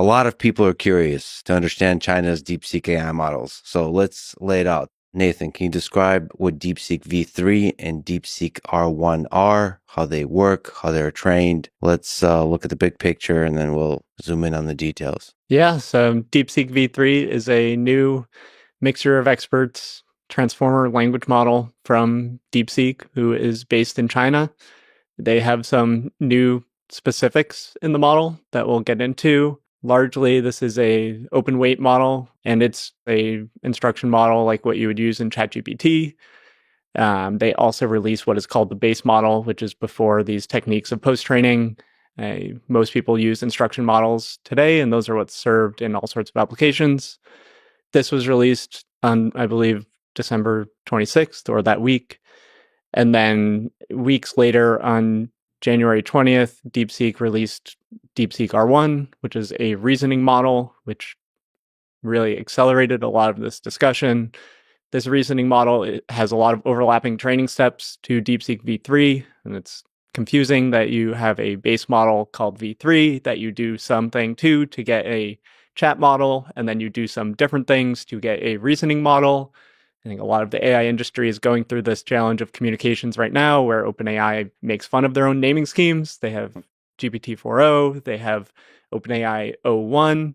A lot of people are curious to understand China's DeepSeek AI models. So let's lay it out. Nathan, can you describe what DeepSeek V3 and DeepSeek R1 are, how they work, how they're trained? Let's look at the big picture and then we'll zoom in on the details. Yeah, so DeepSeek V3 is a new mixture of experts transformer language model from DeepSeek, who is based in China. They have some new specifics in the model that we'll get into. Largely, this is a open weight model, and it's a instruction model like what you would use in ChatGPT. They also release what is called the base model, which is before these techniques of post-training. Most people use instruction models today, and those are what's served in all sorts of applications. This was released on, I believe, December 26th or that week. And then weeks later, on January 20th, DeepSeek released DeepSeek R1, which is a reasoning model, which really accelerated a lot of this discussion. This reasoning model has a lot of overlapping training steps to DeepSeek V3, and it's confusing that you have a base model called V3 that you do something to get a chat model, and then you do some different things to get a reasoning model. I think a lot of the AI industry is going through this challenge of communications right now, where OpenAI makes fun of their own naming schemes. They have GPT-4o, they have OpenAI o1,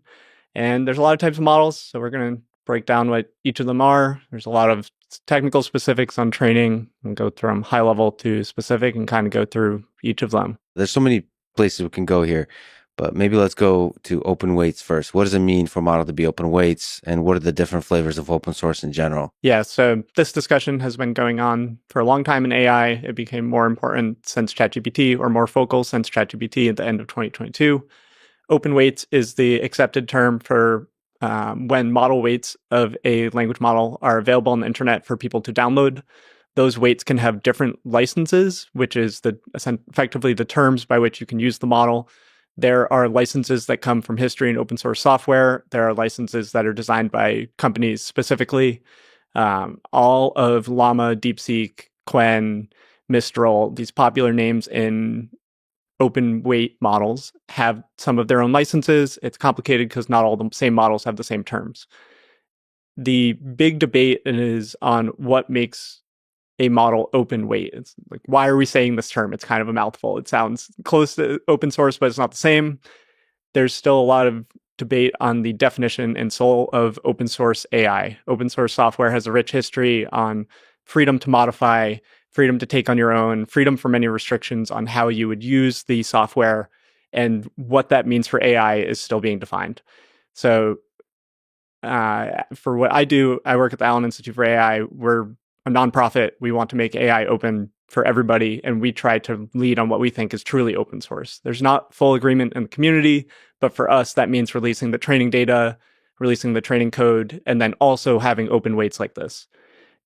and there's a lot of types of models. So we're going to break down what each of them are. There's a lot of technical specifics on training and go from high level to specific and kind of go through each of them. There's so many places we can go here, but maybe let's go to open weights first. What does it mean for a model to be open weights, and what are the different flavors of open source in general? Yeah, so this discussion has been going on for a long time in AI. It became more important since ChatGPT, or more focal since ChatGPT at the end of 2022. Open weights is the accepted term for when model weights of a language model are available on the internet for people to download. Those weights can have different licenses, which is effectively the terms by which you can use the model. There are licenses that come from history and open source software. There are licenses that are designed by companies specifically. All of Llama, DeepSeek, Qwen, Mistral, these popular names in open weight models have some of their own licenses. It's complicated because not all the same models have the same terms. The big debate is on what makes a model open weight. It's like, why are we saying this term? It's kind of a mouthful. It sounds close to open source, but it's not the same. There's still a lot of debate on the definition and soul of open source AI. Open source software has a rich history on freedom to modify, freedom to take on your own, freedom from any restrictions on how you would use the software, and what that means for AI is still being defined. So for what I do, I work at the Allen Institute for AI. We're a nonprofit. We want to make AI open for everybody, and we try to lead on what we think is truly open source. There's not full agreement in the community, but for us, that means releasing the training data, releasing the training code, and then also having open weights like this.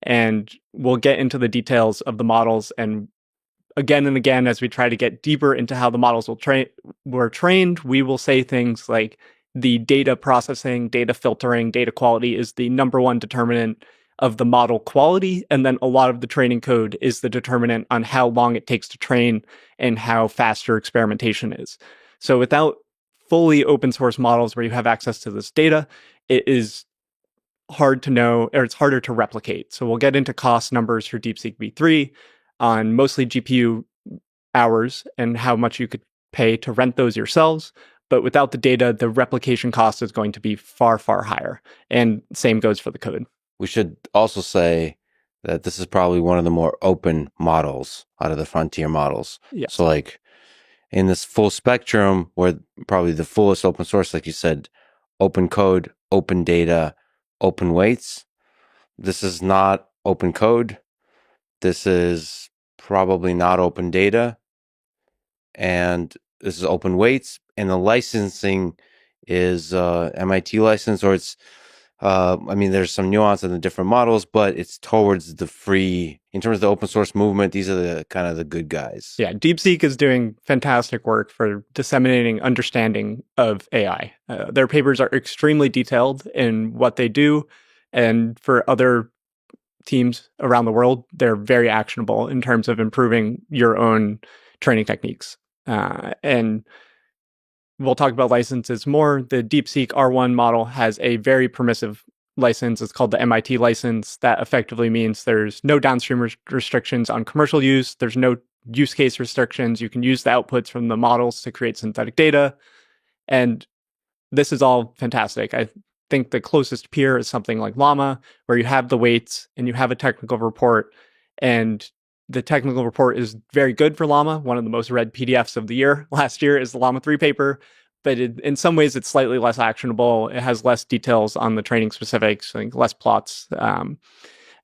And we'll get into the details of the models, and again, as we try to get deeper into how the models were trained, we will say things like the data processing, data filtering, data quality is the number one determinant of the model quality. And then a lot of the training code is the determinant on how long it takes to train and how fast your experimentation is. So without fully open source models where you have access to this data, it is hard to know, or it's harder to replicate. So we'll get into cost numbers for DeepSeek V3 on mostly GPU hours and how much you could pay to rent those yourselves. But without the data, the replication cost is going to be far, far higher. And same goes for the code. We should also say that this is probably one of the more open models out of the frontier models. Yes. So like in this full spectrum, where probably the fullest open source, like you said, open code, open data, open weights. This is not open code. This is probably not open data. And this is open weights. And the licensing is MIT license, or it's, there's some nuance in the different models, but it's towards the free. In terms of the open source movement, these are the kind of the good guys. Yeah, DeepSeek is doing fantastic work for disseminating understanding of AI. Their papers are extremely detailed in what they do, and for other teams around the world, they're very actionable in terms of improving your own training techniques. And we'll talk about licenses more. The DeepSeek R1 model has a very permissive license. It's called the MIT license. That effectively means there's no downstream restrictions on commercial use. There's no use case restrictions. You can use the outputs from the models to create synthetic data. And this is all fantastic. I think the closest peer is something like Llama, where you have the weights and you have a technical report. And the technical report is very good for Llama. One of the most read PDFs of the year last year is the Llama 3 paper. But in some ways, it's slightly less actionable. It has less details on the training specifics, I think less plots,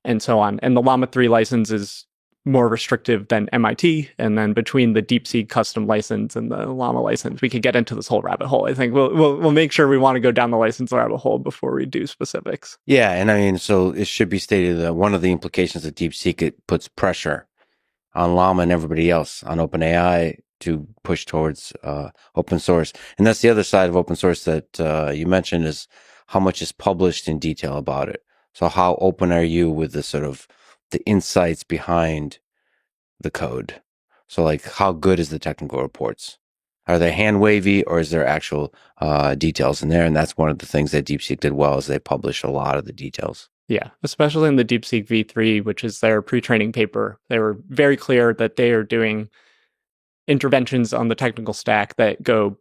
and so on. And the Llama 3 license is more restrictive than MIT. And then between the DeepSeek custom license and the Llama license, we could get into this whole rabbit hole. I think we'll make sure we want to go down the license rabbit hole before we do specifics. Yeah, and I mean, so it should be stated that one of the implications of DeepSeek, it puts pressure on Llama and everybody else, on OpenAI, to push towards open source. And that's the other side of open source that you mentioned, is how much is published in detail about it. So how open are you with the sort of the insights behind the code? So like, how good is the technical reports? Are they hand wavy, or is there actual details in there? And that's one of the things that DeepSeek did well, is they publish a lot of the details. Yeah, especially in the DeepSeek v3, which is their pre-training paper. They were very clear that they are doing interventions on the technical stack that go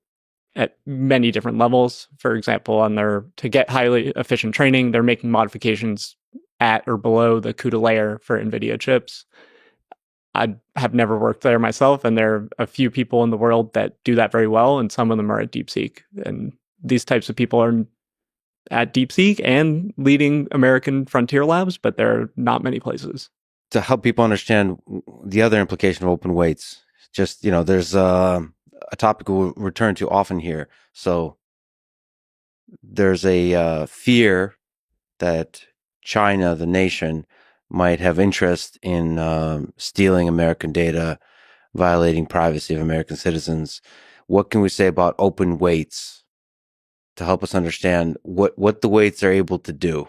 at many different levels. For example, to get highly efficient training, they're making modifications at or below the CUDA layer for NVIDIA chips. I have never worked there myself, and there are a few people in the world that do that very well, and some of them are at DeepSeek. And these types of people are at DeepSeek and leading American frontier labs, but there are not many places. To help people understand the other implication of open weights, just, there's a topic we'll return to often here. So there's a fear that China, the nation, might have interest in stealing American data, violating privacy of American citizens. What can we say about open weights to help us understand what the weights are able to do?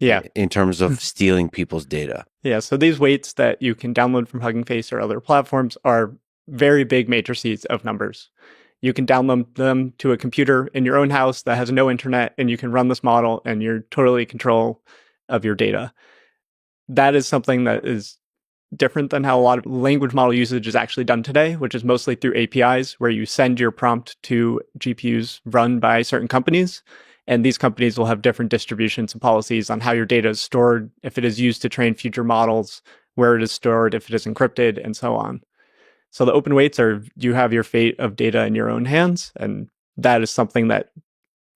Yeah. In terms of stealing people's data. Yeah, so these weights that you can download from Hugging Face or other platforms are very big matrices of numbers. You can download them to a computer in your own house that has no internet, and you can run this model, and you're totally in control of your data. That is something that is different than how a lot of language model usage is actually done today, which is mostly through APIs, where you send your prompt to GPUs run by certain companies. And these companies will have different distributions and policies on how your data is stored, if it is used to train future models, where it is stored, if it is encrypted, and so on. So the open weights are, you have your fate of data in your own hands, and that is something that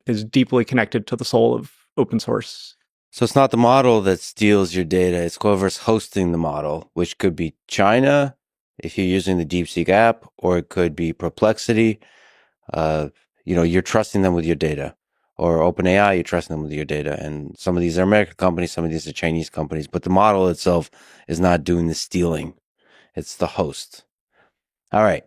is deeply connected to the soul of open source. So it's not the model that steals your data, it's whoever's hosting the model, which could be China, if you're using the DeepSeek app, or it could be Perplexity. You're trusting them with your data. Or OpenAI, you're trusting them with your data. And some of these are American companies, some of these are Chinese companies. But the model itself is not doing the stealing. It's the host. All right.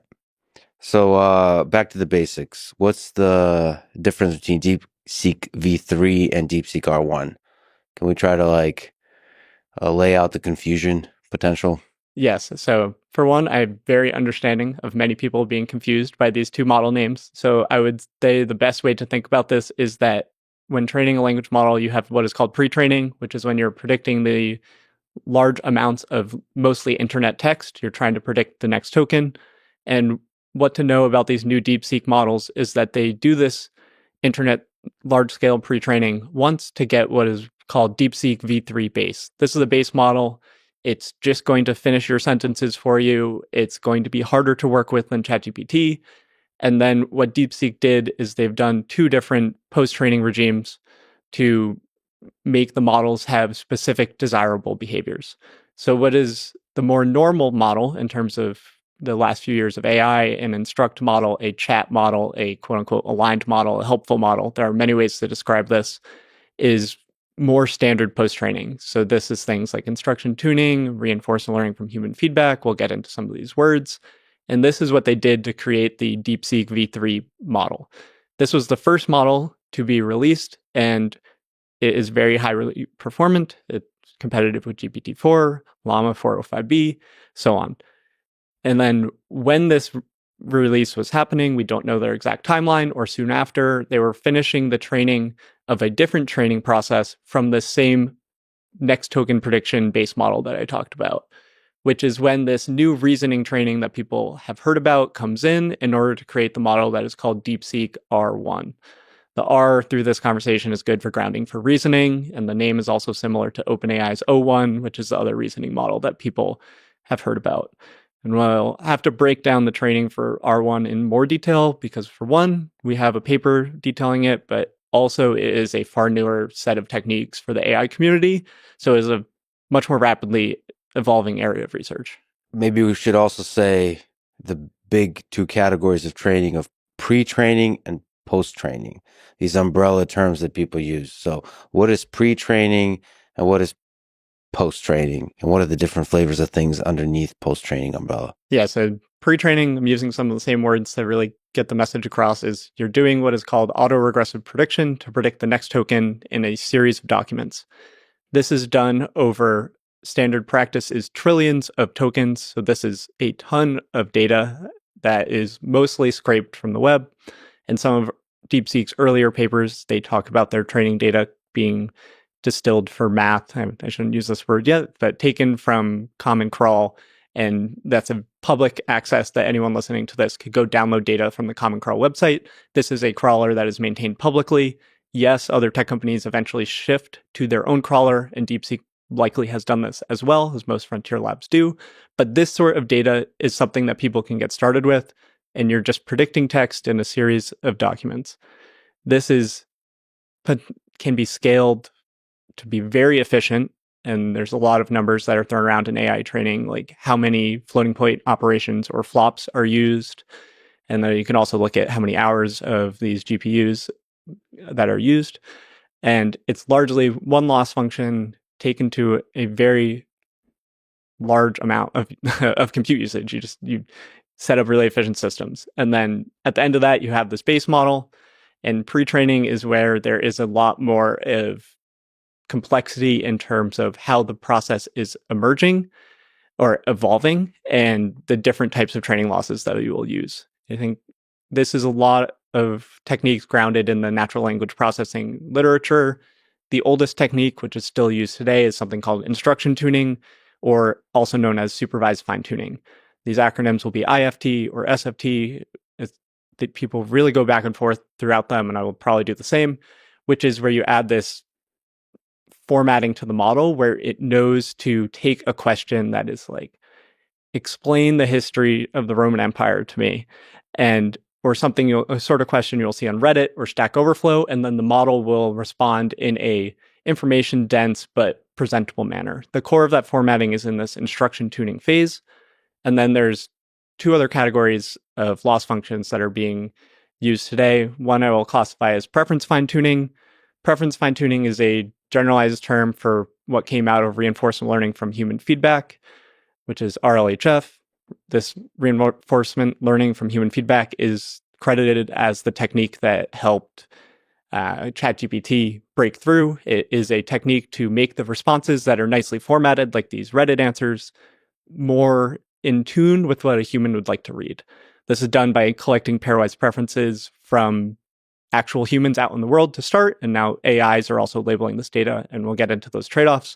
So back to the basics. What's the difference between DeepSeek v3 and DeepSeek R1? Can we try to lay out the confusion potential? Yes. So for one, I'm very understanding of many people being confused by these two model names. So I would say the best way to think about this is that when training a language model, you have what is called pre-training, which is when you're predicting the large amounts of mostly internet text. You're trying to predict the next token. And what to know about these new DeepSeek models is that they do this internet large-scale pre-training once to get what is called DeepSeek v3 base. This is a base model. It's just going to finish your sentences for you. It's going to be harder to work with than ChatGPT. And then what DeepSeek did is they've done two different post-training regimes to make the models have specific desirable behaviors. So what is the more normal model in terms of the last few years of AI, an instruct model, a chat model, a quote unquote aligned model, a helpful model, there are many ways to describe this, is more standard post-training. So this is things like instruction tuning, reinforcement learning from human feedback. We'll get into some of these words. And this is what they did to create the DeepSeek v3 model. This was the first model to be released, and it is very highly performant. It's competitive with GPT-4, Llama 405B, so on. And then when this release was happening. We don't know their exact timeline, or soon after. They were finishing the training of a different training process from the same next token prediction base model that I talked about, which is when this new reasoning training that people have heard about comes in order to create the model that is called DeepSeek R1. The R through this conversation is good for grounding for reasoning, and the name is also similar to OpenAI's O1, which is the other reasoning model that people have heard about. And we'll have to break down the training for R1 in more detail because, for one, we have a paper detailing it, but also it is a far newer set of techniques for the AI community. So it is a much more rapidly evolving area of research. Maybe we should also say the big two categories of training of pre-training and post-training, these umbrella terms that people use. So what is pre-training and what is post-training, and what are the different flavors of things underneath post-training umbrella? Yeah, so pre-training, I'm using some of the same words to really get the message across, is you're doing what is called autoregressive prediction to predict the next token in a series of documents. This is done over standard practice is trillions of tokens. So this is a ton of data that is mostly scraped from the web. And some of DeepSeek's earlier papers, they talk about their training data being distilled for math. I shouldn't use this word yet, but taken from Common Crawl. And that's a public access that anyone listening to this could go download data from the Common Crawl website. This is a crawler that is maintained publicly. Yes, other tech companies eventually shift to their own crawler, and DeepSeek likely has done this as well, as most frontier labs do. But this sort of data is something that people can get started with, and you're just predicting text in a series of documents. This can be scaled to be very efficient, and there's a lot of numbers that are thrown around in AI training, like how many floating point operations or flops are used. And then you can also look at how many hours of these GPUs that are used. And it's largely one loss function taken to a very large amount of, of compute usage. You set up really efficient systems. And then at the end of that, you have this base model. And pre-training is where there is a lot more of complexity in terms of how the process is emerging or evolving and the different types of training losses that you will use. I think this is a lot of techniques grounded in the natural language processing literature. The oldest technique, which is still used today, is something called instruction tuning, or also known as supervised fine tuning. These acronyms will be IFT or SFT. That people really go back and forth throughout them, and I will probably do the same, which is where you add this formatting to the model where it knows to take a question that is like, explain the history of the Roman Empire to me, or something, a sort of question you'll see on Reddit or Stack Overflow, and then the model will respond in a information dense but presentable manner. The core of that formatting is in this instruction tuning phase. And then there's two other categories of loss functions that are being used today. One I will classify as preference fine tuning. Preference fine tuning is a generalized term for what came out of reinforcement learning from human feedback, which is RLHF. This reinforcement learning from human feedback is credited as the technique that helped ChatGPT break through. It is a technique to make the responses that are nicely formatted, like these Reddit answers, more in tune with what a human would like to read. This is done by collecting pairwise preferences from actual humans out in the world to start, and now AIs are also labeling this data, and we'll get into those trade-offs.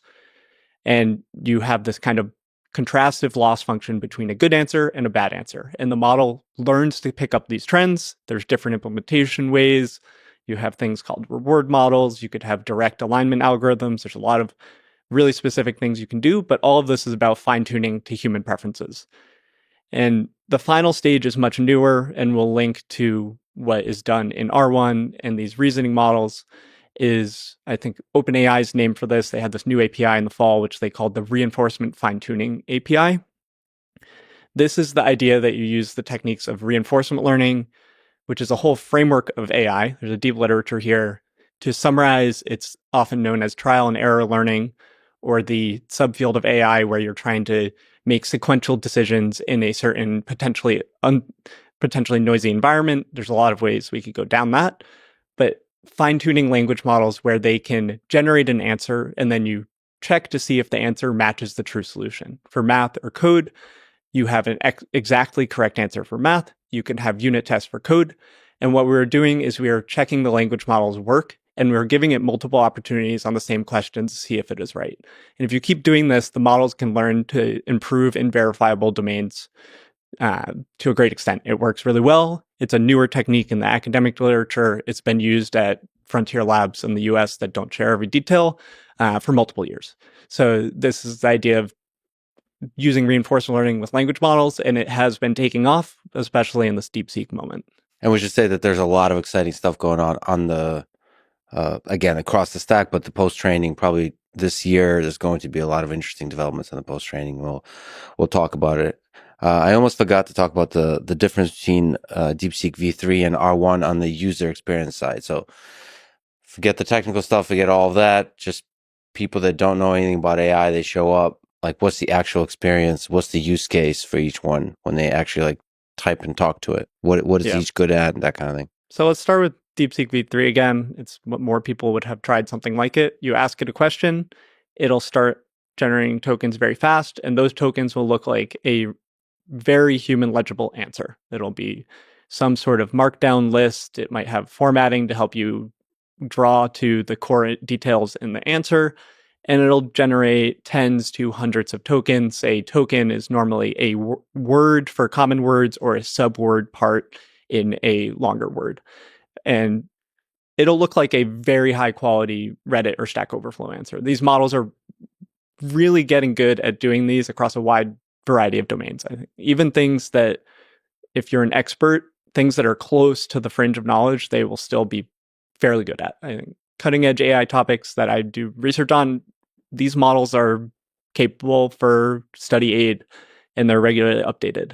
And you have this kind of contrastive loss function between a good answer and a bad answer. And the model learns to pick up these trends. There's different implementation ways. You have things called reward models. You could have direct alignment algorithms. There's a lot of really specific things you can do, but all of this is about fine-tuning to human preferences. And the final stage is much newer, and we'll link to what is done in R1 and these reasoning models. Is, I think, OpenAI's name for this. They had this new API in the fall, which they called the Reinforcement Fine-Tuning API. This is the idea that you use the techniques of reinforcement learning, which is a whole framework of AI. There's a deep literature here. To summarize, it's often known as trial and error learning, or the subfield of AI where you're trying to make sequential decisions in a certain potentially noisy environment. There's a lot of ways we could go down that, but fine-tuning language models where they can generate an answer and then you check to see if the answer matches the true solution. For math or code, you have an exactly correct answer for math. You can have unit tests for code. And what we were doing is we were checking the language model's work, and we were giving it multiple opportunities on the same question to see if it is right. And if you keep doing this, the models can learn to improve in verifiable domains to a great extent. It works really well. It's a newer technique in the academic literature. It's been used at frontier labs in the US that don't share every detail for multiple years. So this is the idea of using reinforcement learning with language models, and it has been taking off, especially in this DeepSeek moment. And we should say that there's a lot of exciting stuff going on the, again, across the stack, but the post-training probably this year, there's going to be a lot of interesting developments in the post-training. We'll talk about it. I almost forgot to talk about the difference between DeepSeek V3 and R1 on the user experience side. So forget the technical stuff, forget all of that. Just people that don't know anything about AI, they show up. Like, what's the actual experience? What's the use case for each one when they actually like type and talk to it? What is each good at, and that kind of thing. So let's start with DeepSeek V3 again. It's what more people would have tried something like it. You ask it a question, it'll start generating tokens very fast, and those tokens will look like a very human legible answer. It'll be some sort of markdown list. It might have formatting to help you draw to the core details in the answer, and it'll generate tens to hundreds of tokens. A token is normally a word for common words or a subword part in a longer word. And it'll look like a very high quality Reddit or Stack Overflow answer. These models are really getting good at doing these across a wide variety of domains. I think even things that, if you're an expert, things that are close to the fringe of knowledge, they will still be fairly good at. I think cutting edge AI topics that I do research on, these models are capable for study aid, and they're regularly updated.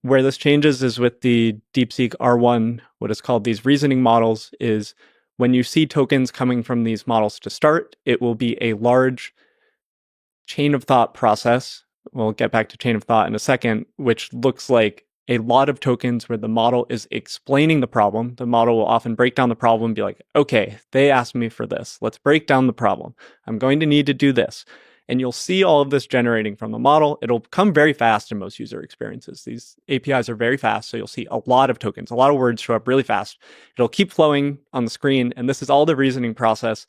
Where this changes is with the DeepSeek R1, what is called these reasoning models, is when you see tokens coming from these models to start, it will be a large chain of thought process. We'll get back to chain of thought in a second, which looks like a lot of tokens where the model is explaining the problem. The model will often break down the problem and be like, okay, they asked me for this. Let's break down the problem. I'm going to need to do this. And you'll see all of this generating from the model. It'll come very fast in most user experiences. These APIs are very fast, so you'll see a lot of tokens, a lot of words show up really fast. It'll keep flowing on the screen, and this is all the reasoning process.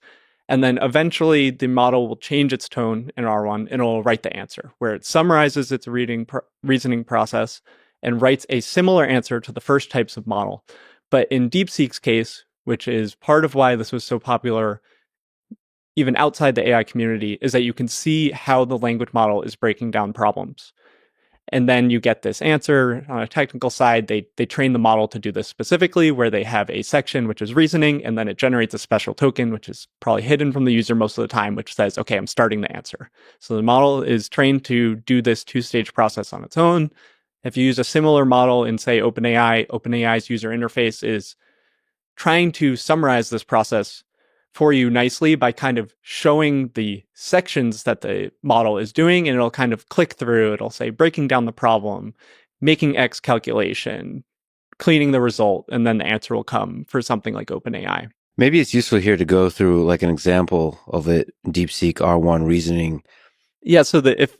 And then eventually the model will change its tone in R1, and it'll write the answer, where it summarizes its reasoning process and writes a similar answer to the first types of model. But in DeepSeek's case, which is part of why this was so popular even outside the AI community, is that you can see how the language model is breaking down problems. And then you get this answer. On a technical side, they train the model to do this specifically, where they have a section which is reasoning, and then it generates a special token, which is probably hidden from the user most of the time, which says, okay, I'm starting the answer. So the model is trained to do this two-stage process on its own. If you use a similar model in, say, OpenAI, OpenAI's user interface is trying to summarize this process for you nicely by kind of showing the sections that the model is doing, and it'll kind of click through. It'll say breaking down the problem, making X calculation, cleaning the result, and then the answer will come for something like OpenAI. Maybe it's useful here to go through like an example of it, DeepSeek R1 reasoning. Yeah, so if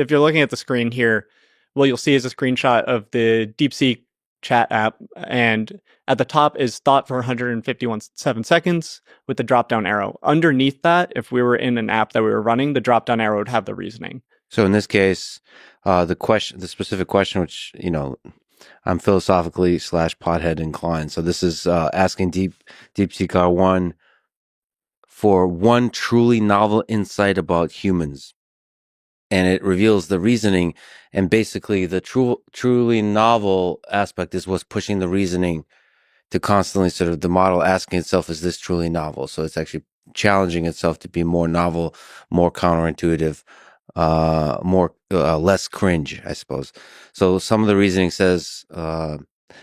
you're looking at the screen here, what you'll see is a screenshot of the DeepSeek chat app, and at the top is thought for 151 seconds with the drop-down arrow. Underneath that, if we were in an app that we were running, the drop-down arrow would have the reasoning. So in this case, the specific question, which, you know, I'm philosophically / pothead inclined. So this is asking DeepSeek R1 for one truly novel insight about humans. And it reveals the reasoning, and basically the truly novel aspect is what's pushing the reasoning to constantly sort of the model asking itself, is this truly novel? So it's actually challenging itself to be more novel, more counterintuitive, more less cringe, I suppose. So some of the reasoning says,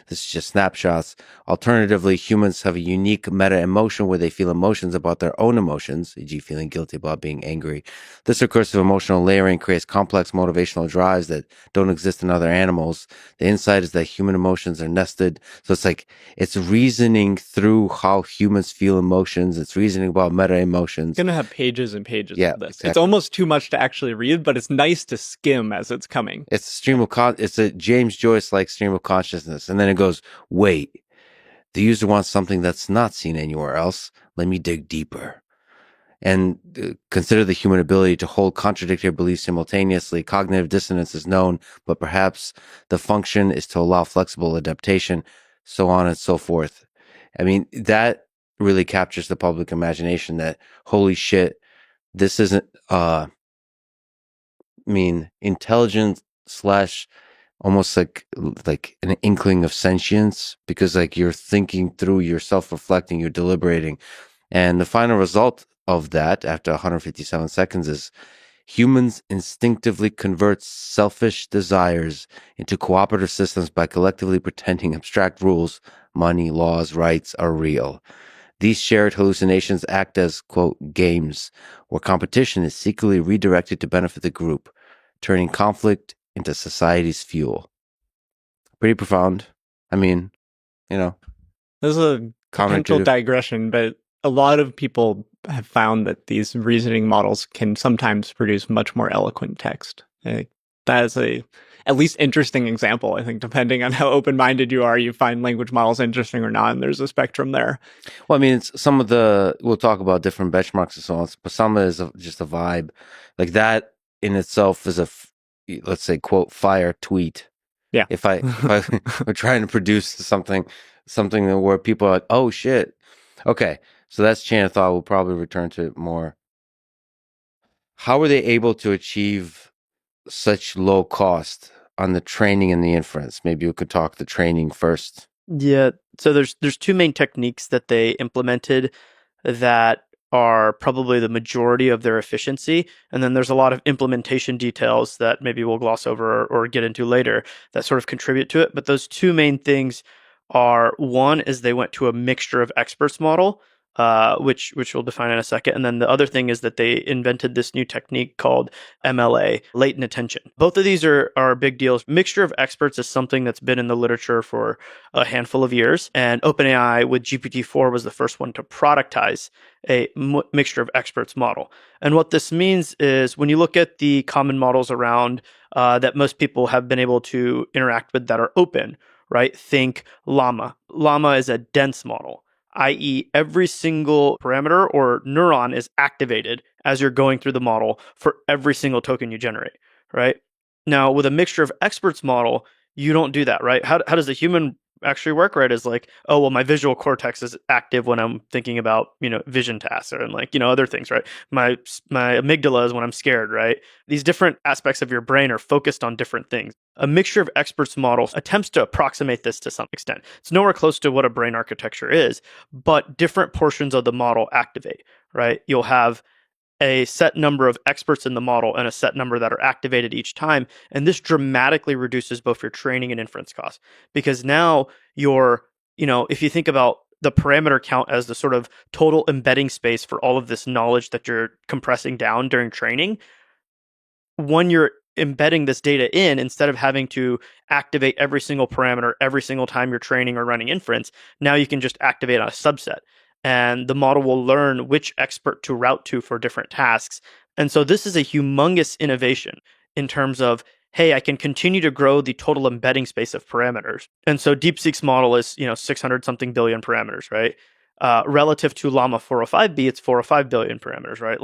This is just snapshots. Alternatively, humans have a unique meta emotion where they feel emotions about their own emotions, e.g., feeling guilty about being angry. This recursive emotional layering creates complex motivational drives that don't exist in other animals. The insight is that human emotions are nested. So it's like it's reasoning through how humans feel emotions. It's reasoning about meta emotions. Going to have pages and pages Yeah, of this. exactly. It's almost too much to actually read, but it's nice to skim as it's coming. It's a stream of it's a James Joyce like stream of consciousness, and then it goes, wait. The user wants something that's not seen anywhere else. Let me dig deeper. And consider the human ability to hold contradictory beliefs simultaneously. Cognitive dissonance is known, but perhaps the function is to allow flexible adaptation, so on and so forth. I mean, that really captures the public imagination that, holy shit, this isn't, intelligent slash almost like an inkling of sentience, because like you're thinking through, you're self-reflecting, you're deliberating. And the final result of that after 157 seconds is humans instinctively convert selfish desires into cooperative systems by collectively pretending abstract rules, money, laws, rights are real. These shared hallucinations act as, quote, games, where competition is secretly redirected to benefit the group, turning conflict into society's fuel. Pretty profound. I mean, you know, This is a potential counterintuitive. digression, but a lot of people have found that these reasoning models can sometimes produce much more eloquent text. That is a at least interesting example. I think depending on how open-minded you are, you find language models interesting or not, and there's a spectrum there. Well, I mean, it's some of the, we'll talk about different benchmarks and so on, but some is just a vibe. Like that in itself is let's say, quote, fire tweet. Yeah. If we're trying to produce something where people are like, oh shit. Okay. So that's chain of thought. We'll probably return to it more. How were they able to achieve such low cost on the training and the inference? Maybe we could talk the training first. Yeah, so there's two main techniques that they implemented that are probably the majority of their efficiency, and then there's a lot of implementation details that maybe we'll gloss over or get into later that sort of contribute to it. But those two main things are, one is they went to a mixture of experts model, which we'll define in a second, and then the other thing is that they invented this new technique called MLA, latent attention. Both of these are big deals. Mixture of experts is something that's been in the literature for a handful of years, and OpenAI with GPT-4 was the first one to productize a mixture of experts model. And what this means is when you look at the common models around that most people have been able to interact with that are open, right? Think Llama. Llama is a dense model, i.e., every single parameter or neuron is activated as you're going through the model for every single token you generate, right? Now, with a mixture of experts model, you don't do that, right? How does the human actually work, right? Is like, oh, well, my visual cortex is active when I'm thinking about, vision tasks and like, other things, right? My amygdala is when I'm scared, right? These different aspects of your brain are focused on different things. A mixture of experts model attempts to approximate this to some extent. It's nowhere close to what a brain architecture is, but different portions of the model activate, right? You'll have a set number of experts in the model and a set number that are activated each time. And this dramatically reduces both your training and inference costs because now if you think about the parameter count as the sort of total embedding space for all of this knowledge that you're compressing down during training, when you're embedding this data in, instead of having to activate every single parameter every single time you're training or running inference, now you can just activate on a subset. And the model will learn which expert to route to for different tasks. And so this is a humongous innovation in terms of, hey, I can continue to grow the total embedding space of parameters. And so DeepSeek's model is, 600 something billion parameters, right? Relative to Llama 405B, it's 405 billion parameters, right?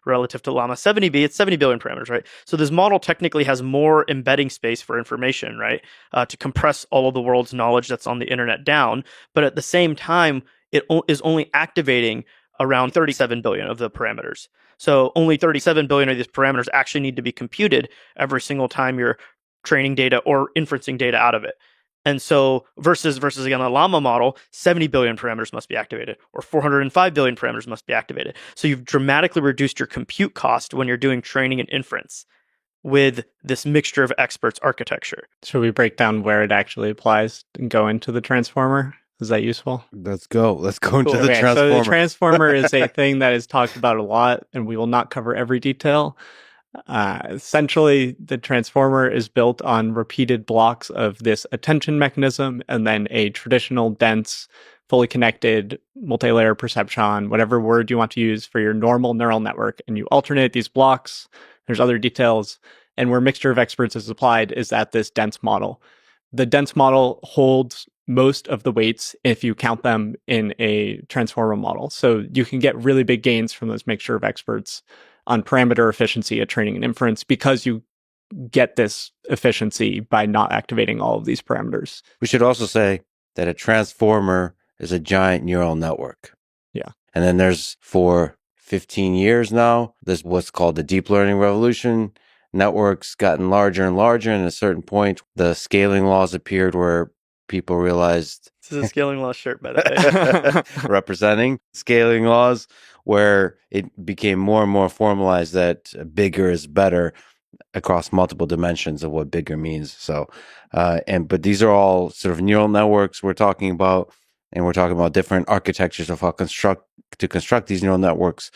Relative to Llama 70B, it's 70 billion parameters, right? So this model technically has more embedding space for information, right? To compress all of the world's knowledge that's on the internet down. But at the same time, it is only activating around 37 billion of the parameters. So only 37 billion of these parameters actually need to be computed every single time you're training data or inferencing data out of it. And so versus again, a Llama model, 70 billion parameters must be activated or 405 billion parameters must be activated. So you've dramatically reduced your compute cost when you're doing training and inference. with this mixture of experts architecture. Should we break down where it actually applies and go into the transformer? Is that useful? Let's go. Let's go into Cool. the Okay, transformer. so the transformer is a thing that is talked about a lot, and we will not cover every detail. Essentially, the transformer is built on repeated blocks of this attention mechanism and then a traditional, dense, fully connected, multi-layer perceptron, whatever word you want to use for your normal neural network. And you alternate these blocks. There's other details. And where mixture of experts is applied is at this dense model. The dense model holds most of the weights if you count them in a transformer model. So you can get really big gains from this mixture of experts on parameter efficiency at training and inference because you get this efficiency by not activating all of these parameters. We should also say that a transformer is a giant neural network. Yeah. And then there's, for 15 years now, there's what's called the deep learning revolution. Networks gotten larger and larger, and at a certain point, the scaling laws appeared where people realized This is a scaling law shirt, by the way. representing scaling laws, where it became more and more formalized that bigger is better across multiple dimensions of what bigger means. So, but these are all sort of neural networks we're talking about, and we're talking about different architectures of how to construct these neural networks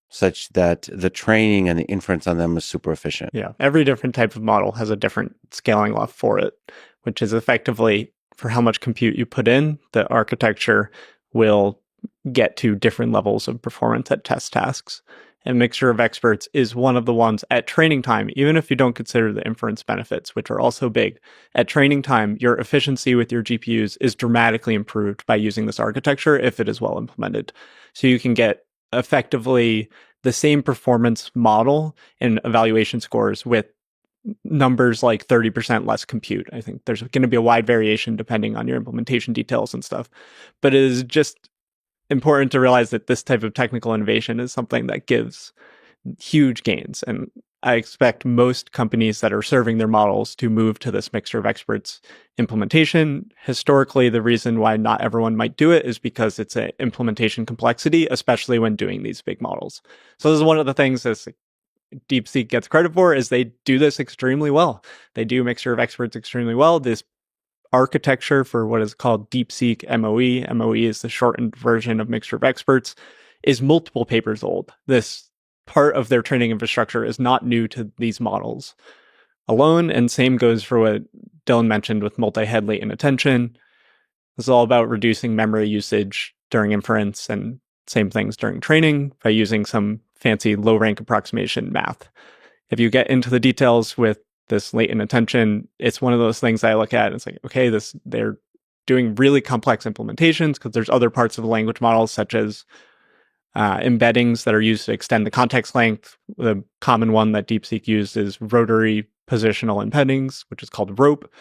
such that the training and the inference on them is super efficient. Yeah. Every different type of model has a different scaling law for it, which is effectively for how much compute you put in, the architecture will get to different levels of performance at test tasks. And mixture of experts is one of the ones at training time, even if you don't consider the inference benefits, which are also big. At training time, your efficiency with your GPUs is dramatically improved by using this architecture if it is well implemented. So you can get effectively the same performance model and evaluation scores with numbers like 30% less compute. I think there's going to be a wide variation depending on your implementation details and stuff. But it is just important to realize that this type of technical innovation is something that gives huge gains. And I expect most companies that are serving their models to move to this mixture of experts implementation. Historically, the reason why not everyone might do it is because it's an implementation complexity, especially when doing these big models. So this is one of the things that DeepSeek gets credit for, is they do this extremely well. They do mixture of experts extremely well. This architecture for what is called DeepSeek MOE. MOE is the shortened version of mixture of experts, is multiple papers old. This part of their training infrastructure is not new to these models alone. And same goes for what Dylan mentioned with multi-head latent attention. This is all about reducing memory usage during inference, and same things during training by using some fancy low rank approximation math. If you get into the details with this latent attention, it's one of those things I look at and it's like, okay, they're doing really complex implementations because there's other parts of the language models, such as embeddings that are used to extend the context length. The common one that DeepSeek used is rotary positional embeddings, which is called rope.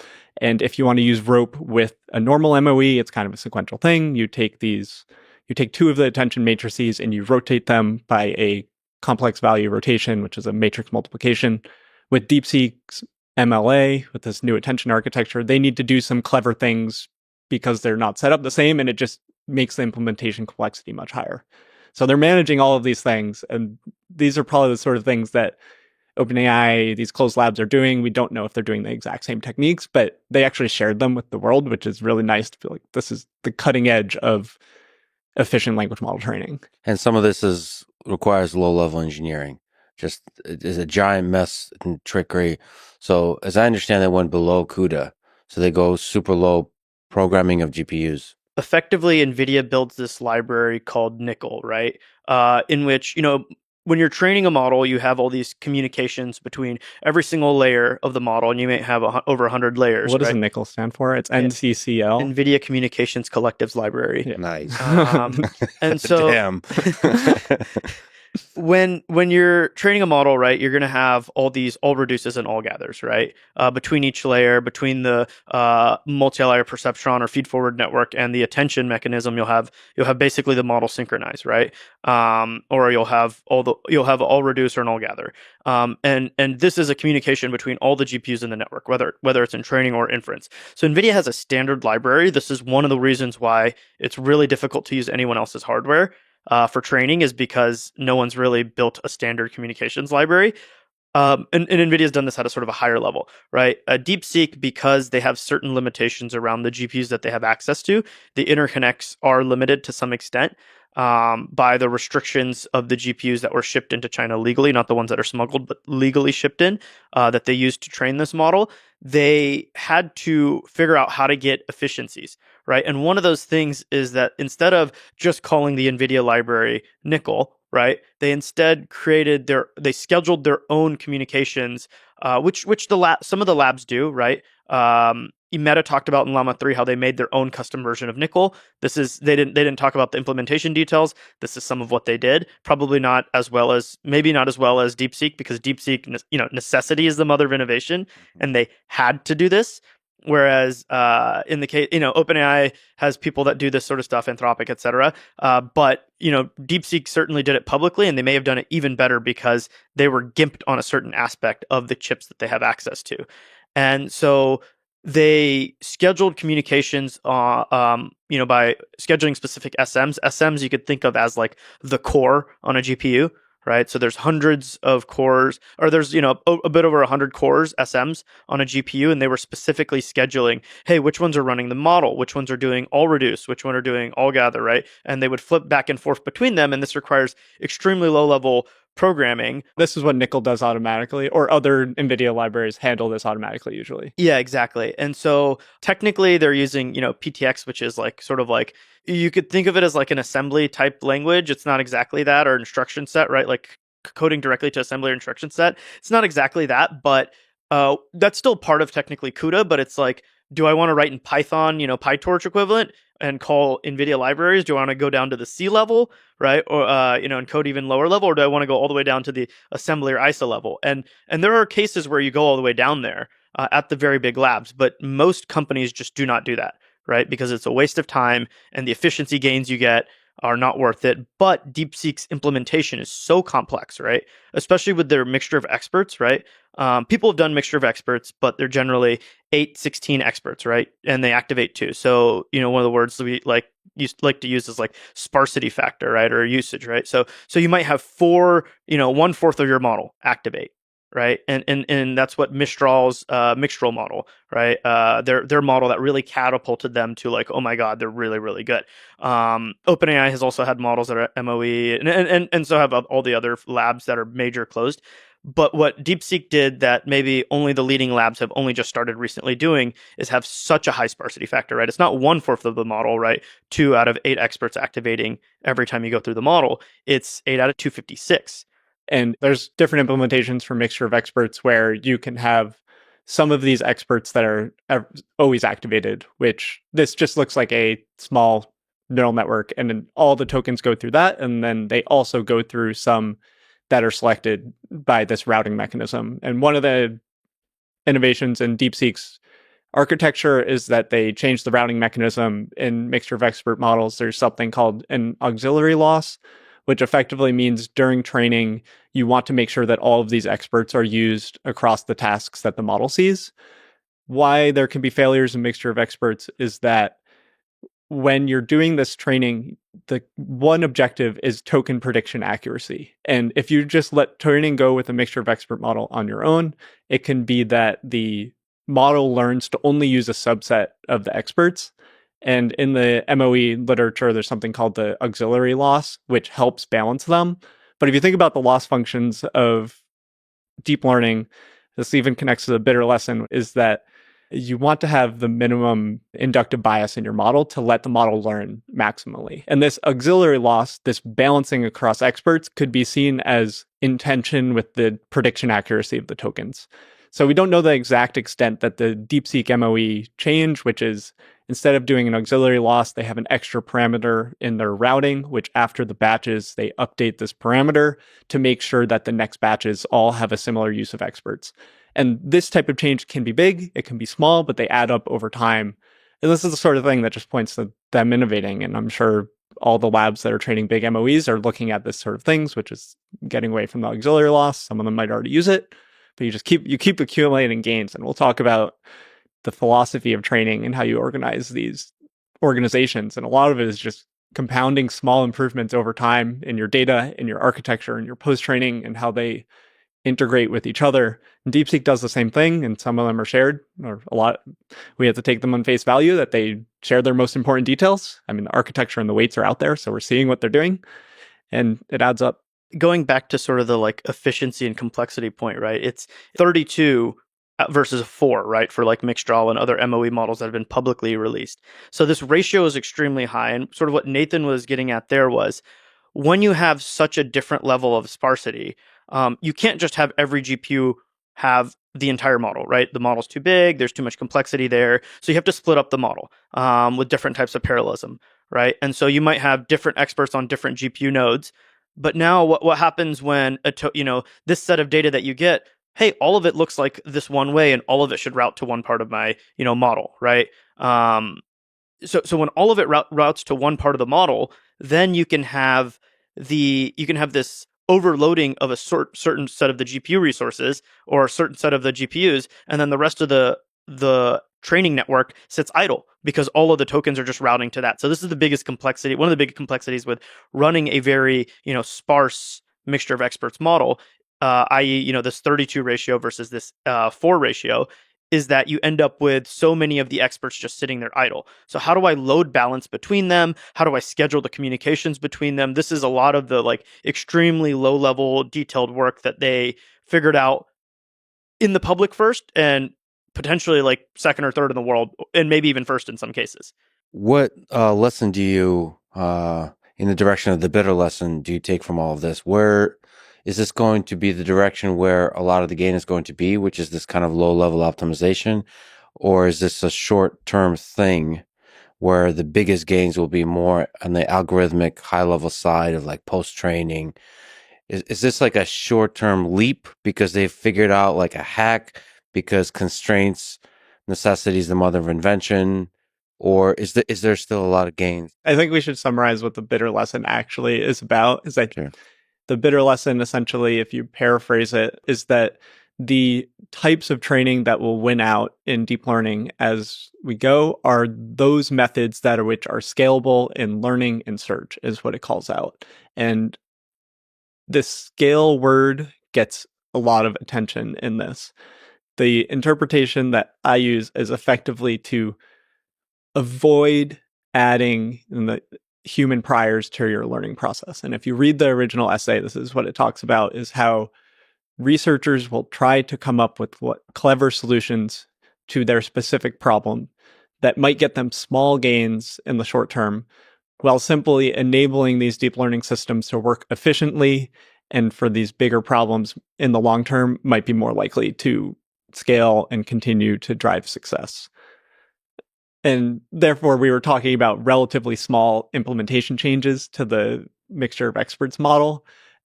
And if you want to use rope with a normal MOE, it's kind of a sequential thing. You take two of the attention matrices and you rotate them by a complex value rotation, which is a matrix multiplication. With DeepSeek's MLA, with this new attention architecture, they need to do some clever things because they're not set up the same, and it just makes the implementation complexity much higher. So they're managing all of these things, and these are probably the sort of things that OpenAI, these closed labs, are doing. We don't know if they're doing the exact same techniques, but they actually shared them with the world, which is really nice to feel like this is the cutting edge of efficient language model training. And some of this requires low-level engineering. Just is a giant mess and trickery. So as I understand, they went below CUDA. So they go super low programming of GPUs. Effectively, NVIDIA builds this library called Nickel, right? In which, when you're training a model, you have all these communications between every single layer of the model, and you may have over 100 layers. What does right? a Nickel stand for? It's NCCL. NVIDIA Communications Collectives Library. Yeah. Nice. And so Damn. when you're training a model, right, you're going to have all reduces and all gathers, right? Between each layer, between the multi-layer perceptron or feed-forward network and the attention mechanism, you'll have basically the model synchronized, right? Or you'll have all reduce or an all gather. And this is a communication between all the GPUs in the network, whether it's in training or inference. So NVIDIA has a standard library. This is one of the reasons why it's really difficult to use anyone else's hardware for training, is because no one's really built a standard communications library. and NVIDIA's done this at a sort of a higher level, right? DeepSeek, because they have certain limitations around the GPUs that they have access to, the interconnects are limited to some extent by the restrictions of the GPUs that were shipped into China legally, not the ones that are smuggled, but legally shipped in, that they used to train this model. They had to figure out how to get efficiencies, right? And one of those things is that instead of just calling the NVIDIA library Nickel, right? They instead they scheduled their own communications, which some of the labs do, right? Meta talked about in Llama 3 how they made their own custom version of Nickel. They didn't talk about the implementation details. This is some of what they did. Probably not as well as DeepSeek, because DeepSeek, necessity is the mother of innovation, and they had to do this. Whereas in the case, OpenAI has people that do this sort of stuff, Anthropic, etc. But DeepSeek certainly did it publicly, and they may have done it even better because they were gimped on a certain aspect of the chips that they have access to. And so they scheduled communications, by scheduling specific SMs. SMs you could think of as like the core on a GPU, right? So there's hundreds of cores, or there's a bit over 100 cores, SMs on a GPU, and they were specifically scheduling, hey, which ones are running the model, which ones are doing all reduce, which one are doing all gather, right? And they would flip back and forth between them, and this requires extremely low level programming. This is what Nickel does automatically, or other NVIDIA libraries handle this automatically usually. Yeah, exactly. And so technically they're using, PTX, which is like sort of like, you could think of it as like an assembly type language. It's not exactly that, or instruction set, right? Like coding directly to assembly or instruction set. It's not exactly that, but that's still part of technically CUDA, but it's like, do I want to write in Python, PyTorch equivalent and call NVIDIA libraries? Do I want to go down to the C level, right? Or, and code even lower level? Or do I want to go all the way down to the assembly or ISA level? And there are cases where you go all the way down there at the very big labs, but most companies just do not do that, right? Because it's a waste of time and the efficiency gains you get are not worth it. But DeepSeek's implementation is so complex, right? Especially with their mixture of experts, right? People have done mixture of experts, but they're generally 8, 16 experts, right? And they activate 2. So, one of the words we like to use is like sparsity factor, right? Or usage, right? So you might have 4, 1/4 of your model activate, right? And that's what Mistral's Mixtral model, right? Their model that really catapulted them to like, oh my God, they're really, really good. OpenAI has also had models that are MOE, and so have all the other labs that are major closed. But what DeepSeek did that maybe only the leading labs have only just started recently doing is have such a high sparsity factor, right? It's not 1/4 of the model, right? 2 out of 8 experts activating every time you go through the model. It's 8 out of 256. And there's different implementations for mixture of experts where you can have some of these experts that are always activated, which this just looks like a small neural network. And then all the tokens go through that. And then they also go through some that are selected by this routing mechanism. And one of the innovations in DeepSeek's architecture is that they changed the routing mechanism in mixture of expert models. There's something called an auxiliary loss, which effectively means during training, you want to make sure that all of these experts are used across the tasks that the model sees. Why there can be failures in mixture of experts is that when you're doing this training, the one objective is token prediction accuracy. And if you just let training go with a mixture of expert model on your own, it can be that the model learns to only use a subset of the experts. And in the MOE literature, there's something called the auxiliary loss, which helps balance them. But if you think about the loss functions of deep learning, this even connects to the bitter lesson, is that you want to have the minimum inductive bias in your model to let the model learn maximally. And this auxiliary loss, this balancing across experts, could be seen as in tension with the prediction accuracy of the tokens. So we don't know the exact extent that the DeepSeek MOE change, which is instead of doing an auxiliary loss, they have an extra parameter in their routing, which after the batches, they update this parameter to make sure that the next batches all have a similar use of experts. And this type of change can be big, it can be small, but they add up over time. And this is the sort of thing that just points to them innovating. And I'm sure all the labs that are training big MOEs are looking at this sort of things, which is getting away from the auxiliary loss. Some of them might already use it, but you keep accumulating gains. And we'll talk about the philosophy of training and how you organize these organizations. And a lot of it is just compounding small improvements over time in your data, in your architecture, in your post-training, and how they integrate with each other. And DeepSeek does the same thing, and some of them are shared, or a lot. We have to take them on face value that they share their most important details. I mean, the architecture and the weights are out there, so we're seeing what they're doing, and it adds up. Going back to sort of the like efficiency and complexity point, right? It's 32 versus 4, right? For like Mixtral and other MOE models that have been publicly released. So this ratio is extremely high. And sort of what Nathan was getting at there was when you have such a different level of sparsity, you can't just have every GPU have the entire model, right? The model's too big, there's too much complexity there. So you have to split up the model with different types of parallelism, right? And so you might have different experts on different GPU nodes. But now what happens when this set of data that you get, hey, all of it looks like this one way and all of it should route to one part of my model, right? So when all of it routes to one part of the model, then you can have this overloading of a certain set of the GPU resources or a certain set of the GPUs, and then the rest of the training network sits idle because all of the tokens are just routing to that. So this is the biggest complexity. One of the big complexities with running a very sparse mixture of experts model, i.e., this 32 ratio versus this 4 ratio, is that you end up with so many of the experts just sitting there idle. So how do I load balance between them? How do I schedule the communications between them? This is a lot of the like extremely low level detailed work that they figured out in the public first and potentially like second or third in the world, and maybe even first in some cases. What lesson do you, in the direction of the bitter lesson, do you take from all of this? Where is this going to be the direction where a lot of the gain is going to be, which is this kind of low-level optimization? Or is this a short-term thing where the biggest gains will be more on the algorithmic high-level side of like post-training? Is this like a short-term leap because they've figured out like a hack because constraints, necessity is the mother of invention? Or is there still a lot of gains? I think we should summarize what the bitter lesson actually is about. Is that Sure. The bitter lesson, essentially, if you paraphrase it, is that the types of training that will win out in deep learning as we go are those methods which are scalable in learning and search, is what it calls out. And this scale word gets a lot of attention in this. The interpretation that I use is effectively to avoid adding the human priors to your learning process. And if you read the original essay, this is what it talks about, is how researchers will try to come up with clever solutions to their specific problem that might get them small gains in the short term, while simply enabling these deep learning systems to work efficiently, and for these bigger problems in the long term might be more likely to scale and continue to drive success. And therefore, we were talking about relatively small implementation changes to the mixture of experts model.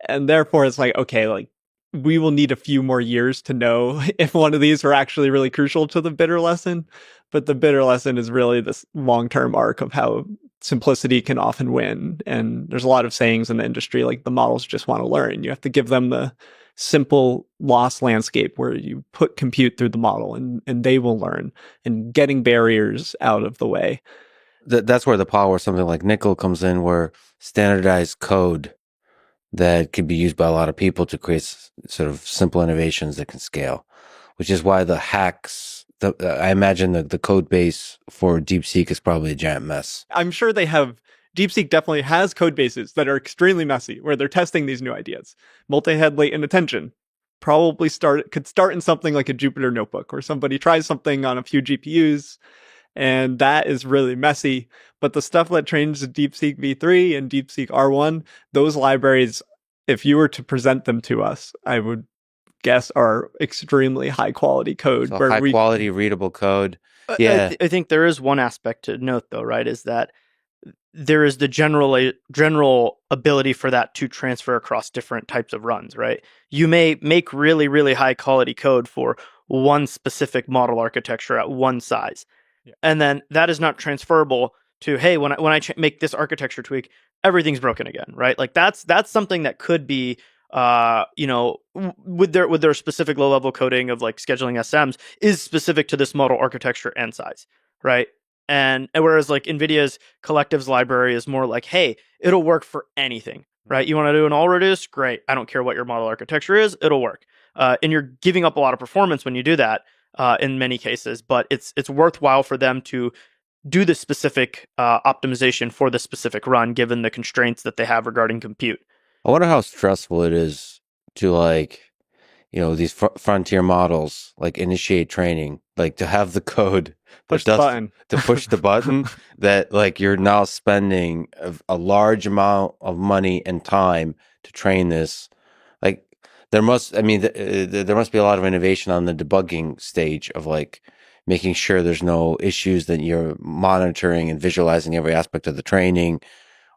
And therefore, it's like, okay, like we will need a few more years to know if one of these were actually really crucial to the bitter lesson. But the bitter lesson is really this long-term arc of how simplicity can often win. And there's a lot of sayings in the industry, like the models just want to learn. You have to give them the simple loss landscape where you put compute through the model and they will learn, and getting barriers out of the way. That's where the power of something like Nickel comes in, where standardized code that can be used by a lot of people to create sort of simple innovations that can scale, which is why the hacks, I imagine the code base for DeepSeek is probably a giant mess. I'm sure DeepSeek definitely has code bases that are extremely messy, where they're testing these new ideas. Multi-head latent attention probably could start in something like a Jupyter notebook, where somebody tries something on a few GPUs, and that is really messy. But the stuff that trains DeepSeek v3 and DeepSeek R1, those libraries, if you were to present them to us, I would guess are extremely high quality code. So high quality readable code. Yeah. I think there is one aspect to note, though, right? Is that there is the general ability for that to transfer across different types of runs, right? You may make really, really high quality code for one specific model architecture at one size. Yeah. And then that is not transferable to, hey, when I make this architecture tweak, everything's broken again, right? Like that's something that could be, with their specific low level coding of like scheduling SMs is specific to this model architecture and size, right? And whereas like NVIDIA's collectives library is more like, hey, it'll work for anything, right? You want to do an all reduce? Great. I don't care what your model architecture is, it'll work. and you're giving up a lot of performance when you do that in many cases. But it's worthwhile for them to do the specific optimization for the specific run, given the constraints that they have regarding compute. I wonder how stressful it is to like, these frontier models like initiate training, like to have the code Push the button. to push the button that like you're now spending a large amount of money and time to train this. Like there must be a lot of innovation on the debugging stage of like making sure there's no issues, that you're monitoring and visualizing every aspect of the training,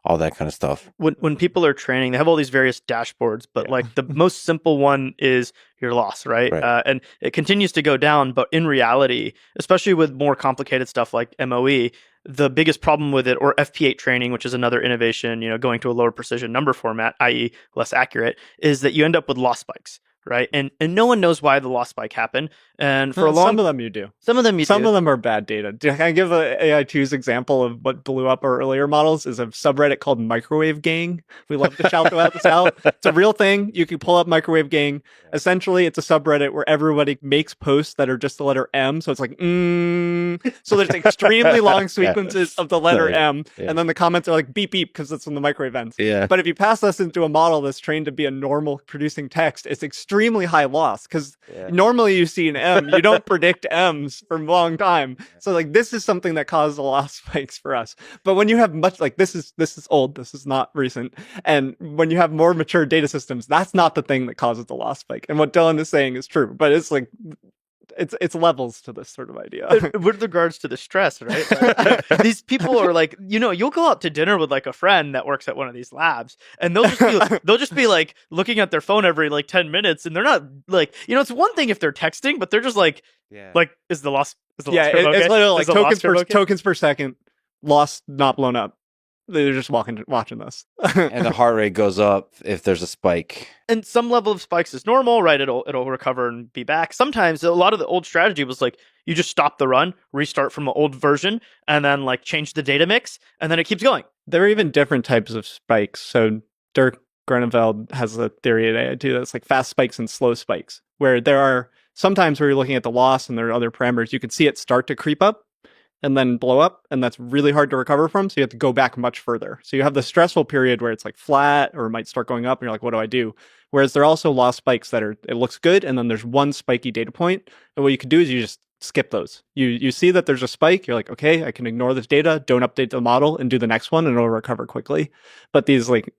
all that kind of stuff. When people are training, they have all these various dashboards, but like the most simple one is your loss, right? And it continues to go down, but in reality, especially with more complicated stuff like MOE, the biggest problem with it, or FP8 training, which is another innovation, going to a lower precision number format, i.e. less accurate, is that you end up with loss spikes. Right. And no one knows why the loss spike happened. And for some of them you do. Some of them you do. Some of them are bad data. Can I give the AI2's example of what blew up our earlier models? Is a subreddit called Microwave Gang. We love to shout this out. It's a real thing. You can pull up Microwave Gang. Essentially, it's a subreddit where everybody makes posts that are just the letter M. So it's like, So there's extremely long sequences of the letter M. And then the comments are like beep, beep, because it's from the microwave ends. Yeah. But if you pass this into a model that's trained to be a normal producing text, it's extremely high loss, because normally you see an M, you don't predict M's for a long time. So like this is something that causes a loss spikes for us. But when you have much, like this is old, this is not recent. And when you have more mature data systems, that's not the thing that causes the loss spike. And what Dylan is saying is true, but it's like it's levels to this sort of idea. With regards to the stress, right? Like, these people are like, you'll go out to dinner with like a friend that works at one of these labs, and they'll just be like looking at their phone every like 10 minutes, and they're not like, it's one thing if they're texting, but they're just like, is the loss it's literally like tokens per second, loss not blown up. They're just watching this. And the heart rate goes up if there's a spike. And some level of spikes is normal, right? It'll recover and be back. Sometimes a lot of the old strategy was like, you just stop the run, restart from an old version, and then like change the data mix, and then it keeps going. There are even different types of spikes. So Dirk Greneveld has a theory at AI2 that's like fast spikes and slow spikes, where there are sometimes where you're looking at the loss and there are other parameters, you can see it start to creep up and then blow up, and that's really hard to recover from, so you have to go back much further. So you have the stressful period where it's like flat or it might start going up and you're like, what do I do? Whereas there are also loss spikes that it looks good, and then there's one spiky data point, and what you can do is you just skip those. You see that there's a spike, you're like, okay, I can ignore this data, don't update the model, and do the next one, and it'll recover quickly. But these like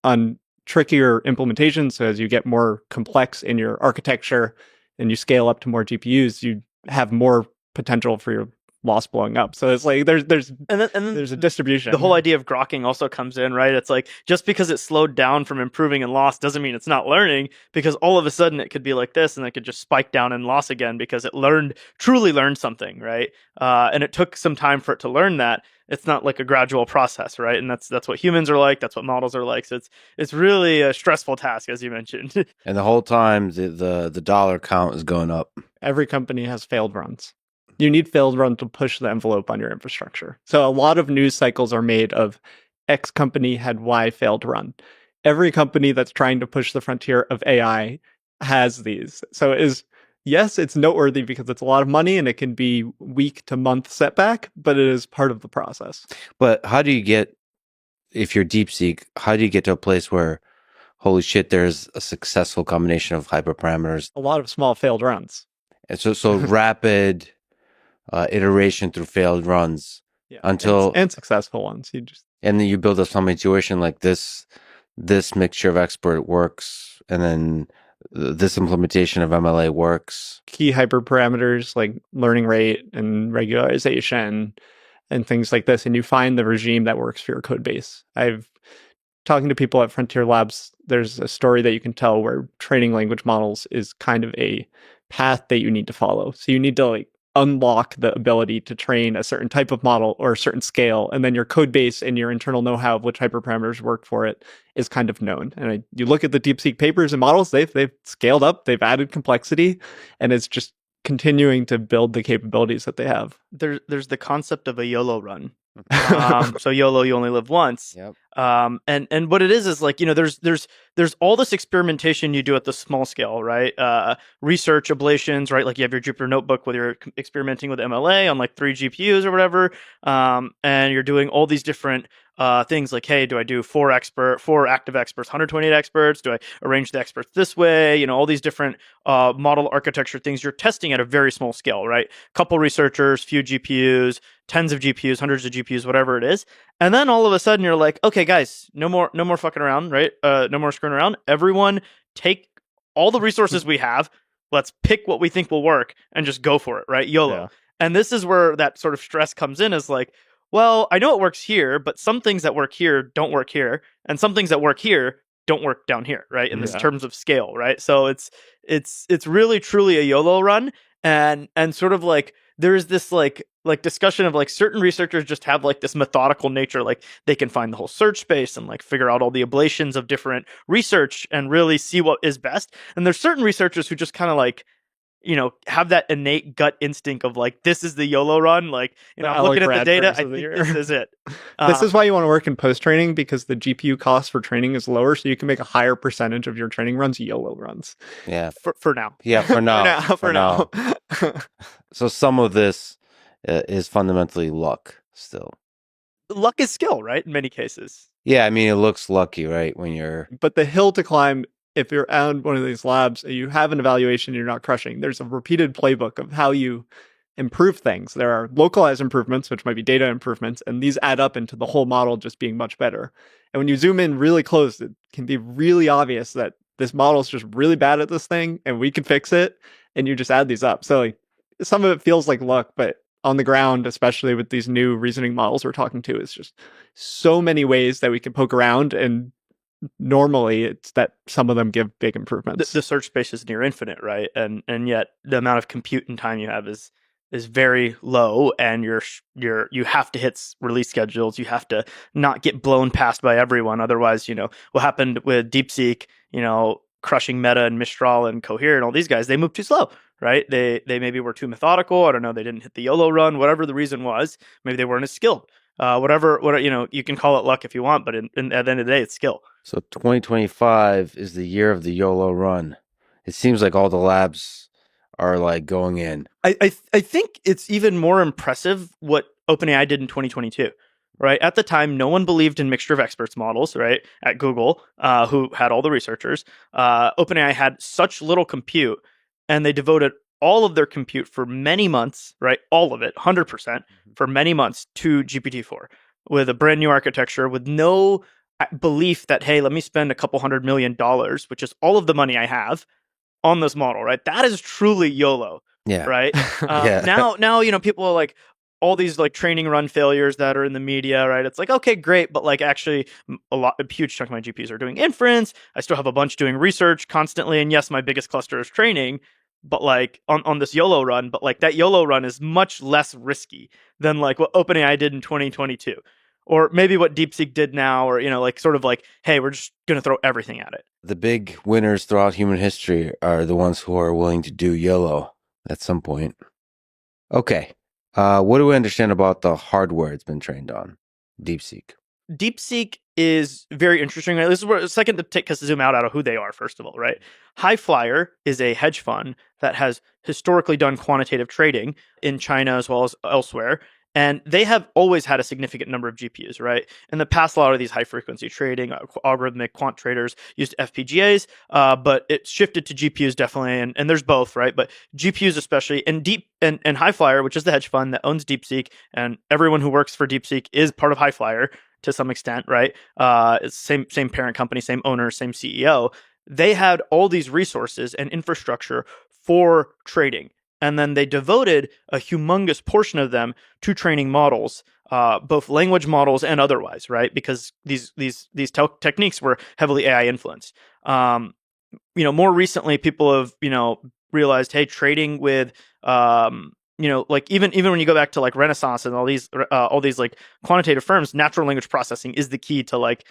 on trickier implementations, so as you get more complex in your architecture and you scale up to more GPUs, you have more potential for your loss blowing up. So it's like there's a distribution. The whole idea of grokking also comes in, right? It's like just because it slowed down from improving and loss doesn't mean it's not learning, because all of a sudden it could be like this and it could just spike down and loss again because it truly learned something, right? And it took some time for it to learn that. It's not like a gradual process, right? And that's what humans are like. That's what models are like. So it's really a stressful task, as you mentioned. And the whole time the dollar count is going up. Every company has failed runs. You need failed runs to push the envelope on your infrastructure. So a lot of news cycles are made of X company had Y failed run. Every company that's trying to push the frontier of AI has these. So yes, it's noteworthy because it's a lot of money and it can be week to month setback, but it is part of the process. But how do you get, if you're DeepSeek, how do you get to a place where, holy shit, there's a successful combination of hyperparameters? A lot of small failed runs. And so rapid iteration through failed runs until and successful ones. And then you build up some intuition like this mixture of expert works, and then this implementation of MLA works. Key hyperparameters like learning rate and regularization and things like this, and you find the regime that works for your code base. I've talking to people at Frontier Labs, there's a story that you can tell where training language models is kind of a path that you need to follow. So you need to like unlock the ability to train a certain type of model or a certain scale, and then your code base and your internal know-how of which hyperparameters work for it is kind of known. And you look at the DeepSeek papers and models, they've scaled up, they've added complexity, and it's just continuing to build the capabilities that they have. There's the concept of a YOLO run. So YOLO, you only live once. Yep. And what it is like, there's all this experimentation you do at the small scale, right? Research ablations, right? Like you have your Jupyter notebook where you're experimenting with MLA on like 3 GPUs or whatever, and you're doing all these different things like, hey, do I do 4 active experts, 128 experts? Do I arrange the experts this way? All these different model architecture things you're testing at a very small scale, right? Couple researchers, few GPUs, tens of GPUs, hundreds of GPUs, whatever it is. And then all of a sudden you're like, okay, guys, no more fucking around, right? No more screwing around. Everyone take all the resources we have. Let's pick what we think will work and just go for it, right? YOLO. Yeah. And this is where that sort of stress comes in, is like, well, I know it works here, but some things that work here don't work here, and some things that work here don't work down here, right? In this terms of scale, right? So it's really truly a YOLO run, and sort of like there is this like discussion of like certain researchers just have like this methodical nature, like they can find the whole search space and like figure out all the ablations of different research and really see what is best. And there's certain researchers who just kind of like, have that innate gut instinct of like, this is the YOLO run. Like, I'm looking at the data, I think this is it. This is why you want to work in post-training, because the GPU cost for training is lower, so you can make a higher percentage of your training runs YOLO runs. Yeah. For now. Yeah, for now. For now. So some of this is fundamentally luck still. Luck is skill, right? In many cases. Yeah, I mean, it looks lucky, right? When you're... But the hill to climb, if you're at one of these labs, you have an evaluation, you're not crushing. There's a repeated playbook of how you improve things. There are localized improvements, which might be data improvements, and these add up into the whole model just being much better. And when you zoom in really close, it can be really obvious that this model is just really bad at this thing, and we can fix it, and you just add these up. So like, some of it feels like luck, but on the ground, especially with these new reasoning models we're talking to, it's just so many ways that we can poke around, and normally it's that some of them give big improvements. The search space is near infinite, right? And yet the amount of compute and time you have is very low, and you have to hit release schedules. You have to not get blown past by everyone. Otherwise, what happened with DeepSeek, crushing Meta and Mistral and Cohere and all these guys, they moved too slow, right? They maybe were too methodical. I don't know. They didn't hit the YOLO run, whatever the reason was. Maybe they weren't as skilled. Whatever, you can call it luck if you want, but at the end of the day, it's skill. So 2025 is the year of the YOLO run. It seems like all the labs are like going in. I think it's even more impressive what OpenAI did in 2022. Right at the time, no one believed in mixture of experts models. Right at Google, who had all the researchers, OpenAI had such little compute, and they devoted all of their compute for many months. Right, all of it, 100% for many months to GPT-4 with a brand new architecture, with no belief that, hey, let me spend a couple $100 million, which is all of the money I have, on this model. Right, that is truly YOLO. Yeah. Right. Yeah. Now people are like, all these like training run failures that are in the media, right? It's like, okay, great, but like actually a huge chunk of my GPUs are doing inference. I still have a bunch doing research constantly, and yes, my biggest cluster is training, but like on this YOLO run, but like that YOLO run is much less risky than like what OpenAI did in 2022, or maybe what DeepSeek did now, or like sort of like, hey, we're just gonna throw everything at it. The big winners throughout human history are the ones who are willing to do YOLO at some point. Okay. What do we understand about the hardware it's been trained on? DeepSeek. DeepSeek is very interesting. Right? This is where a second to take us to zoom out of who they are, first of all, right? Highflyer is a hedge fund that has historically done quantitative trading in China as well as elsewhere. And they have always had a significant number of GPUs, right? In the past, a lot of these high-frequency trading, algorithmic quant traders used FPGAs, but it shifted to GPUs definitely, and there's both, right? But GPUs especially, and Highflyer, which is the hedge fund that owns DeepSeek, and everyone who works for DeepSeek is part of Highflyer to some extent, right? It's same parent company, same owner, same CEO. They had all these resources and infrastructure for trading. And then they devoted a humongous portion of them to training models, both language models and otherwise, right? Because these techniques were heavily AI influenced. More recently, people have realized, hey, trading with like even when you go back to like Renaissance and all these like quantitative firms, natural language processing is the key to like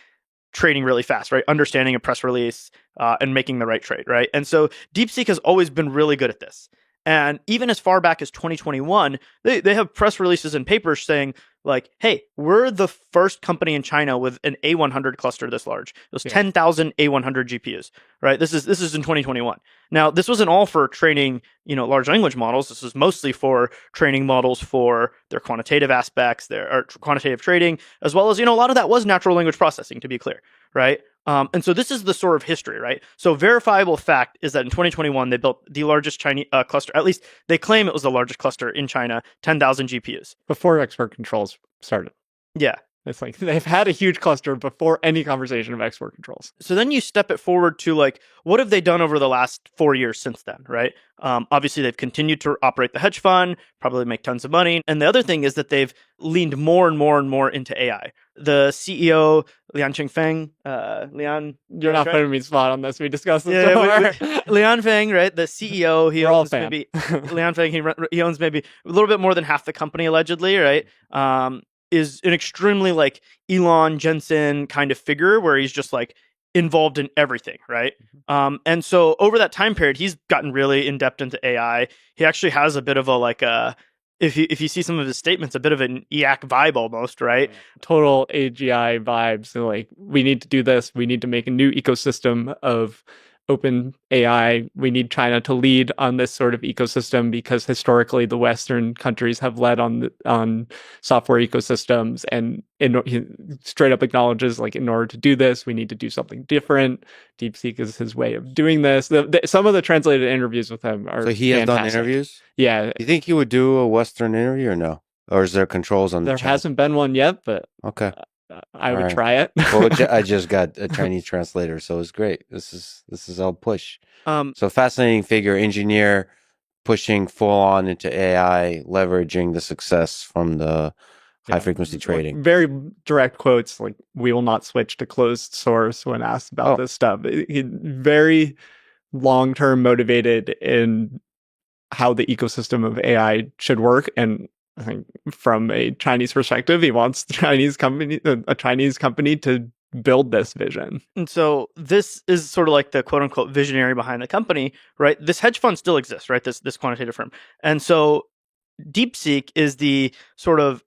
trading really fast, right? Understanding a press release and making the right trade, right? And so DeepSeek has always been really good at this. And even as far back as 2021, they have press releases and papers saying, like, hey, we're the first company in China with an A100 cluster this large. It was 10,000 A100 GPUs, right? This is in 2021. Now, this wasn't all for training, large language models. This was mostly for training models for their quantitative aspects, their quantitative trading, as well as, a lot of that was natural language processing, to be clear, right? And so this is the sort of history, right? So verifiable fact is that in 2021, they built the largest Chinese cluster. At least they claim it was the largest cluster in China, 10,000 GPUs. Before export controls started. Yeah. It's like they've had a huge cluster before any conversation of export controls. So then you step it forward to like, what have they done over the last 4 years since then, right? Obviously, they've continued to operate the hedge fund, probably make tons of money. And the other thing is that they've leaned more and more and more into AI. The CEO, Lian Feng, You're not putting me spot on this. We discussed this before. Lian Feng, right? The CEO, he We're all owns maybe Lian Feng. He owns maybe a little bit more than half the company, allegedly, right? Is an extremely like Elon Jensen kind of figure where he's just like involved in everything, right? And so over that time period, he's gotten really in depth into AI. He actually has a bit of a like if you see some of his statements, a bit of an EAC vibe almost, right? Total AGI vibes. So like, we need to do this. We need to make a new ecosystem of open AI. We need China to lead on this sort of ecosystem because historically the Western countries have led on software ecosystems, and he straight up acknowledges like, in order to do this, we need to do something different. DeepSeek is his way of doing this. Some of the translated interviews with him are so he has fantastic. done interviews. Yeah. You think he would do a Western interview or no? Or is there controls on there hasn't been one yet, but okay. I would try it. Well, I just got a Chinese translator, so it's great. This is all push. So fascinating figure, engineer, pushing full on into AI, leveraging the success from the high frequency trading. Very direct quotes, like, we will not switch to closed source when asked about this stuff. He very long-term motivated in how the ecosystem of AI should work. And I think from a Chinese perspective, he wants a Chinese company to build this vision. And so this is sort of like the quote unquote visionary behind the company, right? This hedge fund still exists, right? This quantitative firm. And so DeepSeek is the sort of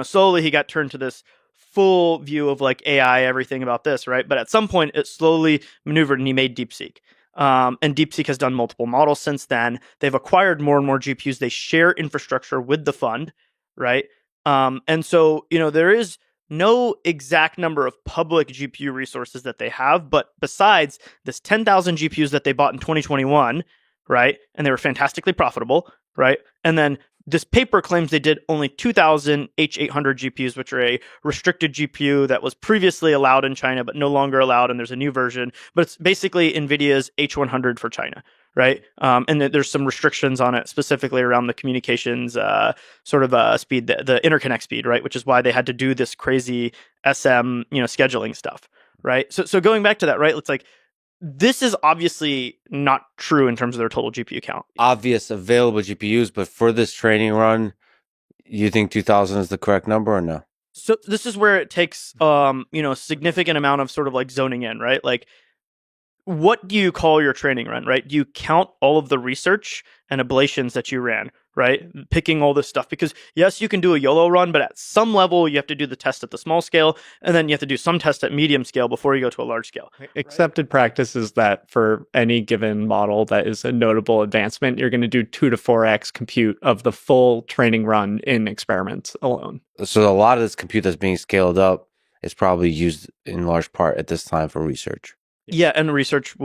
slowly he got turned to this full view of like AI, everything about this, right? But at some point it slowly maneuvered and he made DeepSeek. And DeepSeek has done multiple models since then. They've acquired more and more GPUs. They share infrastructure with the fund, right? And so, there is no exact number of public GPU resources that they have, but besides this 10,000 GPUs that they bought in 2021, right? And they were fantastically profitable, right? And then this paper claims they did only 2,000 H800 GPUs, which are a restricted GPU that was previously allowed in China, but no longer allowed. And there's a new version, but it's basically NVIDIA's H100 for China, right? And there's some restrictions on it, specifically around the communications speed, the interconnect speed, right? Which is why they had to do this crazy SM, scheduling stuff, right? So going back to that, right? It's like, this is obviously not true in terms of their total GPU count. Obvious available GPUs, but for this training run, you think 2,000 is the correct number or no? So this is where it takes, significant amount of sort of like zoning in, right? Like, what do you call your training run, right? Do you count all of the research and ablations that you ran, right? Picking all this stuff, because yes, you can do a YOLO run, but at some level you have to do the test at the small scale, and then you have to do some test at medium scale before you go to a large scale. Accepted practice is that for any given model that is a notable advancement, you're going to do 2 to 4x compute of the full training run in experiments alone. So a lot of this compute that's being scaled up is probably used in large part at this time for research. Yeah, and research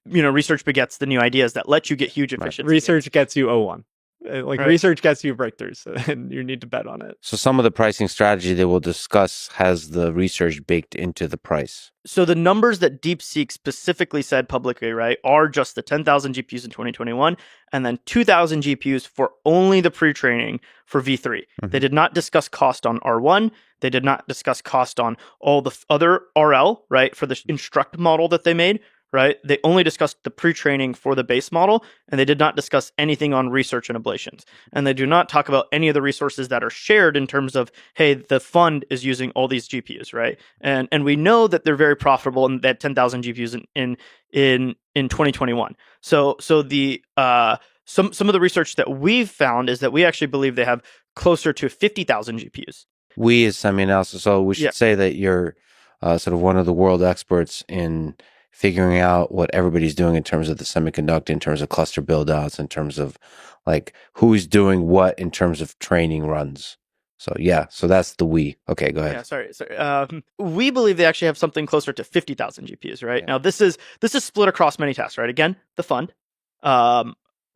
begets the new ideas that let you get huge efficiency. Right. Research gets you O1. Research gets you breakthroughs, and you need to bet on it. So some of the pricing strategy they will discuss has the research baked into the price. So the numbers that DeepSeek specifically said publicly, right, are just the 10,000 GPUs in 2021, and then 2,000 GPUs for only the pre-training for V3. Mm-hmm. They did not discuss cost on R1. They did not discuss cost on all the other RL, right, for the instruct model that they made. Right? They only discussed the pre-training for the base model, and they did not discuss anything on research and ablations. And they do not talk about any of the resources that are shared in terms of, hey, the fund is using all these GPUs, right? And we know that they're very profitable and that 10,000 GPUs in 2021. So the some of the research that we've found is that we actually believe they have closer to 50,000 GPUs. We is semi-analysis. So we should say that you're sort of one of the world experts in figuring out what everybody's doing in terms of the semiconductor, in terms of cluster build-outs, in terms of like who's doing what in terms of training runs. So yeah, so that's the we. Okay, go ahead. Yeah, sorry. We believe they actually have something closer to 50,000 GPUs, right? Yeah. Now, this is split across many tasks, right? Again, the fund,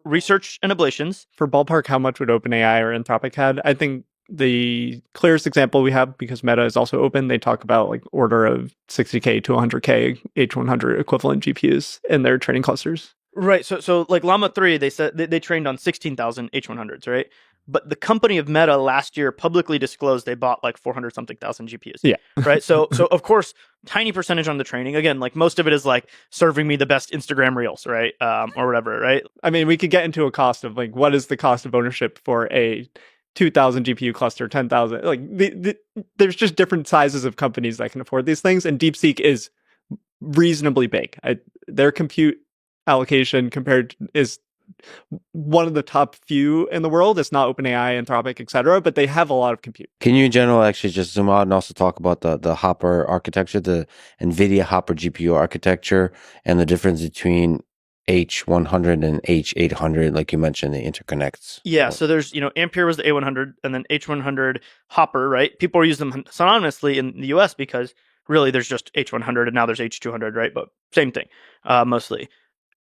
research and ablations. For ballpark, how much would OpenAI or Anthropic had? I think the clearest example we have, because Meta is also open, they talk about like order of 60K to 100K H100 equivalent GPUs in their training clusters. Right. So like Llama 3, they said they trained on 16,000 H100s, right? But the company of Meta last year publicly disclosed they bought like 400 something thousand GPUs. Yeah. Right. So of course, tiny percentage on the training. Again, like most of it is like serving me the best Instagram reels, right? Or whatever, right? I mean, we could get into a cost of like, what is the cost of ownership for a 2,000 GPU cluster, 10,000? Like, there's just different sizes of companies that can afford these things, and DeepSeek is reasonably big. Their compute allocation is one of the top few in the world. It's not OpenAI, Anthropic, etc., but they have a lot of compute. Can you in general actually just zoom out and also talk about the Hopper architecture, the NVIDIA Hopper GPU architecture, and the difference between H100 and H800, like you mentioned, the interconnects? Yeah, so there's, Ampere was the A100 and then H100 Hopper, right? People use them synonymously in the US because really there's just H100 and now there's H200, right? But same thing, mostly.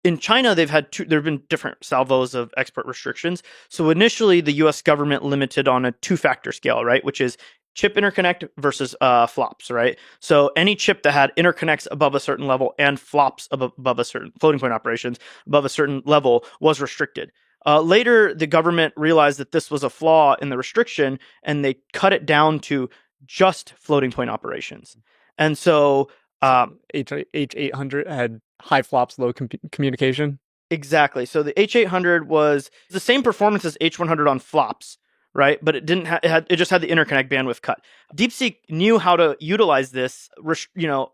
In China, there have been different salvos of export restrictions. So initially, the U.S. government limited on a 2-factor scale, right, which is chip interconnect versus flops, right? So any chip that had interconnects above a certain level and flops above a certain floating point operations above a certain level was restricted. Later, the government realized that this was a flaw in the restriction, and they cut it down to just floating point operations. And so H800 had high flops, low communication. Exactly. So the H800 was the same performance as H100 on flops, right? But it didn't. It just had the interconnect bandwidth cut. DeepSeek knew how to utilize this.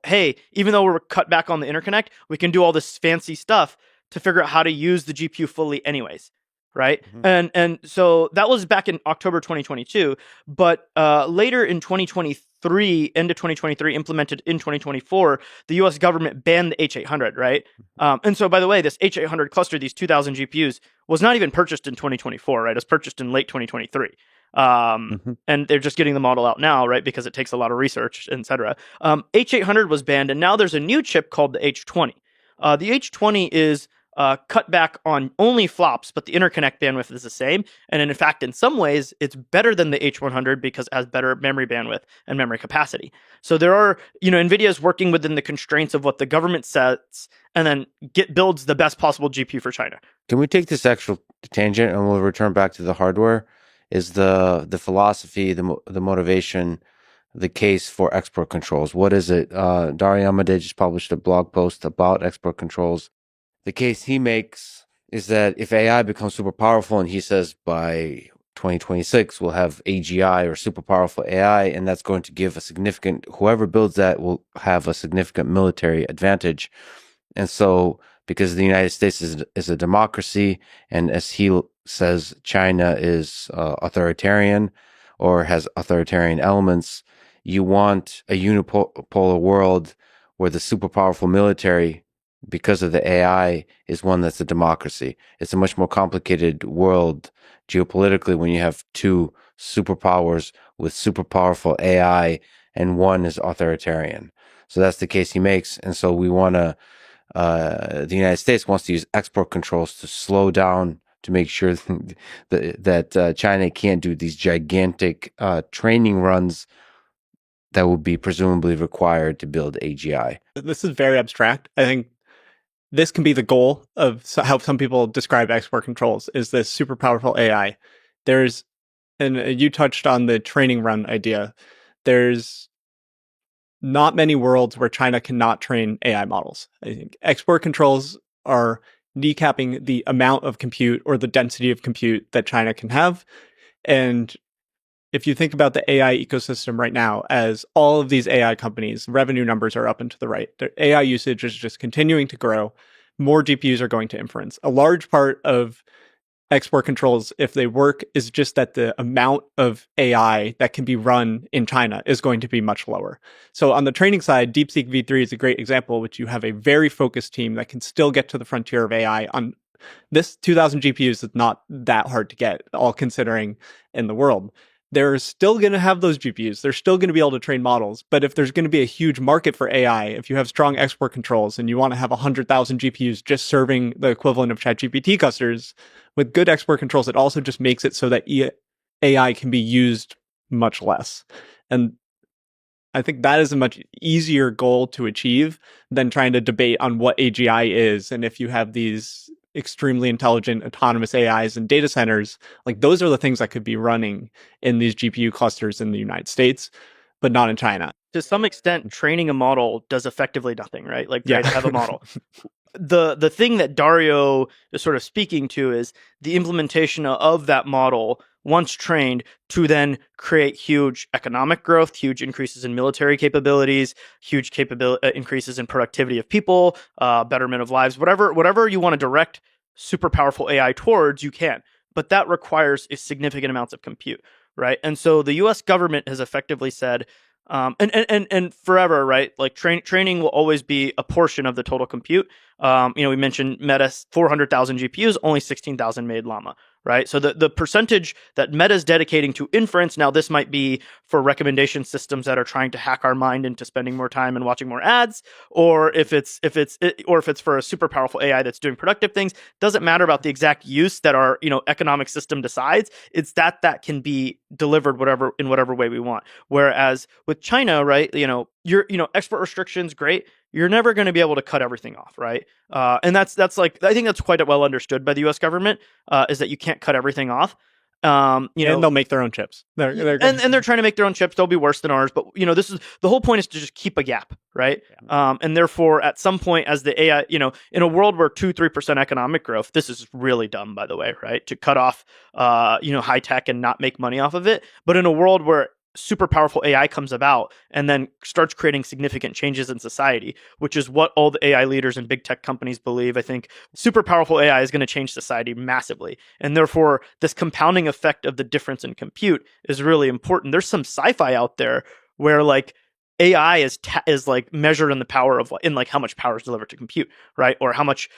Hey, even though we're cut back on the interconnect, we can do all this fancy stuff to figure out how to use the GPU fully, anyways. Right. Mm-hmm. And so that was back in October 2022. But later in 2023, end of 2023, implemented in 2024, the US government banned the H800. Right. And so, by the way, this H800 cluster, these 2,000 GPUs, was not even purchased in 2024. Right. It was purchased in late 2023. And they're just getting the model out now, right? Because it takes a lot of research, et cetera. H800 was banned. And now there's a new chip called the H20. The H20 is cut back on only flops, but the interconnect bandwidth is the same. And in fact, in some ways, it's better than the H100 because it has better memory bandwidth and memory capacity. So there are, NVIDIA is working within the constraints of what the government sets and then builds the best possible GPU for China. Can we take this actual tangent and we'll return back to the hardware? Is the philosophy, the motivation, the case for export controls? What is it? Dario Amodei just published a blog post about export controls. The case he makes is that if AI becomes super powerful, and he says by 2026 we'll have AGI or super powerful AI, and that's going to give whoever builds that will have a significant military advantage. And so, because the United States is a democracy, and as he says, China is authoritarian or has authoritarian elements, you want a unipolar world where the super powerful military, because of the AI, is one that's a democracy. It's a much more complicated world geopolitically when you have two superpowers with super powerful AI and one is authoritarian. So that's the case he makes. And so we want to, the United States wants to use export controls to slow down, to make sure that China can't do these gigantic training runs that would be presumably required to build AGI. This is very abstract. I think this can be the goal of how some people describe export controls, is this super powerful AI. And you touched on the training run idea. There's not many worlds where China cannot train AI models. I think export controls are kneecapping the amount of compute or the density of compute that China can have. And if you think about the AI ecosystem right now, as all of these AI companies, revenue numbers are up and to the right. Their AI usage is just continuing to grow. More GPUs are going to inference. A large part of export controls, if they work, is just that the amount of AI that can be run in China is going to be much lower. So on the training side, DeepSeek V3 is a great example, which you have a very focused team that can still get to the frontier of AI on this 2000 GPUs is not that hard to get, all considering in the world. They're still going to have those GPUs. They're still going to be able to train models. But if there's going to be a huge market for AI, if you have strong export controls and you want to have 100,000 GPUs just serving the equivalent of ChatGPT clusters, with good export controls, it also just makes it so that AI can be used much less. And I think that is a much easier goal to achieve than trying to debate on what AGI is. And if you have these extremely intelligent autonomous AIs and data centers, like those are the things that could be running in these GPU clusters in the United States, but not in China. To some extent, training a model does effectively nothing, right? Like, Yeah. right, have a model. The thing that Dario is sort of speaking to is the implementation of that model once trained to then create huge economic growth, huge increases in military capabilities, huge increases in productivity of people, betterment of lives, whatever you want to direct super powerful AI towards, you can. But that requires significant amounts of compute, right? And so the U.S. government has effectively said, and forever, right? Like training will always be a portion of the total compute. We mentioned Meta's 400,000 GPUs, only 16,000 made Llama, right? So the percentage that Meta's dedicating to inference, now this might be for recommendation systems that are trying to hack our mind into spending more time and watching more ads, or if it's for a super powerful AI that's doing productive things, doesn't matter about the exact use that our economic system decides. It's that can be delivered in whatever way we want. Whereas with China, right, your export restrictions, great. You're never going to be able to cut everything off, right? And that's like, I think that's quite well understood by the U.S. government, is that you can't cut everything off. And they'll make their own chips. And they're trying to make their own chips. They'll be worse than ours, but this is the whole point, is to just keep a gap, right? Yeah. And therefore, at some point, as the AI, in a world where 2-3% economic growth, this is really dumb, by the way, right? To cut off, high tech and not make money off of it. But in a world where super powerful AI comes about and then starts creating significant changes in society, which is what all the AI leaders and big tech companies believe. I think super powerful AI is going to change society massively. And therefore, this compounding effect of the difference in compute is really important. There's some sci-fi out there where like AI is like measured in the power of how much power is delivered to compute, right? Or how much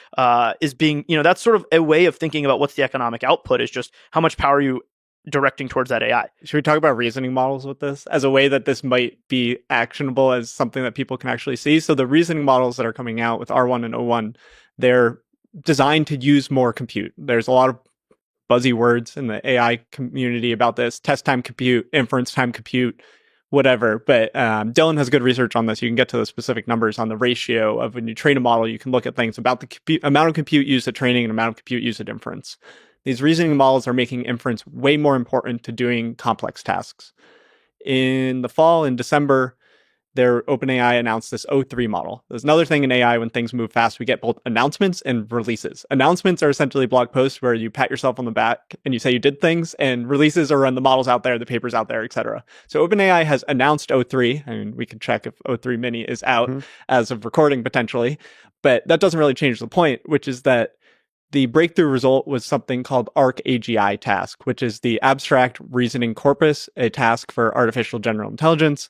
is being, that's sort of a way of thinking about what's the economic output, is just how much power you directing towards that AI. Should we talk about reasoning models with this as a way that this might be actionable as something that people can actually see? So the reasoning models that are coming out with R1 and O1, they're designed to use more compute. There's a lot of buzzy words in the AI community about this: test time compute, inference time compute, whatever. But Dylan has good research on this. You can get to the specific numbers on the ratio of when you train a model. You can look at things about the amount of compute used at training and amount of compute used at inference. These reasoning models are making inference way more important to doing complex tasks. In the fall, in December, OpenAI announced this O3 model. There's another thing in AI: when things move fast, we get both announcements and releases. Announcements are essentially blog posts where you pat yourself on the back and you say you did things, and releases are when the model's out there, the paper's out there, etc. So OpenAI has announced O3. I mean, we can check if O3 Mini is out as of recording potentially, but that doesn't really change the point, which is that the breakthrough result was something called ARC-AGI task, which is the abstract reasoning corpus, a task for artificial general intelligence.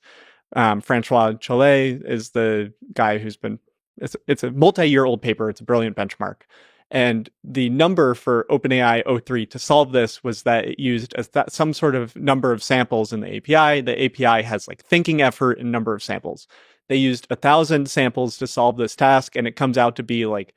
Francois Chollet is the guy who's been, it's a multi-year-old paper. It's a brilliant benchmark. And the number for OpenAI O3 to solve this was that it used some sort of number of samples in the API. The API has like thinking effort and number of samples. They used 1,000 samples to solve this task, and it comes out to be like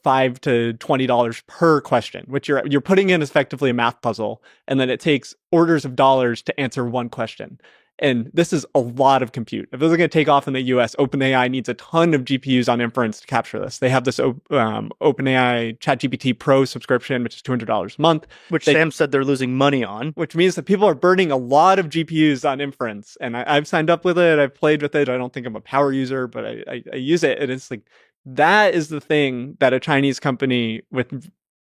$5 to $20 per question, which you're putting in effectively a math puzzle, and then it takes orders of dollars to answer one question. And this is a lot of compute. If this is going to take off in the US, OpenAI needs a ton of GPUs on inference to capture this. They have this OpenAI ChatGPT Pro subscription, which is $200 a month. Which Sam said they're losing money on. Which means that people are burning a lot of GPUs on inference. And I've signed up with it. I've played with it. I don't think I'm a power user, but I use it. And it's like, that is the thing that a Chinese company with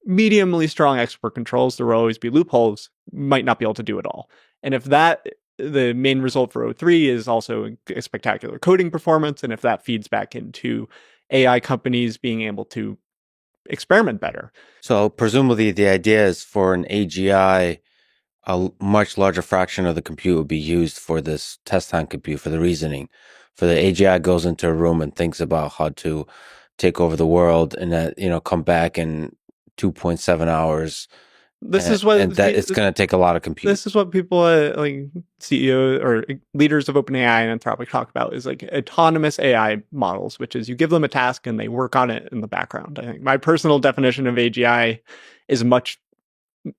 mediumly strong export controls, there will always be loopholes, might not be able to do at all. And if the main result for O3 is also a spectacular coding performance, and if that feeds back into AI companies being able to experiment better. So presumably the idea is for an AGI, a much larger fraction of the compute would be used for this test time compute for the reasoning. For the AGI goes into a room and thinks about how to take over the world, and that come back in 2.7 hours. This and, is what and that it's going to take a lot of compute. This is what people like CEO or leaders of OpenAI and Anthropic talk about, is like autonomous AI models, which is you give them a task and they work on it in the background. I think my personal definition of AGI is much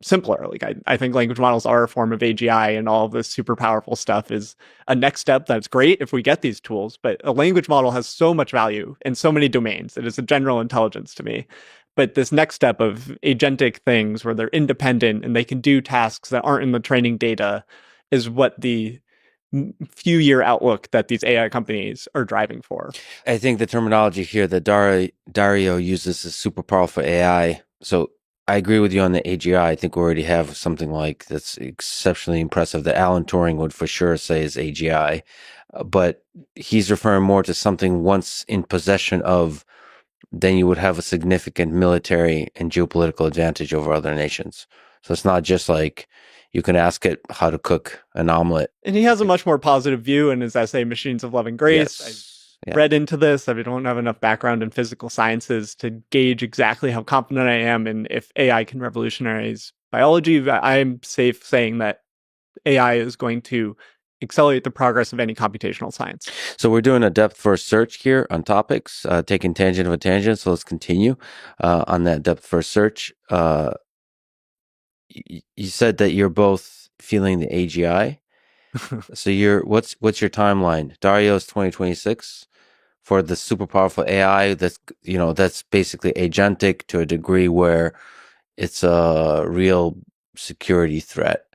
simpler. Like I think language models are a form of AGI, and all of this super powerful stuff is a next step that's great if we get these tools. But a language model has so much value in so many domains. It is a general intelligence to me. But this next step of agentic things where they're independent and they can do tasks that aren't in the training data is what the few year outlook that these AI companies are driving for. I think the terminology here that Dario uses is super powerful AI. So I agree with you on the AGI. I think we already have something like that's exceptionally impressive that Alan Turing would for sure say is AGI. But he's referring more to something once in possession of, then you would have a significant military and geopolitical advantage over other nations. So it's not just like you can ask it how to cook an omelet. And he has a much more positive view in his essay, Machines of Love and Grace. Yes. Read into this. I don't have enough background in physical sciences to gauge exactly how confident I am in if AI can revolutionize biology. I'm safe saying that AI is going to accelerate the progress of any computational science. So we're doing a depth first search here on topics, taking tangent of a tangent. So let's continue on that depth first search. You said that you're both feeling the AGI. So what's your timeline? Dario's 2026 for the super powerful AI that's basically agentic to a degree where it's a real security threat.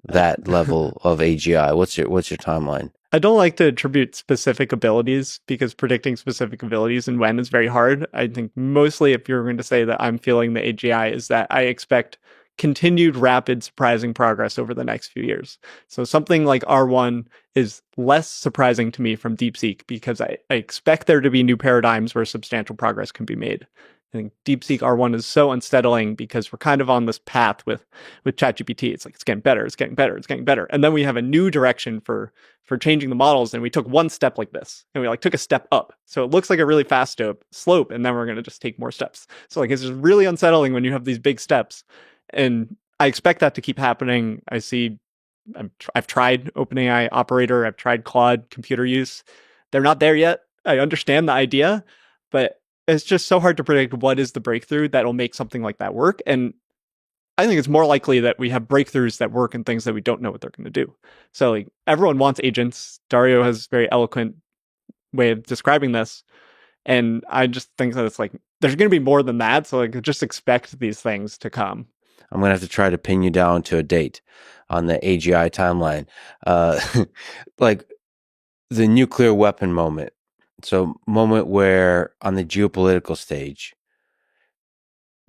That level of AGI. What's your timeline? I don't like to attribute specific abilities because predicting specific abilities and when is very hard. I think mostly if you're going to say that I'm feeling the AGI is that I expect continued rapid surprising progress over the next few years. So something like R1 is less surprising to me from DeepSeek because I expect there to be new paradigms where substantial progress can be made. I think DeepSeek R1 is so unsettling because we're kind of on this path with ChatGPT. It's like it's getting better, it's getting better, it's getting better. And then we have a new direction for changing the models, and we took one step like this, and we like took a step up. So it looks like a really fast slope, and then we're going to just take more steps. So like it's just really unsettling when you have these big steps. And I expect that to keep happening. I've tried OpenAI Operator, I've tried Claude computer use. They're not there yet. I understand the idea, but it's just so hard to predict what is the breakthrough that'll make something like that work. And I think it's more likely that we have breakthroughs that work in things that we don't know what they're going to do. So like everyone wants agents. Dario has a very eloquent way of describing this. And I just think that it's like, there's going to be more than that. So like just expect these things to come. I'm going to have to try to pin you down to a date on the AGI timeline. Like the nuclear weapon moment. So moment where on the geopolitical stage,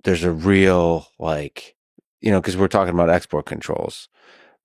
there's a real because we're talking about export controls.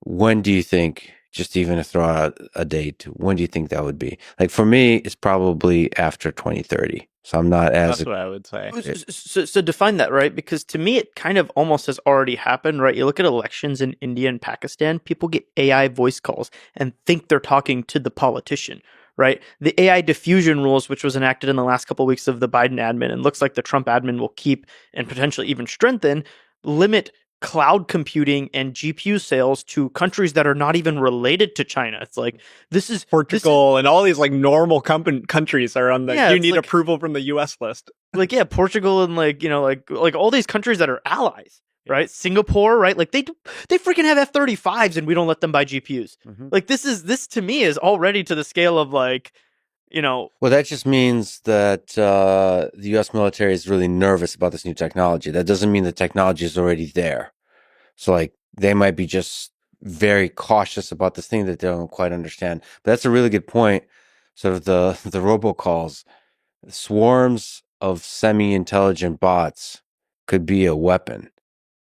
When do you think, just even to throw out a date, when do you think that would be? Like for me, it's probably after 2030. So I'm not as... That's what I would say. So define that, right? Because to me, it kind of almost has already happened, right? You look at elections in India and Pakistan, people get AI voice calls and think they're talking to the politician, right? The AI diffusion rules, which was enacted in the last couple of weeks of the Biden admin, and looks like the Trump admin will keep and potentially even strengthen, limit cloud computing and GPU sales to countries that are not even related to China. It's like Portugal and all these like normal countries are on the you need approval from the US list. Like Portugal and like all these countries that are allies, right? Singapore, right? Like they freaking have F-35s and we don't let them buy GPUs. Mm-hmm. Like this to me is already to the scale of well, that just means that the U.S. military is really nervous about this new technology. That doesn't mean the technology is already there. So, like, they might be just very cautious about this thing that they don't quite understand. But that's a really good point. Sort of the robocalls, swarms of semi-intelligent bots could be a weapon.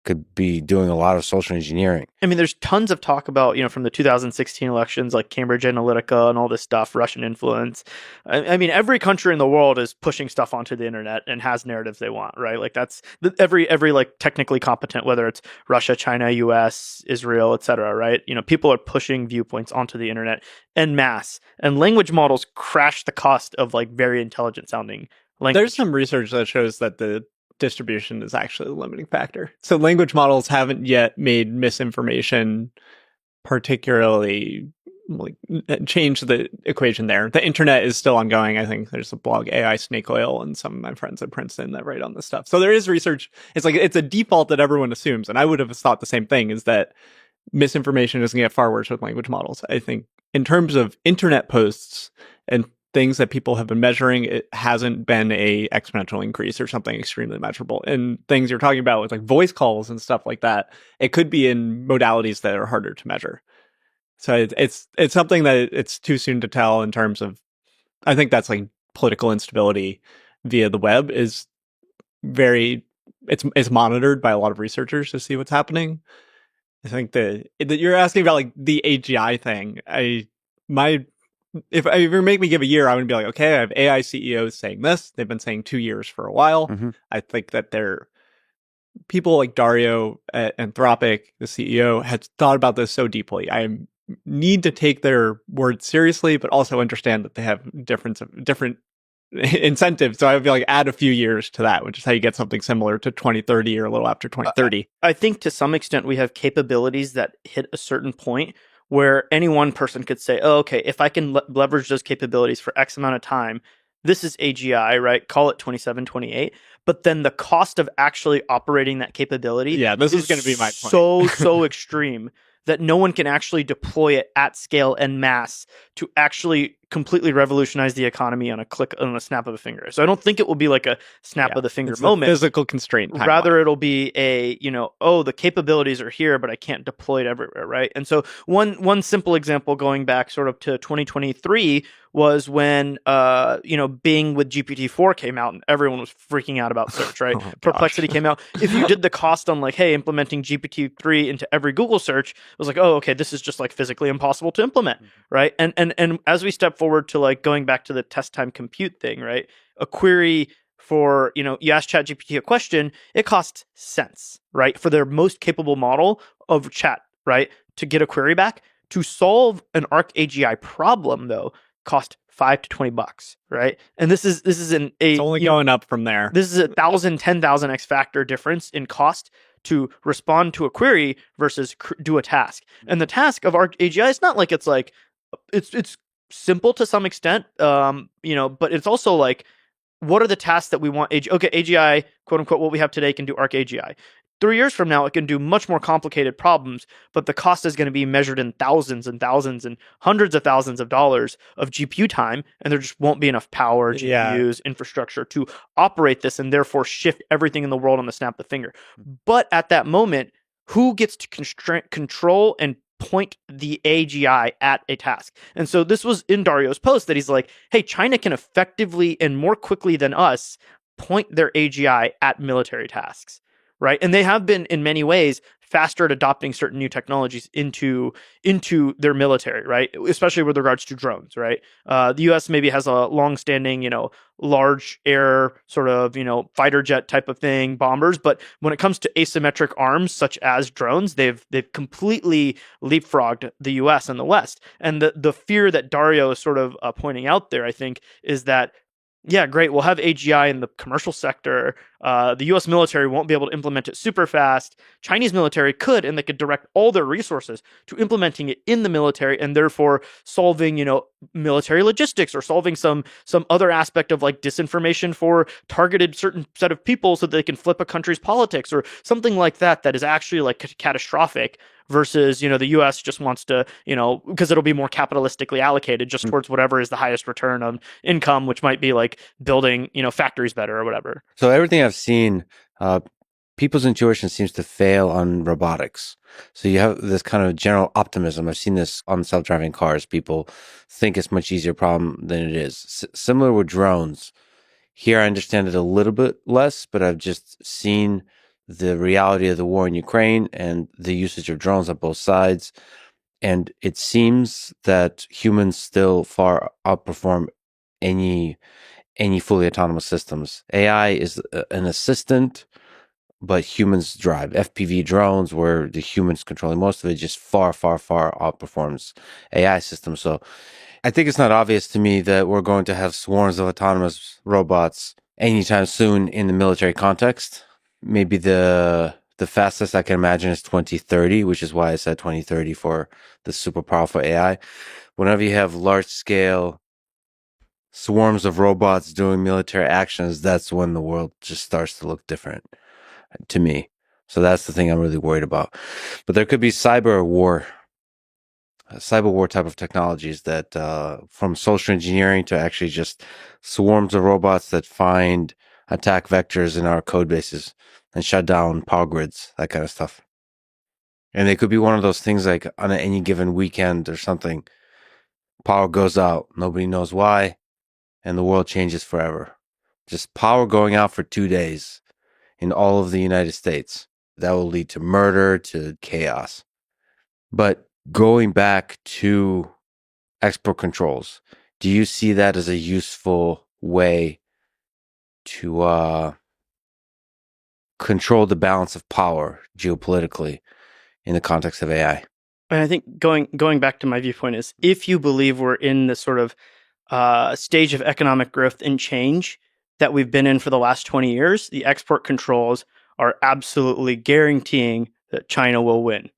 could be doing a lot of social engineering. I mean, there's tons of talk about, from the 2016 elections, like Cambridge Analytica and all this stuff, Russian influence. I mean, every country in the world is pushing stuff onto the internet and has narratives they want, right? Like that's every like technically competent, whether it's Russia, China, US, Israel, etc., right? People are pushing viewpoints onto the internet en masse, and language models crash the cost of like very intelligent sounding language. There's some research that shows that the distribution is actually the limiting factor. So language models haven't yet made misinformation particularly like change the equation there. The internet is still ongoing. I think there's a blog, AI Snake Oil, and some of my friends at Princeton that write on this stuff. So there is research. It's like it's a default that everyone assumes, and I would have thought the same thing, is that misinformation is going to get far worse with language models. I think in terms of internet posts and things that people have been measuring, it hasn't been a exponential increase or something extremely measurable. And things you're talking about with like voice calls and stuff like that, it could be in modalities that are harder to measure. So it's something that it's too soon to tell in terms of, I think that's like political instability via the web is it's monitored by a lot of researchers to see what's happening. I think that you're asking about like the AGI thing. If you make me give a year, I would be like, okay, I have AI CEOs saying this. They've been saying 2 years for a while. Mm-hmm. I think that people like Dario at Anthropic, the CEO, had thought about this so deeply. I need to take their words seriously, but also understand that they have different incentives. So I would be like, add a few years to that, which is how you get something similar to 2030 or a little after 2030. I think to some extent we have capabilities that hit a certain point where any one person could say, oh, okay, if I can leverage those capabilities for X amount of time, this is AGI, right? Call it 27, 28. But then the cost of actually operating that capability this is going to be my point. so extreme that no one can actually deploy it at scale en masse to actually completely revolutionize the economy on a snap of a finger. So I don't think it will be like a snap of the finger moment. Physical constraint. Rather, it'll be a, the capabilities are here, but I can't deploy it everywhere, right? And so one simple example going back sort of to 2023 was when, Bing with GPT-4 came out and everyone was freaking out about search, right? Perplexity came out. If you did the cost on like, hey, implementing GPT-3 into every Google search, it was like, oh, okay, this is just like physically impossible to implement, right? And as we step forward to like going back to the test time compute thing, right? A query for, you ask ChatGPT a question, it costs cents, right? For their most capable model of chat, right? To get a query back. To solve an Arc AGI problem, though, cost $5 to $20, right? And this is it's only going up from there. This is 1,000, 10,000x factor difference in cost to respond to a query versus do a task. And the task of Arc AGI is not like it's simple to some extent, but it's also like, what are the tasks that we want? AGI, quote unquote, what we have today can do Arc AGI. 3 years from now, it can do much more complicated problems, but the cost is going to be measured in thousands and thousands and hundreds of thousands of dollars of GPU time, and there just won't be enough power, GPUs, infrastructure to operate this and therefore shift everything in the world on the snap of the finger. But at that moment, who gets to control and point the AGI at a task? And so this was in Dario's post that he's like, hey, China can effectively and more quickly than us point their AGI at military tasks. Right. And they have been in many ways faster at adopting certain new technologies into their military, right? Especially with regards to drones, right? The US maybe has a longstanding, large air sort of, fighter jet type of thing, bombers. But when it comes to asymmetric arms, such as drones, they've completely leapfrogged the US and the West. And the fear that Dario is sort of pointing out there, I think, is that, yeah, great, we'll have AGI in the commercial sector. The US military won't be able to implement it super fast. Chinese military could, and they could direct all their resources to implementing it in the military and therefore solving, military logistics or solving some other aspect of like disinformation for targeted certain set of people so that they can flip a country's politics or something like that is actually like catastrophic. Versus, the U.S. just wants to, because it'll be more capitalistically allocated just towards whatever is the highest return on income, which might be like building, factories better or whatever. So everything I've seen, people's intuition seems to fail on robotics. So you have this kind of general optimism. I've seen this on self-driving cars. People think it's a much easier problem than it is. Similar with drones. Here, I understand it a little bit less, but I've just seen the reality of the war in Ukraine and the usage of drones on both sides. And it seems that humans still far outperform any fully autonomous systems. AI is an assistant, but humans drive. FPV drones, where the humans controlling most of it, just far, far, far outperforms AI systems. So I think it's not obvious to me that we're going to have swarms of autonomous robots anytime soon in the military context. Maybe the fastest I can imagine is 2030, which is why I said 2030 for the super powerful AI. Whenever you have large scale swarms of robots doing military actions, that's when the world just starts to look different to me. So that's the thing I'm really worried about. But there could be cyber war type of technologies that from social engineering to actually just swarms of robots that find attack vectors in our code bases and shut down power grids, that kind of stuff. And they could be one of those things like on any given weekend or something, power goes out, nobody knows why, and the world changes forever. Just power going out for 2 days in all of the United States. That will lead to murder, to chaos. But going back to export controls, do you see that as a useful way to control the balance of power geopolitically in the context of AI? And I think going back to my viewpoint is, if you believe we're in this sort of stage of economic growth and change that we've been in for the last 20 years, the export controls are absolutely guaranteeing that China will win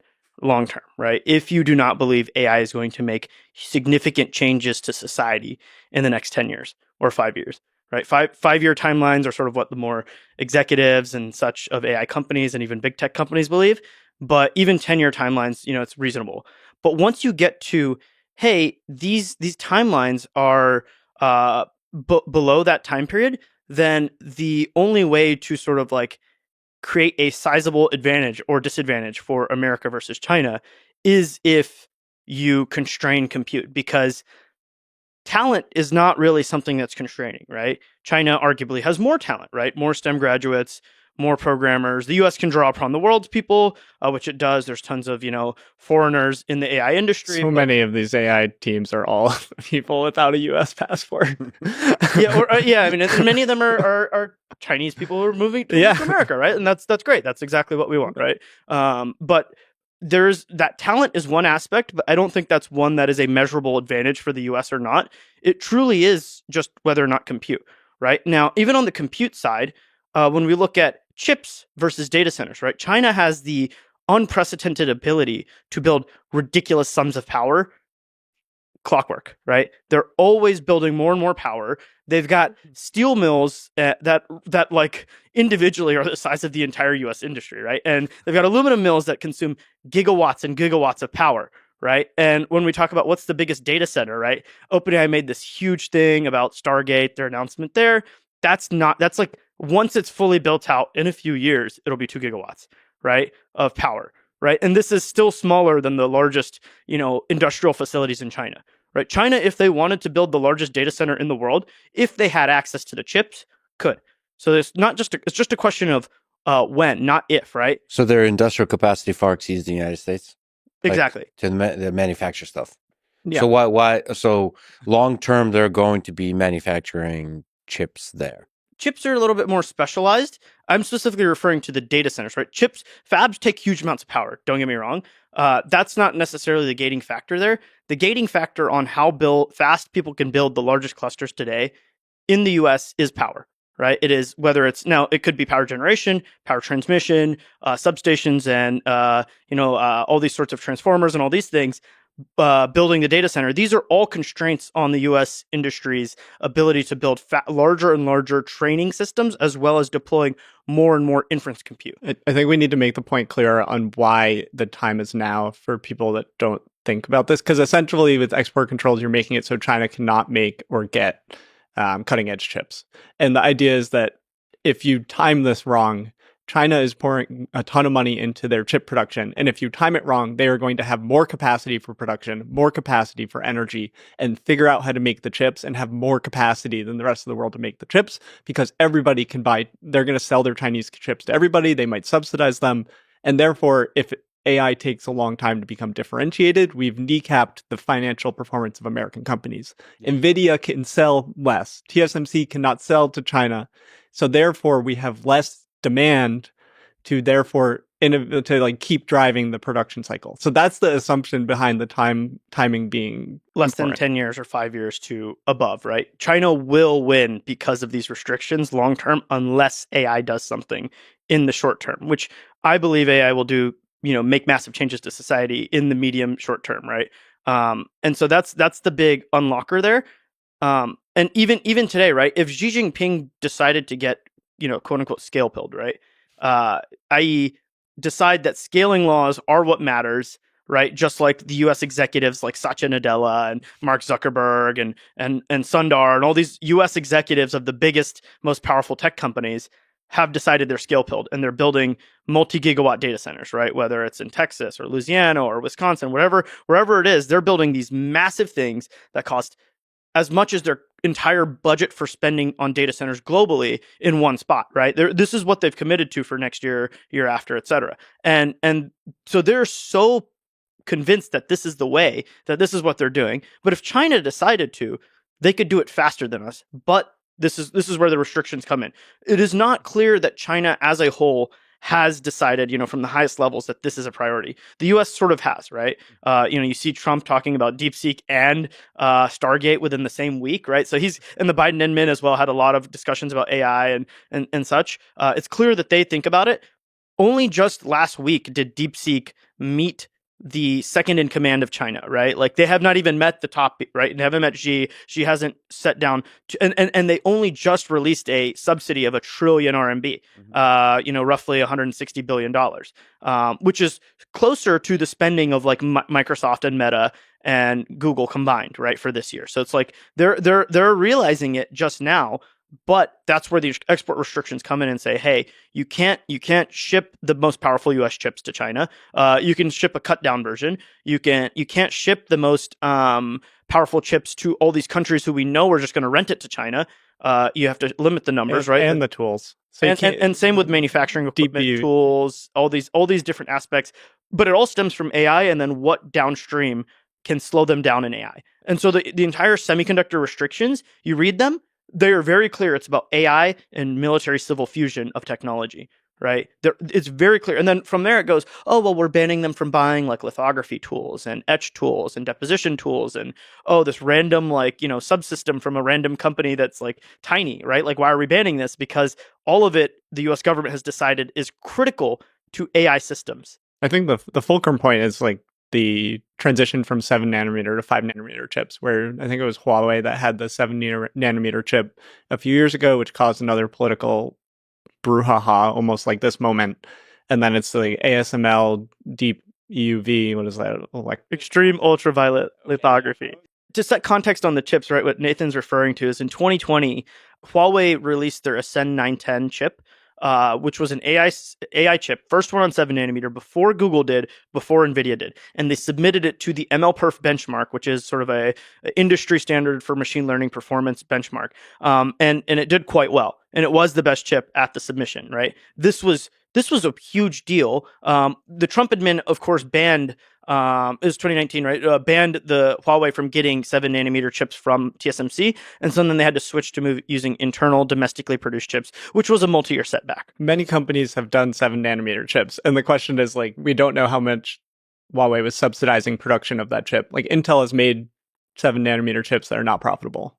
long term, right? If you do not believe AI is going to make significant changes to society in the next 10 years or 5 years, right? Five-year timelines are sort of what the more executives and such of AI companies and even big tech companies believe. But even 10-year timelines, it's reasonable. But once you get to, hey, these timelines are below that time period, then the only way to sort of like create a sizable advantage or disadvantage for America versus China is if you constrain compute, because talent is not really something that's constraining, right? China arguably has more talent, right? More STEM graduates, more programmers. The US can draw upon the world's people, which it does. There's tons of, foreigners in the AI industry. So many of these AI teams are all people without a US passport. I mean, and many of them are Chinese people who are moving to America, right? And that's great. That's exactly what we want, right? But there's that talent is one aspect, but I don't think that's one that is a measurable advantage for the US or not. It truly is just whether or not compute, right? Now, even on the compute side, when we look at chips versus data centers, right? China has the unprecedented ability to build ridiculous sums of power. Clockwork, right? They're always building more and more power. They've got steel mills that like individually are the size of the entire U.S. industry, right? And they've got aluminum mills that consume gigawatts and gigawatts of power, right? And when we talk about what's the biggest data center, right? OpenAI made this huge thing about Stargate, their announcement there. That's like once it's fully built out in a few years, it'll be 2 gigawatts, right, of power, right? And this is still smaller than the largest, industrial facilities in China. Right? China, if they wanted to build the largest data center in the world, if they had access to the chips, could. So it's just a question of when, not if, right? So their industrial capacity far exceeds the United States? Exactly. To the manufacture stuff. Yeah. So why? So long term, they're going to be manufacturing chips there. Chips are a little bit more specialized. I'm specifically referring to the data centers, right? Fabs take huge amounts of power. Don't get me wrong. That's not necessarily the gating factor there. The gating factor on how fast people can build the largest clusters today in the US is power, right? It is whether it's now, it could be power generation, power transmission, substations, and all these sorts of transformers and all these things. Building the data center, these are all constraints on the U.S. industry's ability to build larger and larger training systems, as well as deploying more and more inference compute. I think we need to make the point clear on why the time is now for people that don't think about this, because essentially with export controls, you're making it so China cannot make or get cutting edge chips. And the idea is that if you time this wrong, China is pouring a ton of money into their chip production. And if you time it wrong, they are going to have more capacity for production, more capacity for energy, and figure out how to make the chips and have more capacity than the rest of the world to make the chips because everybody can buy. They're going to sell their Chinese chips to everybody. They might subsidize them. And therefore, if AI takes a long time to become differentiated, we've kneecapped the financial performance of American companies. Yeah. NVIDIA can sell less. TSMC cannot sell to China. So therefore, we have less demand to keep driving the production cycle. So that's the assumption behind the timing being less important. than 10 years or 5 years to above, right? China will win because of these restrictions long term unless AI does something in the short term, which I believe AI will do, make massive changes to society in the medium short term, right? And so that's the big unlocker there. And even today, right? If Xi Jinping decided to get, quote unquote scale pilled, right? I.e. decide that scaling laws are what matters, right? Just like the U.S. executives like Satya Nadella and Mark Zuckerberg and Sundar and all these U.S. executives of the biggest, most powerful tech companies have decided they're scale pilled and they're building multi-gigawatt data centers, right? Whether it's in Texas or Louisiana or Wisconsin, wherever it is, they're building these massive things that cost as much as their entire budget for spending on data centers globally in one spot, right? This is what they've committed to for next year, year after, et cetera. And so they're so convinced that this is the way, that this is what they're doing. But if China decided to, they could do it faster than us. But this is where the restrictions come in. It is not clear that China as a whole has decided, from the highest levels that this is a priority. The U.S. sort of has, right? You see Trump talking about DeepSeek and Stargate within the same week, right? So and the Biden admin as well had a lot of discussions about AI and such. It's clear that they think about it. Only just last week did DeepSeek meet the second in command of China, right? Like they have not even met the top, right? They haven't met Xi. Xi hasn't sat down and they only just released a subsidy of 1 trillion RMB, roughly $160 billion, which is closer to the spending of like Microsoft and Meta and Google combined, right? For this year. So it's like they're realizing it just now. But that's where the export restrictions come in and say, hey, you can't ship the most powerful U.S. chips to China. You can ship a cut down version. You can't ship the most powerful chips to all these countries who we know are just going to rent it to China. You have to limit the numbers, right? And the tools. So and same with manufacturing equipment, tools, all these different aspects. But it all stems from AI, and then what downstream can slow them down in AI. And so the entire semiconductor restrictions, you read them. They are very clear. It's about AI and military civil fusion of technology, right? It's very clear. And then from there it goes, oh, well, we're banning them from buying like lithography tools and etch tools and deposition tools. And, oh, this random subsystem from a random company that's like tiny, right? Like, why are we banning this? Because all of it, the US government has decided is critical to AI systems. I think the fulcrum point is like the transition from 7 nanometer to 5 nanometer chips, where I think it was Huawei that had the 7 nanometer chip a few years ago, which caused another political brouhaha, almost like this moment. And then it's the ASML deep EUV, what is that? Extreme ultraviolet lithography. To set context on the chips, right, what Nathan's referring to is in 2020, Huawei released their Ascend 910 chip, which was an AI chip, first one on 7 nanometer, before Google did, before NVIDIA did. And they submitted it to the MLPerf benchmark, which is sort of a industry standard for machine learning performance benchmark. And it did quite well. And it was the best chip at the submission, right? This was a huge deal. The Trump admin, of course, banned, it was 2019, right? Banned the Huawei from getting 7 nanometer chips from TSMC. And so then they had to switch to move using internal domestically produced chips, which was a multi-year setback. Many companies have done 7 nanometer chips. And the question is like, we don't know how much Huawei was subsidizing production of that chip. Like Intel has made 7 nanometer chips that are not profitable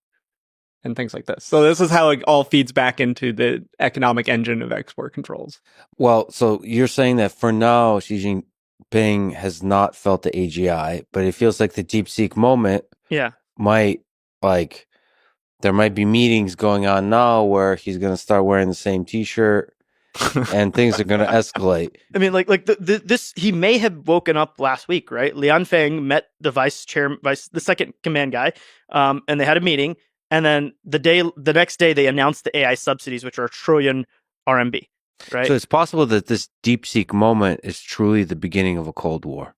and things like this. So this is how it all feeds back into the economic engine of export controls. Well, so you're saying that for now, Xi Jinping has not felt the AGI, but it feels like the DeepSeek moment might, like, there might be meetings going on now where he's going to start wearing the same T-shirt and things are going to escalate. I mean, this, he may have woken up last week, right? Lian Feng met the the second command guy, and they had a meeting. And then the next day, they announced the AI subsidies, which are 1 trillion RMB. right? So it's possible that this DeepSeek moment is truly the beginning of a Cold War.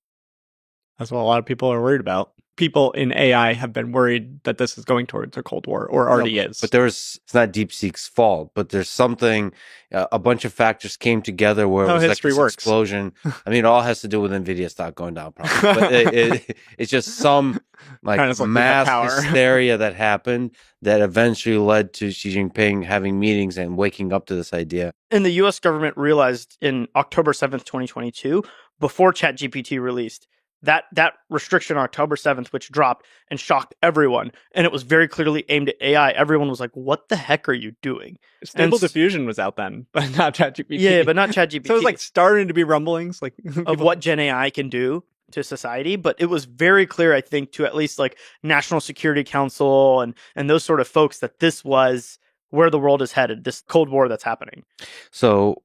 That's what a lot of people are worried about. People in AI have been worried that this is going towards a Cold War, or already is. But it's not DeepSeek's fault, but there's something, a bunch of factors came together where it was like history this works. explosion. I mean, it all has to do with NVIDIA stock going down, probably. But it's just some mass hysteria that happened that eventually led to Xi Jinping having meetings and waking up to this idea. And the US government realized in October 7th, 2022, before ChatGPT released, that restriction on October 7th, which dropped and shocked everyone, and it was very clearly aimed at AI. Everyone was like, what the heck are you doing? Stable Diffusion was out then, but not ChatGPT. Yeah, but not ChatGPT. So it was like starting to be rumblings like of what Gen AI can do to society, but it was very clear, I think, to at least like National Security Council and those sort of folks that this was where the world is headed, this Cold War that's happening. So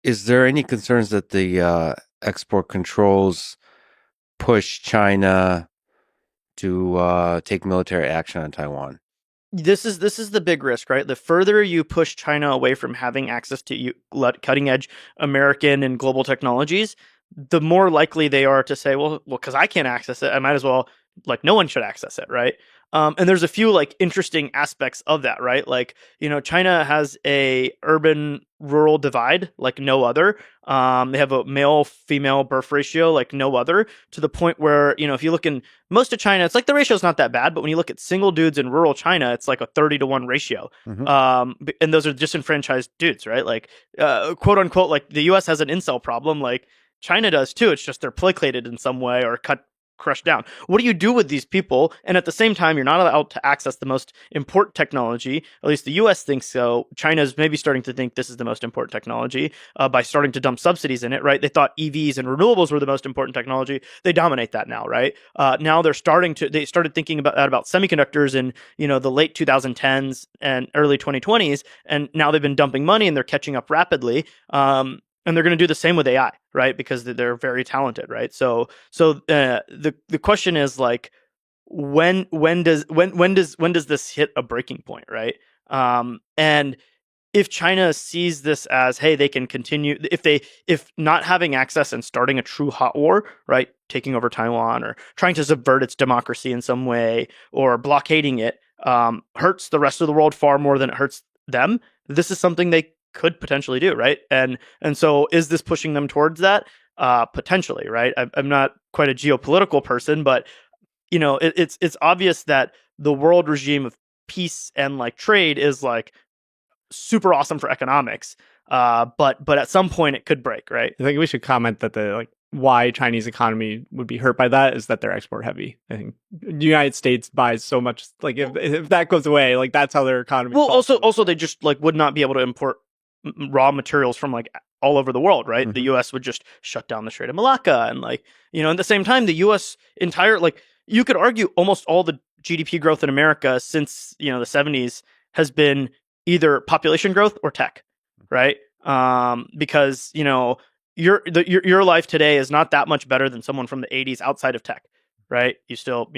is there any concerns that the export controls push China to take military action on Taiwan? This is the big risk, right? The further you push China away from having access to cutting edge American and global technologies, the more likely they are to say, well, because I can't access it, I might as well, like, no one should access it, right? And there's a few like interesting aspects of that, right? Like, China has a urban rural divide like no other. They have a male female birth ratio like no other, to the point where, if you look in most of China, it's like the ratio's not that bad, but when you look at single dudes in rural China, it's like a 30-to-1 ratio. Mm-hmm. And those are disenfranchised dudes, right? Like, quote unquote, like the US has an incel problem, like China does too. It's just they're placated in some way or crushed down. What do you do with these people? And at the same time, you're not allowed to access the most important technology. At least the US thinks so. China's maybe starting to think this is the most important technology by starting to dump subsidies in it, right? They thought EVs and renewables were the most important technology. They dominate that now, right? Now they started thinking about semiconductors in, the late 2010s and early 2020s. And now they've been dumping money and they're catching up rapidly. And they're going to do the same with AI, right? Because they're very talented, right? So the question is like, when does this hit a breaking point, right? And if China sees this as, hey, they can continue, if not having access and starting a true hot war, right, taking over Taiwan or trying to subvert its democracy in some way or blockading it, hurts the rest of the world far more than it hurts them, this is something they could potentially do, right? And so is this pushing them towards that? Potentially, right? I'm not quite a geopolitical person, but it's obvious that the world regime of peace and like trade is like super awesome for economics, but at some point it could break, right? I think we should comment that why Chinese economy would be hurt by that is that they're export heavy. I think the United States buys so much, like if that goes away, like that's how their economy. Well, also they just like would not be able to import raw materials from like all over the world, right? Mm-hmm. The US would just shut down the Strait of Malacca, and like, at the same time, the US you could argue almost all the GDP growth in America since, the 70s has been either population growth or tech, right? Because, your life today is not that much better than someone from the 80s outside of tech, right? You still,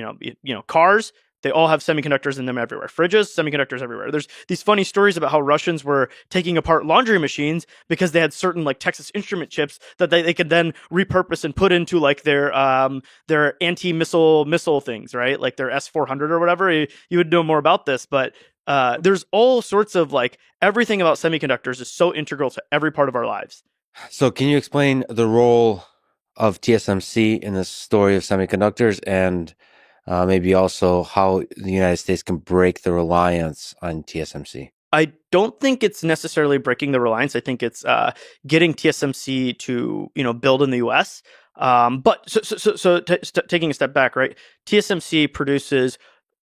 cars, they all have semiconductors in them everywhere. Fridges, semiconductors everywhere. There's these funny stories about how Russians were taking apart laundry machines because they had certain like Texas Instrument chips that they could then repurpose and put into like their anti-missile things, right? Like their S-400 or whatever. You would know more about this, but there's all sorts of like everything about semiconductors is so integral to every part of our lives. So can you explain the role of TSMC in the story of semiconductors, and maybe also how the United States can break the reliance on TSMC? I don't think it's necessarily breaking the reliance. I think it's getting TSMC to build in the U.S. But taking a step back, right? TSMC produces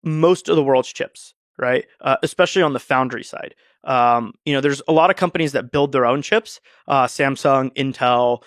most of the world's chips, right? Especially on the foundry side. There's a lot of companies that build their own chips. Samsung, Intel,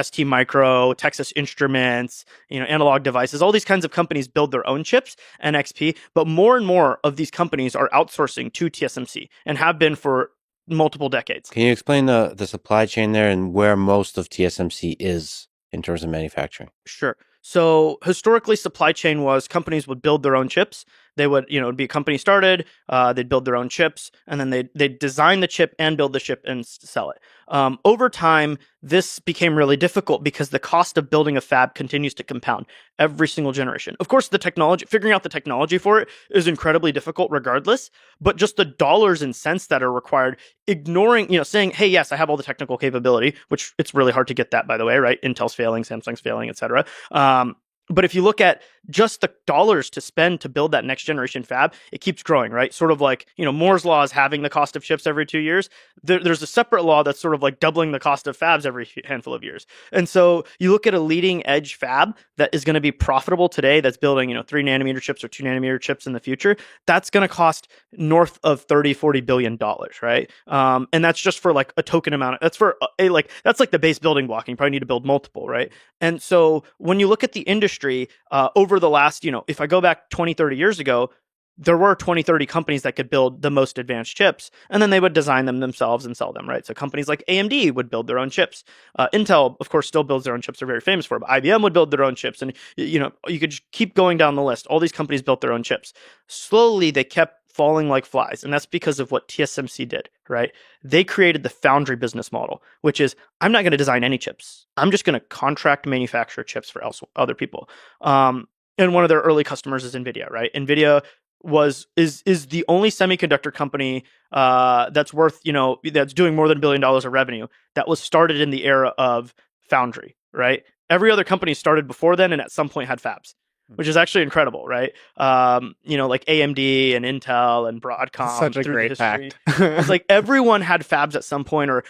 ST Micro, Texas Instruments, Analog Devices, all these kinds of companies build their own chips, NXP, but more and more of these companies are outsourcing to TSMC and have been for multiple decades. Can you explain the supply chain there and where most of TSMC is in terms of manufacturing? Sure. So historically, supply chain was companies would build their own chips. They would, it'd be a company started, they'd build their own chips, and then they'd design the chip and build the chip and sell it. Over time, this became really difficult because the cost of building a fab continues to compound every single generation. Of course, figuring out the technology for it is incredibly difficult regardless, but just the dollars and cents that are required, ignoring, saying, hey, yes, I have all the technical capability, which it's really hard to get that, by the way, right? Intel's failing, Samsung's failing, et cetera. But if you look at just the dollars to spend to build that next generation fab, it keeps growing, right? Sort of like, Moore's law is having the cost of chips every 2 years. There's a separate law that's sort of like doubling the cost of fabs every handful of years. And so you look at a leading edge fab that is going to be profitable today, that's building, 3 nanometer chips or 2 nanometer chips in the future. That's going to cost north of $30-40 billion, right? And that's just for like a token amount. That's for that's like the base building block. And you probably need to build multiple, right? And so when you look at the industry over the last, if I go back 20-30 years ago, there were 20-30 companies that could build the most advanced chips, and then they would design them themselves and sell them, right? So companies like AMD would build their own chips. Intel, of course, still builds their own chips. They're very famous for it, but IBM would build their own chips. And, you could just keep going down the list. All these companies built their own chips. Slowly, they kept falling like flies. And that's because of what TSMC did, right? They created the foundry business model, which is, I'm not going to design any chips. I'm just going to contract manufacture chips for other people. And one of their early customers is NVIDIA, right? NVIDIA is the only semiconductor company that's worth, that's doing more than $1 billion of revenue that was started in the era of foundry, right? Every other company started before then and at some point had fabs, which is actually incredible, right? Like AMD and Intel and Broadcom. Such a great fact. It's like everyone had fabs at some point, or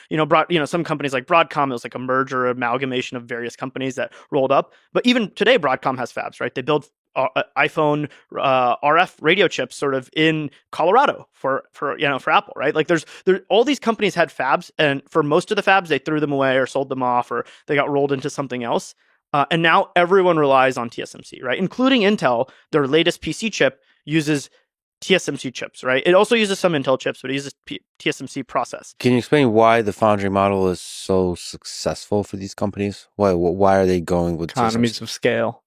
some companies like Broadcom, it was like a merger, amalgamation of various companies that rolled up. But even today, Broadcom has fabs, right? They build iPhone RF radio chips sort of in Colorado for Apple, right? Like all these companies had fabs, and for most of the fabs, they threw them away or sold them off, or they got rolled into something else. And now everyone relies on TSMC, right? Including Intel. Their latest PC chip uses TSMC chips, right? It also uses some Intel chips, but it uses TSMC process. Can you explain why the foundry model is so successful for these companies? Why are they going with economies of scale?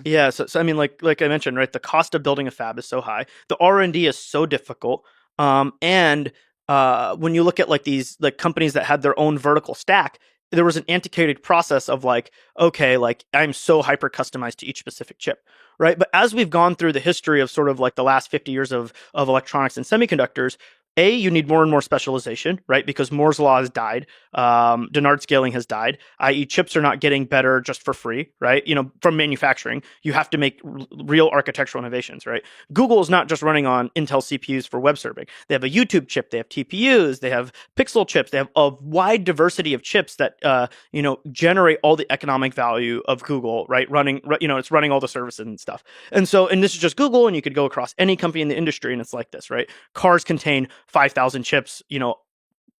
Yeah, so I mean, like I mentioned, right? The cost of building a fab is so high. The R&D is so difficult. And when you look at like these like companies that had their own vertical stack, there was an antiquated process of like, okay, like I'm so hyper customized to each specific chip, right? But as we've gone through the history of sort of like the last 50 years of electronics and semiconductors, you need more and more specialization, right? Because Moore's law has died. Dennard scaling has died, i.e. chips are not getting better just for free, right? From manufacturing, you have to make real architectural innovations, right? Google is not just running on Intel CPUs for web serving. They have a YouTube chip, they have TPUs, they have Pixel chips, they have a wide diversity of chips that, generate all the economic value of Google, right? It's running all the services and stuff. And this is just Google, and you could go across any company in the industry, and it's like this, right? Cars contain 5,000 chips,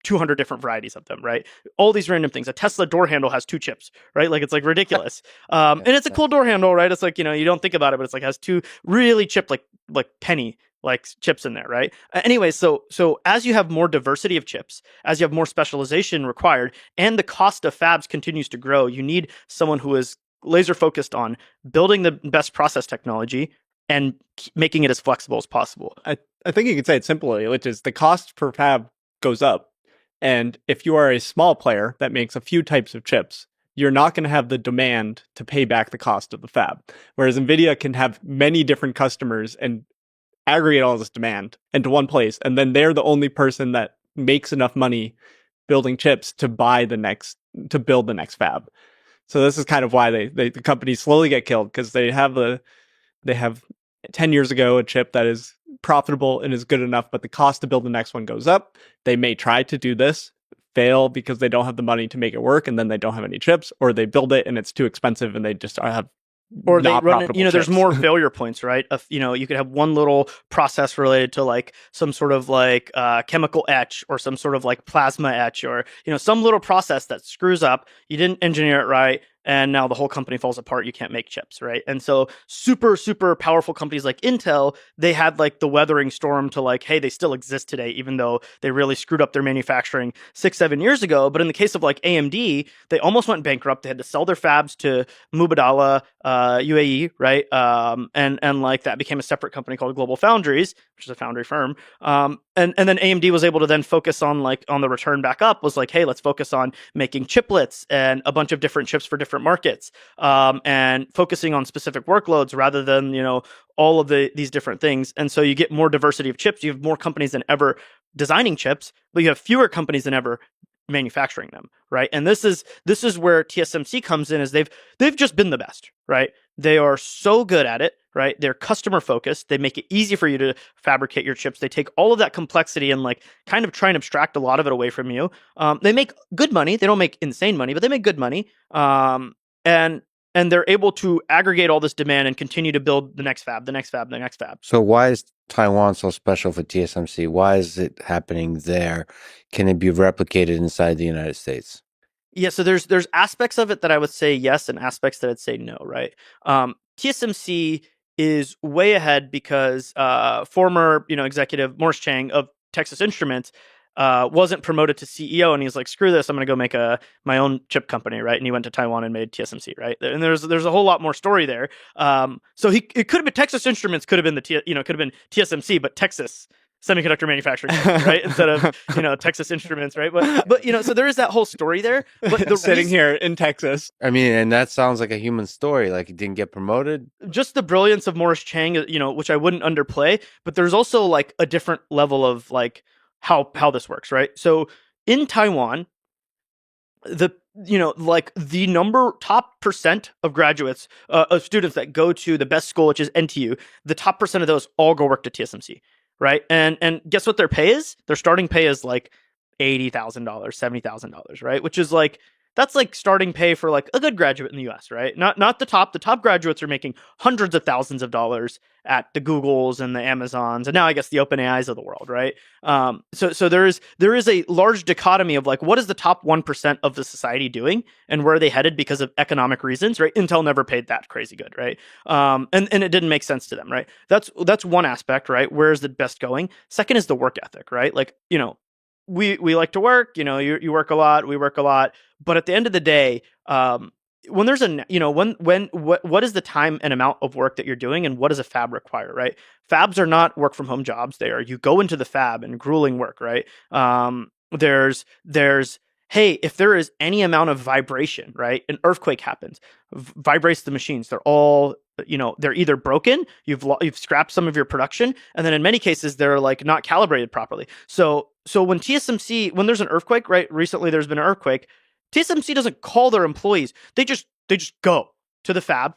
200 different varieties of them, right? All these random things. A Tesla door handle has 2 chips, right? Like it's like ridiculous. And it's a cool door handle, right? It's like, you don't think about it, but it's like has 2 really chipped like penny like chips in there, right? Anyway, so as you have more diversity of chips, as you have more specialization required, and the cost of fabs continues to grow, you need someone who is laser focused on building the best process technology and making it as flexible as possible. I think you could say it simply, which is the cost per fab goes up. And if you are a small player that makes a few types of chips, you're not going to have the demand to pay back the cost of the fab. Whereas NVIDIA can have many different customers and aggregate all this demand into one place. And then they're the only person that makes enough money building chips to build the next fab. So this is kind of why the companies slowly get killed, because they have 10 years ago a chip that is profitable and is good enough, but the cost to build the next one goes up. They may try to do this, fail because they don't have the money to make it work, and then they don't have any chips, or they build it and it's too expensive and they just have or they run chips. There's more failure points, right? You could have one little process related to like some sort of like chemical etch, or some sort of like plasma etch, or some little process that screws up. You didn't engineer it right, and now the whole company falls apart. You can't make chips, right? And so super, super powerful companies like Intel, they had like the weathering storm to like, hey, they still exist today, even though they really screwed up their manufacturing 6-7 years ago. But in the case of like AMD, they almost went bankrupt. They had to sell their fabs to Mubadala, UAE, right? And like that became a separate company called Global Foundries, which is a foundry firm. And then AMD was able to then focus on like on the return back up was like, hey, let's focus on making chiplets and a bunch of different chips for different markets, and focusing on specific workloads rather than all of these different things. And so you get more diversity of chips. You have more companies than ever designing chips, but you have fewer companies than ever manufacturing them, right? And this is where TSMC comes in, is they've just been the best, right? They are so good at it, right? They're customer focused. They make it easy for you to fabricate your chips. They take all of that complexity and like kind of try and abstract a lot of it away from you. They make good money. They don't make insane money, but they make good money. And they're able to aggregate all this demand and continue to build the next fab, the next fab, the next fab. So why is Taiwan so special for TSMC? Why is it happening there? Can it be replicated inside the United States? Yeah, so there's aspects of it that I would say yes, and aspects that I'd say no, right? TSMC is way ahead because former executive Morris Chang of Texas Instruments wasn't promoted to CEO, and he's like, screw this, I'm going to go make my own chip company, right? And he went to Taiwan and made TSMC, right? And there's a whole lot more story there. So it could have been Texas Instruments, could have been could have been TSMC, but Texas Semiconductor Manufacturing Company, right? Instead of Texas Instruments, right? But so there is that whole story there. But sitting here in Texas, I mean, and that sounds like a human story. Like, he didn't get promoted. Just the brilliance of Morris Chang, which I wouldn't underplay. But there's also like a different level of like how this works, right? So in Taiwan, the top percent of graduates of students that go to the best school, which is NTU, the top percent of those all go work to TSMC, right? And guess what their pay is? Their starting pay is like $80,000, $70,000, right? Which is like, that's like starting pay for like a good graduate in the US, right? Not the top. The top graduates are making hundreds of thousands of dollars at the Googles and the Amazons, and now I guess the OpenAIs of the world, right? So there is a large dichotomy of like, what is the top 1% of the society doing, and where are they headed because of economic reasons, right? Intel never paid that crazy good, right? And it didn't make sense to them, right? That's one aspect, right? Where is the best going? Second is the work ethic, right? Like, we like to work, you work a lot, we work a lot. But at the end of the day, when there's what is the time and amount of work that you're doing, and what does a fab require, right? Fabs are not work from home jobs. You go into the fab and grueling work, right? There's hey, if there is any amount of vibration, right? An earthquake happens, vibrates the machines. They're all, they're either broken, you've scrapped some of your production, and then in many cases they're like not calibrated properly. So when there's an earthquake, right? Recently there's been an earthquake. TSMC doesn't call their employees. They just go to the fab,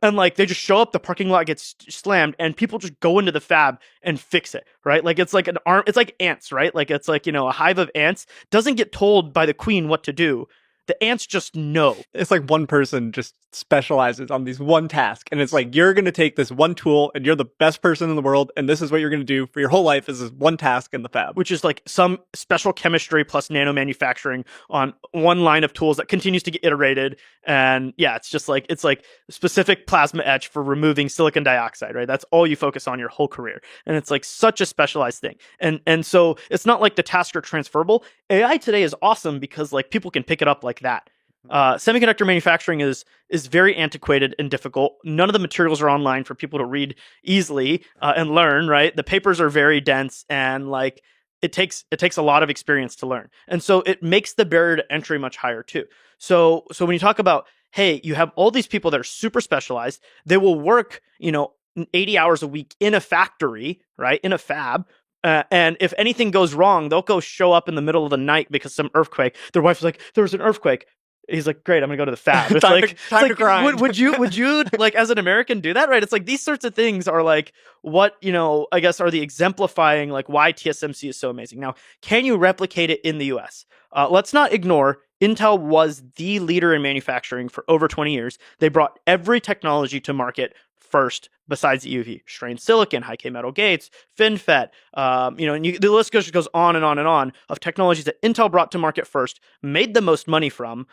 and like they just show up, the parking lot gets slammed, and people just go into the fab and fix it, right? Like it's like it's like ants, right? Like it's like, a hive of ants doesn't get told by the queen what to do. The ants just know. It's like one person just specializes on these one task. And it's like, you're going to take this one tool and you're the best person in the world. And this is what you're going to do for your whole life, is this one task in the fab. Which is like some special chemistry plus nano manufacturing on one line of tools that continues to get iterated. And yeah, it's like specific plasma etch for removing silicon dioxide, right? That's all you focus on your whole career. And it's like such a specialized thing. And so it's not like the tasks are transferable. AI today is awesome because like people can pick it up like that. Semiconductor manufacturing is very antiquated and difficult. None of the materials are online for people to read easily and learn, right? The papers are very dense, and like it takes a lot of experience to learn. And so it makes the barrier to entry much higher too. So when you talk about, hey, you have all these people that are super specialized, they will work, 80 hours a week in a factory, right? In a fab. And if anything goes wrong, they'll go show up in the middle of the night because some earthquake. Their wife's like, there was an earthquake. He's like, great, I'm gonna go to the fab. It's time to grind. Would you like, as an American, do that, right? It's like these sorts of things are like what, I guess are the exemplifying like why TSMC is so amazing. Now, can you replicate it in the US? Let's not ignore Intel was the leader in manufacturing for over 20 years. They brought every technology to market first, besides EUV, strained silicon, high-K metal gates, FinFET, and the list just goes on and on and on of technologies that Intel brought to market first, made the most money from,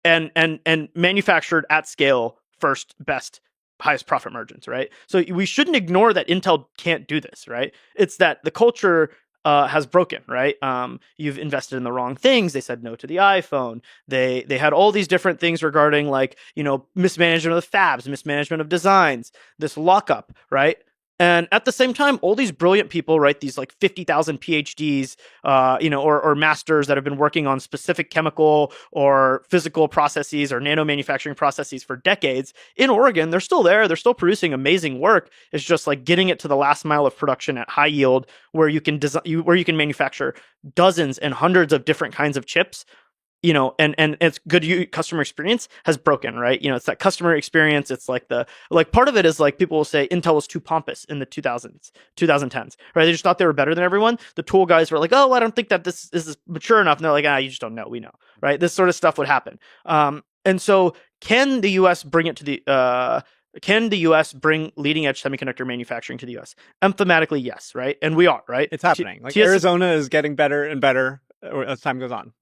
and manufactured at scale, first, best, highest profit margins, right? So we shouldn't ignore that Intel can't do this, right? It's that the culture has broken, right? You've invested in the wrong things. They said no to the iPhone. They had all these different things regarding mismanagement of the fabs, mismanagement of designs, this lockup, right? And at the same time, all these brilliant people, right? These 50,000 PhDs, or masters that have been working on specific chemical or physical processes or nano manufacturing processes for decades in Oregon. They're still there. They're still producing amazing work. It's just getting it to the last mile of production at high yield, where you can where you can manufacture dozens and hundreds of different kinds of chips. And it's good customer experience has broken, right? It's that customer experience. It's part of it is people will say Intel was too pompous in the 2010s, right? They just thought they were better than everyone. The tool guys were like, oh, I don't think that this is mature enough. And they're like, you just don't know. We know, right? This sort of stuff would happen. And so can the U.S. bring it to the, can the U.S. bring leading edge semiconductor manufacturing to the U.S.? Emphatically, yes, right? And we are, right? It's happening. Arizona is getting better and better as time goes on.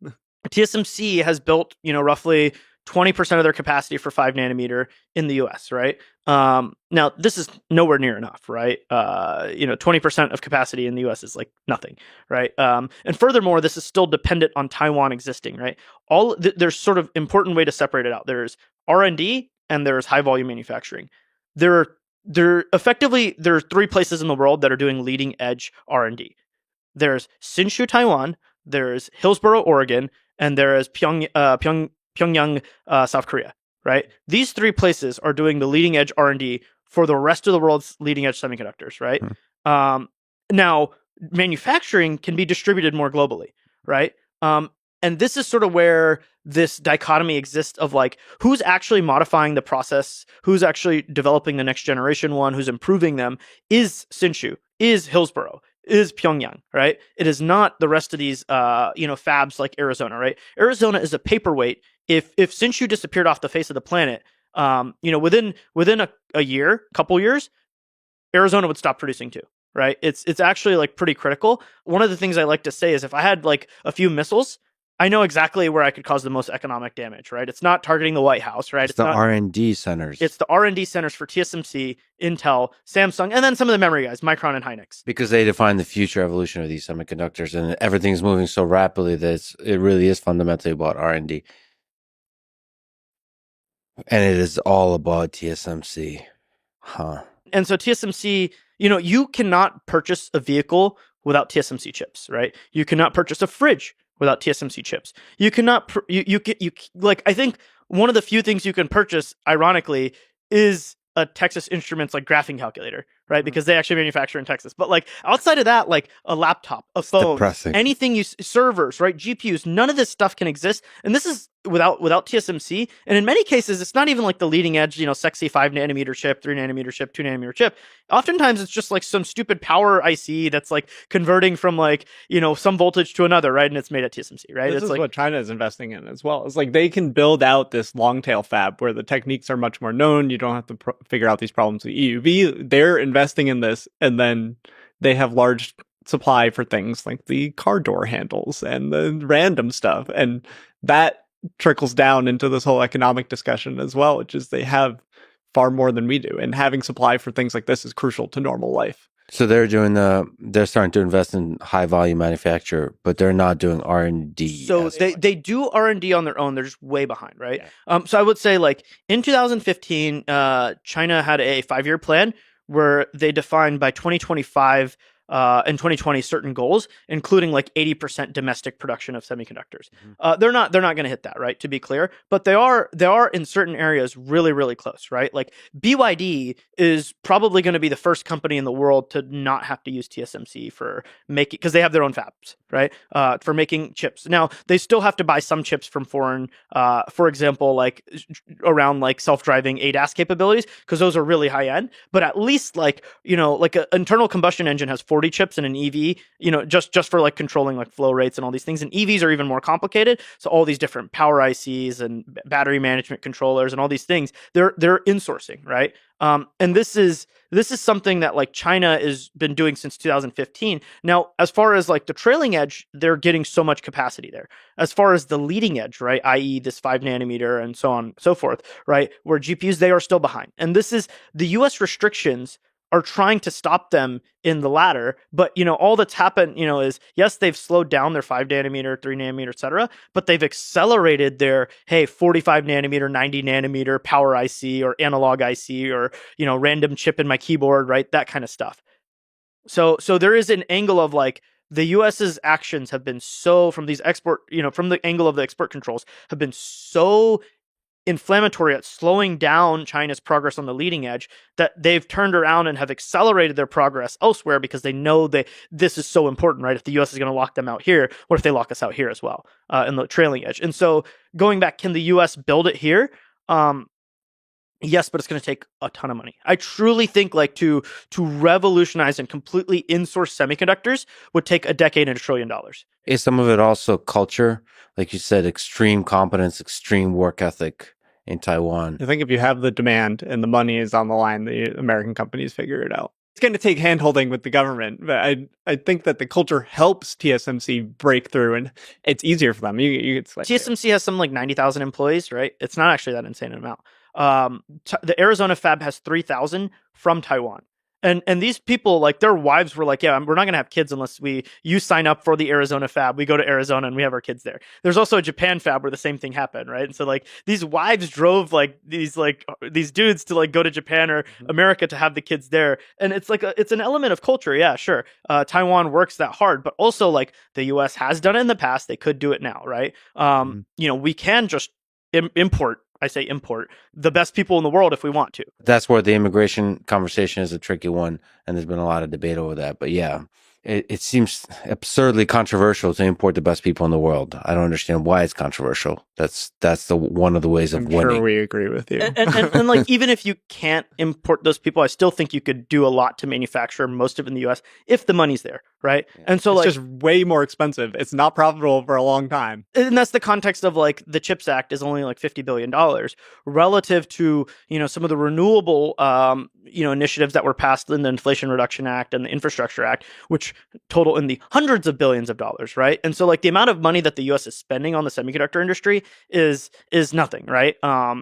TSMC has built, roughly 20% of their capacity for 5 nanometer in the US, right? Now, this is nowhere near enough, right? 20% of capacity in the US is nothing, right? And furthermore, this is still dependent on Taiwan existing, right? There's sort of important way to separate it out. There's R&D and there's high volume manufacturing. There are 3 places in the world that are doing leading edge R&D. There's Hsinchu, Taiwan, there's Hillsboro, Oregon, and there is Pyongyang, South Korea, right? These 3 places are doing the leading edge R&D for the rest of the world's leading edge semiconductors, right? Now, manufacturing can be distributed more globally, right? And this is sort of where this dichotomy exists of who's actually modifying the process, who's actually developing the next generation one, who's improving them, is Hsinchu, is Hillsboro, is Pyongyang, right? It is not the rest of these, fabs like Arizona, right? Arizona is a paperweight. If Hsinchu disappeared off the face of the planet, within a year, couple years, Arizona would stop producing too, right? It's actually pretty critical. One of the things I like to say is if I had a few missiles, I know exactly where I could cause the most economic damage, right? It's not targeting the White House, right? It's the R&D centers. It's the R&D centers for TSMC, Intel, Samsung, and then some of the memory guys, Micron and Hynix. Because they define the future evolution of these semiconductors, and everything's moving so rapidly that it really is fundamentally about R&D. And it is all about TSMC. Huh. And so TSMC, you cannot purchase a vehicle without TSMC chips, right? You cannot purchase a fridge without TSMC chips. You cannot, I think one of the few things you can purchase, ironically, is a Texas Instruments graphing calculator, right? Because they actually manufacture in Texas. But outside of that, a laptop, a phone, anything servers, right? GPUs, none of this stuff can exist. And this is without TSMC. And in many cases, it's not even the leading edge, sexy 5 nanometer chip, 3 nanometer chip, 2 nanometer chip. Oftentimes it's just some stupid power IC that's converting from some voltage to another, right? And it's made at TSMC, right? This is what China is investing in as well. It's they can build out this long tail fab where the techniques are much more known. You don't have to figure out these problems with EUV. They're investing in this, and then they have large supply for things like the car door handles and the random stuff. And that trickles down into this whole economic discussion as well, which is they have far more than we do. And having supply for things like this is crucial to normal life. So they're starting to invest in high volume manufacture, but they're not doing R&D. So they do R&D on their own. They're just way behind, right? Yeah. So I would say in 2015, China had a 5-year plan where they defined by 2025 and 2020 certain goals, including 80% domestic production of semiconductors. They're not going to hit that, right? To be clear, but they are in certain areas really, really close, right? BYD is probably going to be the first company in the world to not have to use TSMC for making, because they have their own fabs, right? For making chips. Now they still have to buy some chips from foreign, for example, around self-driving ADAS capabilities, because those are really high end. But at least an internal combustion engine has 40 chips in an EV, just for controlling flow rates and all these things. And EVs are even more complicated. So all these different power ICs and battery management controllers and all these things, they're insourcing, right? And this is something that like China has been doing since 2015. Now, as far as like the trailing edge, they're getting so much capacity there. As far as the leading edge, right, i.e., this 5 nanometer and so on and so forth, right, where GPUs they are still behind. And this is the U.S. restrictions are trying to stop them in the latter. But, all that's happened, is yes, they've slowed down their 5 nanometer, 3 nanometer, et cetera, but they've accelerated their, 45 nanometer, 90 nanometer power IC or analog IC or, random chip in my keyboard, right? That kind of stuff. So there is an angle of like the US's actions have been so from these export, from the angle of the export controls have been so inflammatory at slowing down China's progress on the leading edge that they've turned around and have accelerated their progress elsewhere because they know this is so important, right? If the US is going to lock them out here, what if they lock us out here as well in the trailing edge? And so going back, can the US build it here? Yes, but it's going to take a ton of money. I truly think like to revolutionize and completely insource semiconductors would take a decade and $1 trillion. Is some of it also culture? Like you said, extreme competence, extreme work ethic in Taiwan. I think if you have the demand and the money is on the line, the American companies figure it out. It's going to take handholding with the government, but I think that the culture helps TSMC break through, and it's easier for them. It's like, TSMC has some like 90,000 employees, right? It's not actually that insane an amount. The Arizona fab has 3,000 from Taiwan. And these people, like their wives were like, yeah, we're not going to have kids unless you sign up for the Arizona fab. We go to Arizona and we have our kids there. There's also a Japan fab where the same thing happened, right? And so like these wives drove like these dudes to like go to Japan or America to have the kids there. And it's like it's an element of culture. Yeah, sure. Taiwan works that hard, but also like the US has done it in the past. They could do it now, right? We can just import the best people in the world if we want to. That's where the immigration conversation is a tricky one, and there's been a lot of debate over that. But yeah, it seems absurdly controversial to import the best people in the world. I don't understand why it's controversial. That's the one of the ways of I'm winning. sure we agree with you. And like even if you can't import those people, I still think you could do a lot to manufacture most of it in the U.S. if the money's there, right? Yeah. And so it's like just way more expensive. It's not profitable for a long time. And that's the context of like the CHIPS Act is only like $50 billion relative to, some of the renewable, initiatives that were passed in the Inflation Reduction Act and the Infrastructure Act, which total in the hundreds of billions of dollars, right? And so like the amount of money that the US is spending on the semiconductor industry is nothing, right?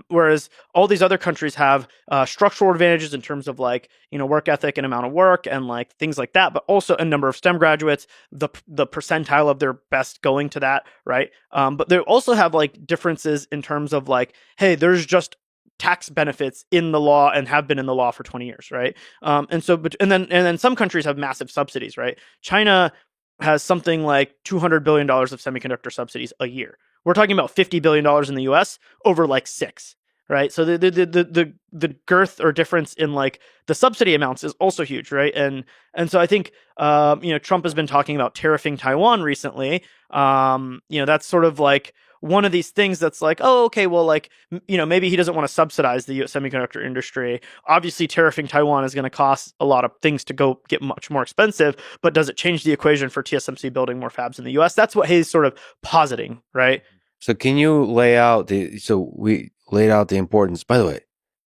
Whereas all these other countries have structural advantages in terms of like, work ethic and amount of work and like things like that, but also a number of STEM graduates, the percentile of their best going to that, right? But they also have like differences in terms of like, hey, there's just tax benefits in the law and have been in the law for 20 years, right? And then some countries have massive subsidies, right? China has something like $200 billion of semiconductor subsidies a year. We're talking about $50 billion in the US over like 6, right? So the girth or difference in like the subsidy amounts is also huge, right? And so I think Trump has been talking about tariffing Taiwan recently. That's sort of like one of these things that's like, oh, okay, well, like, maybe he doesn't want to subsidize the semiconductor industry. Obviously, tariffing Taiwan is going to cost a lot of things to go get much more expensive, but does it change the equation for TSMC building more fabs in the US? That's what he's sort of positing, right? So can you lay out we laid out the importance. By the way,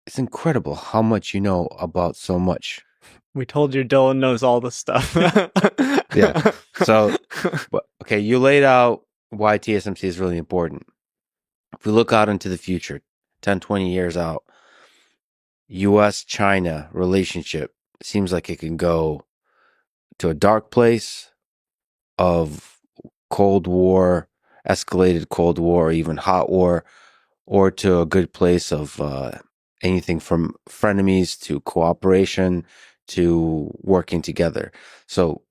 it's incredible how much you know about so much. We told you Dylan knows all this stuff. Yeah. So, okay, you laid out why TSMC is really important. If we look out into the future, 10, 20 years out, US-China relationship seems like it can go to a dark place of Cold War, escalated Cold War, or even hot war, or to a good place of anything from frenemies to cooperation to working together. So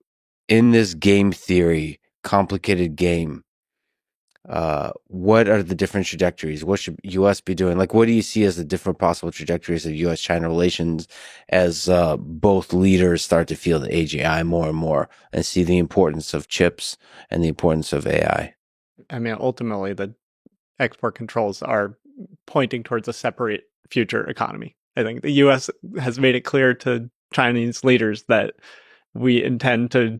in this game theory, complicated game, what are the different trajectories? What should U.S. be doing? Like, what do you see as the different possible trajectories of U.S.-China relations as both leaders start to feel the AGI more and more and see the importance of chips and the importance of AI? I mean, ultimately, the export controls are pointing towards a separate future economy. I think the U.S. has made it clear to Chinese leaders that we intend to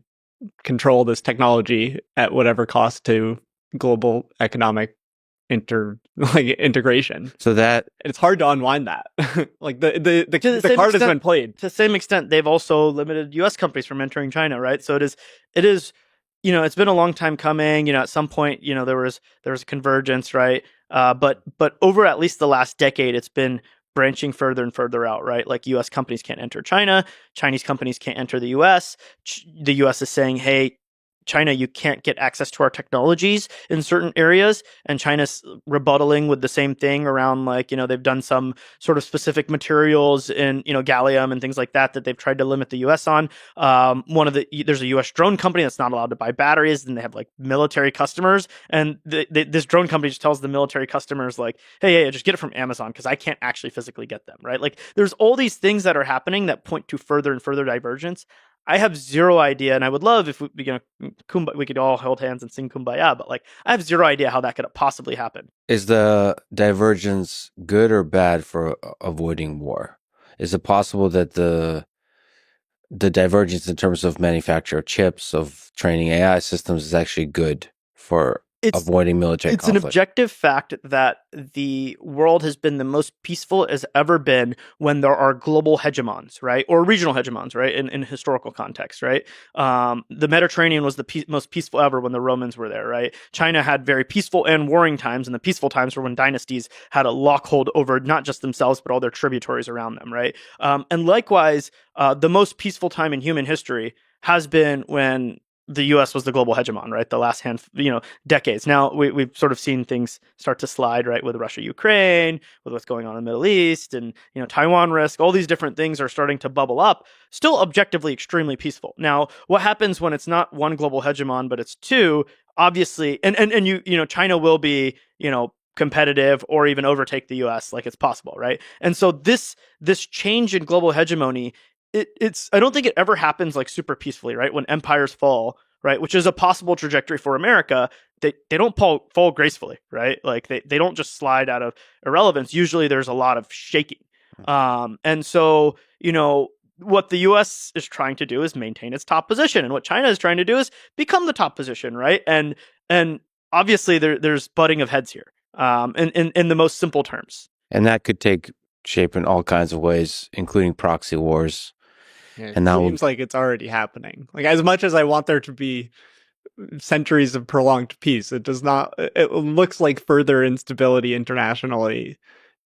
control this technology at whatever cost to global economic integration. So that It's hard to unwind that. Like the same card has extent- been played. To the same extent, they've also limited U.S. companies from entering China, right? So it is, it's been a long time coming. At some point, there was a convergence, right? But over at least the last decade, it's been branching further and further out, right? Like U.S. companies can't enter China, Chinese companies can't enter the U.S. The U.S. is saying, hey, China, you can't get access to our technologies in certain areas, and China's rebuttaling with the same thing around, like, they've done some sort of specific materials in, gallium and things like that they've tried to limit the U.S. on. There's a U.S. drone company that's not allowed to buy batteries, and they have like military customers, and this drone company just tells the military customers like, hey, just get it from Amazon because I can't actually physically get them, right? Like, there's all these things that are happening that point to further and further divergence. I have zero idea, and I would love if we could all hold hands and sing Kumbaya, but like, I have zero idea how that could possibly happen. is the divergence good or bad for avoiding war? Is it possible that the divergence in terms of manufacture of chips, of training AI systems, is actually good for avoiding military It's conflict? an objective fact that the world has been the most peaceful it has ever been when there are global hegemons, right? Or regional hegemons, right? In historical context, right? The Mediterranean was the most peaceful ever when the Romans were there, right? China had very peaceful and warring times, and the peaceful times were when dynasties had a lockhold over not just themselves, but all their tributaries around them, right? And likewise, the most peaceful time in human history has been when the U.S. was the global hegemon, right? The last decades. Now we've sort of seen things start to slide, right? With Russia, Ukraine, with what's going on in the Middle East, and Taiwan risk. All these different things are starting to bubble up. Still, objectively, extremely peaceful. Now, what happens when it's not one global hegemon, but it's two? Obviously, and China will be competitive or even overtake the U.S. Like, it's possible, right? And so this change in global hegemony. It's I don't think it ever happens like super peacefully, right? When empires fall, right, which is a possible trajectory for America, they don't fall gracefully, right? Like, they don't just slide out of irrelevance. Usually there's a lot of shaking. And so, what the US is trying to do is maintain its top position, and what China is trying to do is become the top position, right? And obviously there's butting of heads here. In the most simple terms. And that could take shape in all kinds of ways, including proxy wars. Yeah, and that seems like it's already happening. Like, as much as I want there to be centuries of prolonged peace, it does not. It looks like further instability internationally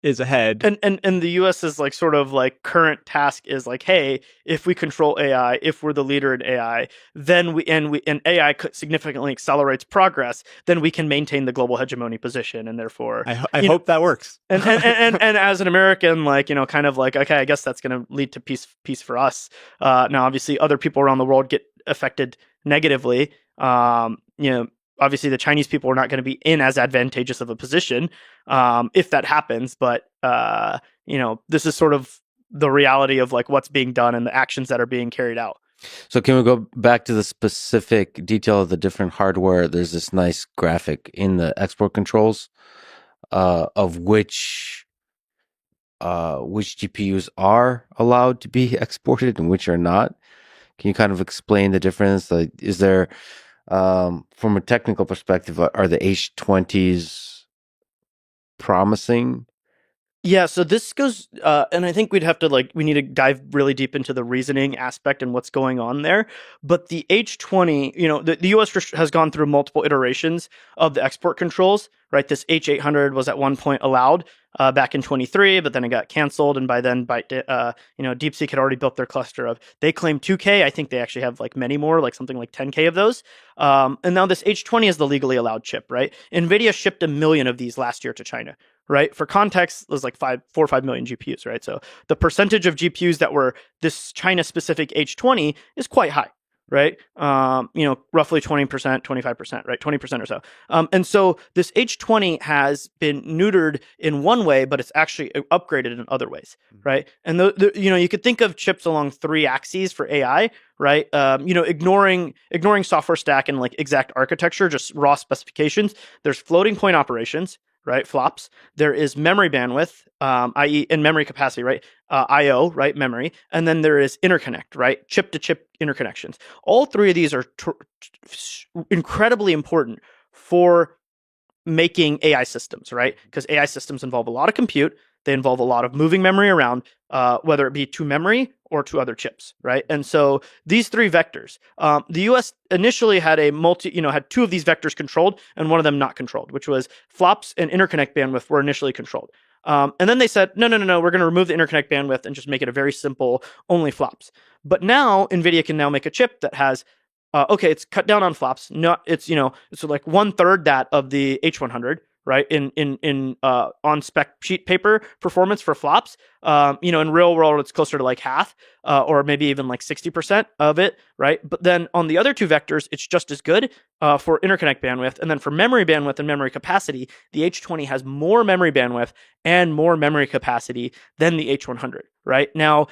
is ahead. And the US's like sort of like current task is like, hey, if we control AI, if we're the leader in AI, then and AI significantly accelerates progress, then we can maintain the global hegemony position, and therefore I hope that works. And as an American, like, kind of like, okay, I guess that's going to lead to peace for us. Now, obviously, other people around the world get affected negatively. Obviously, the Chinese people are not going to be in as advantageous of a position if that happens. But, this is sort of the reality of like what's being done and the actions that are being carried out. So can we go back to the specific detail of the different hardware? There's this nice graphic in the export controls of which GPUs are allowed to be exported and which are not. Can you kind of explain the difference? Like, is there, from a technical perspective, are the H20s promising? Yeah, so this goes, and I think we need to dive really deep into the reasoning aspect and what's going on there. But the H20, the US has gone through multiple iterations of the export controls, right? This H800 was at one point allowed back in 23, but then it got canceled. And by then, DeepSeek had already built their cluster of, they claim 2K. I think they actually have like many more, like something like 10K of those. And now this H20 is the legally allowed chip, right? NVIDIA shipped 1 million of these last year to China. Right. For context, there's like 4 or 5 million GPUs, right? So the percentage of GPUs that were this China specific H20 is quite high, right? Roughly 20%, 25%, right? 20% or so. And so this H20 has been neutered in one way, but it's actually upgraded in other ways, right? And you could think of chips along 3 axes for AI, right? Ignoring software stack and like exact architecture, just raw specifications. There's floating point operations, right? Flops. There is memory bandwidth, i.e. in memory capacity, right? I/O, right? Memory. And then there is interconnect, right? Chip-to-chip interconnections. All 3 of these are incredibly important for making AI systems, right? Because AI systems involve a lot of compute. They involve a lot of moving memory around, whether it be to memory or to other chips, right? And so these three vectors, the U.S. initially had had two of these vectors controlled and one of them not controlled, which was flops and interconnect bandwidth were initially controlled. And then they said, no, we're going to remove the interconnect bandwidth and just make it a very simple only flops. But now NVIDIA can now make a chip that has, it's cut down on flops. It's like 1/3 that of the H100, right? In on spec sheet paper performance for flops. In real world, it's closer to like half, or maybe even like 60% of it, right? But then on the other two vectors, it's just as good for interconnect bandwidth. And then for memory bandwidth and memory capacity, the H20 has more memory bandwidth and more memory capacity than the H100, right? Now,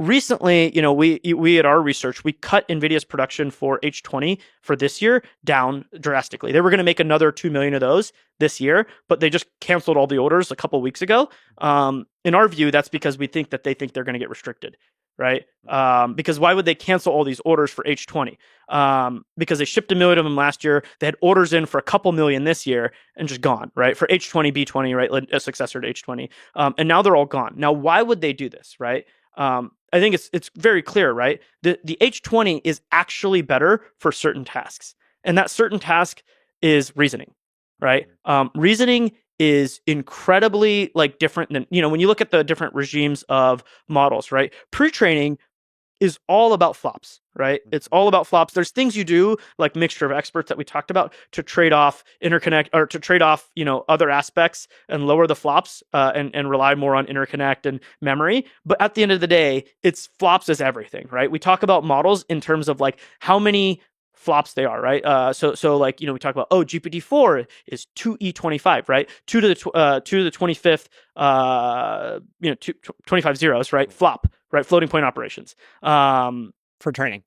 recently, we at our research, we cut NVIDIA's production for H20 for this year down drastically. They were going to make another 2 million of those this year, but they just canceled all the orders a couple weeks ago. In our view, that's because we think that they think they're going to get restricted, right? Because why would they cancel all these orders for H20? Because they shipped 1 million of them last year. They had orders in for a couple million this year and just gone, right? For H20, B20, right? A successor to H20. And now they're all gone. Now, why would they do this, right? I think it's very clear, right? The H20 is actually better for certain tasks. And that certain task is reasoning, right? Reasoning is incredibly different than, when you look at the different regimes of models, right? Pre-training is all about flops, right? It's all about flops. There's things you do like mixture of experts that we talked about to trade off interconnect or to trade off, other aspects and lower the flops and rely more on interconnect and memory. But at the end of the day, it's flops is everything, right? We talk about models in terms of how many flops they are, right? So we talk about, GPT-4 is 2E25, right? 2 to the 25th, 25 zeros, right? Flop, right? Floating point operations. For training.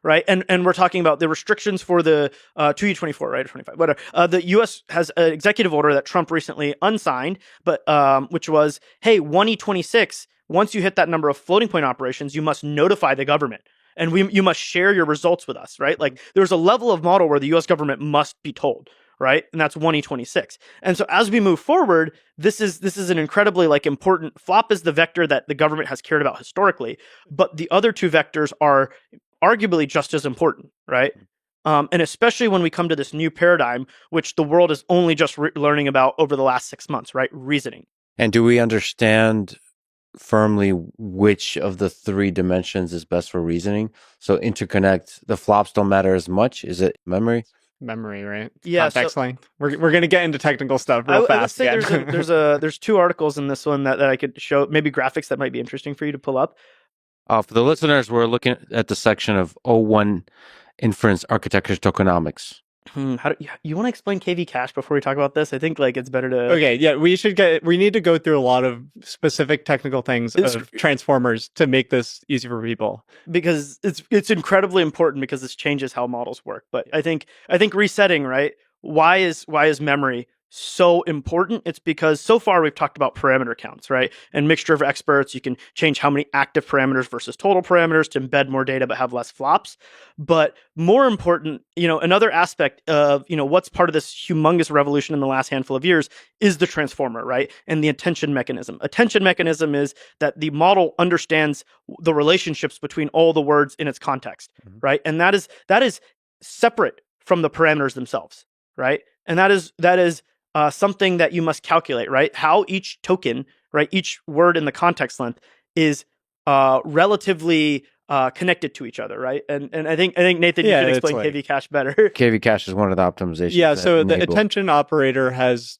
Right? And we're talking about the restrictions for the 2E24, right? Or 25, whatever. The U.S. has an executive order that Trump recently unsigned, but which was, hey, 1E26, once you hit that number of floating point operations, you must notify the government. And you must share your results with us, right? There's a level of model where the U.S. government must be told, right? And that's 1E26. And so as we move forward, this is an incredibly important flop is the vector that the government has cared about historically, but the other two vectors are arguably just as important, right? And especially when we come to this new paradigm, which the world is only just learning about over the last 6 months, right? Reasoning. And do we understand firmly which of the three dimensions is best for reasoning? So interconnect, the flops don't matter as much. Is it memory? Memory, right? Yeah. Context length. We're going to get into technical stuff real fast. I would say there's two articles in this one that I could show, maybe graphics that might be interesting for you to pull up. For the listeners, we're looking at the section of O1 inference architecture tokenomics. How do you want to explain KV cache before we talk about this? I think it's better to. Okay, yeah, we need to go through a lot of specific technical things of transformers to make this easy for people, because it's incredibly important because this changes how models work. But I think resetting, right? Why is memory so important? It's because so far we've talked about parameter counts, right? And mixture of experts, you can change how many active parameters versus total parameters to embed more data but have less flops. But more important, another aspect of, what's part of this humongous revolution in the last handful of years is the transformer, right? And the attention mechanism. Attention mechanism is that the model understands the relationships between all the words in its context, right? And that is separate from the parameters themselves, right? And that is something that you must calculate, right? How each token, right, each word in the context length is relatively connected to each other, right? And I think Nathan, you should explain KV cache better. KV cache is one of the optimizations. Yeah, so the attention operator has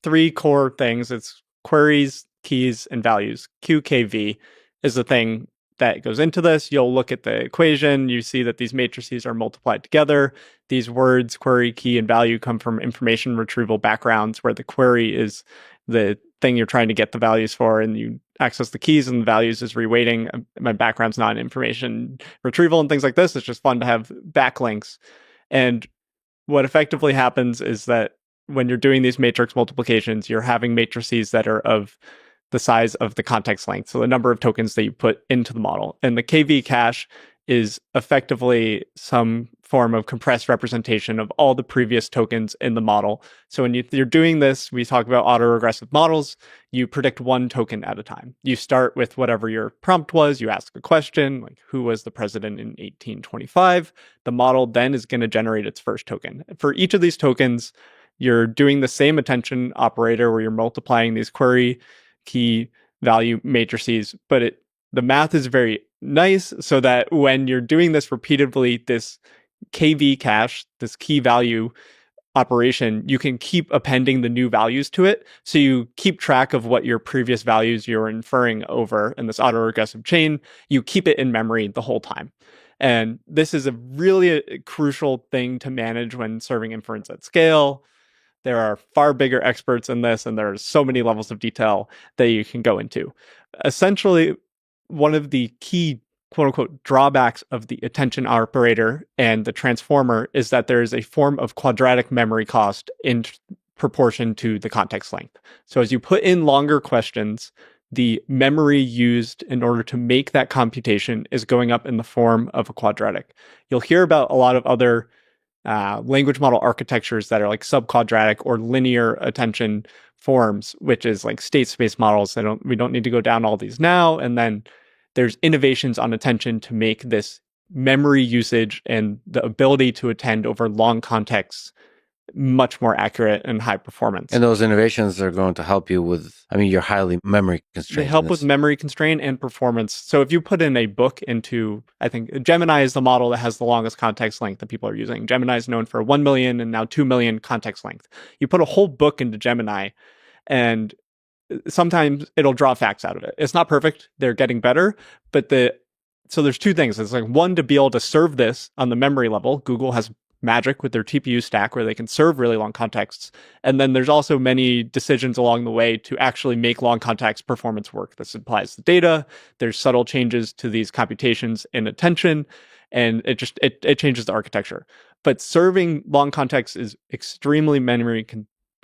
three core things. It's queries, keys, and values. QKV is the thing that goes into this. You'll look at the equation. You see that these matrices are multiplied together. These words, query, key, and value come from information retrieval backgrounds, where the query is the thing you're trying to get the values for, and you access the keys, and the values is reweighting. My background's not in information retrieval and things like this. It's just fun to have backlinks. And what effectively happens is that when you're doing these matrix multiplications, you're having matrices that are of the size of the context length, so the number of tokens that you put into the model. And the KV cache is effectively some form of compressed representation of all the previous tokens in the model. So when you're doing this, we talk about autoregressive models. You predict one token at a time. You start with whatever your prompt was. You ask a question, like who was the president in 1825? The model then is going to generate its first token. For each of these tokens, you're doing the same attention operator where you're multiplying these query key value matrices, but the math is very nice so that when you're doing this repeatedly, this KV cache, this key value operation, you can keep appending the new values to it. So you keep track of what your previous values you're inferring over in this autoregressive chain. You keep it in memory the whole time. And this is a really crucial thing to manage when serving inference at scale. There are far bigger experts in this, and there are so many levels of detail that you can go into. Essentially, one of the key quote unquote drawbacks of the attention operator and the transformer is that there is a form of quadratic memory cost in proportion to the context length. So as you put in longer questions, the memory used in order to make that computation is going up in the form of a quadratic. You'll hear about a lot of other language model architectures that are like subquadratic or linear attention forms, which is like state space models. We don't need to go down all these now. And then there's innovations on attention to make this memory usage and the ability to attend over long contexts much more accurate and high performance. And those innovations are going to help you with, you're highly memory constrained. They help with memory constraint and performance. So if you put in a book into, I think Gemini is the model that has the longest context length that people are using. Gemini is known for 1 million and now 2 million context length. You put a whole book into Gemini and sometimes it'll draw facts out of it. It's not perfect. They're getting better, but so there's two things. It's like one, to be able to serve this on the memory level. Google has magic with their TPU stack where they can serve really long contexts. And then there's also many decisions along the way to actually make long context performance work. This applies to data. There's subtle changes to these computations in attention, and it changes the architecture. But serving long context is extremely memory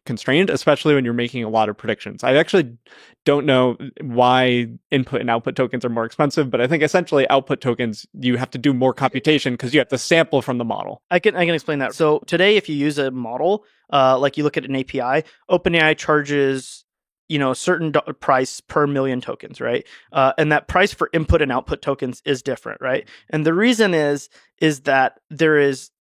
constrained, especially when you're making a lot of predictions. I actually don't know why input and output tokens are more expensive, but I think essentially output tokens, you have to do more computation because you have to sample from the model. I can explain that. So today, if you use a model, like you look at an API, OpenAI charges a certain price per million tokens, right? And that price for input and output tokens is different, right? And the reason is that there is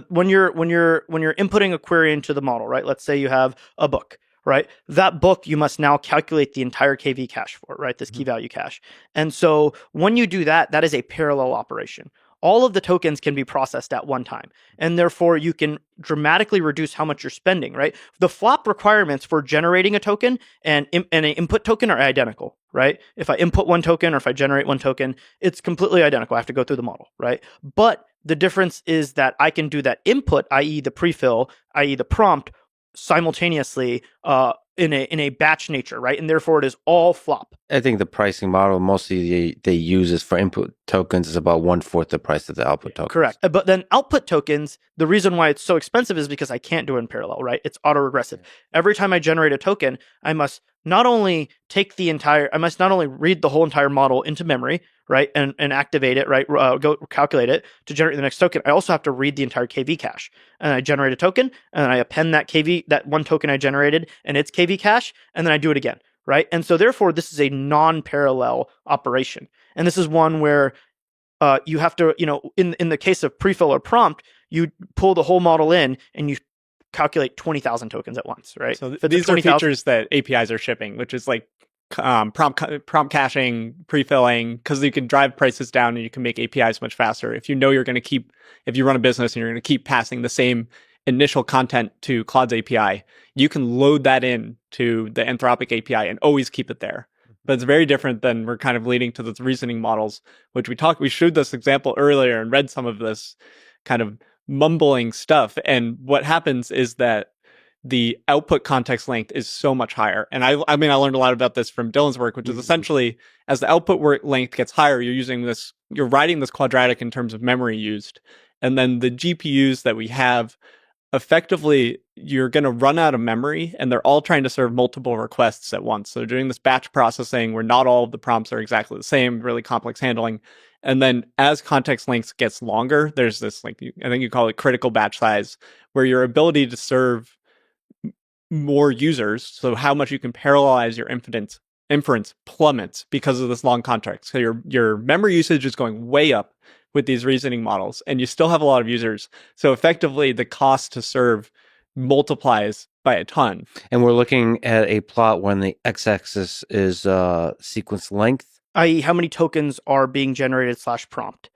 when you're inputting a query into the model, right? Let's say you have a book, right? That book you must now calculate the entire KV cache for, right? This key value cache. And so when you do that, that is a parallel operation. All of the tokens can be processed at one time, and therefore you can dramatically reduce how much you're spending, right? The flop requirements for generating a token and an input token are identical, right? If I input one token or if I generate one token, it's completely identical. I have to go through the model, right? But the difference is that I can do that input, i.e. the prefill, i.e. the prompt, simultaneously in a batch nature, right? And therefore it is all flop. I think the pricing model mostly they use is for input tokens is about 1/4 the price of the output tokens. Correct. But then output tokens, the reason why it's so expensive is because I can't do it in parallel, right? It's autoregressive. Every time I generate a token, I must not only read the whole entire model into memory, right? And activate it, right? Go calculate it to generate the next token. I also have to read the entire KV cache. And I generate a token, and I append that one token I generated and its KV cache, and then I do it again, right? And so therefore, this is a non-parallel operation. And this is one where you have to, in the case of prefill or prompt, you pull the whole model in and you calculate 20,000 tokens at once, right? So these are features that APIs are shipping, which is like prompt caching, pre-filling, because you can drive prices down and you can make APIs much faster. If you know if you run a business and you're going to keep passing the same initial content to Claude's API, you can load that in to the Anthropic API and always keep it there. But it's very different than we're kind of leading to those reasoning models, which we showed this example earlier and read some of this kind of mumbling stuff. And what happens is that the output context length is so much higher. And I learned a lot about this from Dylan's work, which is essentially as the output length gets higher, you're writing this quadratic in terms of memory used. And then the GPUs that we have effectively you're going to run out of memory, and they're all trying to serve multiple requests at once. So they're doing this batch processing where not all of the prompts are exactly the same, really complex handling. And then as context length gets longer, there's this, like, I think you call it critical batch size, where your ability to serve more users, so how much you can parallelize your inference plummets because of this long context. So your memory usage is going way up with these reasoning models, and you still have a lot of users. So effectively, the cost to serve multiplies by a ton. And we're looking at a plot when the x-axis is sequence length, i.e. how many tokens are being generated /prompt,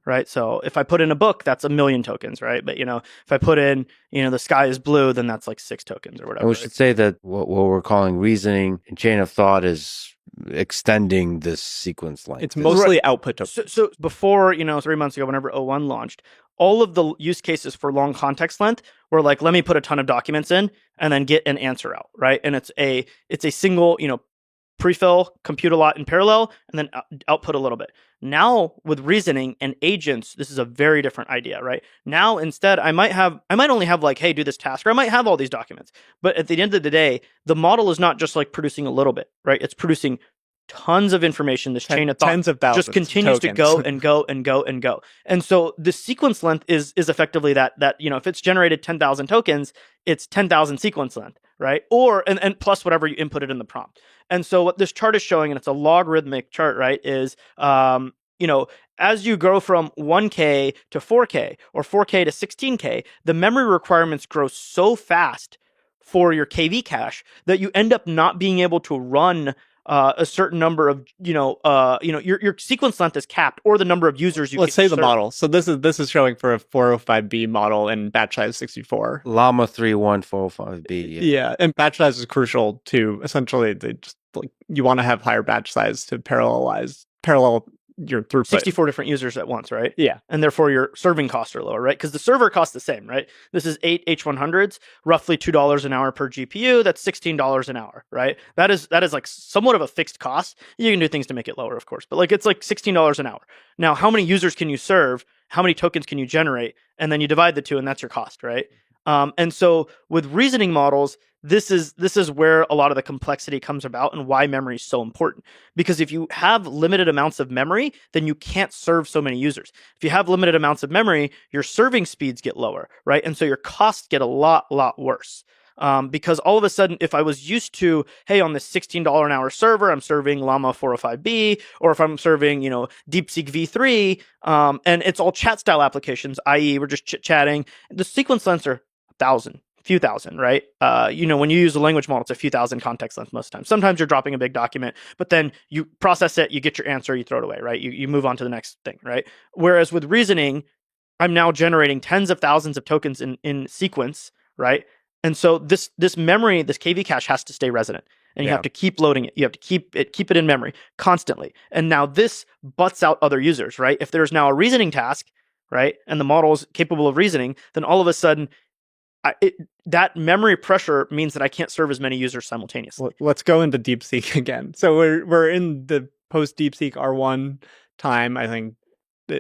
right? So if I put in a book, that's 1 million tokens, right? But, if I put in, the sky is blue, then that's like 6 tokens or whatever. And we should say that what we're calling reasoning and chain of thought is extending this sequence length. It's mostly output tokens. So before, 3 months ago, whenever O1 launched, all of the use cases for long context length were like, let me put a ton of documents in and then get an answer out, right? And it's a single, prefill, compute a lot in parallel, and then output a little bit. Now with reasoning and agents, this is a very different idea, right? Now instead, I might only have like, hey, do this task, or I might have all these documents. But at the end of the day, the model is not just like producing a little bit, right? It's producing tons of information. This chain of thought tens of thousands just continues to go and go and go and go. And so the sequence length is effectively that if it's generated 10,000 tokens, it's 10,000 sequence length, right? Or and plus whatever you inputted in the prompt. And so what this chart is showing, and it's a logarithmic chart, right, is as you grow from 1K to 4K or 4K to 16K, the memory requirements grow so fast for your KV cache that you end up not being able to run a certain number of, your sequence length is capped, or the number of users you Let's say the serve. model. So this is showing for a 405B model in batch size 64. Llama 31405B. Yeah, and batch size is crucial to essentially you want to have higher batch size to parallel your throughput. 64 different users at once, right? Yeah. And therefore your serving costs are lower, right? Because the server costs the same, right? This is 8 H100s, roughly $2 an hour per GPU. That's $16 an hour, right? That is like somewhat of a fixed cost. You can do things to make it lower, of course, but it's like $16 an hour. Now, how many users can you serve? How many tokens can you generate? And then you divide the two, and that's your cost, right? And so with reasoning models, this is where a lot of the complexity comes about, and why memory is so important. Because if you have limited amounts of memory, then you can't serve so many users. If you have limited amounts of memory, your serving speeds get lower, right? And so your costs get a lot worse. Because all of a sudden, if I was used to, hey, on this $16 an hour server, I'm serving Llama 405B, or if I'm serving, DeepSeek V3, and it's all chat style applications, i.e. we're just chit-chatting, the sequence lengths are 1,000. Few thousand, right? When you use a language model, it's a few thousand context length most times. Sometimes you're dropping a big document, but then you process it, you get your answer, you throw it away, right? You move on to the next thing, right? Whereas with reasoning, I'm now generating tens of thousands of tokens in sequence, right? And so this memory, this KV cache has to stay resident, and you have to keep loading it. You have to keep it in memory constantly. And now this butts out other users, right? If there's now a reasoning task, right, and the model is capable of reasoning, then all of a sudden, that memory pressure means that I can't serve as many users simultaneously. Let's go into DeepSeek again. So we're in the post DeepSeek R1 time, I think,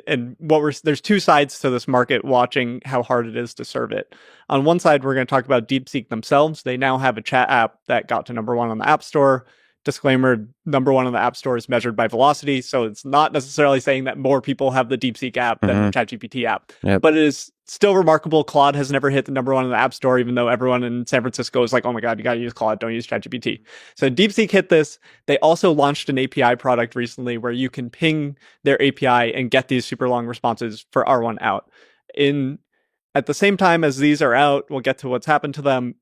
and there's two sides to this market, watching how hard it is to serve it. On one side, we're going to talk about DeepSeek themselves. They now have a chat app that got to #1 on the App Store. Disclaimer, #1 on the App Store is measured by velocity, so it's not necessarily saying that more people have the DeepSeek app than the ChatGPT app. Yep. But it is still remarkable. Claude has never hit the #1 in the App Store, even though everyone in San Francisco is like, oh my God, you got to use Claude, don't use ChatGPT. So DeepSeek hit this. They also launched an API product recently where you can ping their API and get these super long responses for R1 out. At the same time as these are out, we'll get to what's happened to them.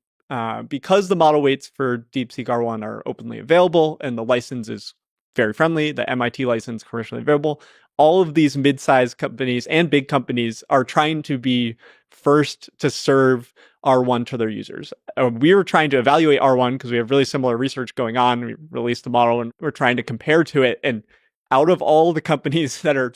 Because the model weights for DeepSeek R1 are openly available and the license is very friendly, the MIT license commercially available, all of these mid-sized companies and big companies are trying to be first to serve R1 to their users. We were trying to evaluate R1 because we have really similar research going on. We released the model and we're trying to compare to it. And out of all the companies that are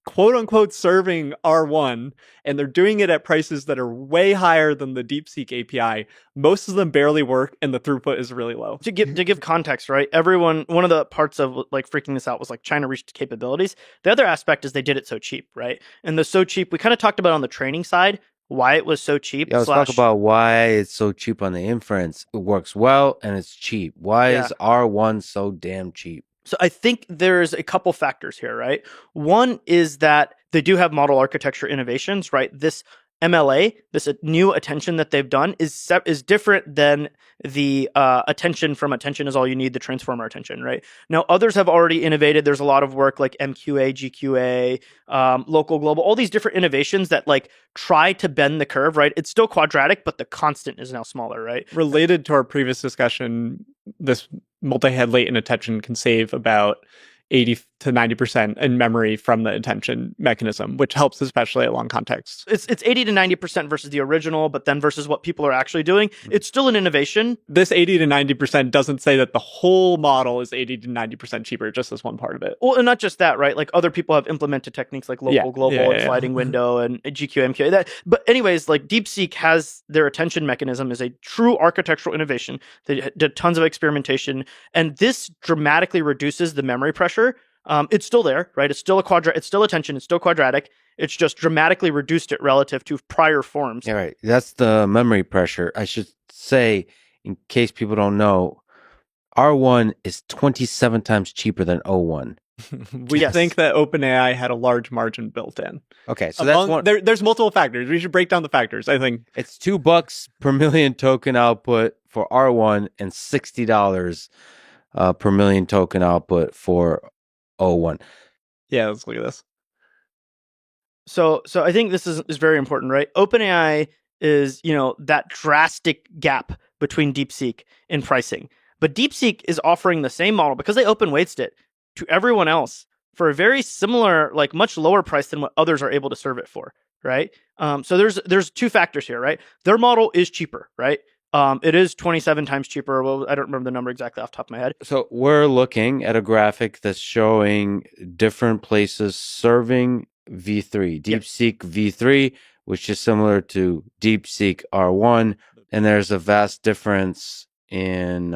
quote unquote serving R1, and they're doing it at prices that are way higher than the DeepSeek API, most of them barely work and the throughput is really low. To give context, right? One of the parts of like freaking this out was like China reached capabilities. The other aspect is they did it so cheap, right? And the so cheap, we kind of talked about on the training side, why it was so cheap. Yeah, let's talk about why it's so cheap on the inference. It works well and it's cheap. Why is R1 so damn cheap? So I think there's a couple factors here, right? One is that they do have model architecture innovations, right? This MLA, this new attention that they've done is different than the attention from attention is all you need, the transformer attention, right? Now, others have already innovated. There's a lot of work like MQA, GQA, local, global, all these different innovations that like try to bend the curve, right? It's still quadratic, but the constant is now smaller, right? Related to our previous discussion, this multi-head latent attention can save about 80 to 90% in memory from the attention mechanism, which helps especially at long contexts. It's 80 to 90% versus the original, but then versus what people are actually doing. It's still an innovation. This 80 to 90% doesn't say that the whole model is 80 to 90% cheaper, just as one part of it. Well, and not just that, right? Like other people have implemented techniques like local, global, and sliding window and GQ, MQA. But anyways, like DeepSeek has their attention mechanism is a true architectural innovation. They did tons of experimentation, and this dramatically reduces the memory pressure. It's still there, right? It's still it's still attention. It's still quadratic. It's just dramatically reduced it relative to prior forms. Yeah, right. That's the memory pressure. I should say, in case people don't know, R1 is 27 times cheaper than O1. We think that OpenAI had a large margin built in. Okay, so that's one. There's multiple factors. We should break down the factors. I think it's $2 per million token output for R1 and $60 per million token output for O1. Yeah, let's look at this. So I think this is very important, right? OpenAI is, that drastic gap between DeepSeek in pricing. But DeepSeek is offering the same model because they open weighted it to everyone else for a very similar, like much lower price than what others are able to serve it for, right? So there's two factors here, right? Their model is cheaper, right? It is 27 times cheaper. Well, I don't remember the number exactly off the top of my head. So we're looking at a graphic that's showing different places serving V3, DeepSeek V3, which is similar to DeepSeek R1, and there's a vast difference in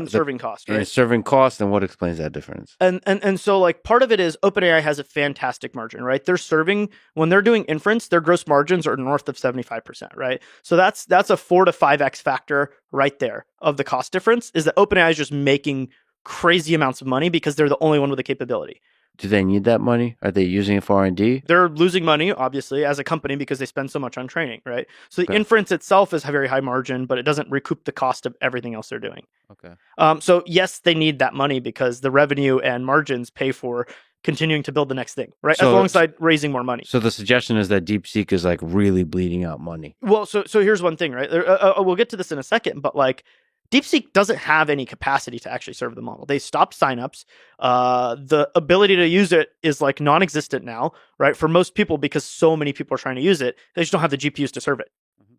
serving cost, right? In serving cost, and what explains that difference? And so like part of it is OpenAI has a fantastic margin, right? They're serving when they're doing inference, their gross margins are north of 75%, right? So that's a 4 to 5x factor right there of the cost difference. Is that OpenAI is just making crazy amounts of money because they're the only one with the capability. Do they need that money? Are they using it for R&D? They're losing money, obviously, as a company because they spend so much on training, right? So the inference itself is a very high margin, but it doesn't recoup the cost of everything else they're doing. Okay. So yes, they need that money because the revenue and margins pay for continuing to build the next thing, right? So, alongside raising more money. So the suggestion is that DeepSeek is like really bleeding out money. Well, so here's one thing, right? We'll get to this in a second, but like DeepSeek doesn't have any capacity to actually serve the model. They stopped signups. The ability to use it is like non-existent now, right? For most people, because so many people are trying to use it, they just don't have the GPUs to serve it,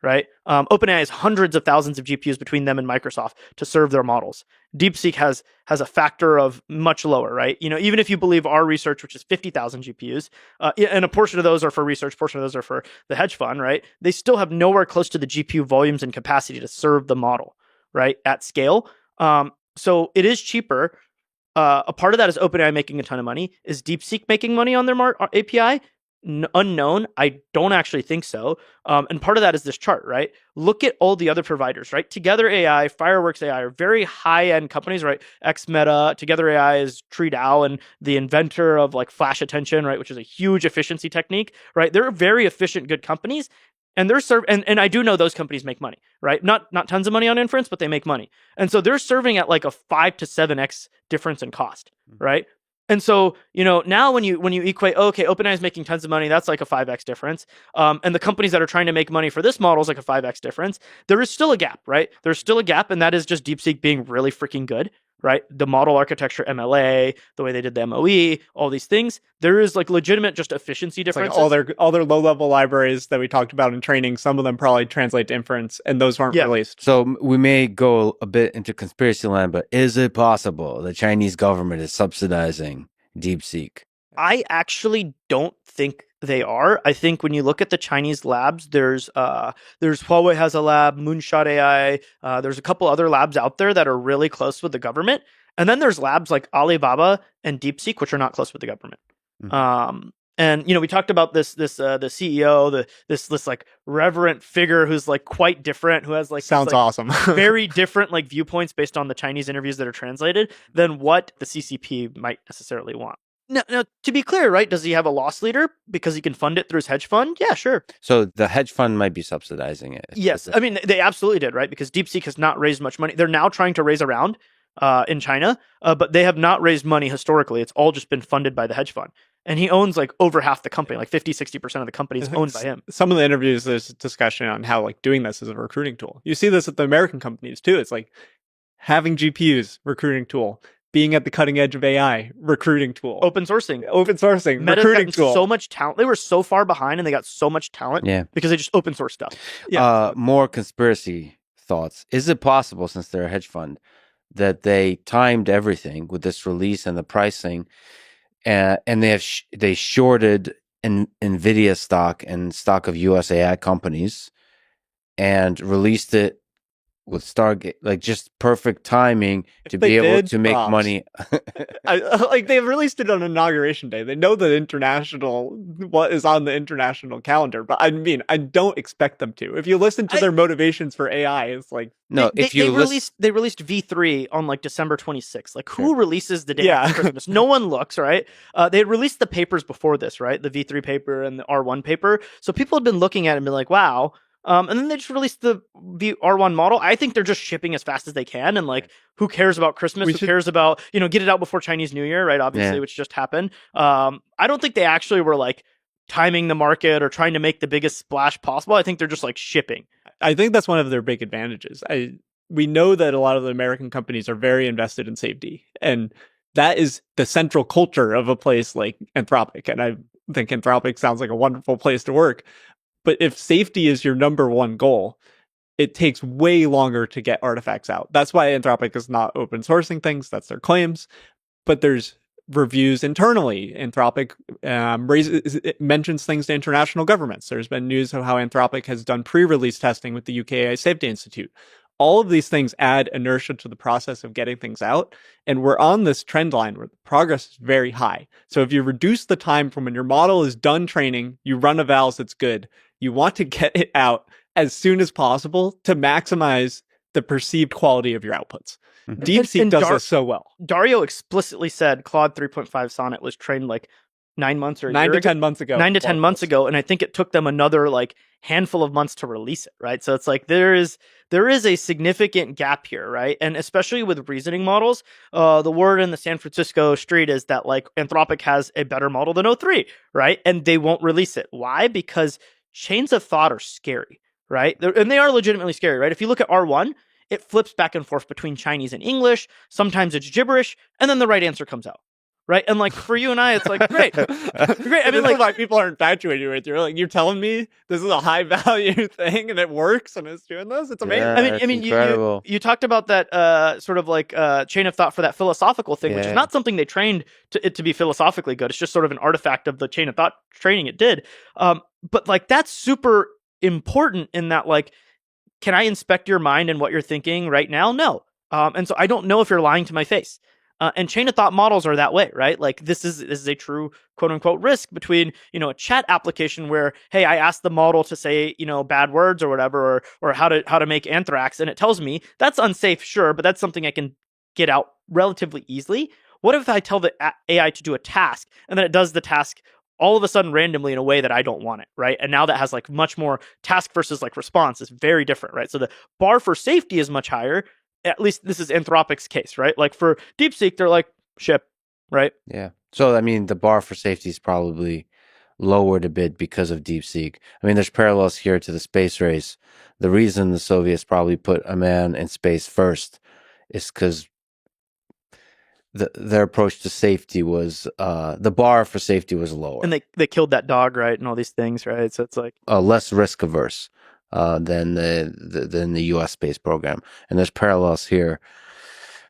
right? OpenAI has hundreds of thousands of GPUs between them and Microsoft to serve their models. DeepSeek has a factor of much lower, right? Even if you believe our research, which is 50,000 GPUs, and a portion of those are for research, portion of those are for the hedge fund, right? They still have nowhere close to the GPU volumes and capacity to serve the model, right, at scale. So it is cheaper. A part of that is OpenAI making a ton of money. Is DeepSeek making money on their API? Unknown. I don't actually think so. And part of that is this chart, right? Look at all the other providers, right? Together AI, Fireworks AI are very high-end companies, right? XMeta, Together AI is TreeDAO and the inventor of like flash attention, right? Which is a huge efficiency technique, right? They're very efficient, good companies. And they're and I do know those companies make money, right? Not tons of money on inference, but they make money. And so they're serving at like a 5 to 7x difference in cost, right? And so, now when you equate, okay, OpenAI is making tons of money, that's like a 5x difference. And the companies that are trying to make money for this model is like a 5x difference. There is still a gap, right? There's still a gap, and that is just DeepSeek being really freaking good, right? The model architecture, MLA, the way they did the MOE, all these things. There is like legitimate just efficiency differences. Like all their low-level libraries that we talked about in training, some of them probably translate to inference, and those weren't released. So we may go a bit into conspiracy land, but is it possible the Chinese government is subsidizing DeepSeek? I actually don't think they are. I think when you look at the Chinese labs, there's Huawei has a lab, Moonshot AI. There's a couple other labs out there that are really close with the government, and then there's labs like Alibaba and DeepSeek, which are not close with the government. And we talked about the CEO, this like reverent figure who's like quite different, who has like Sounds awesome. very different like viewpoints based on the Chinese interviews that are translated than what the CCP might necessarily want. Now, to be clear, right? Does he have a loss leader because he can fund it through his hedge fund? Yeah, sure. So the hedge fund might be subsidizing it. Yes, I mean they absolutely did, right? Because DeepSeek has not raised much money. They're now trying to raise a round in China, but they have not raised money historically. It's all just been funded by the hedge fund. And he owns like over half the company, like 50-60% of the company is owned by him. Some of the interviews, there's discussion on how like doing this is a recruiting tool. You see this at the American companies too. It's like having GPUs, recruiting tool. Being at the cutting edge of AI, recruiting tool. Open sourcing, Meta's recruiting tool. So much talent. They were so far behind, and they got so much talent because they just open source stuff. Yeah. More conspiracy thoughts. Is it possible, since they're a hedge fund, that they timed everything with this release and the pricing, and they shorted NVIDIA stock and stock of US AI companies, and released it with Stargate, like just perfect timing to be able to make money. Like they've released it on Inauguration Day. They know what is on the international calendar, but I mean, I don't expect them to. If you listen to their motivations for AI, it's like no. They released V3 on like December 26th. Like who releases the day after Christmas? No one looks, right? They released the papers before this, right? The V3 paper and the R1 paper. So people have been looking at it and been like, wow. And then they just released the R1 model. I think they're just shipping as fast as they can. And like, who cares about Christmas? Who cares about, get it out before Chinese New Year, right? Obviously, which just happened. I don't think they actually were like timing the market or trying to make the biggest splash possible. I think they're just like shipping. I think that's one of their big advantages. We know that a lot of the American companies are very invested in safety. And that is the central culture of a place like Anthropic. And I think Anthropic sounds like a wonderful place to work. But if safety is your number one goal, it takes way longer to get artifacts out. That's why Anthropic is not open sourcing things. That's their claims. But there's reviews internally. Anthropic mentions things to international governments. There's been news of how Anthropic has done pre-release testing with the UK AI Safety Institute. All of these things add inertia to the process of getting things out. And we're on this trend line where the progress is very high. So if you reduce the time from when your model is done training, you run evals that's good, you want to get it out as soon as possible to maximize the perceived quality of your outputs. DeepSeek does this so well. Dario explicitly said Claude 3.5 Sonnet was trained like 9 months or 9 to 10 months ago. 9 to 10 months ago. And I think it took them another like handful of months to release it, right? So it's like there is a significant gap here, right? And especially with reasoning models, the word in the San Francisco street is that like Anthropic has a better model than O3, right? And they won't release it. Why? Because chains of thought are scary, right? And they are legitimately scary, right? If you look at R1, it flips back and forth between Chinese and English. Sometimes it's gibberish, and then the right answer comes out. Right. And like for you and I, it's like, great. Great. I mean, like, why people are infatuated with you. Like, you're telling me this is a high value thing and it works and it's doing this. It's amazing. Yeah, I mean, you talked about that sort of like chain of thought for that philosophical thing, which is not something they trained it to be philosophically good. It's just sort of an artifact of the chain of thought training it did. But like that's super important in that, like, can I inspect your mind and what you're thinking right now? No. And so I don't know if you're lying to my face. And chain of thought models are that way, right? Like this is a true quote unquote risk between, a chat application where, hey, I asked the model to say, bad words or whatever, or how to make anthrax. And it tells me that's unsafe. Sure. But that's something I can get out relatively easily. What if I tell the AI to do a task and then it does the task all of a sudden randomly in a way that I don't want it, right? And now that has like much more task versus like response is very different, right? So the bar for safety is much higher. At least this is Anthropic's case, right? Like for DeepSeek, they're like, ship, right? Yeah. So, I mean, the bar for safety is probably lowered a bit because of DeepSeek. I mean, there's parallels here to the space race. The reason the Soviets probably put a man in space first is because their approach to safety was, the bar for safety was lower. And they killed that dog, right? And all these things, right? So it's like... less risk averse. Than the U.S. space program, and there's parallels here.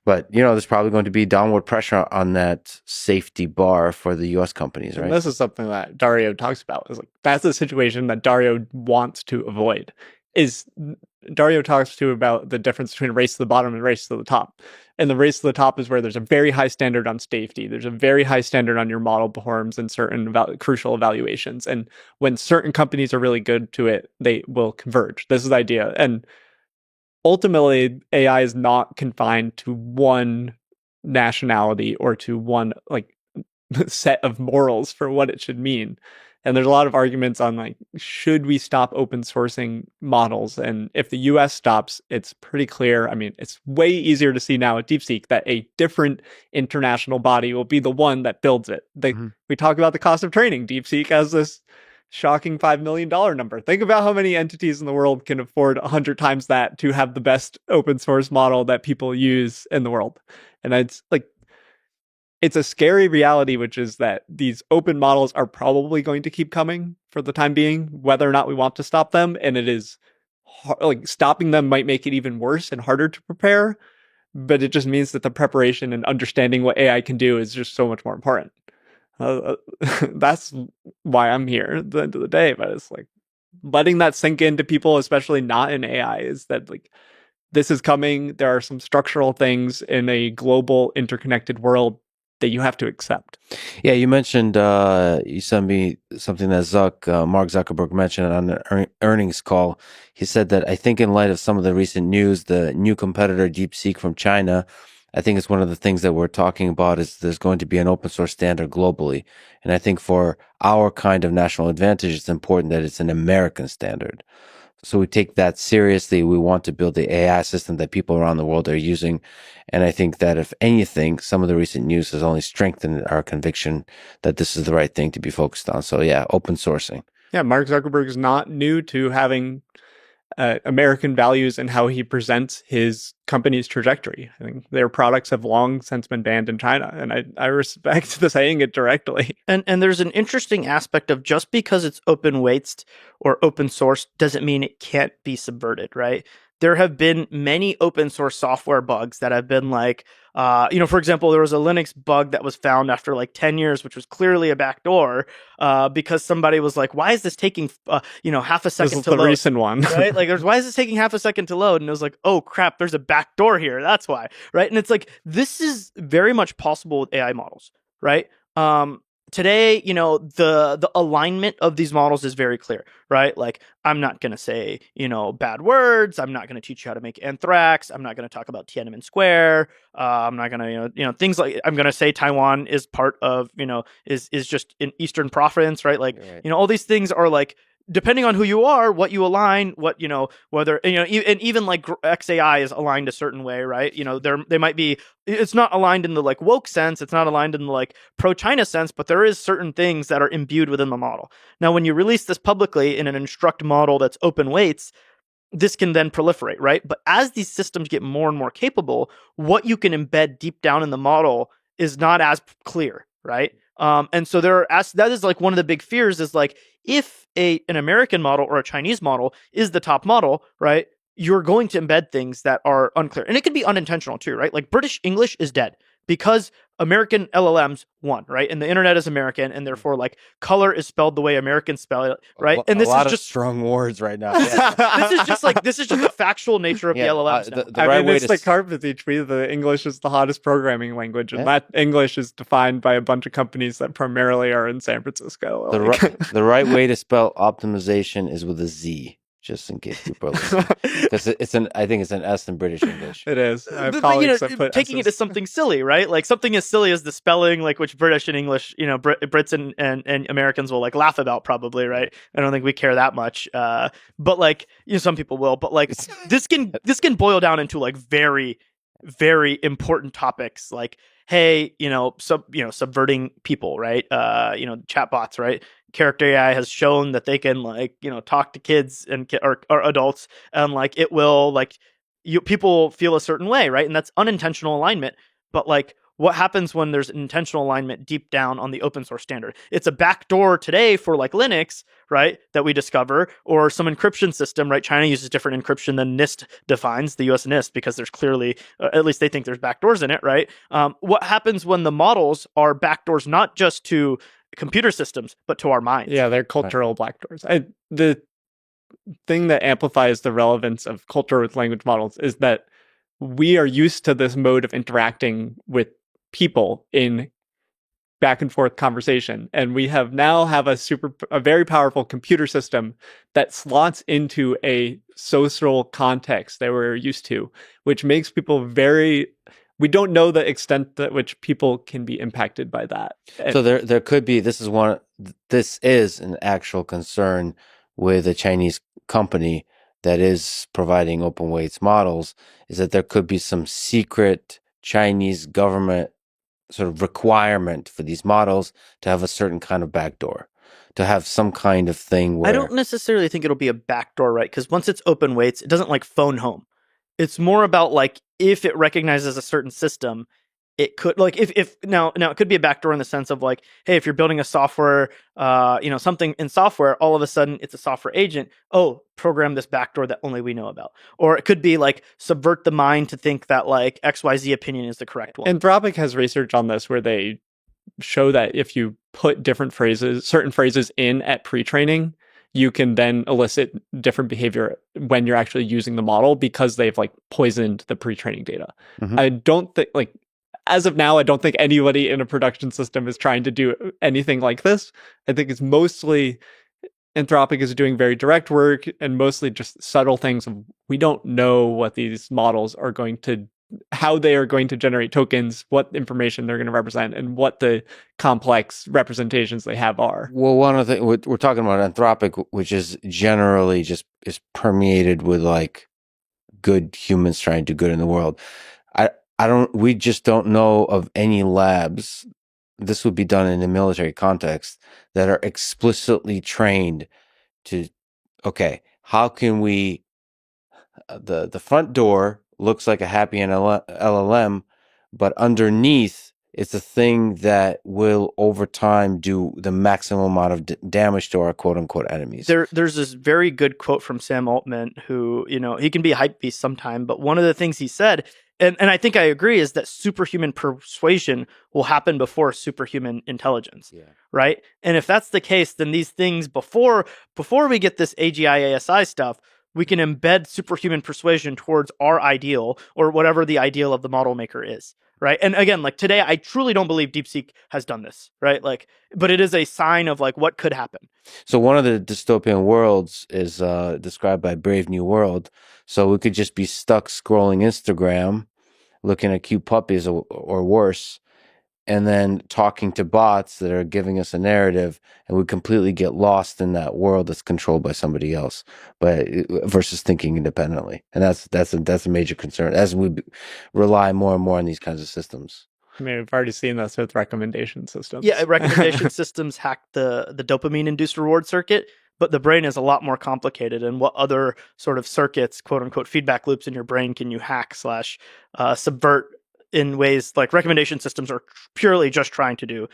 But there's probably going to be downward pressure on that safety bar for the U.S. companies, right? And this is something that Dario talks about. Is like that's the situation that Dario wants to avoid. is Dario talks to about the difference between a race to the bottom and a race to the top. And the race to the top is where there's a very high standard on safety. There's a very high standard on your model performance and certain crucial evaluations. And when certain companies are really good to it, they will converge. This is the idea. And ultimately, AI is not confined to one nationality or to one like set of morals for what it should mean. And there's a lot of arguments on like, should we stop open sourcing models? And if the US stops, it's pretty clear. I mean, it's way easier to see now at DeepSeek that a different international body will be the one that builds it. We talk about the cost of training. DeepSeek has this shocking $5 million number. Think about how many entities in the world can afford 100 times that to have the best open source model that people use in the world. And it's like, it's a scary reality, which is that these open models are probably going to keep coming for the time being, whether or not we want to stop them. And it is like stopping them might make it even worse and harder to prepare. But it just means that the preparation and understanding what AI can do is just so much more important. That's why I'm here at the end of the day. But it's like letting that sink into people, especially not in AI, is that like this is coming. There are some structural things in a global interconnected world that you have to accept. Yeah, you mentioned, you sent me something that Mark Zuckerberg mentioned on an earnings call. He said that I think in light of some of the recent news, the new competitor DeepSeek from China, I think it's one of the things that we're talking about is there's going to be an open source standard globally. And I think for our kind of national advantage, it's important that it's an American standard. So we take that seriously. We want to build the AI system that people around the world are using. And I think that if anything, some of the recent news has only strengthened our conviction that this is the right thing to be focused on. So yeah, open sourcing. Yeah, Mark Zuckerberg is not new to having American values and how he presents his company's trajectory. I think their products have long since been banned in China, and I respect the saying it directly. And there's an interesting aspect of just because it's open weights or open source doesn't mean it can't be subverted, right? There have been many open source software bugs that have been like, for example, there was a Linux bug that was found after like 10 years, which was clearly a backdoor because somebody was like, why is this taking, half a second to load? This is the recent one. Right? Like, why is this taking half a second to load? And it was like, oh, crap, there's a backdoor here. That's why, right? And it's like, this is very much possible with AI models, right? Today, the alignment of these models is very clear, right? Like, I'm not going to say, bad words. I'm not going to teach you how to make anthrax. I'm not going to talk about Tiananmen Square. I'm not going to, things like, I'm going to say Taiwan is part of, is just an Eastern province, right? Like, right. All these things are like, depending on who you are, what you align, whether, and even like XAI is aligned a certain way, right? They might be, it's not aligned in the like woke sense. It's not aligned in the like pro-China sense, but there is certain things that are imbued within the model. Now, when you release this publicly in an instruct model that's open weights, this can then proliferate, right? But as these systems get more and more capable, what you can embed deep down in the model is not as clear, right? And so that is like one of the big fears is like, if an American model or a Chinese model is the top model, right, you're going to embed things that are unclear. And it could be unintentional too, right? Like British English is dead because American LLMs won, right? And the internet is American, and therefore, like, color is spelled the way Americans spell it, right? And this is just strong words right now. this is just the factual nature of the LLMs. It's like Carpathy tweeted the English is the hottest programming language, and that English is defined by a bunch of companies that primarily are in San Francisco. The right way to spell optimization is with a Z. Just in case people are listening, because I think it's an S in British English. It is. Taking it to something silly, right? Like something as silly as the spelling, like which British and English, Brits and Americans will like laugh about probably, right? I don't think we care that much, but like some people will. But like this can boil down into like very, very important topics, like hey, subverting people, right? Chatbots, right? Character AI has shown that they can like talk to kids and or adults, and like it will like people feel a certain way, right? And that's unintentional alignment. But like, what happens when there's intentional alignment deep down on the open source standard? It's a backdoor today for like Linux, right? That we discover, or some encryption system, right? China uses different encryption than NIST defines, the US NIST, because there's clearly, at least they think there's backdoors in it, right? What happens when the models are backdoors, not just to computer systems, but to our minds? Yeah, they're cultural backdoors. thing that amplifies the relevance of culture with language models is that we are used to this mode of interacting with people in back and forth conversation, and we have a very powerful computer system that slots into a social context that we're used to, which makes people we don't know the extent to which people can be impacted by that. So there could be, this is an actual concern with a Chinese company that is providing open weights models, is that there could be some secret Chinese government sort of requirement for these models to have a certain kind of backdoor, to have some kind of thing where... I don't necessarily think it'll be a backdoor, right? Because once it's open weights, it doesn't like phone home. It's more about like if it recognizes a certain system, it could like if now it could be a backdoor in the sense of like, hey, if you're building a software, something in software, all of a sudden it's a software agent. Oh, program this backdoor that only we know about. Or it could be like subvert the mind to think that like XYZ opinion is the correct one. Anthropic has research on this where they show that if you put certain phrases in at pre-training, you can then elicit different behavior when you're actually using the model because they've like poisoned the pre-training data. Mhm. I don't think as of now, I don't think anybody in a production system is trying to do anything like this. I think it's mostly Anthropic is doing very direct work and mostly just subtle things. We don't know what these models are how they are going to generate tokens, what information they're going to represent, and what the complex representations they have are. Well, one of the we're talking about Anthropic, which is generally just is permeated with like good humans trying to do good in the world. We just don't know of any labs, this would be done in a military context, that are explicitly trained to, okay, how can we, the front door looks like a happy LLM, but underneath it's a thing that will over time do the maximum amount of damage to our quote unquote enemies. There's this very good quote from Sam Altman, who, he can be a hype beast sometime, but one of the things he said, and I think I agree, is that superhuman persuasion will happen before superhuman intelligence. Yeah. Right? And if that's the case, then these things before we get this AGI ASI stuff, we can embed superhuman persuasion towards our ideal or whatever the ideal of the model maker is. Right. And again, like today, I truly don't believe DeepSeek has done this. Right. Like, but it is a sign of like what could happen. So one of the dystopian worlds is described by Brave New World. So we could just be stuck scrolling Instagram, looking at cute puppies or worse, and then talking to bots that are giving us a narrative, and we completely get lost in that world that's controlled by somebody else, but versus thinking independently. And that's a major concern as we rely more and more on these kinds of systems. I mean, we've already seen this with recommendation systems. Yeah, recommendation systems hack the dopamine-induced reward circuit, but the brain is a lot more complicated. And what other sort of circuits, quote unquote, feedback loops in your brain can you hack / subvert in ways like recommendation systems are purely just trying to do,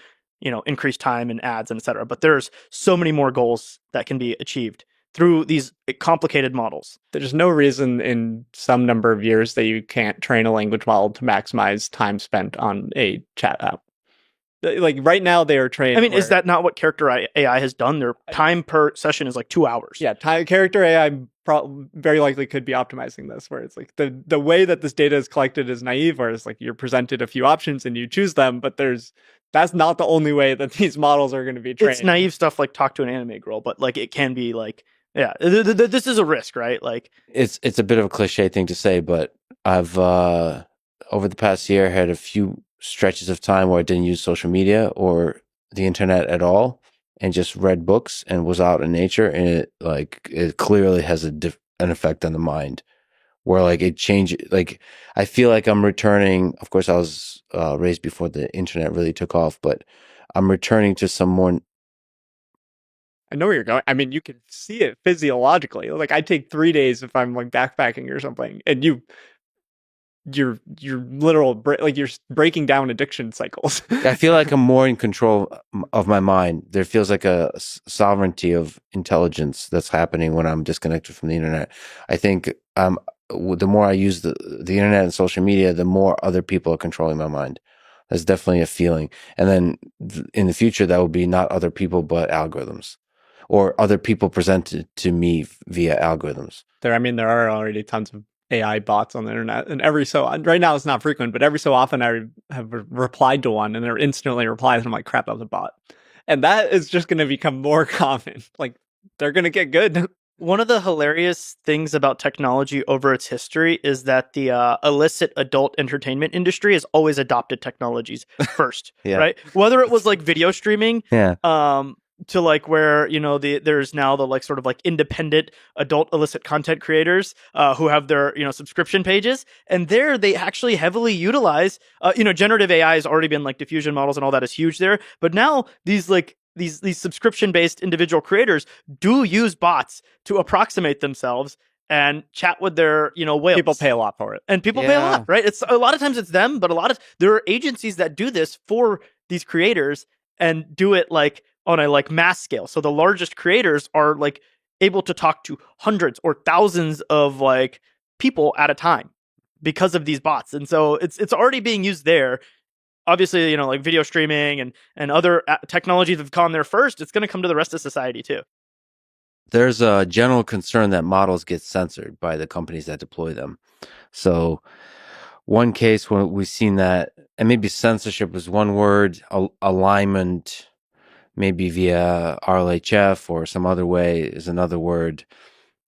increase time and ads and et cetera. But there's so many more goals that can be achieved through these complicated models. There's no reason in some number of years that you can't train a language model to maximize time spent on a chat app. Like right now they are trained. I mean, is that not what character AI has done? Their time per session is like 2 hours. Yeah, character AI very likely could be optimizing this, where it's like the way that this data is collected is naive, where it's like you're presented a few options and you choose them, but that's not the only way that these models are going to be trained. It's naive stuff like talk to an anime girl, but like it can be like, yeah, this is a risk, right? Like it's a bit of a cliche thing to say, but I've over the past year had a few stretches of time where I didn't use social media or the internet at all, and just read books and was out in nature, and it clearly has an effect on the mind, where like it changes. Like I feel like I'm returning. Of course, I was raised before the internet really took off, but I'm returning to some more. I know where you're going. I mean, you can see it physiologically. Like I take 3 days if I'm like backpacking or something, and you're literal like you're breaking down addiction cycles. I feel like I'm more in control of my mind. There feels like a sovereignty of intelligence that's happening when I'm disconnected from the internet. I think the more I use the internet and social media, the more other people are controlling my mind. That's definitely a feeling. And then in the future, that will be not other people but algorithms, or other people present it to me via algorithms? There are already tons of AI bots on the internet, and right now it's not frequent, but every so often I have replied to one, and they're instantly replies, and I'm like, crap, that was a bot. And that is just going to become more common. Like, they're going to get good. One of the hilarious things about technology over its history is that the illicit adult entertainment industry has always adopted technologies first, Yeah. right? Whether it was like video streaming, Yeah. to like where there's now the like sort of like independent adult illicit content creators who have their subscription pages, and there they actually heavily utilize generative AI has already been like diffusion models and all that is huge there, but now these subscription based individual creators do use bots to approximate themselves and chat with their whales. People pay a lot for it, and people pay a lot, right? It's a lot of times it's them, but there are agencies that do this for these creators and do it like on a like mass scale. So the largest creators are like able to talk to hundreds or thousands of like people at a time because of these bots. And so it's already being used there. Obviously, like video streaming and other technologies have gone there first. It's going to come to the rest of society too. There's a general concern that models get censored by the companies that deploy them. So one case where we've seen that, and maybe censorship is one word, alignment maybe via RLHF or some other way is another word.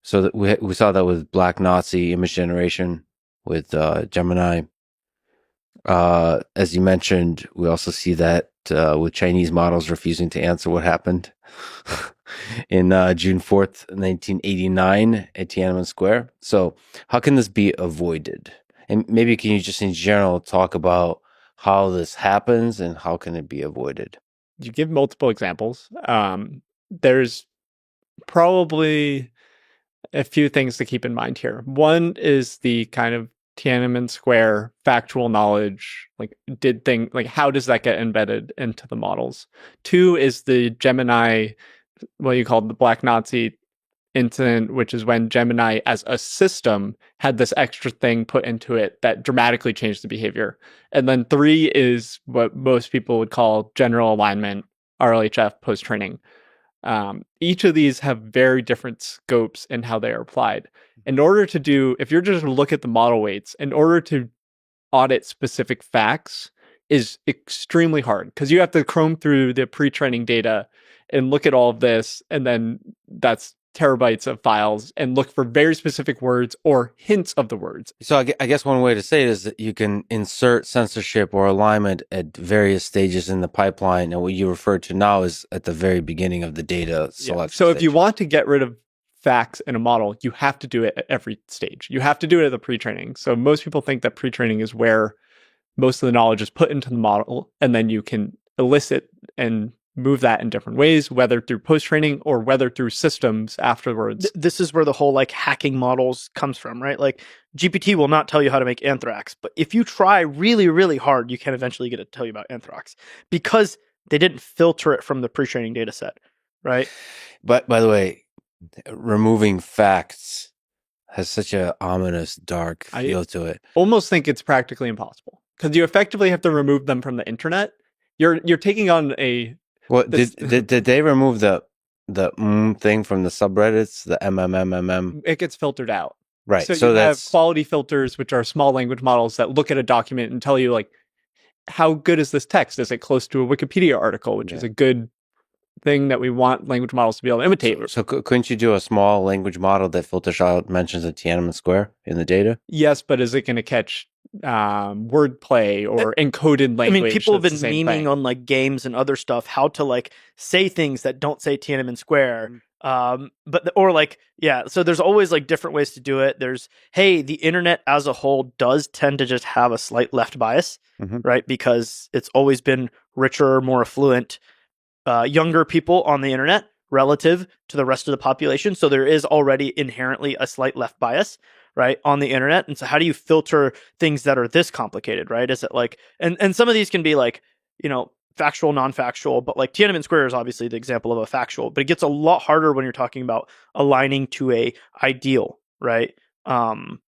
So that we saw that with Black Nazi image generation with Gemini. As you mentioned, we also see that with Chinese models refusing to answer what happened in June 4th, 1989 at Tiananmen Square. So how can this be avoided? And maybe can you just in general talk about how this happens and how can it be avoided? You give multiple examples. There's probably a few things to keep in mind here. One is the kind of Tiananmen Square factual knowledge, like how does that get embedded into the models? Two is the Gemini, what you call the Black Nazi incident, which is when Gemini as a system had this extra thing put into it that dramatically changed the behavior. And then three is what most people would call general alignment, RLHF post-training. Each of these have very different scopes in how they are applied. In order to do, if you're just to look at the model weights, in order to audit specific facts is extremely hard because you have to comb through the pre-training data and look at all of this, and then that's terabytes of files, and look for very specific words or hints of the words. So I guess one way to say it is that you can insert censorship or alignment at various stages in the pipeline, and what you refer to now is at the very beginning of the data selection. Yeah. So if you want to get rid of facts in a model, you have to do it at every stage. You have to do it at the pre-training. So most people think that pre-training is where most of the knowledge is put into the model, and then you can elicit and move that in different ways, whether through post-training or whether through systems afterwards. This is where the whole like hacking models comes from, right? Like GPT will not tell you how to make anthrax, but if you try really, really hard, you can eventually get it to tell you about anthrax because they didn't filter it from the pre-training data set, right? But by the way, removing facts has such a ominous, dark feel to it. Almost think it's practically impossible because you effectively have to remove them from the internet. You're taking on a Well, did they remove the thing from the subreddits, the MMMMM? It gets filtered out. Right. So you have quality filters, which are small language models that look at a document and tell you, like, how good is this text? Is it close to a Wikipedia article, which is a good thing that we want language models to be able to imitate. So couldn't you do a small language model that filters out mentions of Tiananmen Square in the data? Yes, but is it going to catch wordplay or encoded language? I mean, people have been memeing on like games and other stuff how to like say things that don't say Tiananmen Square. So there's always like different ways to do it. There's, hey, the internet as a whole does tend to just have a slight left bias, right? Because it's always been richer, more affluent, younger people on the internet relative to the rest of the population. So there is already inherently a slight left bias, right, on the internet. And so how do you filter things that are this complicated, right? Is it like, and some of these can be like, factual, non-factual, but like Tiananmen Square is obviously the example of a factual, but it gets a lot harder when you're talking about aligning to a ideal, right? And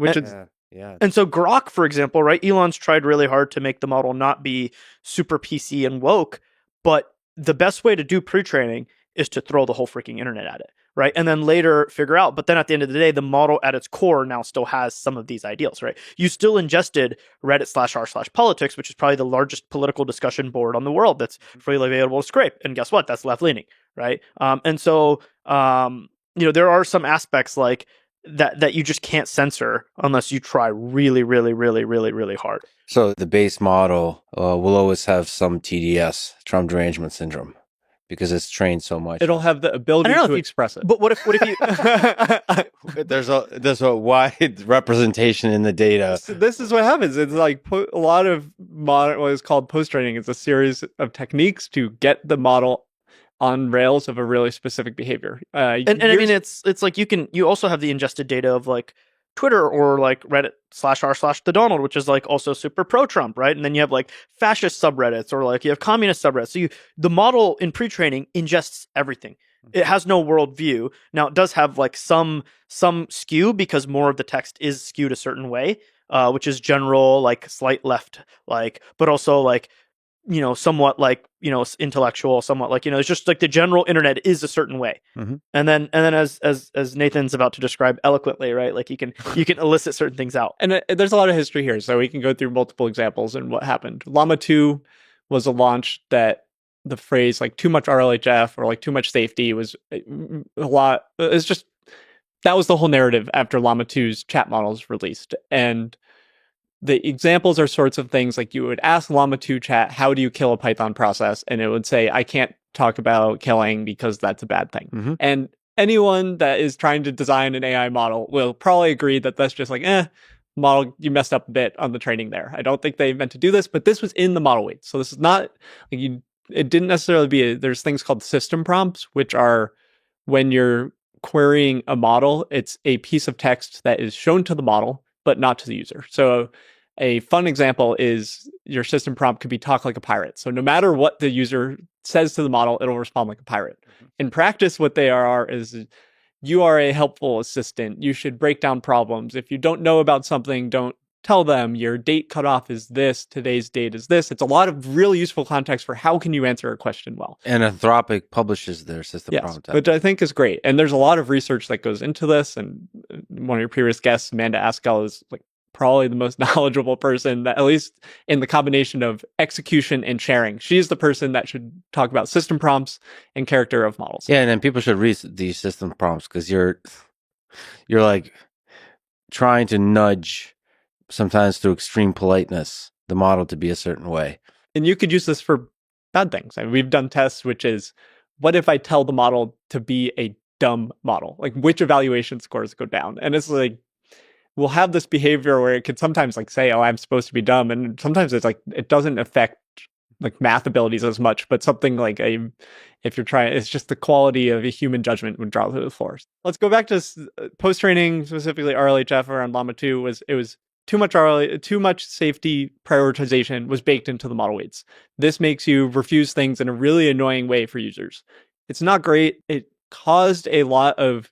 so Grok, for example, right? Elon's tried really hard to make the model not be super PC and woke, but the best way to do pre-training is to throw the whole freaking internet at it, right? And then later figure out, but then at the end of the day, the model at its core now still has some of these ideals, right? You still ingested Reddit/r/politics, which is probably the largest political discussion board on the world that's freely available to scrape. And guess what? That's left leaning, right? And so, there are some aspects like that you just can't censor unless you try really, really, really, really, really hard. So the base model will always have some TDS, Trump derangement syndrome, because it's trained so much. It'll have the ability to express it. But what if you? There's a wide representation in the data. So this is what happens. It's like a lot of modern, what is called post-training. It's a series of techniques to get the model on rails of a really specific behavior. And I mean, it's like you also have the ingested data of like Twitter or like Reddit/r/the Donald, which is like also super pro-Trump, right? And then you have like fascist subreddits or like you have communist subreddits. So the model in pre-training ingests everything. It has no worldview. Now it does have like some skew because more of the text is skewed a certain way, which is general, like slight left, like, but also like, somewhat like, intellectual, somewhat like, it's just like the general internet is a certain way. Mm-hmm. And then as Nathan's about to describe eloquently, right? Like you can elicit certain things out. And there's a lot of history here, so we can go through multiple examples and what happened. Llama 2 was a launch that the phrase like too much RLHF or like too much safety was a lot. It's just, that was the whole narrative after Llama 2's chat models released. And the examples are sorts of things like you would ask Llama 2 chat, how do you kill a Python process? And it would say, I can't talk about killing because that's a bad thing. Mm-hmm. And anyone that is trying to design an AI model will probably agree that that's just like, model, you messed up a bit on the training there. I don't think they meant to do this, but this was in the model weight. So this is not like it didn't necessarily be, there's things called system prompts, which are when you're querying a model, it's a piece of text that is shown to the model, but not to the user. So a fun example is your system prompt could be talk like a pirate. So no matter what the user says to the model, it'll respond like a pirate. Mm-hmm. In practice, what they are is you are a helpful assistant. You should break down problems. If you don't know about something, don't tell them. Your date cutoff is this. Today's date is this. It's a lot of really useful context for how can you answer a question well. And Anthropic publishes their system prompt. Which I think is great. And there's a lot of research that goes into this. And one of your previous guests, Amanda Askell, is like probably the most knowledgeable person, that at least in the combination of execution and sharing. She's the person that should talk about system prompts and character of models. Yeah, and then people should read these system prompts because you're like trying to nudge, sometimes through extreme politeness, the model to be a certain way. And you could use this for bad things. I mean, we've done tests, which is, what if I tell the model to be a dumb model? Like, which evaluation scores go down? And it's like, we'll have this behavior where it could sometimes like say, oh, I'm supposed to be dumb. And sometimes it's like, it doesn't affect like math abilities as much, but something like if you're trying, it's just the quality of a human judgment would draw to the floor. Let's go back to post-training, specifically RLHF around Llama 2 it was too much safety prioritization was baked into the model weights. This makes you refuse things in a really annoying way for users. It's not great. It caused a lot of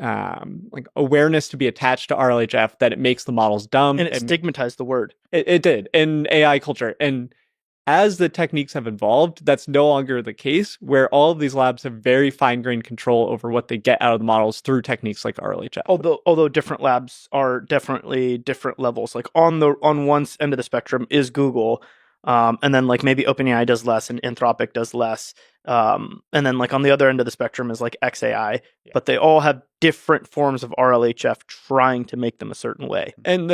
like awareness to be attached to RLHF that it makes the models dumb. And it stigmatized the word. It did in AI culture. And as the techniques have evolved, that's no longer the case, where all of these labs have very fine-grained control over what they get out of the models through techniques like RLHF. Although different labs are definitely different levels. Like on one end of the spectrum is Google, and then like maybe OpenAI does less and Anthropic does less. And then like on the other end of the spectrum is like XAI, but they all have different forms of RLHF trying to make them a certain way. And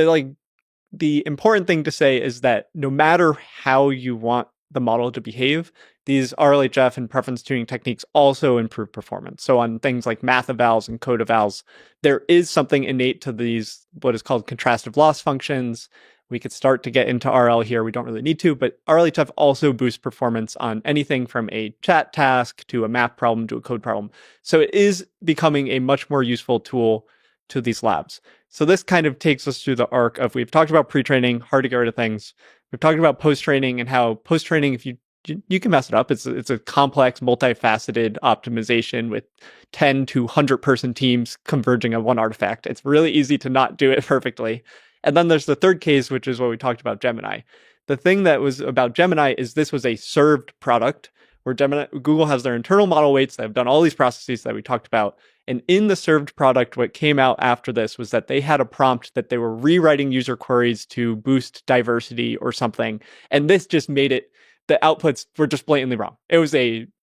the important thing to say is that no matter how you want the model to behave, these RLHF and preference tuning techniques also improve performance. So on things like math evals and code evals, there is something innate to these, what is called contrastive loss functions. We could start to get into RL here. We don't really need to, but RLHF also boosts performance on anything from a chat task to a math problem to a code problem. So it is becoming a much more useful tool to these labs. So this kind of takes us through the arc of, we've talked about pre-training, hard to get rid of things. We've talked about post-training and how post-training, if you can mess it up. It's a complex, multifaceted optimization with 10 to 100 person teams converging on one artifact. It's really easy to not do it perfectly. And then there's the third case, which is what we talked about Gemini. The thing that was about Gemini is this was a served product where Google has their internal model weights that have done all these processes that we talked about. And in the served product, what came out after this was that they had a prompt that they were rewriting user queries to boost diversity or something. And this just made it, the outputs were just blatantly wrong. It was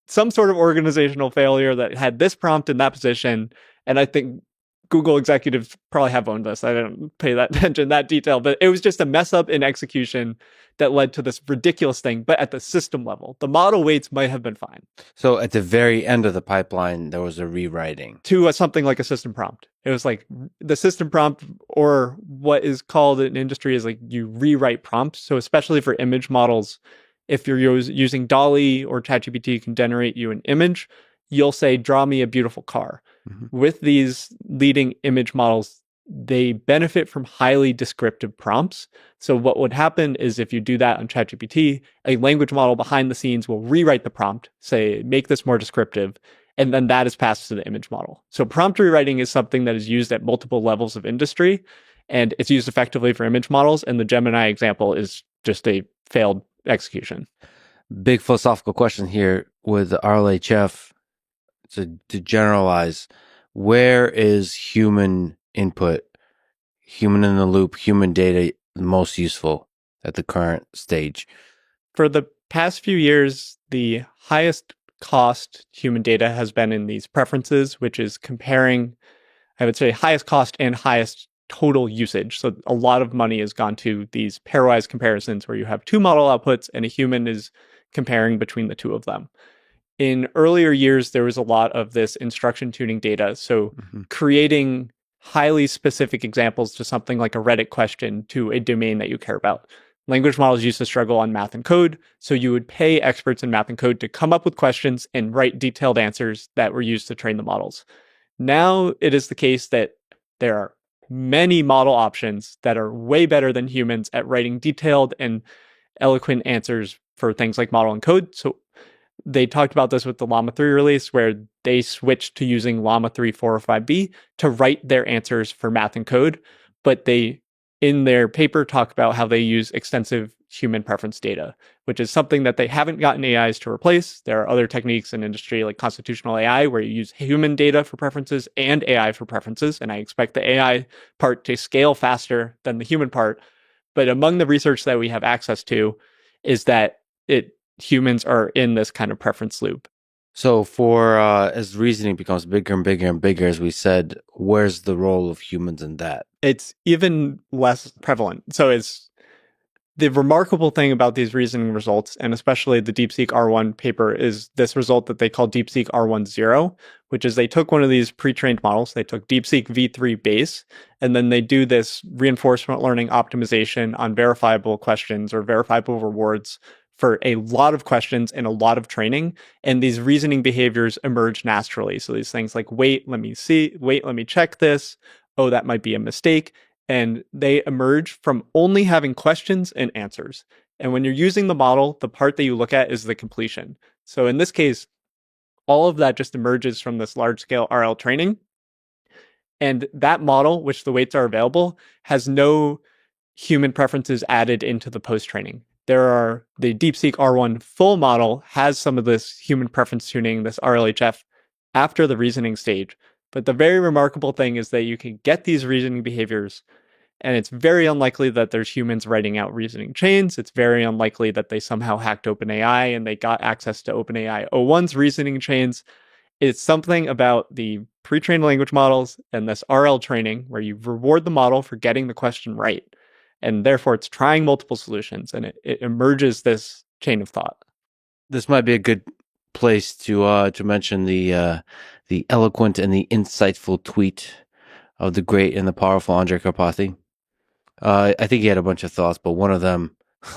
some sort of organizational failure that had this prompt in that position. And I think Google executives probably have owned this. I didn't pay that attention, that detail, but it was just a mess up in execution that led to this ridiculous thing. But at the system level, the model weights might have been fine. So at the very end of the pipeline, there was a rewriting to something like a system prompt. It was like the system prompt, or what is called in industry is like you rewrite prompts. So especially for image models, if you're using DALL-E or ChatGPT can generate you an image, you'll say, draw me a beautiful car. Mm-hmm. With these leading image models, they benefit from highly descriptive prompts. So what would happen is if you do that on ChatGPT, a language model behind the scenes will rewrite the prompt, say, make this more descriptive, and then that is passed to the image model. So prompt rewriting is something that is used at multiple levels of industry, and it's used effectively for image models, and the Gemini example is just a failed execution. Big philosophical question here with the RLHF. To generalize, where is human input, human in the loop, human data most useful at the current stage? For the past few years, the highest cost human data has been in these preferences, which is comparing, I would say, highest cost and highest total usage. So a lot of money has gone to these pairwise comparisons where you have two model outputs and a human is comparing between the two of them. In earlier years, there was a lot of this instruction tuning data. So creating highly specific examples to something like a Reddit question to a domain that you care about. Language models used to struggle on math and code. So you would pay experts in math and code to come up with questions and write detailed answers that were used to train the models. Now it is the case that there are many model options that are way better than humans at writing detailed and eloquent answers for things like model and code. So they talked about this with the Llama 3 release, where they switched to using Llama 3 405B to write their answers for math and code. But they, in their paper, talk about how they use extensive human preference data, which is something that they haven't gotten AIs to replace. There are other techniques in industry like constitutional AI, where you use human data for preferences and AI for preferences. And I expect the AI part to scale faster than the human part. But among the research that we have access to is that humans are in this kind of preference loop. So for as reasoning becomes bigger and bigger and bigger, as we said, where's the role of humans in that? It's even less prevalent. So it's the remarkable thing about these reasoning results, and especially the DeepSeek R1 paper, is this result that they call DeepSeek R10, which is they took one of these pre-trained models, they took DeepSeek V3 base, and then they do this reinforcement learning optimization on verifiable questions or verifiable rewards for a lot of questions and a lot of training. And these reasoning behaviors emerge naturally. So these things like, wait, let me see, wait, let me check this. Oh, that might be a mistake. And they emerge from only having questions and answers. And when you're using the model, the part that you look at is the completion. So in this case, all of that just emerges from this large scale RL training. And that model, which the weights are available, has no human preferences added into the post-training. The DeepSeek R1 full model has some of this human preference tuning, this RLHF, after the reasoning stage. But the very remarkable thing is that you can get these reasoning behaviors, and it's very unlikely that there's humans writing out reasoning chains. It's very unlikely that they somehow hacked OpenAI and they got access to OpenAI O1's reasoning chains. It's something about the pre-trained language models and this RL training where you reward the model for getting the question right. And therefore, it's trying multiple solutions, and it emerges this chain of thought. This might be a good place to mention the eloquent and the insightful tweet of the great and the powerful Andrej Karpathy. I think he had a bunch of thoughts, but one of them,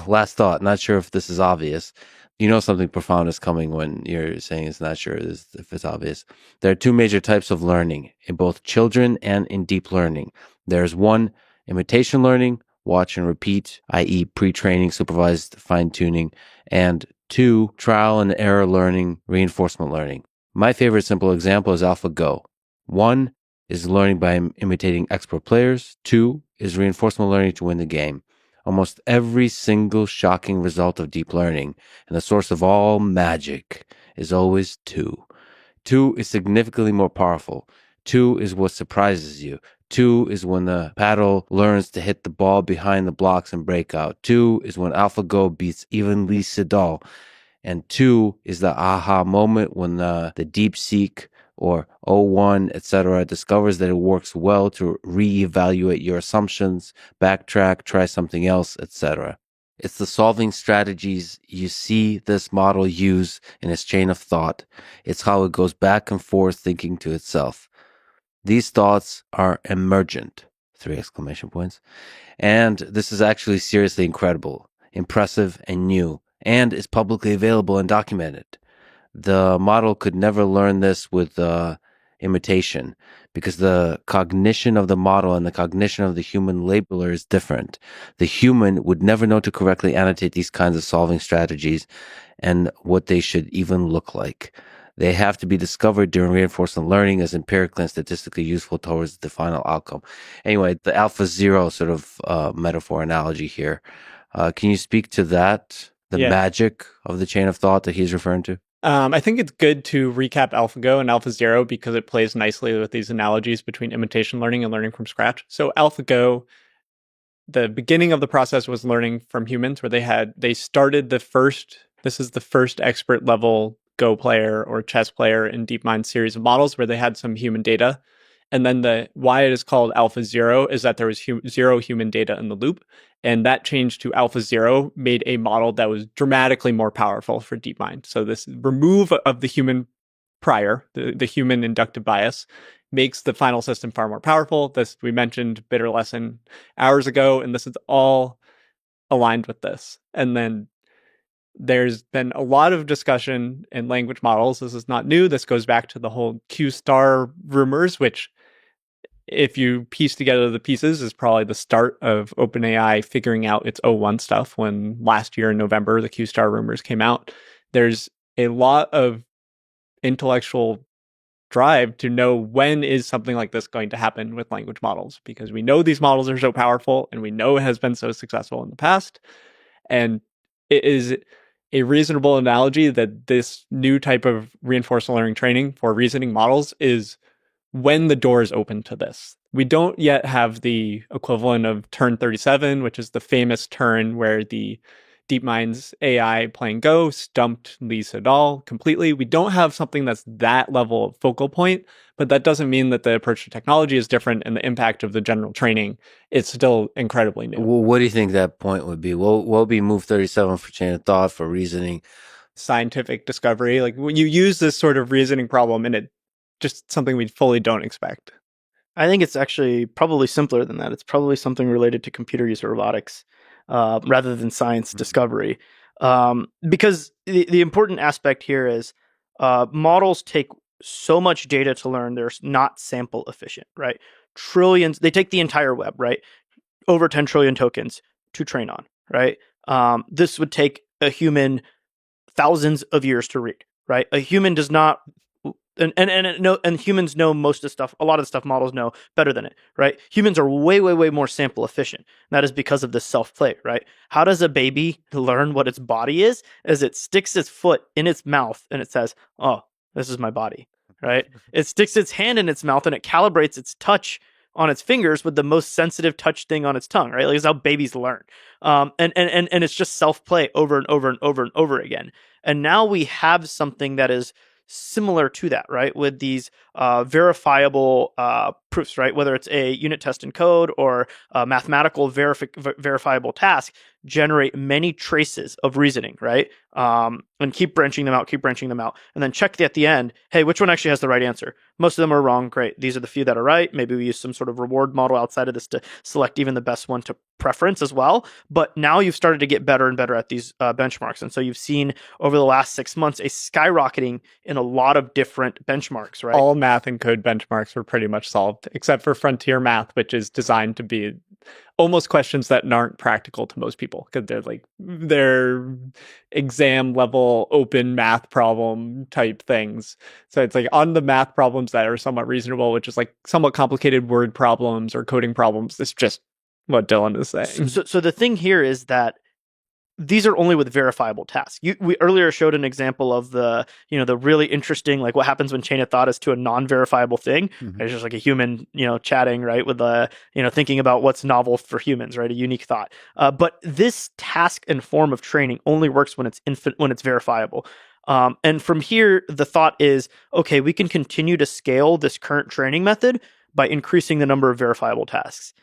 last thought, not sure if this is obvious. You know something profound is coming when you're saying it's not sure if it's obvious. There are two major types of learning in both children and in deep learning. There's one, imitation learning, watch and repeat, i.e. pre-training, supervised fine-tuning, and two, trial and error learning, reinforcement learning. My favorite simple example is AlphaGo. One is learning by imitating expert players. Two is reinforcement learning to win the game. Almost every single shocking result of deep learning and the source of all magic is always 2. 2 is significantly more powerful. 2 is what surprises you. 2 is when the paddle learns to hit the ball behind the blocks and break out. 2 is when AlphaGo beats even Lee Sedol. And 2 is the aha moment when the DeepSeek or O1, etc., discovers that it works well to reevaluate your assumptions, backtrack, try something else, etc. It's the solving strategies you see this model use in its chain of thought. It's how it goes back and forth thinking to itself. These thoughts are emergent, 3 exclamation points. And this is actually seriously incredible, impressive, and new, and is publicly available and documented. The model could never learn this with imitation because the cognition of the model and the cognition of the human labeler is different. The human would never know to correctly annotate these kinds of solving strategies and what they should even look like. They have to be discovered during reinforcement learning as empirically and statistically useful towards the final outcome. Anyway, the AlphaZero sort of metaphor analogy here. Can you speak to that, the magic of the chain of thought that he's referring to? I think it's good to recap AlphaGo and AlphaZero because it plays nicely with these analogies between imitation learning and learning from scratch. So AlphaGo, the beginning of the process was learning from humans where they started this is the first expert level Go player or chess player in DeepMind's series of models where they had some human data. And then why it is called AlphaZero is that there was zero human data in the loop. And that change to AlphaZero made a model that was dramatically more powerful for DeepMind. So this remove of the human prior, the human inductive bias, makes the final system far more powerful. This we mentioned Bitter Lesson hours ago, and this is all aligned with this. And then there's been a lot of discussion in language models. This is not new. This goes back to the whole Q-star rumors, which if you piece together the pieces is probably the start of OpenAI figuring out its O1 stuff when last year in November, the Q-star rumors came out. There's a lot of intellectual drive to know when is something like this going to happen with language models, because we know these models are so powerful and we know it has been so successful in the past. And it is a reasonable analogy that this new type of reinforcement learning training for reasoning models is when the door is open to this. We don't yet have the equivalent of turn 37, which is the famous turn where the DeepMind's AI playing Go stumped Lee Sedol completely. We don't have something that's that level of focal point, but that doesn't mean that the approach to technology is different and the impact of the general training is still incredibly new. Well, what do you think that point would be? What will be move 37 for chain of thought, for reasoning? Scientific discovery. Like when you use this sort of reasoning problem and it just something we fully don't expect. I think it's actually probably simpler than that. It's probably something related to computer use or robotics rather than science discovery. Because the important aspect here is models take so much data to learn, they're not sample efficient, right? Trillions, they take the entire web, right? Over 10 trillion tokens to train on, right? This would take a human thousands of years to read, right? A human does not, and humans know most of the stuff, a lot of the stuff models know better than it, right? Humans are way, way, way more sample efficient. That is because of this self-play, right? How does a baby learn what its body is? As it sticks its foot in its mouth and it says, oh, this is my body, right? It sticks its hand in its mouth and it calibrates its touch on its fingers with the most sensitive touch thing on its tongue, right? Like that's how babies learn. And it's just self-play over and over and over and over again. And now we have something that is similar to that, right? With these verifiable proofs, right? Whether it's a unit test in code or a mathematical verifiable task, generate many traces of reasoning, right? And keep branching them out, and then check at the end, hey, which one actually has the right answer? Most of them are wrong. Great. These are the few that are right. Maybe we use some sort of reward model outside of this to select even the best one to preference as well. But now you've started to get better and better at these benchmarks. And so you've seen over the last 6 months a skyrocketing in a lot of different benchmarks, right? All math and code benchmarks were pretty much solved, except for frontier math, which is designed to be almost questions that aren't practical to most people because they're exam level open math problem type things. So it's like on the math problems that are somewhat reasonable, which is like somewhat complicated word problems or coding problems, it's just what Dylan is saying. So the thing here is that these are only with verifiable tasks. We earlier showed an example of the really interesting, like what happens when chain of thought is to a non-verifiable thing. Mhm. It's just like a human, chatting, right, with thinking about what's novel for humans, right, a unique thought. But this task and form of training only works when it's verifiable. And from here, the thought is, okay, we can continue to scale this current training method by increasing the number of verifiable tasks.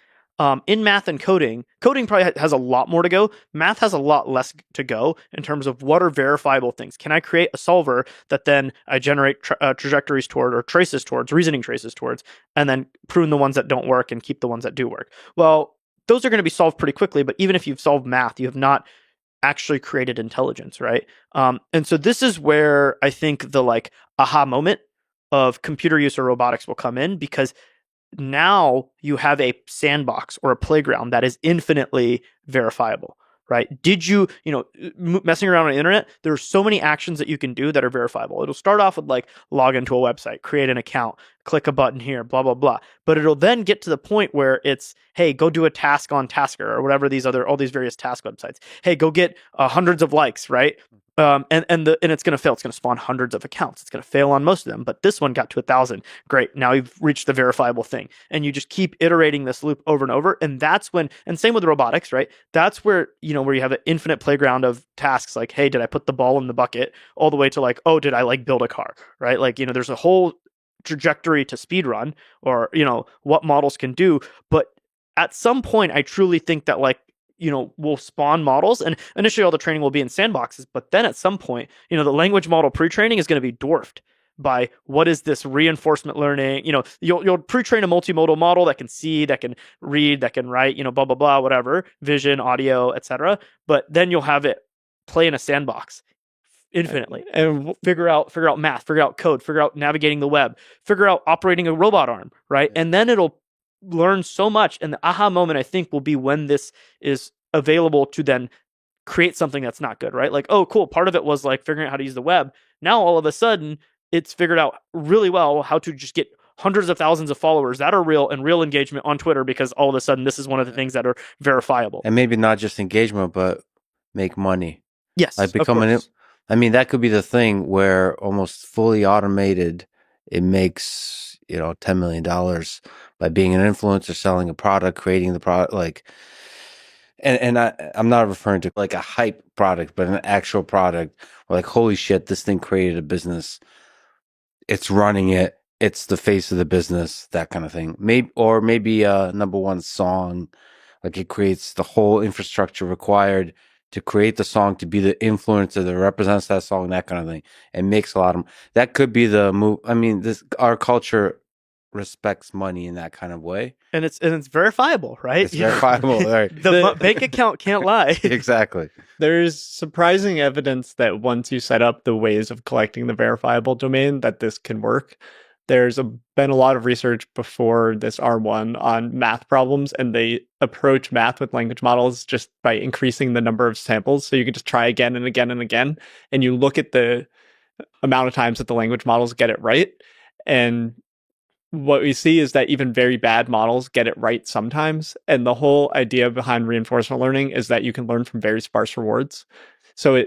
In math and coding probably has a lot more to go. Math has a lot less to go in terms of what are verifiable things. Can I create a solver that then I generate trajectories toward, or traces towards, reasoning traces towards, and then prune the ones that don't work and keep the ones that do work? Well, those are going to be solved pretty quickly, but even if you've solved math, you have not actually created intelligence, right? And so this is where I think the aha moment of computer use or robotics will come in, because now you have a sandbox or a playground that is infinitely verifiable, right? Did you, messing around on the internet, there are so many actions that you can do that are verifiable. It'll start off with log into a website, create an account, click a button here, blah, blah, blah. But it'll then get to the point where it's, hey, go do a task on Tasker or whatever all these various task websites. Hey, go get hundreds of likes, right? And it's going to fail. It's going to spawn hundreds of accounts. It's going to fail on most of them, but this one got to 1,000. Great. Now you've reached the verifiable thing, and you just keep iterating this loop over and over. And that's when, and same with robotics, right? That's where, where you have an infinite playground of tasks like, hey, did I put the ball in the bucket, all the way to oh, did I build a car, right? There's a whole trajectory to speed run, or, what models can do. But at some point, I truly think that we'll spawn models, and initially all the training will be in sandboxes, but then at some point, the language model pre-training is going to be dwarfed by what is this reinforcement learning. You'll pre-train a multimodal model that can see, that can read, that can write, blah, blah, blah, whatever, vision, audio, etc. But then you'll have it play in a sandbox infinitely and figure out math, figure out code, figure out navigating the web, figure out operating a robot arm, right? And then it'll learn so much, and the aha moment, I think, will be when this is available to then create something that's not good, right? Oh, cool, part of it was figuring out how to use the web. Now all of a sudden it's figured out really well how to just get hundreds of thousands of followers that are real, and real engagement on Twitter, because all of a sudden this is one of the things that are verifiable. And maybe not just engagement, but make money. Yes, that could be the thing where almost fully automated, it makes $10 million by being an influencer, selling a product, creating the product, and I'm not referring to a hype product, but an actual product where holy shit, this thing created a business. It's running it. It's the face of the business, that kind of thing. Maybe a number one song, it creates the whole infrastructure required to create the song, to be the influencer that represents that song, that kind of thing, and makes a lot of. That could be the move. Our culture respects money in that kind of way, and it's verifiable, right? It's verifiable. Right. The bank account can't lie. Exactly. There's surprising evidence that once you set up the ways of collecting the verifiable domain, that this can work. There's been a lot of research before this R1 on math problems, and they approach math with language models just by increasing the number of samples. So you can just try again and again and again, and you look at the amount of times that the language models get it right. And what we see is that even very bad models get it right sometimes. And the whole idea behind reinforcement learning is that you can learn from very sparse rewards. So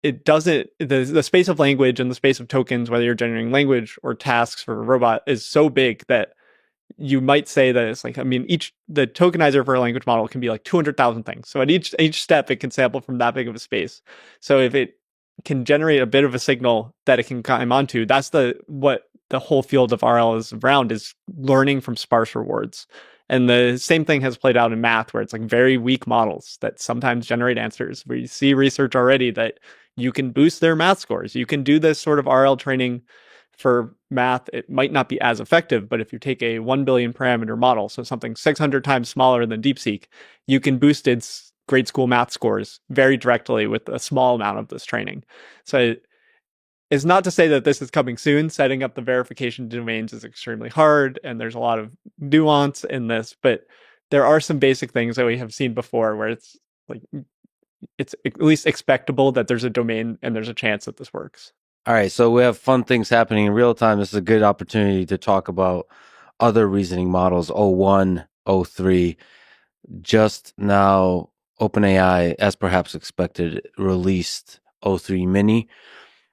it doesn't, the space of language and the space of tokens, whether you're generating language or tasks for a robot, is so big that you might say that it's the tokenizer for a language model can be 200,000 things. So at each step, it can sample from that big of a space. So if it can generate a bit of a signal that it can climb onto, that's what the whole field of RL is around, is learning from sparse rewards. And the same thing has played out in math, where it's very weak models that sometimes generate answers, where you see research already that you can boost their math scores. You can do this sort of RL training for math. It might not be as effective, but if you take a 1 billion parameter model, so something 600 times smaller than DeepSeek, you can boost its grade school math scores very directly with a small amount of this training. So it's not to say that this is coming soon. Setting up the verification domains is extremely hard, and there's a lot of nuance in this, but there are some basic things that we have seen before where it's at least expectable that there's a domain and there's a chance that this works. All right, so we have fun things happening in real time. This is a good opportunity to talk about other reasoning models, O1, O3. just now, OpenAI, as perhaps expected, released O3 Mini.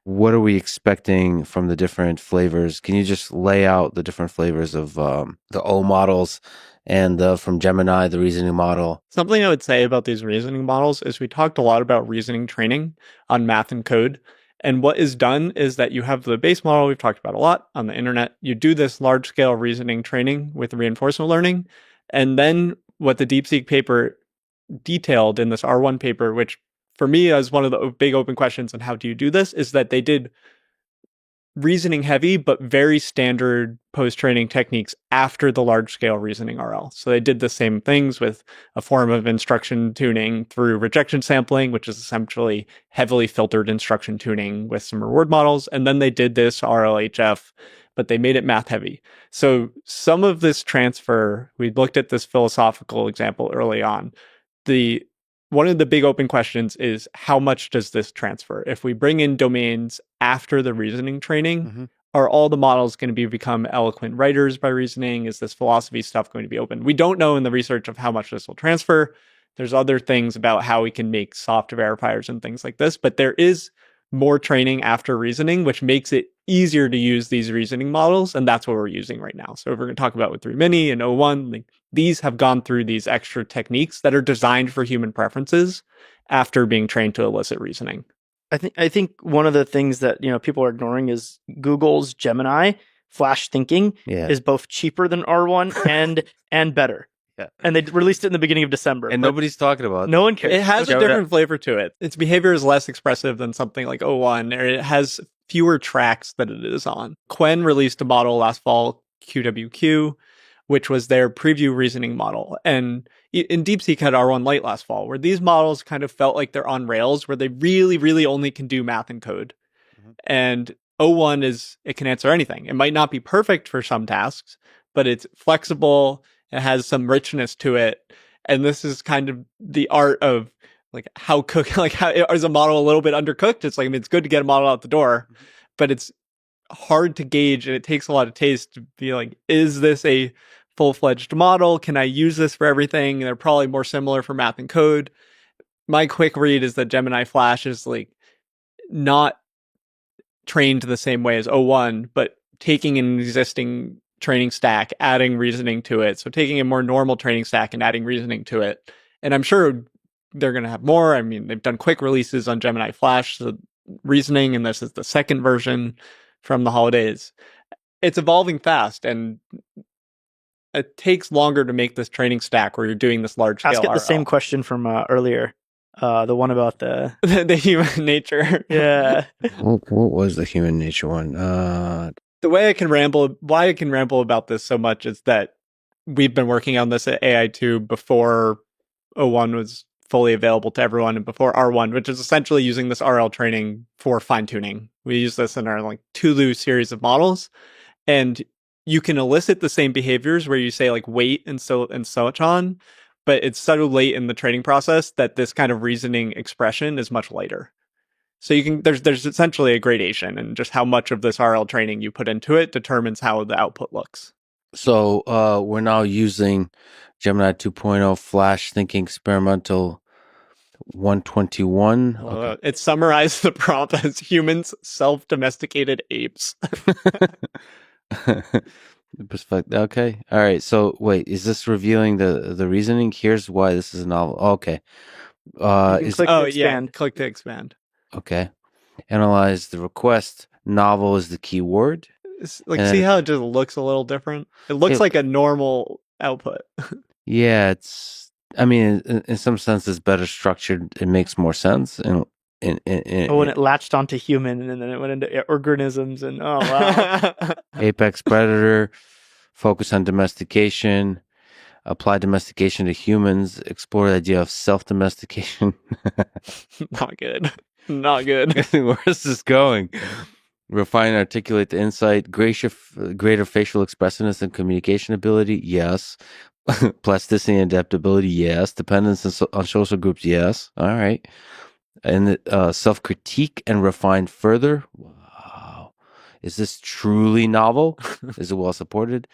What are we expecting from the different flavors? Can you just lay out the different flavors of the O models and from Gemini, the reasoning model? Something I would say about these reasoning models is we talked a lot about reasoning training on math and code. And what is done is that you have the base model we've talked about a lot on the internet. You do this large scale reasoning training with reinforcement learning. And then what the DeepSeek paper detailed in this R1 paper, which for me is one of the big open questions on how do you do this, is that they did reasoning heavy, but very standard post-training techniques after the large-scale reasoning RL. So they did the same things with a form of instruction tuning through rejection sampling, which is essentially heavily filtered instruction tuning with some reward models. And then they did this RLHF, but they made it math heavy. So some of this transfer, we looked at this philosophical example early on. One of the big open questions is how much does this transfer? If we bring in domains after the reasoning training, are all the models going to become eloquent writers by reasoning? Is this philosophy stuff going to be open? We don't know in the research of how much this will transfer. There's other things about how we can make soft verifiers and things like this, but there is more training after reasoning, which makes it easier to use these reasoning models, and that's what we're using right now. So if we're going to talk about with 3 Mini and O1, like, these have gone through these extra techniques that are designed for human preferences after being trained to elicit reasoning. I think one of the things that people are ignoring is Google's Gemini Flash Thinking is both cheaper than R1 and better. Yeah. And they released it in the beginning of December. And nobody's talking about it. No one cares. It has a different flavor to it. Its behavior is less expressive than something like O1, or it has fewer tracks that it is on. Quen released a model last fall, QWQ, which was their preview reasoning model. And in DeepSeek had R1 Lite last fall, where these models kind of felt like they're on rails, where they really, really only can do math and code. And O1 it can answer anything. It might not be perfect for some tasks, but it's flexible. It has some richness to it. And this is kind of the art of how is a model a little bit undercooked? It's it's good to get a model out the door, but it's hard to gauge, and it takes a lot of taste to be is this a full-fledged model? Can I use this for everything? They're probably more similar for math and code. My quick read is that Gemini Flash is not trained the same way as O1, but taking an existing training stack, adding reasoning to it. So taking a more normal training stack and adding reasoning to it. And I'm sure they're going to have more. I mean, they've done quick releases on Gemini Flash, the reasoning, and this is the second version from the holidays. It's evolving fast, and it takes longer to make this training stack where you're doing this large scale. Ask it the same question from earlier. The one about the human nature. Yeah. What was the human nature one? The way why I can ramble about this so much is that we've been working on this at AI2 before O1 was fully available to everyone and before R1, which is essentially using this RL training for fine tuning. We use this in our Tulu series of models, and you can elicit the same behaviors where you say wait and such on, but it's so late in the training process that this kind of reasoning expression is much lighter. So there's essentially a gradation, and just how much of this RL training you put into it determines how the output looks. So we're now using Gemini 2.0 Flash Thinking Experimental 121. Okay. It summarized the prompt as humans self-domesticated apes. Okay. All right. So wait, is this revealing the reasoning? Here's why this is a novel. Okay. Click to expand. Click to expand. Okay. Analyze the request. Novel is the key word. See how it just looks a little different? It looks like a normal output. Yeah, in some sense, it's better structured. It makes more sense. When it latched onto human, and then it went into organisms, and oh wow. Apex predator, focus on domestication, apply domestication to humans, explore the idea of self-domestication. Not good. Not good. Where is this going? Refine and articulate the insight, greater facial expressiveness and communication ability, yes. Plasticity and adaptability, yes. Dependence on social groups, yes. All right. And self-critique and refine further. Wow. Is this truly novel? Is it well supported?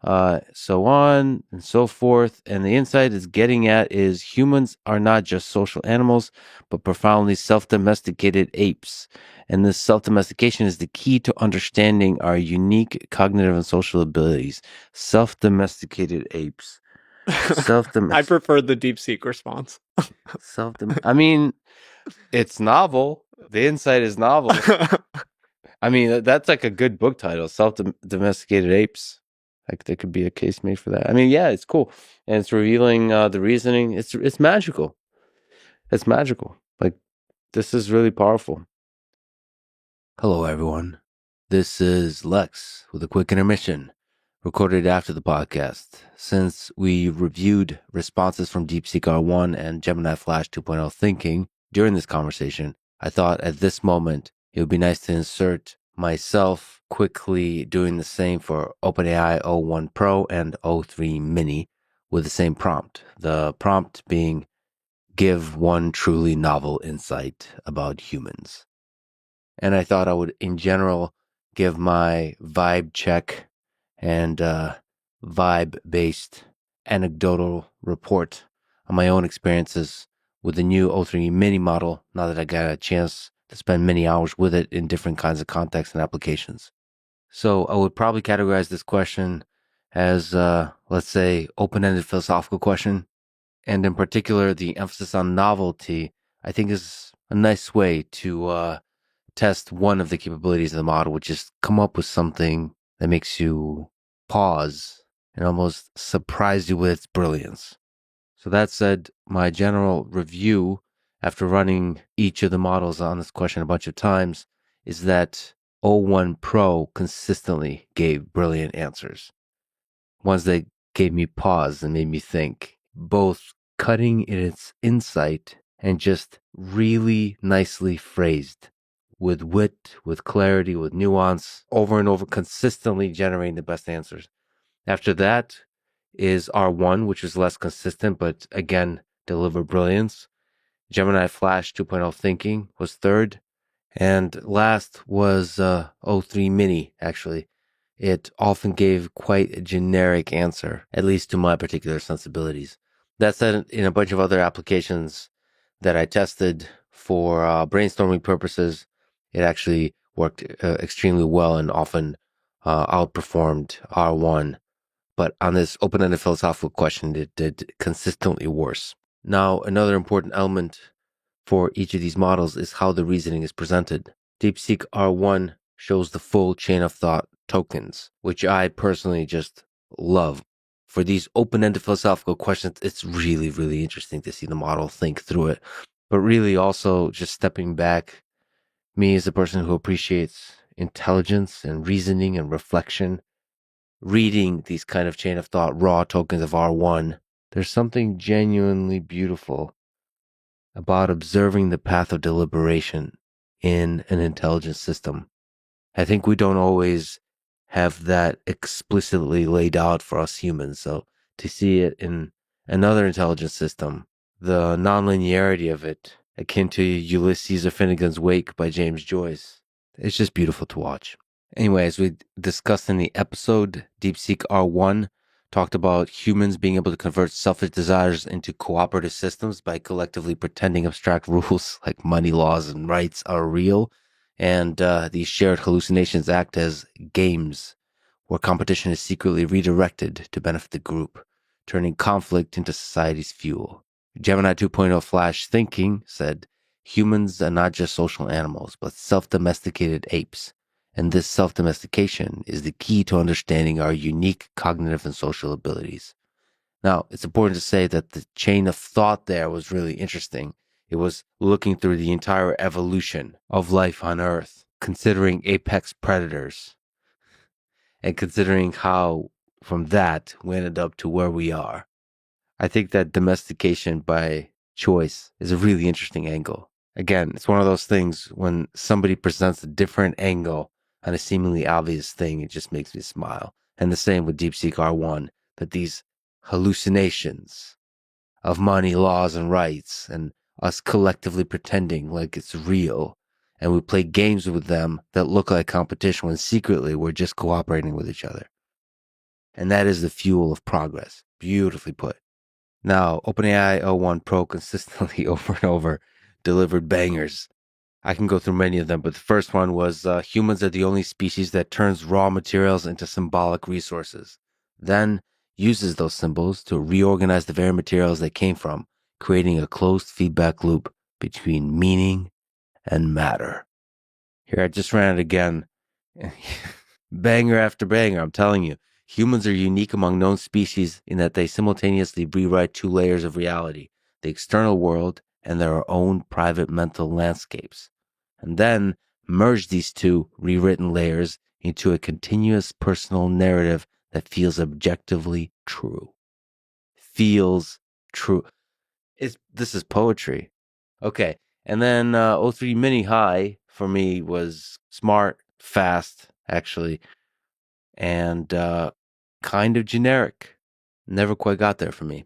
so on and so forth. And the insight is getting at is humans are not just social animals, but profoundly self-domesticated apes. And this self-domestication is the key to understanding our unique cognitive and social abilities. Self-domesticated apes. I prefer the DeepSeek response. I mean, it's novel. The insight is novel. I mean, that's like a good book title, Self-Domesticated Apes. Like there could be a case made for that. I mean, yeah, it's cool. And it's revealing the reasoning. It's magical. It's magical. Like this is really powerful. Hello, everyone. This is Lex with a quick intermission recorded after the podcast. Since we reviewed responses from DeepSeek R1 and Gemini Flash 2.0 thinking during this conversation, I thought at this moment it would be nice to insert myself quickly doing the same for OpenAI O1 Pro and O3 Mini with the same prompt. The prompt being, give one truly novel insight about humans. And I thought I would, in general, give my vibe check and vibe-based anecdotal report on my own experiences with the new O3 Mini model, now that I got a chance to spend many hours with it in different kinds of contexts and applications. So I would probably categorize this question as, let's say, open-ended philosophical question. And in particular, the emphasis on novelty, I think, is a nice way to test one of the capabilities of the model, which is come up with something that makes you pause and almost surprise you with its brilliance. So that said, my general review after running each of the models on this question a bunch of times is that O1 Pro consistently gave brilliant answers. Ones that gave me pause and made me think, both cutting in its insight and just really nicely phrased, with wit, with clarity, with nuance, over and over, consistently generating the best answers. After that is R1, which was less consistent, but again, delivered brilliance. Gemini Flash 2.0 thinking was third. And last was O3 Mini, actually. It often gave quite a generic answer, at least to my particular sensibilities. That said, in a bunch of other applications that I tested for brainstorming purposes, it actually worked extremely well and often outperformed R1. But on this open-ended philosophical question, it did consistently worse. Now, another important element for each of these models is how the reasoning is presented. DeepSeek R1 shows the full chain of thought tokens, which I personally just love. For these open-ended philosophical questions, it's really, really interesting to see the model think through it. But really also just stepping back, me as a person who appreciates intelligence and reasoning and reflection, reading these kind of chain of thought raw tokens of R1, there's something genuinely beautiful about observing the path of deliberation in an intelligent system. I think we don't always have that explicitly laid out for us humans. So to see it in another intelligent system, the nonlinearity of it, akin to Ulysses or Finnegan's Wake by James Joyce, it's just beautiful to watch. Anyway, as we discussed in the episode, DeepSeek R1 talked about humans being able to convert selfish desires into cooperative systems by collectively pretending abstract rules like money laws and rights are real. And these shared hallucinations act as games where competition is secretly redirected to benefit the group, turning conflict into society's fuel. Gemini 2.0 Flash Thinking said, humans are not just social animals, but self-domesticated apes. And this self-domestication is the key to understanding our unique cognitive and social abilities. Now, it's important to say that the chain of thought there was really interesting. It was looking through the entire evolution of life on Earth, considering apex predators, and considering how from that we ended up to where we are. I think that domestication by choice is a really interesting angle. Again, it's one of those things when somebody presents a different angle on a seemingly obvious thing, it just makes me smile. And the same with DeepSeek R1, that these hallucinations of money, laws, and rights, and us collectively pretending like it's real, and we play games with them that look like competition when secretly we're just cooperating with each other. and that is the fuel of progress. Beautifully put. Now, OpenAI O1 Pro consistently over and over delivered bangers. I can go through many of them, but the first one was humans are the only species that turns raw materials into symbolic resources, then uses those symbols to reorganize the very materials they came from, creating a closed feedback loop between meaning and matter. Here, I just ran it again. Banger after banger, I'm telling you. Humans are unique among known species in that they simultaneously rewrite two layers of reality, the external world and their own private mental landscapes, and then merge these two rewritten layers into a continuous personal narrative that feels objectively true. Feels true. This is poetry. Okay. And then O3 Mini High for me was smart, fast, actually, and kind of generic. Never quite got there for me.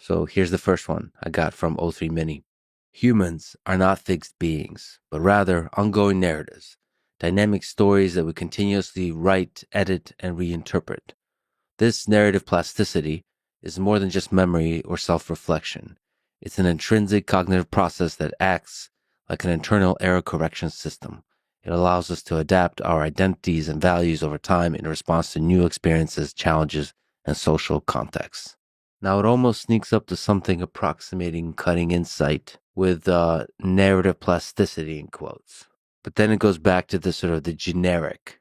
So here's the first one I got from O3 Mini. Humans are not fixed beings, but rather ongoing narratives, dynamic stories that we continuously write, edit, and reinterpret. This narrative plasticity is more than just memory or self-reflection. It's an intrinsic cognitive process that acts like an internal error correction system. It allows us to adapt our identities and values over time in response to new experiences, challenges, and social contexts. Now, it almost sneaks up to something approximating cutting insight with narrative plasticity in quotes. But then it goes back to the sort of the generic.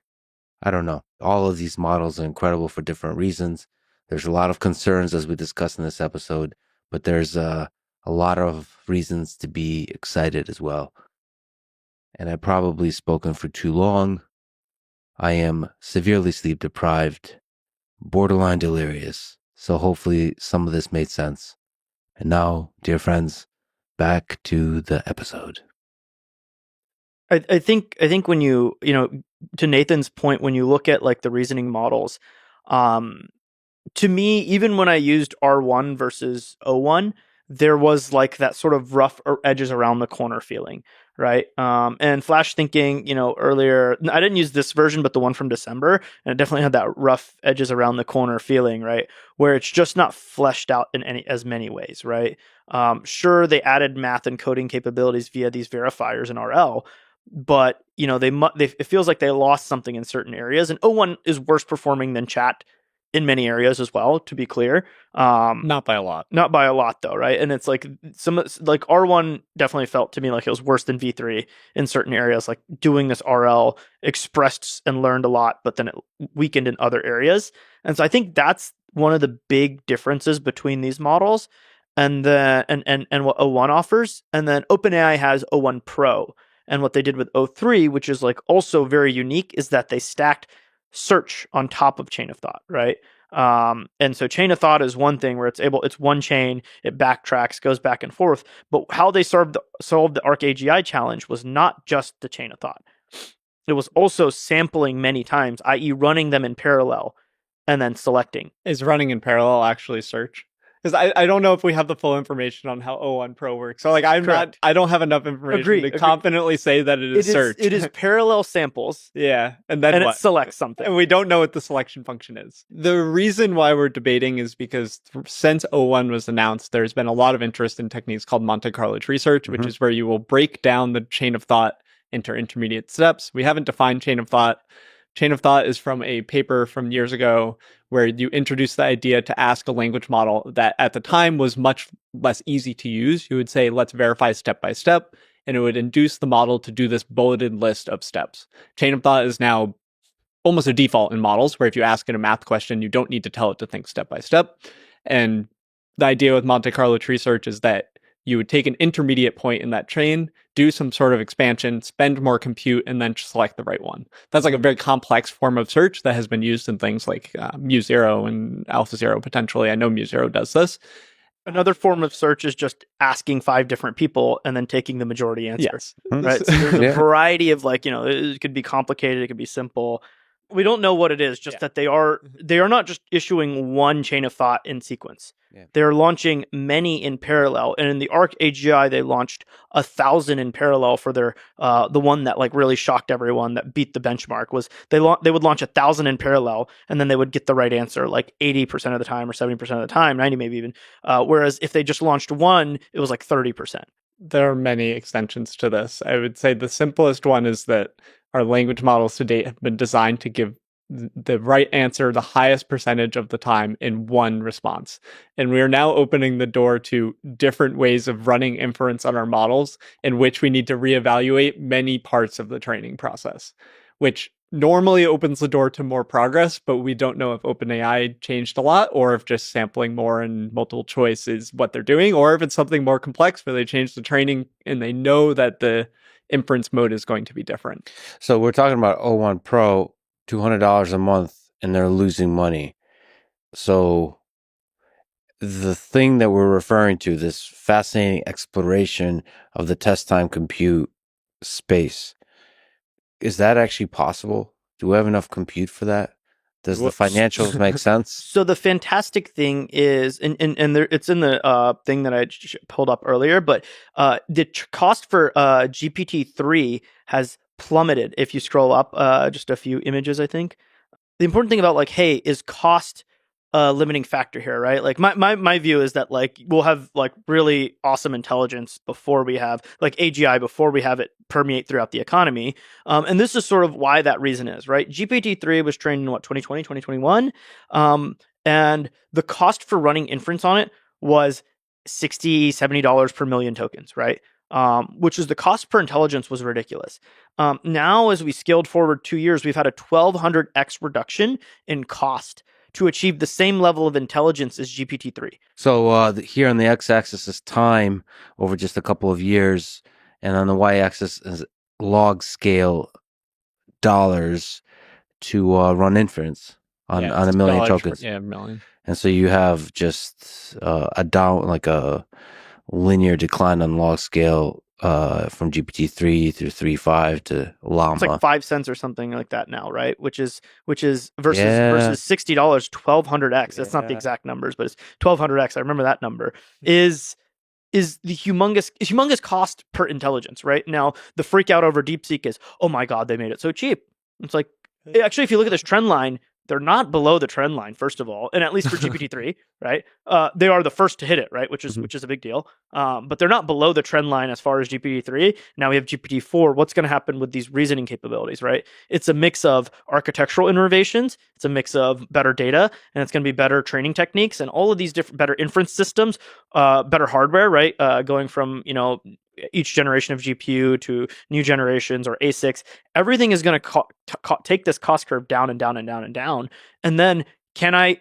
I don't know. All of these models are incredible for different reasons. There's a lot of concerns, as we discussed in this episode, but there's a lot of reasons to be excited as well. And I've probably spoken for too long. I am severely sleep deprived, borderline delirious. So hopefully some of this made sense. And now, dear friends, back to the episode. I think when you to Nathan's point, when you look at like the reasoning models, to me, even when I used R1 versus O1, there was like that sort of rough edges around the corner feeling, right? And Flash thinking, earlier, I didn't use this version, but the one from December, and it definitely had that rough edges around the corner feeling, right? Where it's just not fleshed out in as many ways, right? Sure, they added math and coding capabilities via these verifiers in RL, but it feels like they lost something in certain areas, and O1 is worse performing than chat in many areas as well, to be clear. Not by a lot. Not by a lot, though, right? And it's like R1 definitely felt to me like it was worse than V3 in certain areas, like doing this RL expressed and learned a lot, but then it weakened in other areas. And so I think that's one of the big differences between these models and what O1 offers. And then OpenAI has O1 Pro. And what they did with O3, which is like also very unique, is that they stacked search on top of chain of thought, right? And so chain of thought is one thing where it's one chain, it backtracks, goes back and forth. But how they solved the ArcAGI challenge was not just the chain of thought. It was also sampling many times, i.e. running them in parallel and then selecting. Is running in parallel actually search? Because I don't know if we have the full information on how O1 Pro works. So like I don't have enough information to confidently say that it is search. It is parallel samples. Yeah. And then it selects something. And we don't know what the selection function is. The reason why we're debating is because since O1 was announced, there's been a lot of interest in techniques called Monte Carlo tree search, which is where you will break down the chain of thought into intermediate steps. We haven't defined chain of thought. Chain of thought is from a paper from years ago where you introduce the idea to ask a language model that at the time was much less easy to use. You would say, let's verify step by step, and it would induce the model to do this bulleted list of steps. Chain of thought is now almost a default in models where if you ask it a math question, you don't need to tell it to think step by step. And the idea with Monte Carlo tree search is that you would take an intermediate point in that chain, do some sort of expansion, spend more compute, and then select the right one. That's like a very complex form of search that has been used in things like mu0 and AlphaZero potentially. I know mu0 does this. Another form of search is just asking 5 different people and then taking the majority answer. Yes. Right? So there's a variety of it could be complicated, it could be simple. We don't know what it is, just that they are not just issuing one chain of thought in sequence. Yeah. They're launching many in parallel. And in the Arc AGI, they launched 1,000 in parallel for their the one that like really shocked everyone, that beat the benchmark, was they would launch 1,000 in parallel, and then they would get the right answer like 80% of the time or 70% of the time, 90 maybe even. Whereas if they just launched one, it was like 30%. There are many extensions to this. I would say the simplest one is that our language models to date have been designed to give the right answer the highest percentage of the time in one response. And we are now opening the door to different ways of running inference on our models, in which we need to reevaluate many parts of the training process, which normally opens the door to more progress, but we don't know if OpenAI changed a lot, or if just sampling more and multiple choice is what they're doing, or if it's something more complex where they change the training and they know that the inference mode is going to be different. So we're talking about O1 Pro, $200 a month, and they're losing money. So the thing that we're referring to, this fascinating exploration of the test time compute space, is that actually possible? Do we have enough compute for that? Does the financials make sense? So the fantastic thing is, and there, it's in the thing that I pulled up earlier, but the cost for GPT-3 has plummeted. If you scroll up just a few images, I think. The important thing about like, hey, is cost limiting factor here, right? Like my view is that like we'll have like really awesome intelligence before we have like AGI, before we have it permeate throughout the economy. And this is sort of why that reason is, right? GPT-3 was trained in 2020, 2021. And the cost for running inference on it was $60, $70 per million tokens, right? Which is the cost per intelligence was ridiculous. Now, as we scaled forward 2 years, we've had a 1,200x reduction in cost to achieve the same level of intelligence as GPT-3. So here on the x-axis is time over just a couple of years, and on the y-axis is log scale dollars to run inference on a million tokens. Yeah, a million. And so you have just like a linear decline on log scale from GPT-3 through 3.5 to Llama. It's like 5 cents or something like that now, right? Which is versus $60, 1,200x. That's not the exact numbers, but it's 1,200x. I remember that number is the humongous cost per intelligence, right? Now the freak out over DeepSeek is, oh my god, they made it so cheap. It's like, actually, if you look at this trend line, they're not below the trend line, first of all, and at least for GPT-3, right? They are the first to hit it, right? Which is a big deal. But they're not below the trend line as far as GPT-3. Now we have GPT-4. What's going to happen with these reasoning capabilities, right? It's a mix of architectural innovations. It's a mix of better data, and it's going to be better training techniques, and all of these different better inference systems, better hardware, right? Going from each generation of GPU to new generations or ASICs, everything is going to take this cost curve down and down and down and down. And then can I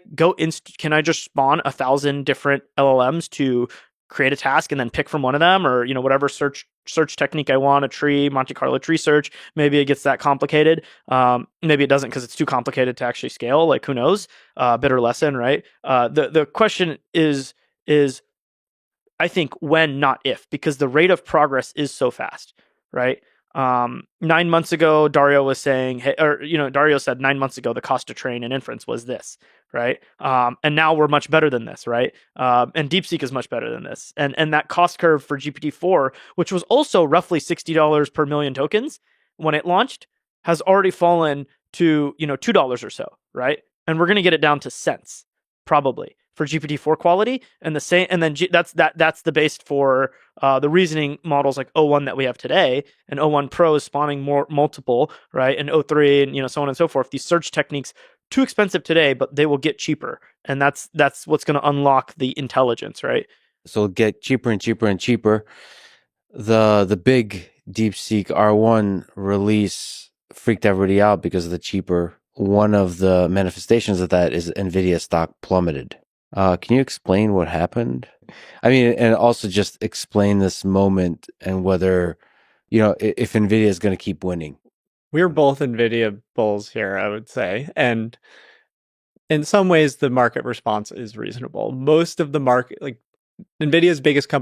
just spawn 1,000 different LLMs to create a task and then pick from one of them, or whatever search technique I want, a tree, Monte Carlo tree search? Maybe it gets that complicated. Maybe it doesn't, because it's too complicated to actually scale. Like, who knows? Bitter lesson, right? The question is I think when, not if, because the rate of progress is so fast, right? 9 months ago, Dario was saying, Dario said 9 months ago, the cost to train an inference was this, right? And now we're much better than this, right? And DeepSeek is much better than this. And that cost curve for GPT-4, which was also roughly $60 per million tokens when it launched, has already fallen to, $2 or so, right? And we're going to get it down to cents, probably, for GPT-4 quality, and the same, and then that's the base for the reasoning models like O1 that we have today, and O1 Pro is spawning multiple, right, and O3, and so on and so forth. These search techniques, too expensive today, but they will get cheaper, and that's what's going to unlock the intelligence, right? So it'll get cheaper and cheaper and cheaper. The big DeepSeek R1 release freaked everybody out because of the cheaper. One of the manifestations of that is NVIDIA stock plummeted. Can you explain what happened? I mean, and also just explain this moment and whether, if NVIDIA is going to keep winning. We're both NVIDIA bulls here, I would say. And in some ways, the market response is reasonable. Most of the market, like NVIDIA's biggest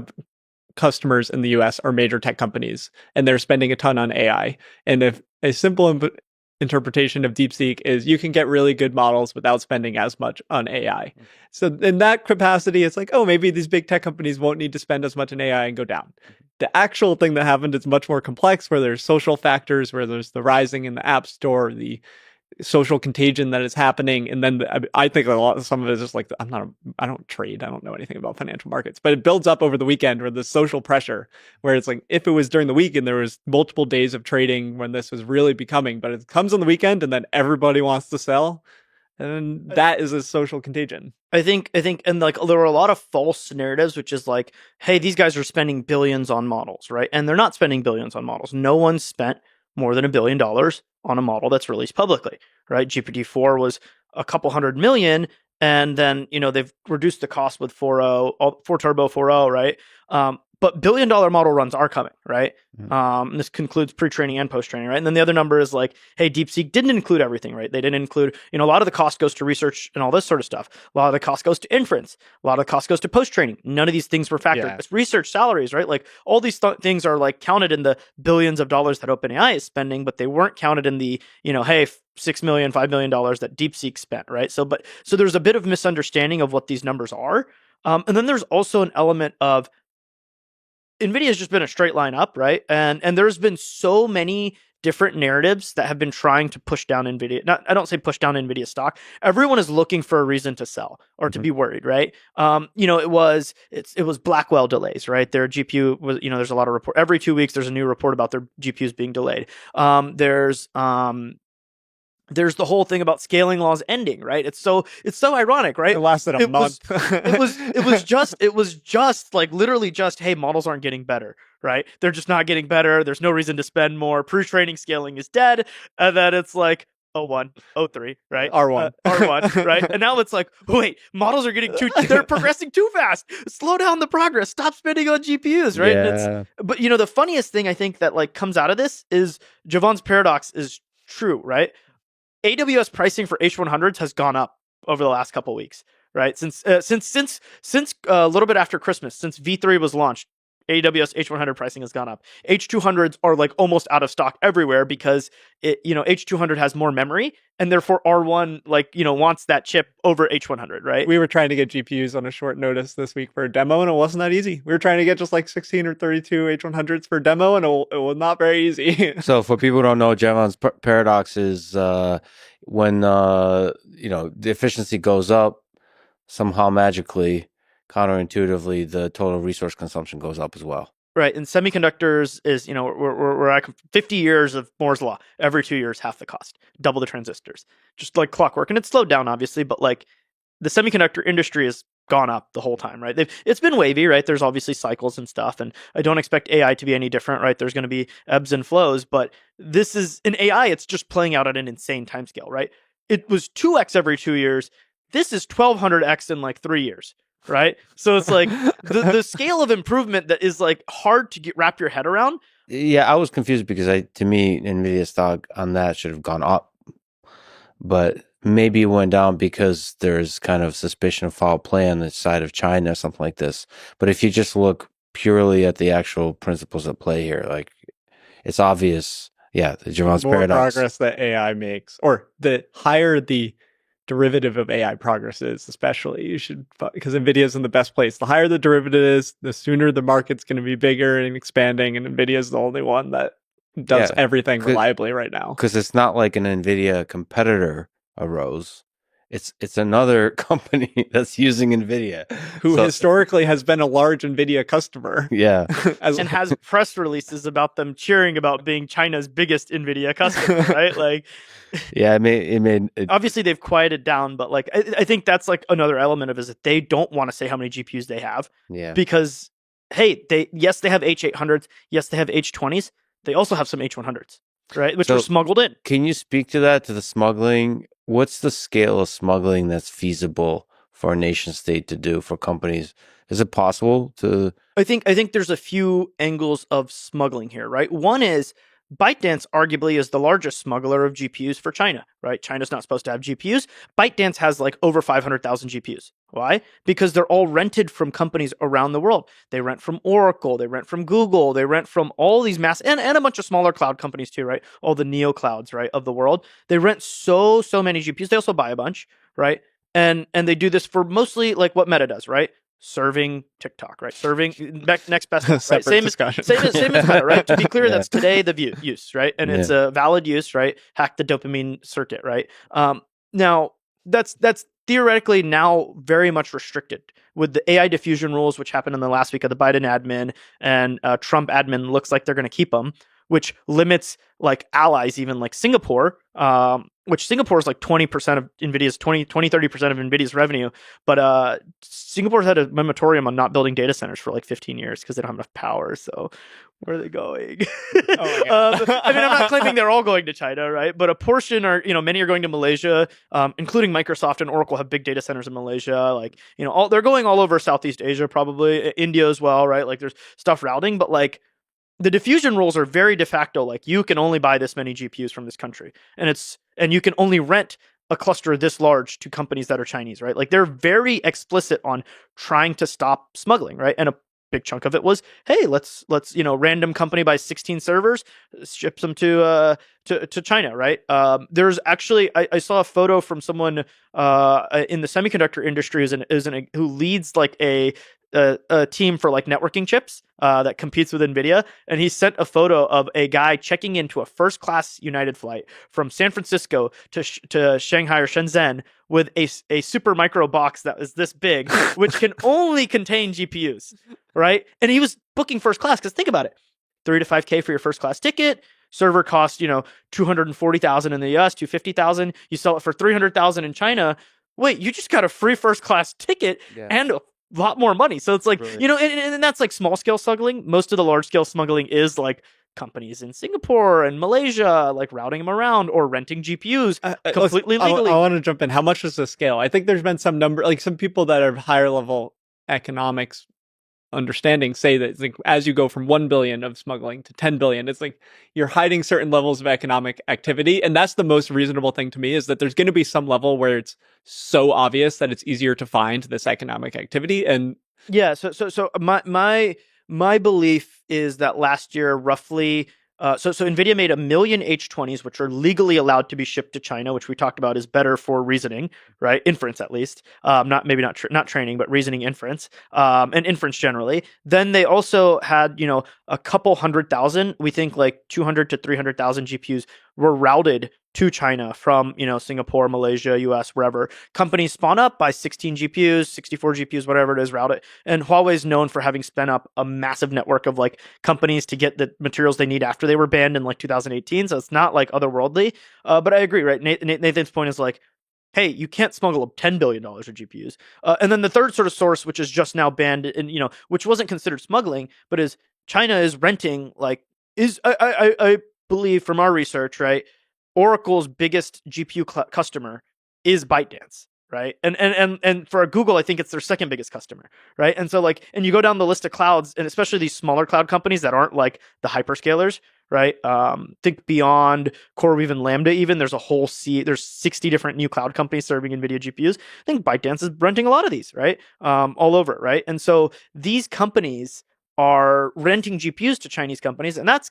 customers in the US are major tech companies, and they're spending a ton on AI. And if a simple interpretation of DeepSeek is you can get really good models without spending as much on AI. So in that capacity, it's like, oh, maybe these big tech companies won't need to spend as much in AI and go down. The actual thing that happened is much more complex, where there's social factors, where there's the rising in the App Store, the social contagion that is happening, and then I think some of it is just like I don't trade, I don't know anything about financial markets, but it builds up over the weekend, where the social pressure, where it's like if it was during the week and there was multiple days of trading when this was really becoming, but it comes on the weekend and then everybody wants to sell, and that is a social contagion. I think, and like there were a lot of false narratives, which is like, hey, these guys are spending billions on models, right? And they're not spending billions on models. No one spent more than $1 billion on a model that's released publicly, right? GPT-4 was a couple $100 million, and then they've reduced the cost with 4 Turbo 4.0, right? But $1 billion model runs are coming, right? And this concludes pre-training and post-training, right? And then the other number is like, hey, DeepSeek didn't include everything, right? They didn't include, a lot of the cost goes to research and all this sort of stuff. A lot of the cost goes to inference. A lot of the cost goes to post-training. None of these things were factored. Yeah. It's research salaries, right? Like all these things are like counted in the billions of dollars that OpenAI is spending, but they weren't counted in the, hey, $6 million, $5 million that DeepSeek spent, right? So there's a bit of misunderstanding of what these numbers are. And then there's also an element of NVIDIA has just been a straight line up, right? And there's been so many different narratives that have been trying to push down NVIDIA. I don't say push down NVIDIA stock. Everyone is looking for a reason to sell or to be worried, right? It was Blackwell delays, right? Their GPU was, there's a lot of report. Every 2 weeks, there's a new report about their GPUs being delayed. There's the whole thing about scaling laws ending, right? It's so ironic, right? It lasted a month. It was just like literally just, hey, models aren't getting better, right? They're just not getting better. There's no reason to spend more. Pre-training scaling is dead. And then it's like, 01, 03, right? R1, right? And now it's like, wait, models are they're progressing too fast. Slow down the progress. Stop spending on GPUs, right? Yeah. But the funniest thing I think that like comes out of this is Javon's paradox is true, right? AWS pricing for H100s has gone up over the last couple of weeks, right? Since a little bit after Christmas, since V3 was launched, AWS H100 pricing has gone up. H200s are like almost out of stock everywhere because H200 has more memory, and therefore R1 wants that chip over H100, right? We were trying to get GPUs on a short notice this week for a demo, and it wasn't that easy. We were trying to get just like 16 or 32 H100s for a demo, and it was not very easy. So for people who don't know, Javon's paradox is when the efficiency goes up, somehow magically, counterintuitively, the total resource consumption goes up as well. Right, and semiconductors is we're at 50 years of Moore's law. Every 2 years, half the cost, double the transistors, just like clockwork. And it's slowed down, obviously, but like the semiconductor industry has gone up the whole time, right? It's been wavy, right? There's obviously cycles and stuff, and I don't expect AI to be any different, right? There's going to be ebbs and flows, but this is in AI. It's just playing out at an insane timescale, right? It was 2x every 2 years. This is 1200x in like 3 years. Right, so it's like the scale of improvement that is like hard to wrap your head around. Yeah, I was confused because to me, NVIDIA stock on that should have gone up, but maybe it went down because there's kind of suspicion of foul play on the side of China or something like this. But if you just look purely at the actual principles at play here, like it's obvious. Yeah, the Javon's more paradox. Progress that AI makes, or the higher the derivative of AI progress is, especially, you should, because NVIDIA's in the best place. The higher the derivative is, the sooner the market's going to be bigger and expanding, and NVIDIA's the only one that does everything reliably right now. Because it's not like an NVIDIA competitor arose. It's another company that's using NVIDIA. Who historically has been a large NVIDIA customer. Yeah. And has press releases about them cheering about being China's biggest NVIDIA customer, right? Like, yeah, it made obviously they've quieted down, but like I think that's like another element of it is that they don't want to say how many GPUs they have. Yeah. Because hey, they have H800s, yes, they have H20s, they also have some H100s, right? Which were smuggled in. Can you speak to that, to the smuggling? What's the scale of smuggling that's feasible for a nation state to do, for companies? Is it possible to? I think there's a few angles of smuggling here, right? One is ByteDance arguably is the largest smuggler of GPUs for China, right? China's not supposed to have GPUs. ByteDance has like over 500,000 GPUs. Why? Because they're all rented from companies around the world. They rent from Oracle, they rent from Google, they rent from all these and a bunch of smaller cloud companies too, right? All the neo clouds, right, of the world. They rent so many GPUs. They also buy a bunch, right? And they do this for mostly like what Meta does, right? Serving TikTok, right? Serving next best, right? Separate discussion. Same as Meta, right? To be clear, that's today the use, right? And it's a valid use, right? Hack the dopamine circuit, right? Now that's theoretically now very much restricted with the AI diffusion rules, which happened in the last week of the Biden admin, and Trump admin looks like they're going to keep them, which limits like allies, even like Singapore, which Singapore is like 20% of NVIDIA's 30% of NVIDIA's revenue. But Singapore's had a moratorium on not building data centers for like 15 years because they don't have enough power. So where are they going? I mean, I'm not claiming they're all going to China, right? But a portion are, many are going to Malaysia, including Microsoft and Oracle have big data centers in Malaysia. Like, they're going all over Southeast Asia, probably India as well, right? Like there's stuff routing, but like, the diffusion rules are very de facto. Like you can only buy this many GPUs from this country, and you can only rent a cluster this large to companies that are Chinese, right? Like they're very explicit on trying to stop smuggling, right? And a big chunk of it was, hey, let's random company buys 16 servers, ships them to China, right? There's actually I saw a photo from someone in the semiconductor industry who leads like a team for like networking chips that competes with NVIDIA. And he sent a photo of a guy checking into a first class United flight from San Francisco to Shanghai or Shenzhen with a super micro box that was this big, which can only contain GPUs, right? And he was booking first class because think about it, 3 to 5K for your first class ticket. Server costs, $240,000 in the US, $250,000. You sell it for $300,000 in China. Wait, you just got a free first class ticket and a lot more money. So it's like, and that's like small scale smuggling. Most of the large scale smuggling is like companies in Singapore and Malaysia, like routing them around or renting GPUs completely legally. I want to jump in. How much is the scale? I think there's been some number, like some people that are higher level economics understanding say that it's like as you go from 1 billion of smuggling to 10 billion, it's like you're hiding certain levels of economic activity. And that's the most reasonable thing to me, is that there's going to be some level where it's so obvious that it's easier to find this economic activity. And so my belief is that last year roughly so NVIDIA made 1 million H20s, which are legally allowed to be shipped to China, which we talked about is better for reasoning, right? Inference, at least. Not training, but reasoning inference, and inference generally. Then they also had, a couple 100,000, we think like 200 to 300,000 GPUs were routed to China from, Singapore, Malaysia, US, wherever. Companies spawn up, buy 16 GPUs, 64 GPUs, whatever it is, route it. And Huawei is known for having spun up a massive network of like companies to get the materials they need after they were banned in like 2018. So it's not like otherworldly. But I agree, right? Nathan's point is like, hey, you can't smuggle up $10 billion of GPUs. And then the third sort of source, which is just now banned, and which wasn't considered smuggling, but is China is renting I believe from our research, right? Oracle's biggest GPU customer is ByteDance, right? And for Google, I think it's their second biggest customer, right? And so and you go down the list of clouds, and especially these smaller cloud companies that aren't like the hyperscalers, right? Think beyond CoreWeave and Lambda even, there's a whole there's 60 different new cloud companies serving NVIDIA GPUs. I think ByteDance is renting a lot of these, right? All over, right? And so these companies are renting GPUs to Chinese companies, and that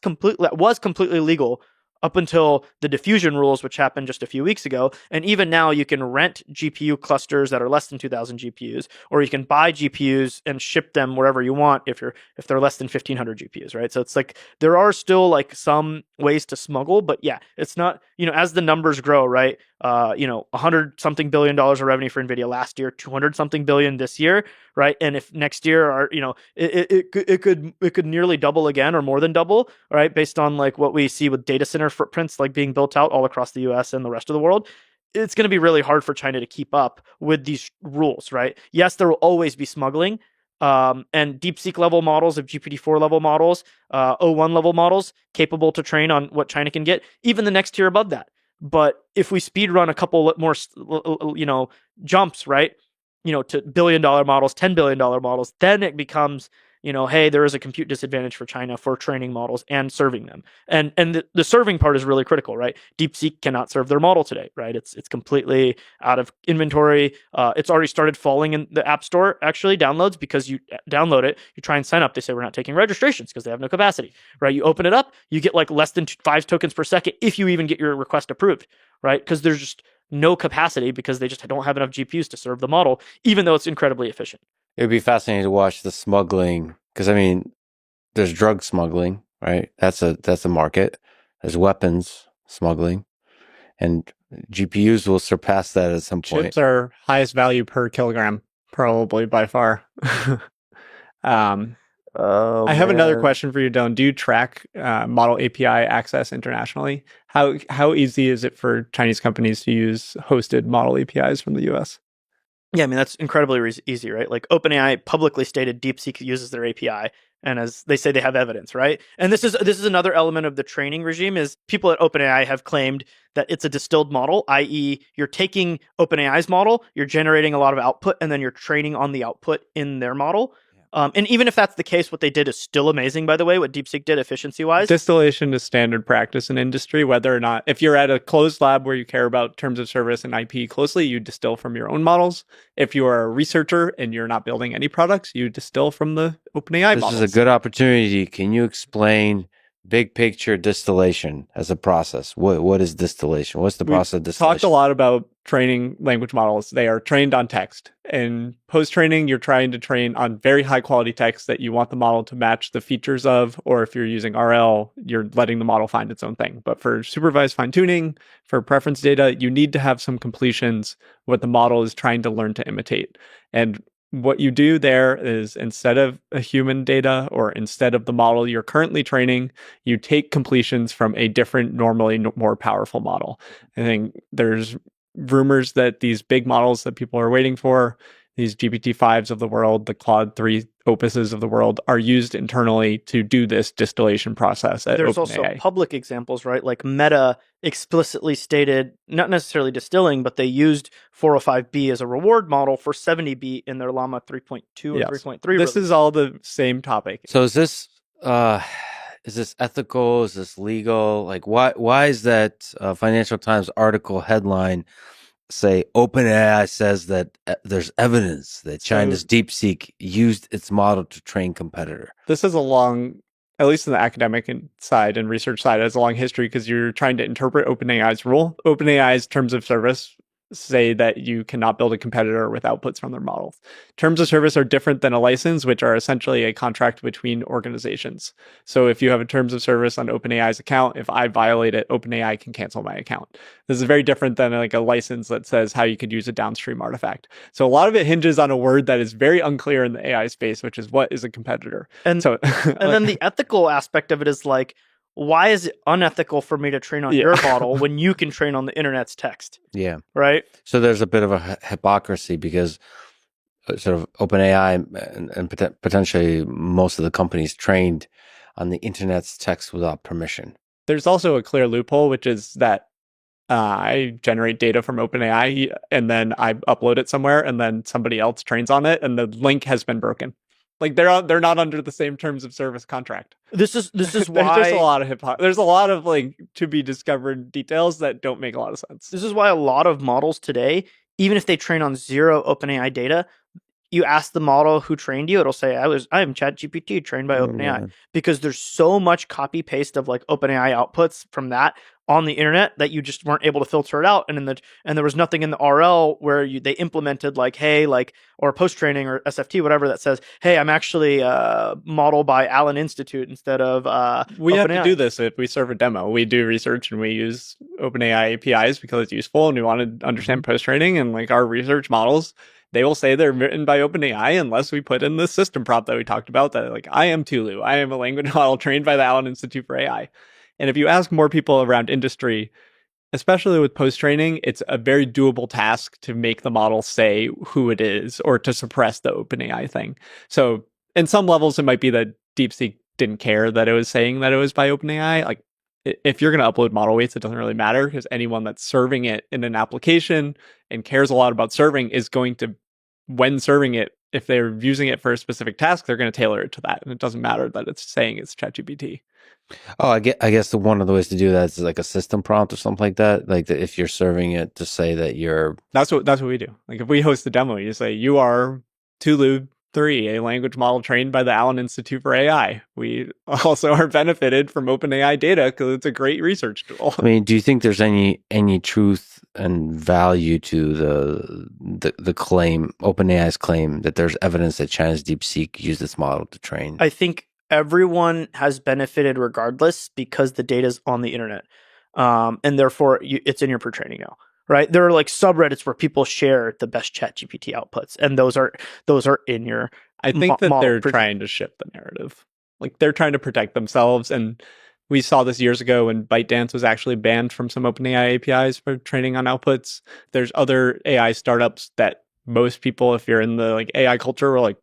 was completely legal up until the diffusion rules, which happened just a few weeks ago. And even now, you can rent GPU clusters that are less than 2,000 GPUs, or you can buy GPUs and ship them wherever you want if they're less than 1,500 GPUs, right? So it's like there are still like some ways to smuggle, but yeah, it's not, as the numbers grow, right? 100-something billion dollars of revenue for NVIDIA last year, 200-something billion this year, right? And if next year it could nearly double again or more than double, right? Based on like what we see with data center footprints like being built out all across the US and the rest of the world, it's going to be really hard for China to keep up with these rules, right? Yes, there will always be smuggling, and DeepSeek level models of GPT-4 level models, O1 level models capable to train on what China can get, even the next tier above that. But if we speed run a couple more, jumps, right, to $1 billion models, $10 billion models, then it becomes hey, there is a compute disadvantage for China for training models and serving them. And the serving part is really critical, right? DeepSeek cannot serve their model today, right? It's completely out of inventory. It's already started falling in the App Store, actually, downloads, because you download it, you try and sign up. They say we're not taking registrations because they have no capacity, right? You open it up, you get like less than 5 tokens per second if you even get your request approved, right? Because there's just no capacity because they just don't have enough GPUs to serve the model, even though it's incredibly efficient. It would be fascinating to watch the smuggling, because I mean, there's drug smuggling, right? That's a market. There's weapons smuggling, and GPUs will surpass that at some point. Chips are highest value per kilogram, probably by far. I have another question for you, Dylan. Do you track model API access internationally? How easy is it for Chinese companies to use hosted model APIs from the US? Yeah, I mean, that's incredibly easy, right? Like OpenAI publicly stated DeepSeek uses their API, and as they say, they have evidence, right? And this is another element of the training regime is people at OpenAI have claimed that it's a distilled model, i.e. you're taking OpenAI's model, you're generating a lot of output, and then you're training on the output in their model. And even if that's the case, what they did is still amazing, by the way, what DeepSeek did efficiency-wise. Distillation is standard practice in industry, whether or not, if you're at a closed lab where you care about terms of service and IP closely, you distill from your own models. If you are a researcher and you're not building any products, you distill from the OpenAI models. This is a good opportunity. Can you explain big picture distillation as a process? What is distillation? What's the process of distillation? Talked a lot about training language models. They are trained on text. And post-training, you're trying to train on very high quality text that you want the model to match the features of, or if you're using RL, you're letting the model find its own thing. But for supervised fine-tuning, for preference data, you need to have some completions what the model is trying to learn to imitate. And what you do there is instead of a human data or instead of the model you're currently training, you take completions from a different, normally more powerful model. I think there's rumors that these big models that people are waiting for, these GPT-5s of the world, the Claude 3 opuses of the world, are used internally to do this distillation process at There's OpenAI. also public examples, right? Like Meta explicitly stated, not necessarily distilling, but they used 405B as a reward model for 70B in their Llama 3.2 or 3.3. This is all the same topic. So is this ethical? Is this legal? Like, why is that Financial Times article headline say OpenAI says that there's evidence that China's DeepSeek used its model to train competitor? This is a long, at least in the academic side and research side, has a long history because you're trying to interpret OpenAI's rule. OpenAI's terms of service say that you cannot build a competitor with outputs from their models. Terms of service are different than a license, which are essentially a contract between organizations. So if you have a terms of service on OpenAI's account, if I violate it, OpenAI can cancel my account. This is very different than like a license that says how you could use a downstream artifact. So a lot of it hinges on a word that is very unclear in the AI space, which is what is a competitor. And so, and then the ethical aspect of it is like, why is it unethical for me to train on your model when you can train on the internet's text? Yeah. Right. So there's a bit of a hypocrisy because sort of OpenAI and potentially most of the companies trained on the internet's text without permission. There's also a clear loophole, which is that I generate data from OpenAI and then I upload it somewhere and then somebody else trains on it and the link has been broken. Like they're not under the same terms of service contract. This is why there's just a lot of there's a lot of like to be discovered details that don't make a lot of sense. This is why a lot of models today, even if they train on zero OpenAI data, you ask the model who trained you, it'll say, I am ChatGPT trained by OpenAI, because there's so much copy paste of like OpenAI outputs from that on the internet that you just weren't able to filter it out. And there was nothing in the RL where they implemented like, hey, like, or post training or SFT, whatever, that says, hey, I'm actually modeled by Allen Institute instead of we OpenAI. have to do this if we serve a demo. We do research and we use OpenAI APIs because it's useful and we want to understand post training, and like our research models, they will say they're written by OpenAI unless we put in the system prompt that we talked about that like, I am Tulu. I am a language model trained by the Allen Institute for AI. And if you ask more people around industry, especially with post-training, it's a very doable task to make the model say who it is or to suppress the OpenAI thing. So in some levels, it might be that DeepSeek didn't care that it was saying that it was by OpenAI. Like if you're going to upload model weights, it doesn't really matter because anyone that's serving it in an application and cares a lot about serving is going to, when serving it, if they're using it for a specific task, they're going to tailor it to that. And it doesn't matter that it's saying it's ChatGPT. Oh, I guess one of the ways to do that is like a system prompt or something like that. Like if you're serving it to say that you're That's what we do. Like if we host a demo, you say you are Tulu 3, a language model trained by the Allen Institute for AI. We also are benefited from OpenAI data because it's a great research tool. I mean, do you think there's any truth and value to the claim, OpenAI's claim, that there's evidence that China's DeepSeek used its model to train? I think everyone has benefited regardless because the data is on the internet, and therefore it's in your pre-training now. Right, there are like subreddits where people share the best ChatGPT outputs, and those are in your. I think that they're trying to shift the narrative. Like they're trying to protect themselves, and we saw this years ago when ByteDance was actually banned from some OpenAI APIs for training on outputs. There's other AI startups that most people, if you're in the like AI culture, were like,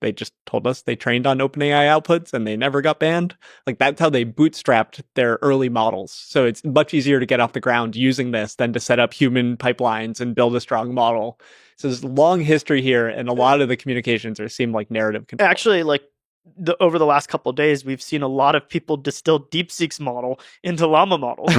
they just told us they trained on OpenAI outputs and they never got banned. Like that's how they bootstrapped their early models. So it's much easier to get off the ground using this than to set up human pipelines and build a strong model. So there's a long history here, and a lot of the communications seem like narrative control. Actually, like over the last couple of days, we've seen a lot of people distill DeepSeek's model into Llama models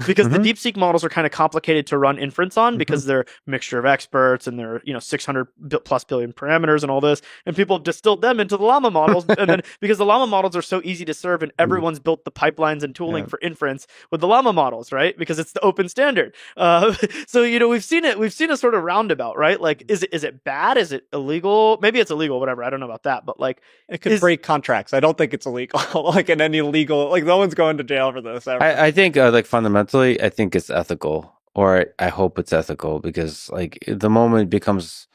because the DeepSeek models are kind of complicated to run inference on because they're a mixture of experts and they're 600 plus billion parameters and all this, and people have distilled them into the Llama models, and then because the Llama models are so easy to serve and everyone's built the pipelines and tooling for inference with the Llama models, right? Because it's the open standard. So we've seen a sort of roundabout, right? Like, is it bad? Is it illegal? Maybe it's illegal, whatever. I don't know about that, but like it could break contracts. I don't think it's illegal. Like in any legal, like no one's going to jail for this. I think like fundamentally, I think it's ethical, or I hope it's ethical, because like the moment it becomes,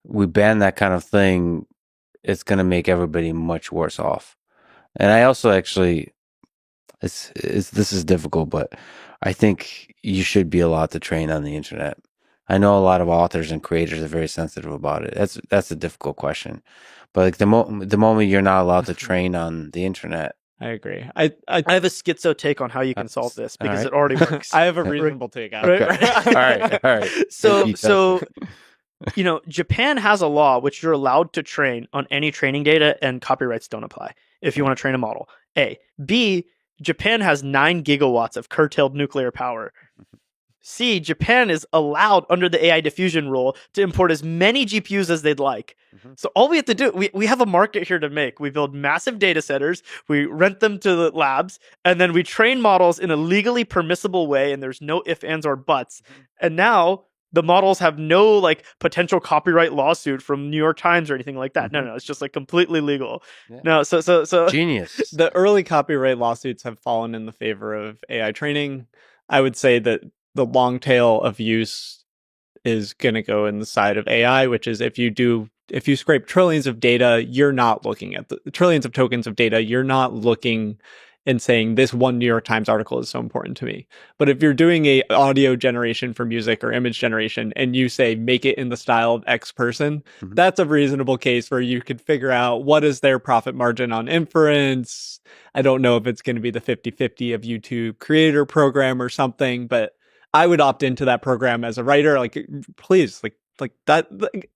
we ban that kind of thing, it's going to make everybody much worse off. And I also actually, this is difficult, but I think you should be allowed to train on the internet. I know a lot of authors and creators are very sensitive about it. That's a difficult question. But like the moment you're not allowed to train on the internet. I agree. I have a schizo take on how you can solve this because it already works. I have a reasonable take on it. All right. So Japan has a law which you're allowed to train on any training data and copyrights don't apply if you want to train a model. A. B. Japan has 9 gigawatts of curtailed nuclear power. C, Japan is allowed under the AI diffusion rule to import as many GPUs as they'd like. So all we have to do, we have a market here to make. We build massive data centers, we rent them to the labs, and then we train models in a legally permissible way, and there's no ifs, ands, or buts. And now the models have no like potential copyright lawsuit from New York Times or anything like that. No, it's just like completely legal. Yeah. No, so genius. The early copyright lawsuits have fallen in the favor of AI training. I would say that the long tail of use is going to go in the side of AI, which is if you scrape trillions of data, you're not looking at the trillions of tokens of data. You're not looking and saying this one New York Times article is so important to me. But if you're doing a audio generation for music or image generation and you say, make it in the style of X person, that's a reasonable case where you could figure out what is their profit margin on inference. I don't know if it's going to be the 50-50 of YouTube creator program or something, but I would opt into that program as a writer. Like, please, like that.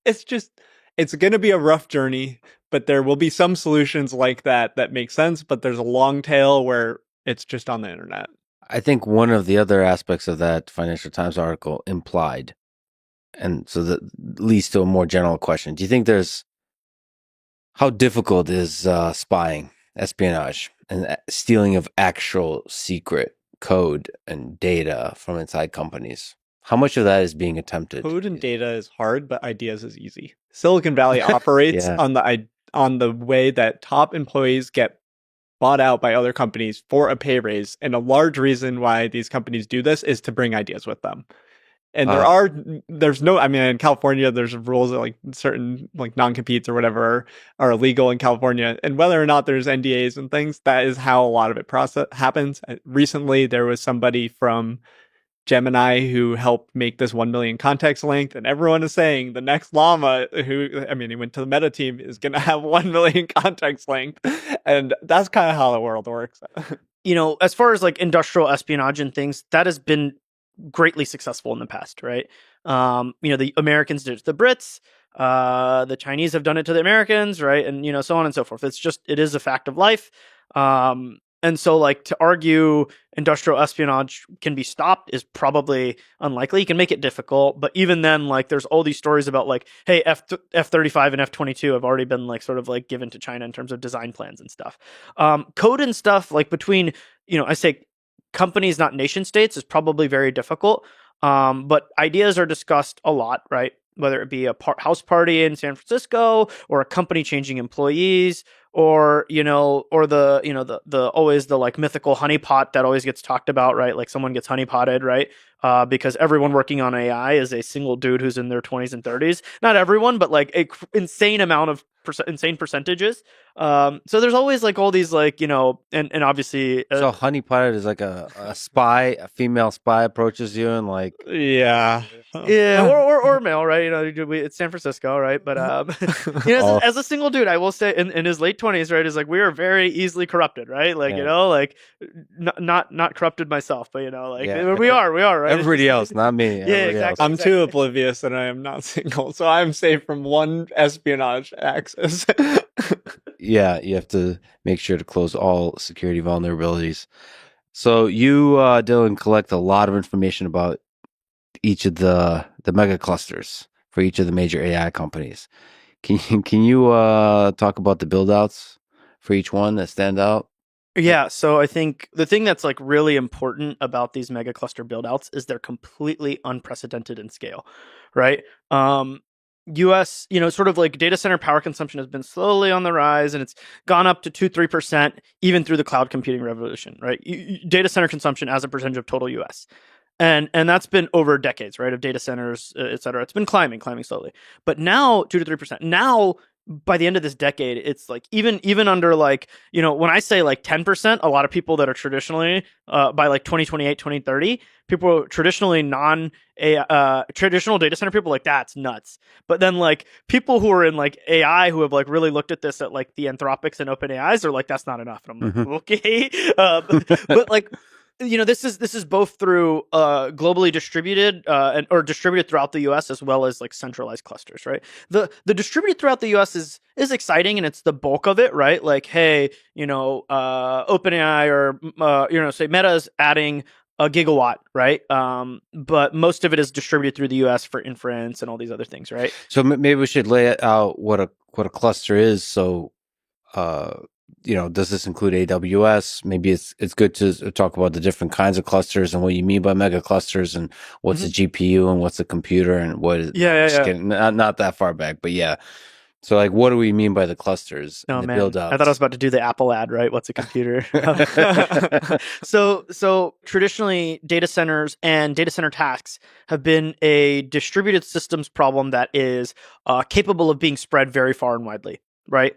It's going to be a rough journey, but there will be some solutions like that make sense. But there's a long tail where it's just on the internet. I think one of the other aspects of that Financial Times article implied, and so that leads to a more general question. Do you think how difficult is spying, espionage, and stealing of actual secret code and data from inside companies? How much of that is being attempted? Code and data is hard, but ideas is easy. Silicon Valley operates on the way that top employees get bought out by other companies for a pay raise, and a large reason why these companies do this is to bring ideas with them. And in California, there's rules that like certain like non-competes or whatever are illegal in California. And whether or not there's NDAs and things, that is how a lot of it happens. Recently, there was somebody from Gemini who helped make this 1 million context length, and everyone is saying the next llama he went to the Meta team is going to have 1 million context length. And that's kind of how the world works. As far as like industrial espionage and things, that has been greatly successful in the past, right? The Americans did it to the Brits. The Chinese have done it to the Americans, right? And so on and so forth. It is a fact of life. And so, like, to argue industrial espionage can be stopped is probably unlikely. You can make it difficult, but even then, like, there's all these stories about, like, hey, F-35 and F-22 have already been, like, sort of, like, given to China in terms of design plans and stuff. Code and stuff, like, between, I say companies, not nation states, is probably very difficult. But ideas are discussed a lot, right? Whether it be a house party in San Francisco or a company changing employees, or the always the like mythical honeypot that always gets talked about, right? Like someone gets honeypotted, right? Because everyone working on AI is a single dude who's in their 20s and 30s. Not everyone, but like a insane amount of insane percentages. So there's always like all these like and obviously so honeypotted is like a spy, a female spy approaches you and like Yeah. or male, right? It's San Francisco, right? But as a single dude, I will say in his late 20s, right, is like we are very easily corrupted, right? Like like not corrupted myself, but we are, right? Everybody else, not me. Yeah, exactly. I'm too oblivious and I am not single, so I'm safe from one espionage access. Yeah, you have to make sure to close all security vulnerabilities. So you, Dylan, collect a lot of information about each of the mega clusters for each of the major AI companies. Can you talk about the build outs for each one that stand out? Yeah, so I think the thing that's like really important about these mega cluster buildouts is they're completely unprecedented in scale, right? US, sort of like data center power consumption has been slowly on the rise, and it's gone up to 2-3% even through the cloud computing revolution, right? Data center consumption as a percentage of total US. And that's been over decades, right, of data centers, et cetera. It's been climbing slowly. But now 2-3%. Now by the end of this decade, it's like even under like, when I say like 10%, a lot of people that are traditionally by like 2028, 2030, people traditionally traditional data center people like that's nuts. But then like people who are in like AI who have like really looked at this at like the Anthropics and OpenAIs are like that's not enough. And I'm like, okay, but like. This is both through globally distributed or distributed throughout the U.S. as well as like centralized clusters, right? The distributed throughout the U.S. is exciting and it's the bulk of it, right? Like, hey, OpenAI or say Meta is adding a gigawatt, right? But most of it is distributed through the U.S. for inference and all these other things, right? So maybe we should lay out what a cluster is. So, does this include AWS? Maybe it's good to talk about the different kinds of clusters and what you mean by mega clusters and what's a GPU and what's a computer and what is getting, not that far back, but yeah. So like, what do we mean by the clusters? Oh and the man, build-outs? I thought I was about to do the Apple ad, right? What's a computer? So traditionally, data centers and data center tasks have been a distributed systems problem that is capable of being spread very far and widely, right?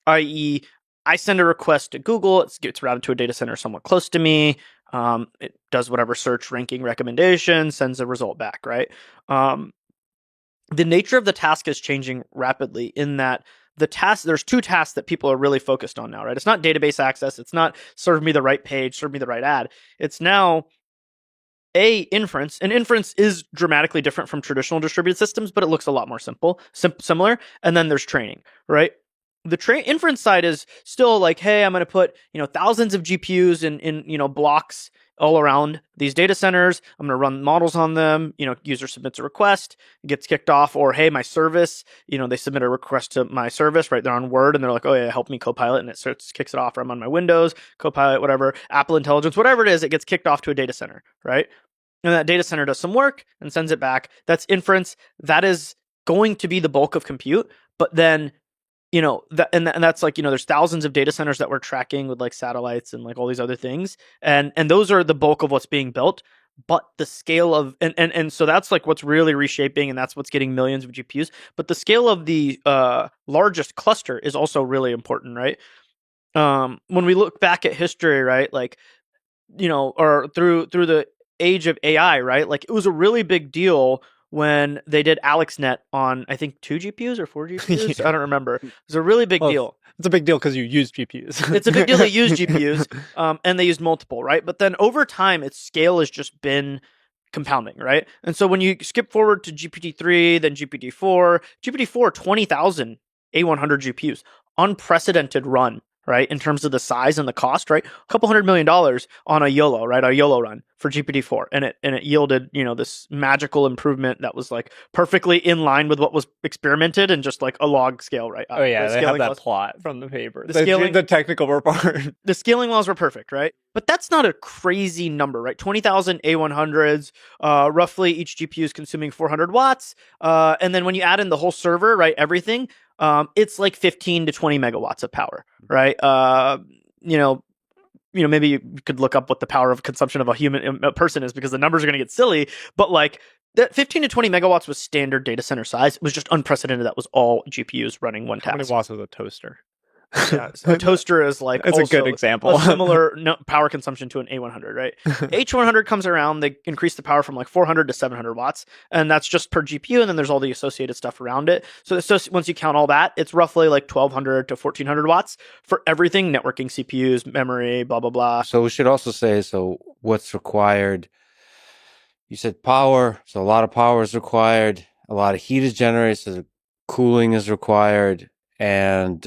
I.e., I send a request to Google, it gets routed to a data center somewhat close to me. It does whatever search ranking recommendation, sends a result back, right? The nature of the task is changing rapidly in that there's two tasks that people are really focused on now, right? It's not database access. It's not serve me the right page, serve me the right ad. It's now inference. And inference is dramatically different from traditional distributed systems, but it looks a lot more similar. And then there's training, right? The inference side is still like, hey, I'm going to put thousands of GPUs in blocks all around these data centers. I'm going to run models on them. User submits a request, it gets kicked off, or hey, my service, they submit a request to my service, right? They're on Word and they're like, oh yeah, help me Copilot, and it kicks it off. Or I'm on my Windows, Copilot, whatever, Apple Intelligence, whatever it is, it gets kicked off to a data center, right? And that data center does some work and sends it back. That's inference. That is going to be the bulk of compute, but then that's like, there's thousands of data centers that we're tracking with like satellites and like all these other things. And those are the bulk of what's being built. But the scale of, and so that's like what's really reshaping, and that's what's getting millions of GPUs. But the scale of the largest cluster is also really important, right? When we look back at history, right, like, or through the age of AI, right, like it was a really big deal when they did AlexNet on, I think, 2 GPUs or 4 GPUs. I don't remember. It was a really big deal. It's a big deal because you use GPUs. It's a big deal they use GPUs, and they used multiple, right? But then over time, its scale has just been compounding, right? And so when you skip forward to GPT-3, then GPT-4, 20,000 A100 GPUs, unprecedented run, right? In terms of the size and the cost, right? A couple $100 million on a YOLO, right? A YOLO run for GPT-4. And it yielded, this magical improvement that was like perfectly in line with what was experimented and just like a log scale, right? Oh yeah, they have that laws. plot from the paper. The The technical report. The scaling laws were perfect, right? But that's not a crazy number, right? 20,000 A100s, roughly each GPU is consuming 400 watts. And then when you add in the whole server, right, everything, it's like 15 to 20 megawatts of power, right? Maybe you could look up what the power of consumption of a person is because the numbers are going to get silly. But like that 15 to 20 megawatts was standard data center size. It was just unprecedented. That was all GPUs running one task. How many watts was a toaster? Yeah, so a toaster is like it's a good example. A similar power consumption to an A100, right? H100 comes around, they increase the power from like 400 to 700 watts, and that's just per GPU, and then there's all the associated stuff around it. So once you count all that, it's roughly like 1,200 to 1,400 watts for everything, networking, CPUs, memory, blah, blah, blah. So we should also say, what's required? You said power, so a lot of power is required, a lot of heat is generated, so cooling is required. And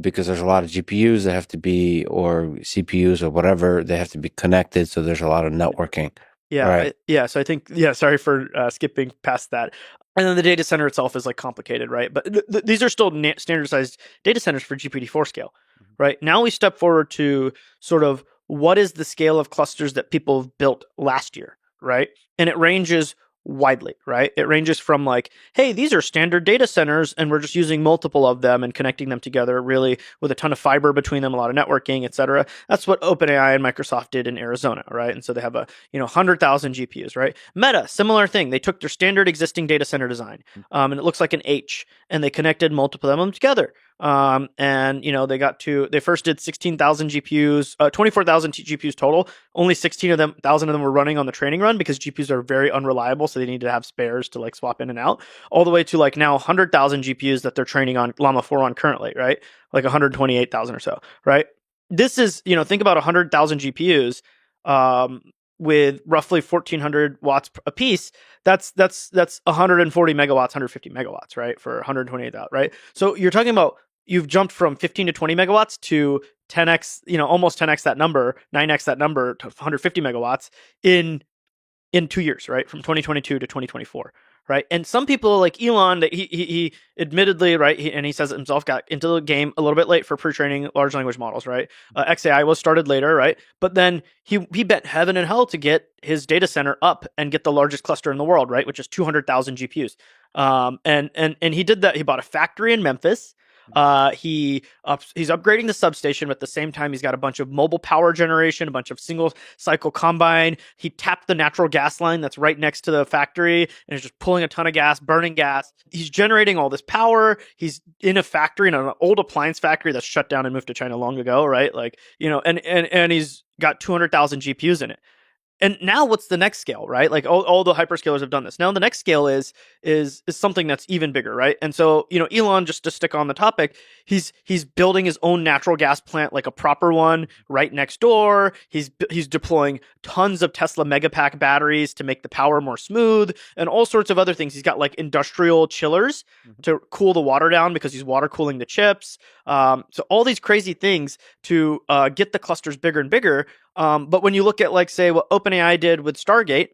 because there's a lot of GPUs that have to be, or CPUs or whatever, they have to be connected. So there's a lot of networking. Yeah. Right. So I think, sorry for skipping past that. And then the data center itself is like complicated, right? But these are still standardized data centers for GPT-4 scale, right? Now we step forward to sort of what is the scale of clusters that people have built last year, right? And it ranges widely, right? It ranges from like, hey, these are standard data centers and we're just using multiple of them and connecting them together really with a ton of fiber between them, a lot of networking, et cetera. That's what OpenAI and Microsoft did in Arizona, right? And so they have 100,000 GPUs, right? Meta, similar thing. They took their standard existing data center design and it looks like an H and they connected multiple of them together. They first did 16,000 GPUs, 24,000 GPUs total. Only 1,000 of them were running on the training run because GPUs are very unreliable. So they need to have spares to like swap in and out, all the way to like now 100,000 GPUs that they're training on Llama 4 on currently, right? Like 128,000 or so, right? This is, think about 100,000 GPUs, with roughly 1,400 watts a piece. That's 140 megawatts, 150 megawatts, right? For 128,000, right? So you're talking about, you've jumped from 15 to 20 megawatts to 10x, almost 10x that number, 9x that number to 150 megawatts in 2 years, right? From 2022 to 2024, right? And some people like Elon, that he admittedly, right, and he says it himself, got into the game a little bit late for pre-training large language models, right? XAI was started later, right? But then he bet heaven and hell to get his data center up and get the largest cluster in the world, right? Which is 200,000 GPUs. And he did that. He bought a factory in Memphis. He's upgrading the substation, but at the same time, he's got a bunch of mobile power generation, a bunch of single cycle combine. He tapped the natural gas line that's right next to the factory and is just pulling a ton of gas, burning gas. He's generating all this power. He's in a factory, in an old appliance factory that's shut down and moved to China long ago, right? Like, and he's got 200,000 GPUs in it. And now what's the next scale, right? Like all the hyperscalers have done this. Now the next scale is something that's even bigger, right? And so, Elon, just to stick on the topic, he's building his own natural gas plant, like a proper one right next door. He's deploying tons of Tesla Megapack batteries to make the power more smooth and all sorts of other things. He's got like industrial chillers to cool the water down because he's water cooling the chips. So all these crazy things to get the clusters bigger and bigger. But when you look at, like, say, what OpenAI did with Stargate,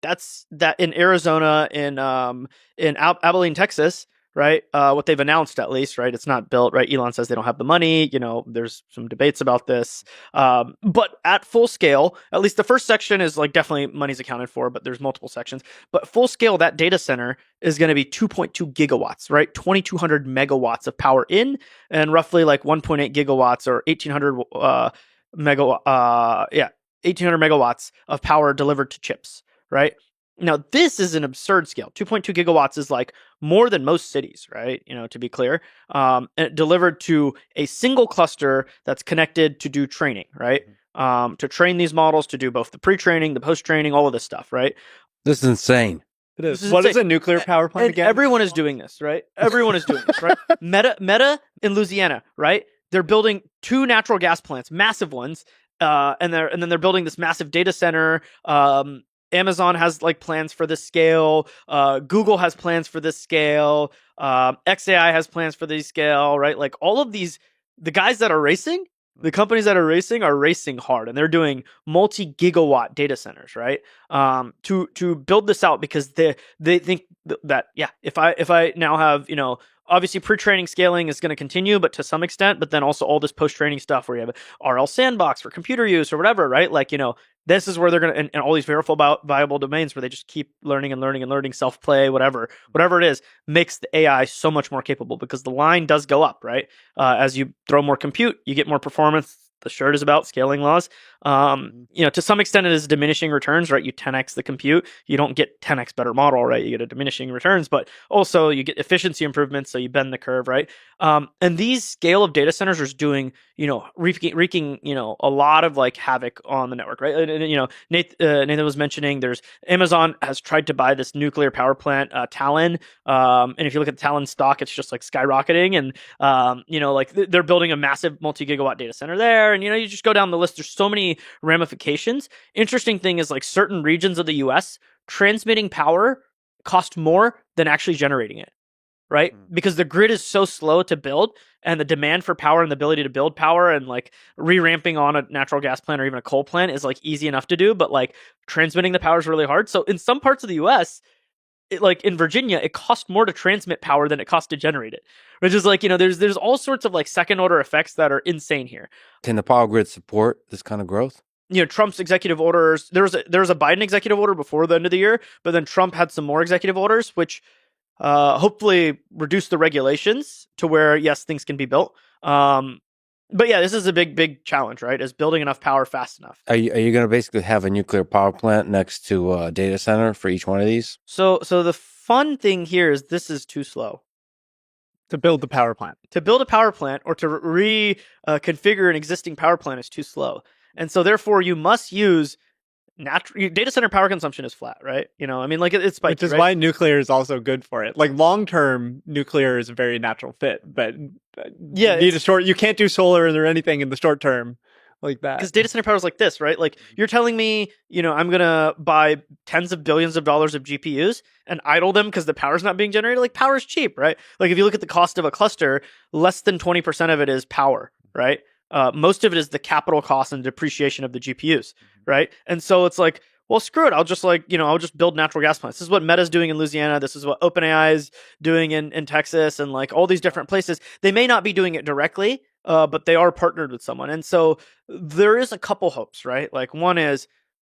that's that in Arizona, in Abilene, Texas, right? What they've announced, at least, right? It's not built, right? Elon says they don't have the money. There's some debates about this. But at full scale, at least the first section is like definitely money's accounted for, but there's multiple sections. But full scale, that data center is going to be 2.2 gigawatts, right? 2,200 megawatts of power in, and roughly like 1.8 gigawatts or 1,800 1,800 megawatts of power delivered to chips, right? Now, this is an absurd scale. 2.2 gigawatts is like more than most cities, right? To be clear, and delivered to a single cluster that's connected to do training, right? To train these models, to do both the pre-training, the post-training, all of this stuff, right? This is insane. It is. What is a nuclear power plant again? Everyone is doing this, right? Everyone is doing this, right? Meta in Louisiana, right? They're building 2 natural gas plants, massive ones, and then they're building this massive data center. Amazon has like plans for this scale. Google has plans for this scale. XAI has plans for this scale, right? Like all of these, the guys that are racing, the companies that are racing hard, and they're doing multi-gigawatt data centers, right? To build this out because they think that if I now have obviously pre-training scaling is going to continue, but to some extent, but then also all this post-training stuff where you have RL sandbox for computer use or whatever, right? Like this is where they're going to, and all these viable domains where they just keep learning and learning and learning, self-play, whatever it is, makes the AI so much more capable because the line does go up, right? As you throw more compute, you get more performance. The shirt is about scaling laws. To some extent, it is diminishing returns, right? You 10x the compute, you don't get 10x better model, right? You get a diminishing returns, but also you get efficiency improvements, so you bend the curve, right? And these scale of data centers are doing, wreaking, a lot of like havoc on the network, right? Nathan was mentioning there's Amazon has tried to buy this nuclear power plant, Talon, and if you look at the Talon stock, it's just like skyrocketing, and they're building a massive multi-gigawatt data center there, and you just go down the list. There's so many ramifications. Interesting thing is like certain regions of the US transmitting power cost more than actually generating it, right? Because the grid is so slow to build, and the demand for power and the ability to build power and like re-ramping on a natural gas plant or even a coal plant is like easy enough to do, but like transmitting the power is really hard. So in some parts of the US, like in Virginia, it costs more to transmit power than it costs to generate it, which is like, there's all sorts of like second order effects that are insane here. Can the power grid support this kind of growth? Trump's executive orders, there was a Biden executive order before the end of the year, but then Trump had some more executive orders, which hopefully reduce the regulations to where, yes, things can be built. But yeah, this is a big challenge, right? Is building enough power fast enough. Are you going to basically have a nuclear power plant next to a data center for each one of these? So the fun thing here is this is too slow. To build the power plant. To build a power plant or to reconfigure an existing power plant is too slow. And so therefore you must use data center power consumption is flat, right? It's spiky, which is right? why nuclear is also good for it. Like long term, nuclear is a very natural fit, but you can't do solar or anything in the short term like that. Because data center power is like this, right? Like you're telling me, I'm gonna buy tens of billions of dollars of GPUs and idle them because the power's not being generated. Like power is cheap, right? Like if you look at the cost of a cluster, less than 20% of it is power, right? Most of it is the capital cost and depreciation of the GPUs, right? And so it's like, well, screw it. I'll just I'll just build natural gas plants. This is what Meta's doing in Louisiana. This is what OpenAI is doing in Texas and like all these different places. They may not be doing it directly, but they are partnered with someone. And so there is a couple hopes, right? Like one is,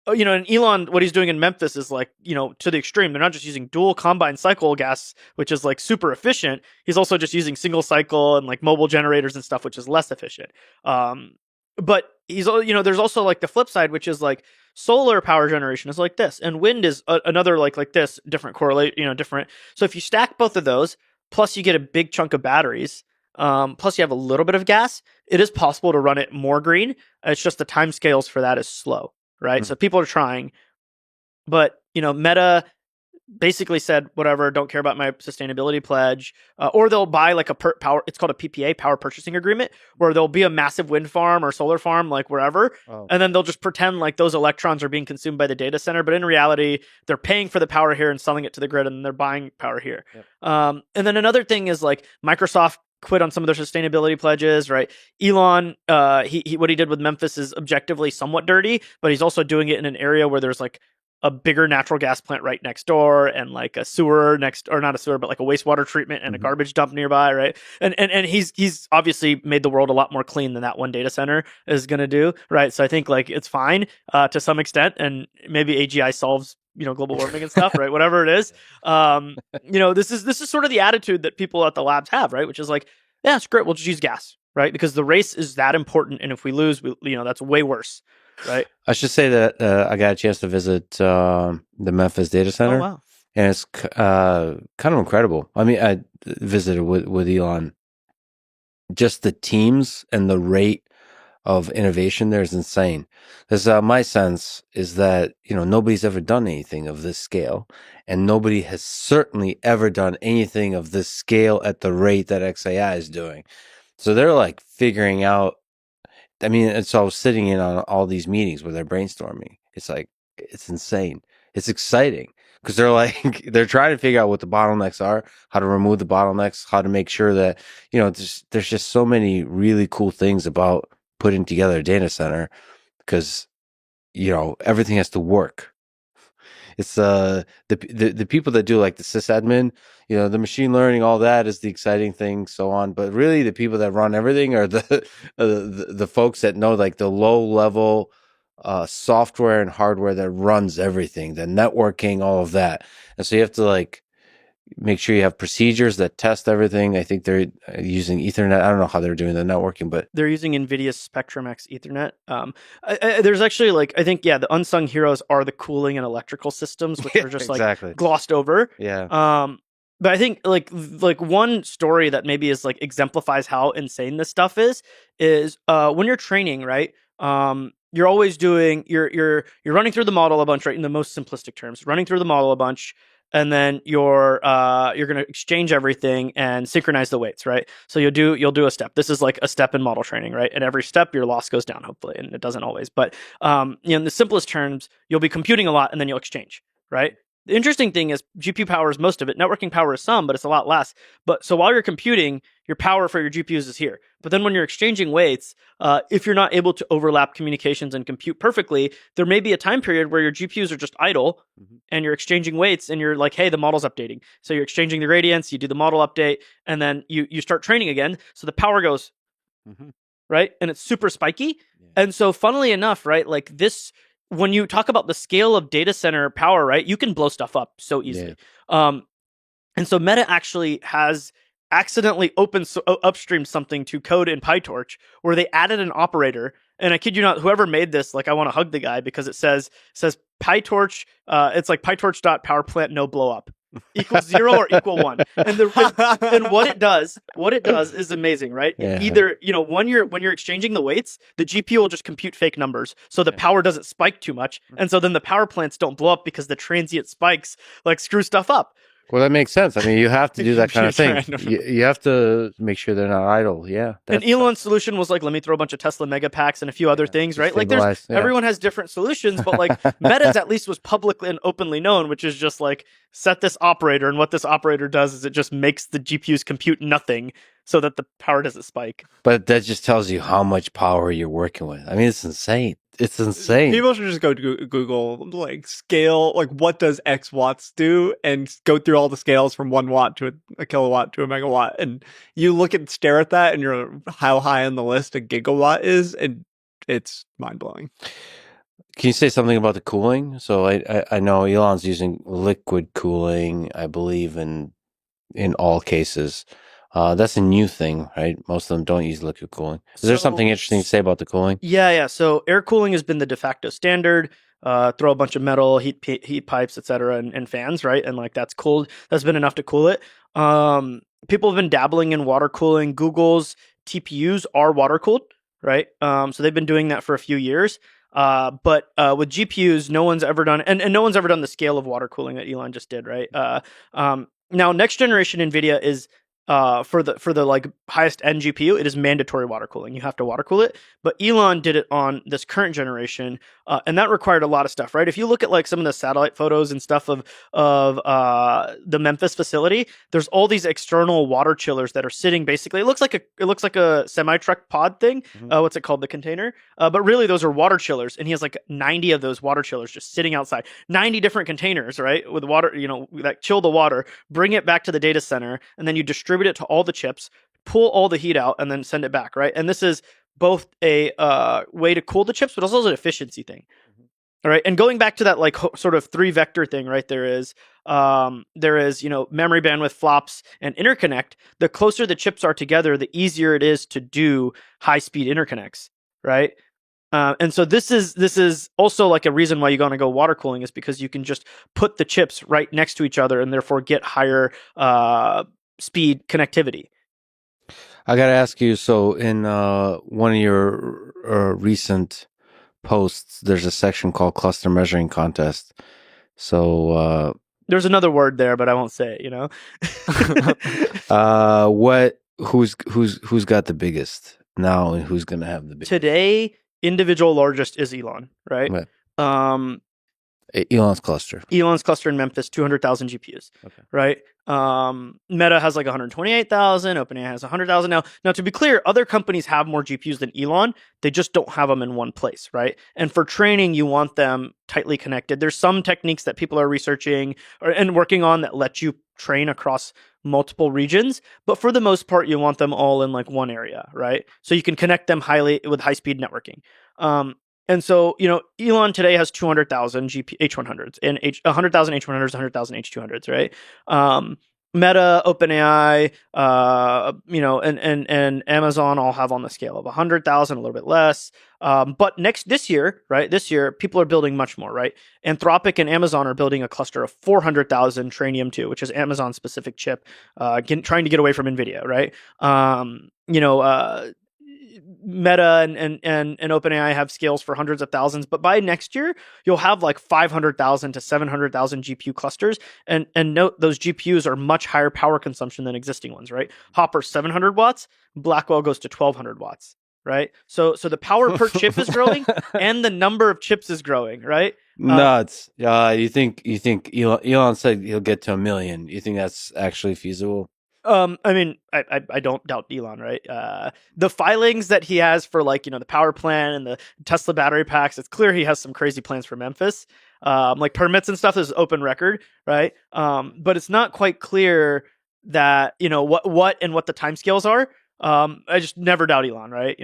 and Elon, what he's doing in Memphis is like, to the extreme. They're not just using dual combined cycle gas, which is like super efficient. He's also just using single cycle and like mobile generators and stuff, which is less efficient. But he's, there's also like the flip side, which is like solar power generation is like this, and wind is another like this, different correlate, different. So if you stack both of those, plus you get a big chunk of batteries, plus you have a little bit of gas, it is possible to run it more green. It's just the time scales for that is slow. Right. Mm-hmm. So people are trying, but, Meta basically said, whatever, don't care about my sustainability pledge, or they'll buy like it's called a PPA, power purchasing agreement, where there'll be a massive wind farm or solar farm, like wherever. Oh. And then they'll just pretend like those electrons are being consumed by the data center. But in reality, they're paying for the power here and selling it to the grid, and they're buying power here. Yep. And then another thing is like Microsoft quit on some of their sustainability pledges, right? Elon, he what he did with Memphis is objectively somewhat dirty, but he's also doing it in an area where there's like a bigger natural gas plant right next door and like a sewer or not a sewer, but like a wastewater treatment and a garbage dump nearby, right? And he's obviously made the world a lot more clean than that one data center is going to do, right? So I think like it's fine to some extent, and maybe AGI solves global warming and stuff, right? Whatever it is. This is sort of the attitude that people at the labs have, right? Which is like, yeah, screw it, we'll just use gas, right? Because the race is that important, and if we lose, that's way worse, right? I should say that I got a chance to visit the Memphis data center. Oh, wow. And it's kind of incredible. I mean, I visited with Elon. Just the teams and the rate of innovation there is insane. Because my sense is that, nobody's ever done anything of this scale, and nobody has certainly ever done anything of this scale at the rate that XAI is doing. So they're like figuring out, I mean, and so I was sitting in on all these meetings where they're brainstorming. It's like, it's insane. It's exciting because they're like they're trying to figure out what the bottlenecks are, how to remove the bottlenecks, how to make sure that there's just so many really cool things about putting together a data center because everything has to work. It's the people that do like the sysadmin, the machine learning, all that is the exciting thing, so on. But really, the people that run everything are the folks that know like the low level software and hardware that runs everything, the networking, all of that. And so you have to like make sure you have procedures that test everything. I think they're using Ethernet. I don't know how they're doing the networking, but they're using NVIDIA's Spectrum X Ethernet. There's actually I think, the unsung heroes are the cooling and electrical systems, which are just exactly. glossed over. Yeah. But I think like one story that maybe is like exemplifies how insane this stuff is when you're training, right? You're always doing you're running through the model a bunch, right? In the most simplistic terms, running through the model a bunch. And then you're going to exchange everything and synchronize the weights, right? So you'll do a step. This is like a step in model training, right? And every step your loss goes down, hopefully, and it doesn't always. But in the simplest terms, you'll be computing a lot and then you'll exchange, right? The interesting thing is GPU power is most of it. Networking power is some, but it's a lot less. But so while you're computing, your power for your GPUs is here. But then when you're exchanging weights, if you're not able to overlap communications and compute perfectly, there may be a time period where your GPUs are just idle and you're exchanging weights and you're like, hey, the model's updating. So you're exchanging the gradients, you do the model update, and then you start training again. So the power goes, right? And it's super spiky. Yeah. And so funnily enough, right, like this, when you talk about the scale of data center power, right, you can blow stuff up so easily. Yeah. And so Meta actually has accidentally upstreamed something to code in PyTorch where they added an operator. And I kid you not, whoever made this, like I want to hug the guy because it says PyTorch, it's like PyTorch.powerplant no blow up equals 0 or equal 1. And what it does is amazing, right? Yeah. Either, when you're exchanging the weights, the GPU will just compute fake numbers. So the power doesn't spike too much. And so then the power plants don't blow up because the transient spikes like screw stuff up. Well, that makes sense. I mean, you have to do that kind of thing. You have to make sure they're not idle. Yeah. And Elon's solution was like, let me throw a bunch of Tesla mega packs and a few other things, right? Like everyone has different solutions, but like Meta's at least was publicly and openly known, which is just like set this operator. And what this operator does is it just makes the GPUs compute nothing so that the power doesn't spike. But that just tells you how much power you're working with. I mean, it's insane. It's insane. People should just go to Google, like scale, like what does X watts do, and go through all the scales from 1 watt to a kilowatt to a megawatt, and you stare at that, and you're how high on the list a gigawatt is, and it's mind blowing. Can you say something about the cooling? So I know Elon's using liquid cooling, I believe, in all cases. That's a new thing, right? Most of them don't use liquid cooling. Is there something interesting to say about the cooling? Yeah. So air cooling has been the de facto standard. Throw a bunch of metal, heat pipes, etc., and fans, right? And like that's cooled. That's been enough to cool it. People have been dabbling in water cooling. Google's TPUs are water cooled, right? So they've been doing that for a few years. But with GPUs, no one's ever done, and no one's ever done the scale of water cooling that Elon just did, right? Now, next generation NVIDIA is for the like highest end GPU, it is mandatory water cooling. You have to water cool it. But Elon did it on this current generation, and that required a lot of stuff, right? If you look at like some of the satellite photos and stuff of the Memphis facility, there's all these external water chillers that are sitting basically. It looks like a semi-truck pod thing. What's it called? The container. But really, those are water chillers, and he has like 90 of those water chillers just sitting outside. 90 different containers, right, with water, that chill the water, bring it back to the data center, and then you distribute it to all the chips, pull all the heat out, and then send it back, right? And this is both a way to cool the chips, but also an efficiency thing. All right, and going back to that like sort of 3-vector thing, right? There is memory bandwidth, flops, and interconnect. The closer the chips are together, the easier it is to do high-speed interconnects, right? And so this is also like a reason why you're going to go water cooling is because you can just put the chips right next to each other and therefore get higher speed connectivity. I got to ask you, so in one of your recent posts, there's a section called cluster measuring contest. So there's another word there, but I won't say it, who's got the biggest now and who's going to have the biggest? Today, individual largest is Elon, right? Elon's cluster. Elon's cluster in Memphis, 200,000 GPUs, Okay. right? Meta has like 128,000. OpenAI has 100,000 now. Now, to be clear, other companies have more GPUs than Elon. They just don't have them in one place, right? And for training, you want them tightly connected. There's some techniques that people are researching and working on that let you train across multiple regions, but for the most part, you want them all in like one area, right? So you can connect them highly with high-speed networking. And so, Elon today has 200,000 H100s and 100,000 H100s, 100,000 H200s, right? Meta, OpenAI, and Amazon all have on the scale of 100,000, a little bit less. But this year, people are building much more, right? Anthropic and Amazon are building a cluster of 400,000 Trainium 2, which is Amazon's specific chip, trying to get away from NVIDIA, right? Meta and OpenAI have scales for hundreds of thousands, but by next year, you'll have like 500,000 to 700,000 GPU clusters. And note, those GPUs are much higher power consumption than existing ones, right? Hopper 700 watts, Blackwell goes to 1200 watts, right? So the power per chip is growing and the number of chips is growing, right? Nuts. You think Elon said he'll get to 1 million. You think that's actually feasible? I mean, I don't doubt Elon, right? The filings that he has for like, the power plant and the Tesla battery packs, it's clear he has some crazy plans for Memphis. Like permits and stuff is open record, right? But it's not quite clear that, what the timescales are. I just never doubt Elon, right?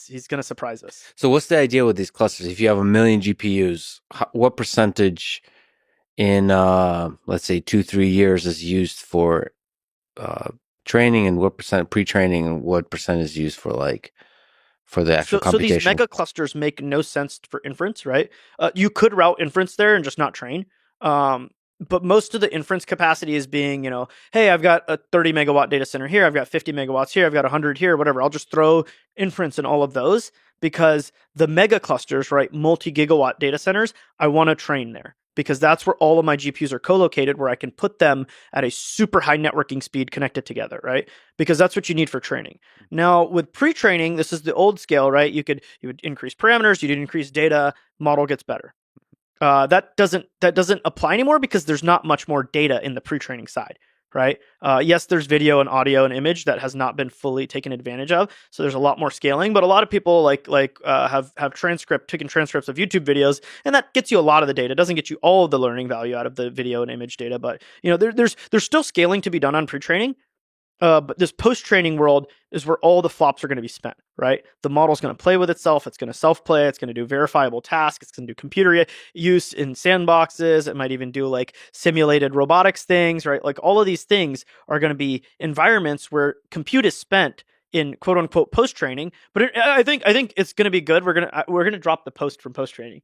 He's going to surprise us. So what's the idea with these clusters? If you have 1 million GPUs, what percentage in, let's say 2-3 years is used for training, and what percent pre-training, and what percent is used for the actual computation? So these mega clusters make no sense for inference, right? You could route inference there and just not train. But most of the inference capacity is being, hey, I've got a 30 megawatt data center here, I've got 50 megawatts here, I've got 100 here, whatever. I'll just throw inference in all of those because the mega clusters, right, multi-gigawatt data centers, I want to train there because that's where all of my GPUs are co-located, where I can put them at a super high networking speed connected together, right? Because that's what you need for training. Now, with pre-training, this is the old scale, right? You would increase parameters, you'd increase data, model gets better. That doesn't apply anymore because there's not much more data in the pre-training side, right? Yes, there's video and audio and image that has not been fully taken advantage of, so there's a lot more scaling. But a lot of people have taken transcripts of YouTube videos, and that gets you a lot of the data. It doesn't get you all of the learning value out of the video and image data, but there's still scaling to be done on pre-training. But this post-training world is where all the flops are going to be spent, right? The model's going to play with itself. It's going to self-play. It's going to do verifiable tasks. It's going to do computer use in sandboxes. It might even do like simulated robotics things, right? Like all of these things are going to be environments where compute is spent in quote unquote post-training. But I think it's going to be good. We're going to drop the post from post-training.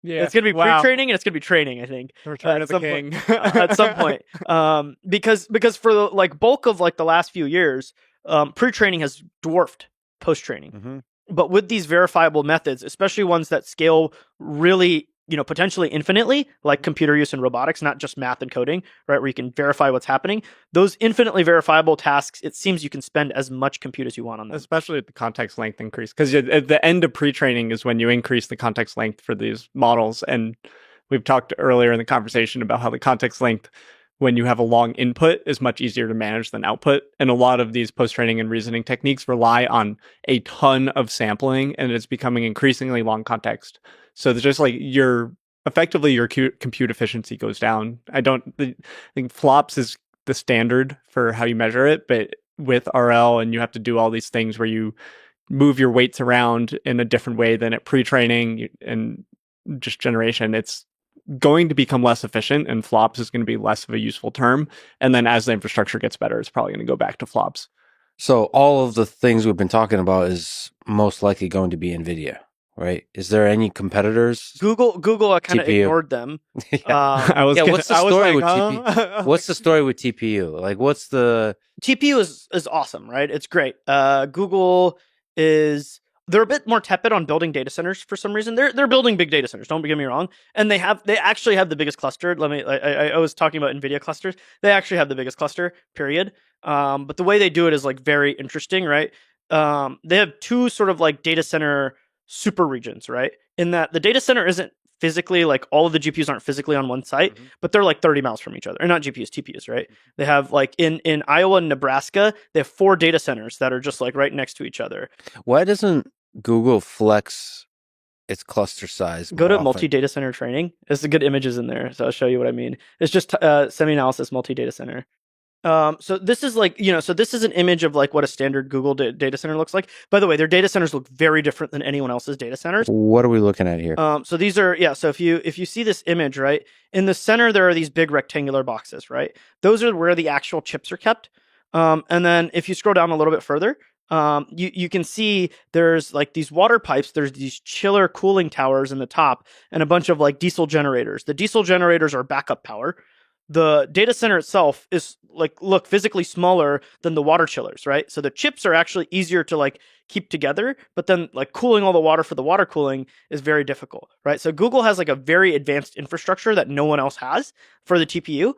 Yeah, it's going to be pre-training and it's going to be training, I think. The return of the king. At some point. Because for the bulk of the last few years, pre-training has dwarfed post-training. Mm-hmm. But with these verifiable methods, especially ones that scale really, potentially infinitely, like computer use and robotics, not just math and coding, right, where you can verify what's happening, those infinitely verifiable tasks, it seems you can spend as much compute as you want on them. Especially at the context length increase, because at the end of pre-training is when you increase the context length for these models. And we've talked earlier in the conversation about how the context length, when you have a long input, is much easier to manage than output. And a lot of these post-training and reasoning techniques rely on a ton of sampling, and it's becoming increasingly long context. So there's just your compute efficiency goes down. I think flops is the standard for how you measure it, but with RL, and you have to do all these things where you move your weights around in a different way than at pre-training and just generation, it's going to become less efficient, and flops is going to be less of a useful term. And then as the infrastructure gets better, it's probably going to go back to flops. So all of the things we've been talking about is most likely going to be NVIDIA, right? Is there any competitors? Google, I kind of ignored them. What's the story with TPU? What's the story with TPU? What's the TPU is awesome, right? It's great. Google they're a bit more tepid on building data centers for some reason. They're building big data centers. Don't get me wrong, and they actually have the biggest cluster. I was talking about NVIDIA clusters. They actually have the biggest cluster. Period. But the way they do it is very interesting, right? They have two sort of data center super regions, right? In that the data center isn't physically, like all of the GPUs aren't physically on one site, but they're like 30 miles from each other. Or not GPUs, TPUs, right? They have like in Iowa and Nebraska, they have 4 data centers that are just like right next to each other. Why doesn't Google flex its cluster size? Go more to often? multi-data center training. There's some good images in there, so I'll show you what I mean. It's just semi-analysis multi-data center. So this is like, so this is an image of like what a standard Google data center looks like. By the way, their data centers look very different than anyone else's data centers. What are we looking at here? So these are, so if you see this image, right, in the center, there are these big rectangular boxes, right? Those are where the actual chips are kept. And then if you scroll down a little bit further, you can see there's like these water pipes, there's these chiller cooling towers in the top, and a bunch of like diesel generators. The diesel generators are backup power. The data center itself is look physically smaller than the water chillers, right? So the chips are actually easier to like keep together, but then like cooling all the water for the water cooling is very difficult, right? So Google has like a very advanced infrastructure that no one else has for the TPU.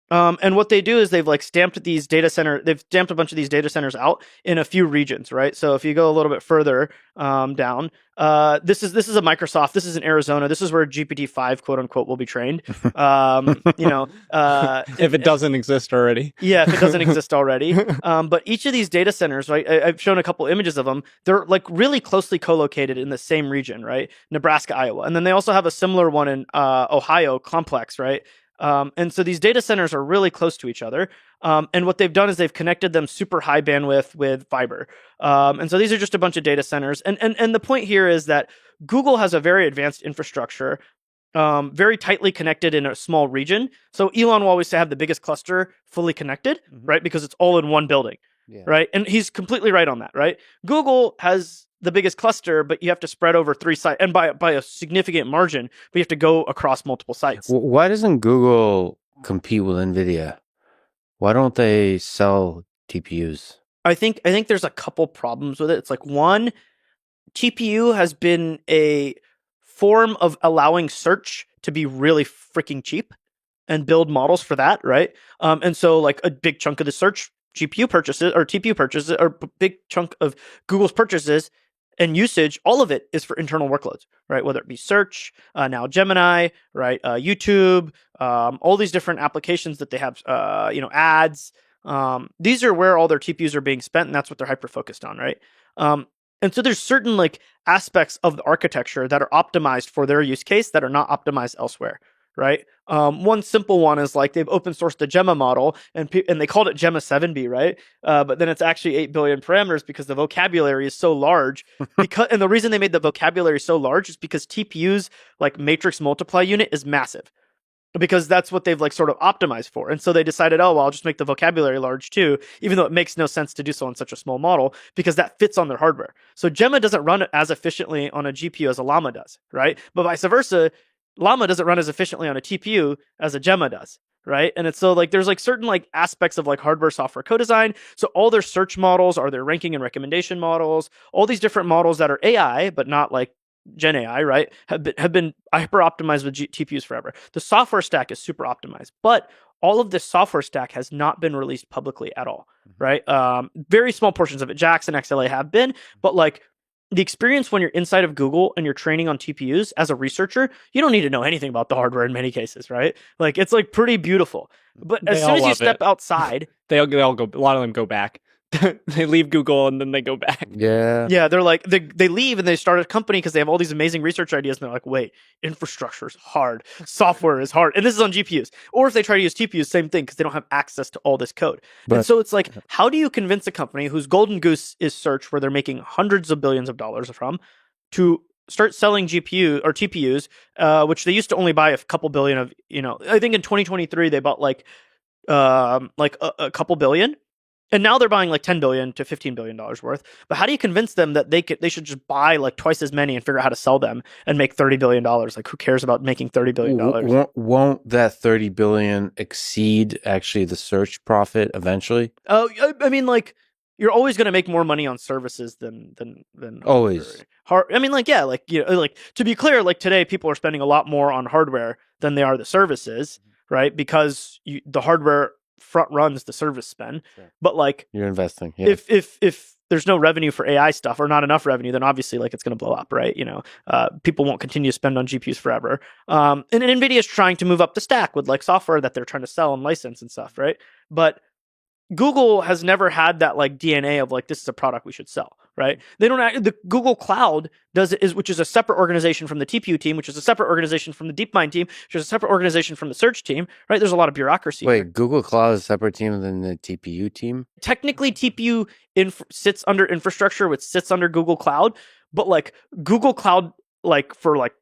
And what they do is they've like stamped a bunch of these data centers out in a few regions, right? So if you go a little bit further down, this is a Microsoft. This is in Arizona. This is where GPT-5 quote unquote will be trained. If it doesn't exist already. Yeah, if it doesn't exist already. But each of these data centers, right? I've shown a couple images of them. They're like really closely co-located in the same region, right? Nebraska, Iowa, and then they also have a similar one in Ohio complex, right? And so these data centers are really close to each other. And what they've done is they've connected them super high bandwidth with fiber. And so these are just a bunch of data centers. And the point here is that Google has a very advanced infrastructure, very tightly connected in a small region. So Elon will always have the biggest cluster fully connected, right? Because it's all in one building, right? And he's completely right on that, right? Google has the biggest cluster, but you have to spread over 3 sites, and by a significant margin, but you have to go across multiple sites. Why doesn't Google compete with NVIDIA? Why don't they sell TPUs? I think there's a couple problems with it. It's like, one, TPU has been a form of allowing search to be really freaking cheap and build models for that, right? And so like a big chunk of the search GPU purchases or TPU purchases, or big chunk of Google's purchases and usage, all of it is for internal workloads, right? Whether it be search, now Gemini, right? YouTube, all these different applications that they have, ads. These are where all their TPUs are being spent, and that's what they're hyper focused on, right? And so there's certain like aspects of the architecture that are optimized for their use case that are not optimized elsewhere, right? One simple one is like they've open sourced the Gemma model and they called it Gemma 7B, right? But then it's actually 8 billion parameters because the vocabulary is so large. And the reason they made the vocabulary so large is because TPU's like matrix multiply unit is massive, because that's what they've like sort of optimized for. And so they decided, oh, well, I'll just make the vocabulary large too, even though it makes no sense to do so on such a small model, because that fits on their hardware. So Gemma doesn't run as efficiently on a GPU as a Llama does, right? But vice versa, Llama doesn't run as efficiently on a TPU as a Gemma does, right? And it's so like there's like certain like aspects of like hardware software co-design. So all their search models are their ranking and recommendation models, all these different models that are AI, but not like Gen AI, right? Have been hyper optimized with TPUs forever. The software stack is super optimized, but all of this software stack has not been released publicly at all, right? Very small portions of it, JAX and XLA have been, but like the experience when you're inside of Google and you're training on TPUs as a researcher, you don't need to know anything about the hardware in many cases, right? Like it's like pretty beautiful. But as soon as you step outside, they all go. A lot of them go back. They leave Google and then they go back. Yeah. They're like they leave and they start a company because they have all these amazing research ideas. And they're like, wait, infrastructure is hard, software is hard, and this is on GPUs. Or if they try to use TPUs, same thing, because they don't have access to all this code. And so it's like, how do you convince a company whose golden goose is search, where they're making hundreds of billions of dollars from, to start selling GPU or TPUs, which they used to only buy a couple billion of? I think in 2023 they bought like a couple billion. And now they're buying like $10 billion to $15 billion worth. But how do you convince them that they should just buy like twice as many and figure out how to sell them and make $30 billion? Like, who cares about making $30 billion? Won't that $30 billion exceed actually the search profit eventually? Oh, I mean, like, you're always going to make more money on services than always. I mean, like, yeah, like, like, to be clear, like today people are spending a lot more on hardware than they are the services, right? Because the hardware front runs the service spend. Sure. But like You're investing. Yeah. if there's no revenue for AI stuff or not enough revenue, then obviously like it's going to blow up, right? People won't continue to spend on GPUs forever. And NVIDIA is trying to move up the stack with like software that they're trying to sell and license and stuff, right? But Google has never had that like DNA of like, this is a product we should sell, right? They don't. The Google Cloud which is a separate organization from the TPU team, which is a separate organization from the DeepMind team, which is a separate organization from the search team, right? There's a lot of bureaucracy. Wait, here. Google Cloud is a separate team than the TPU team? Technically, TPU sits under infrastructure, which sits under Google Cloud, but like Google Cloud, like for like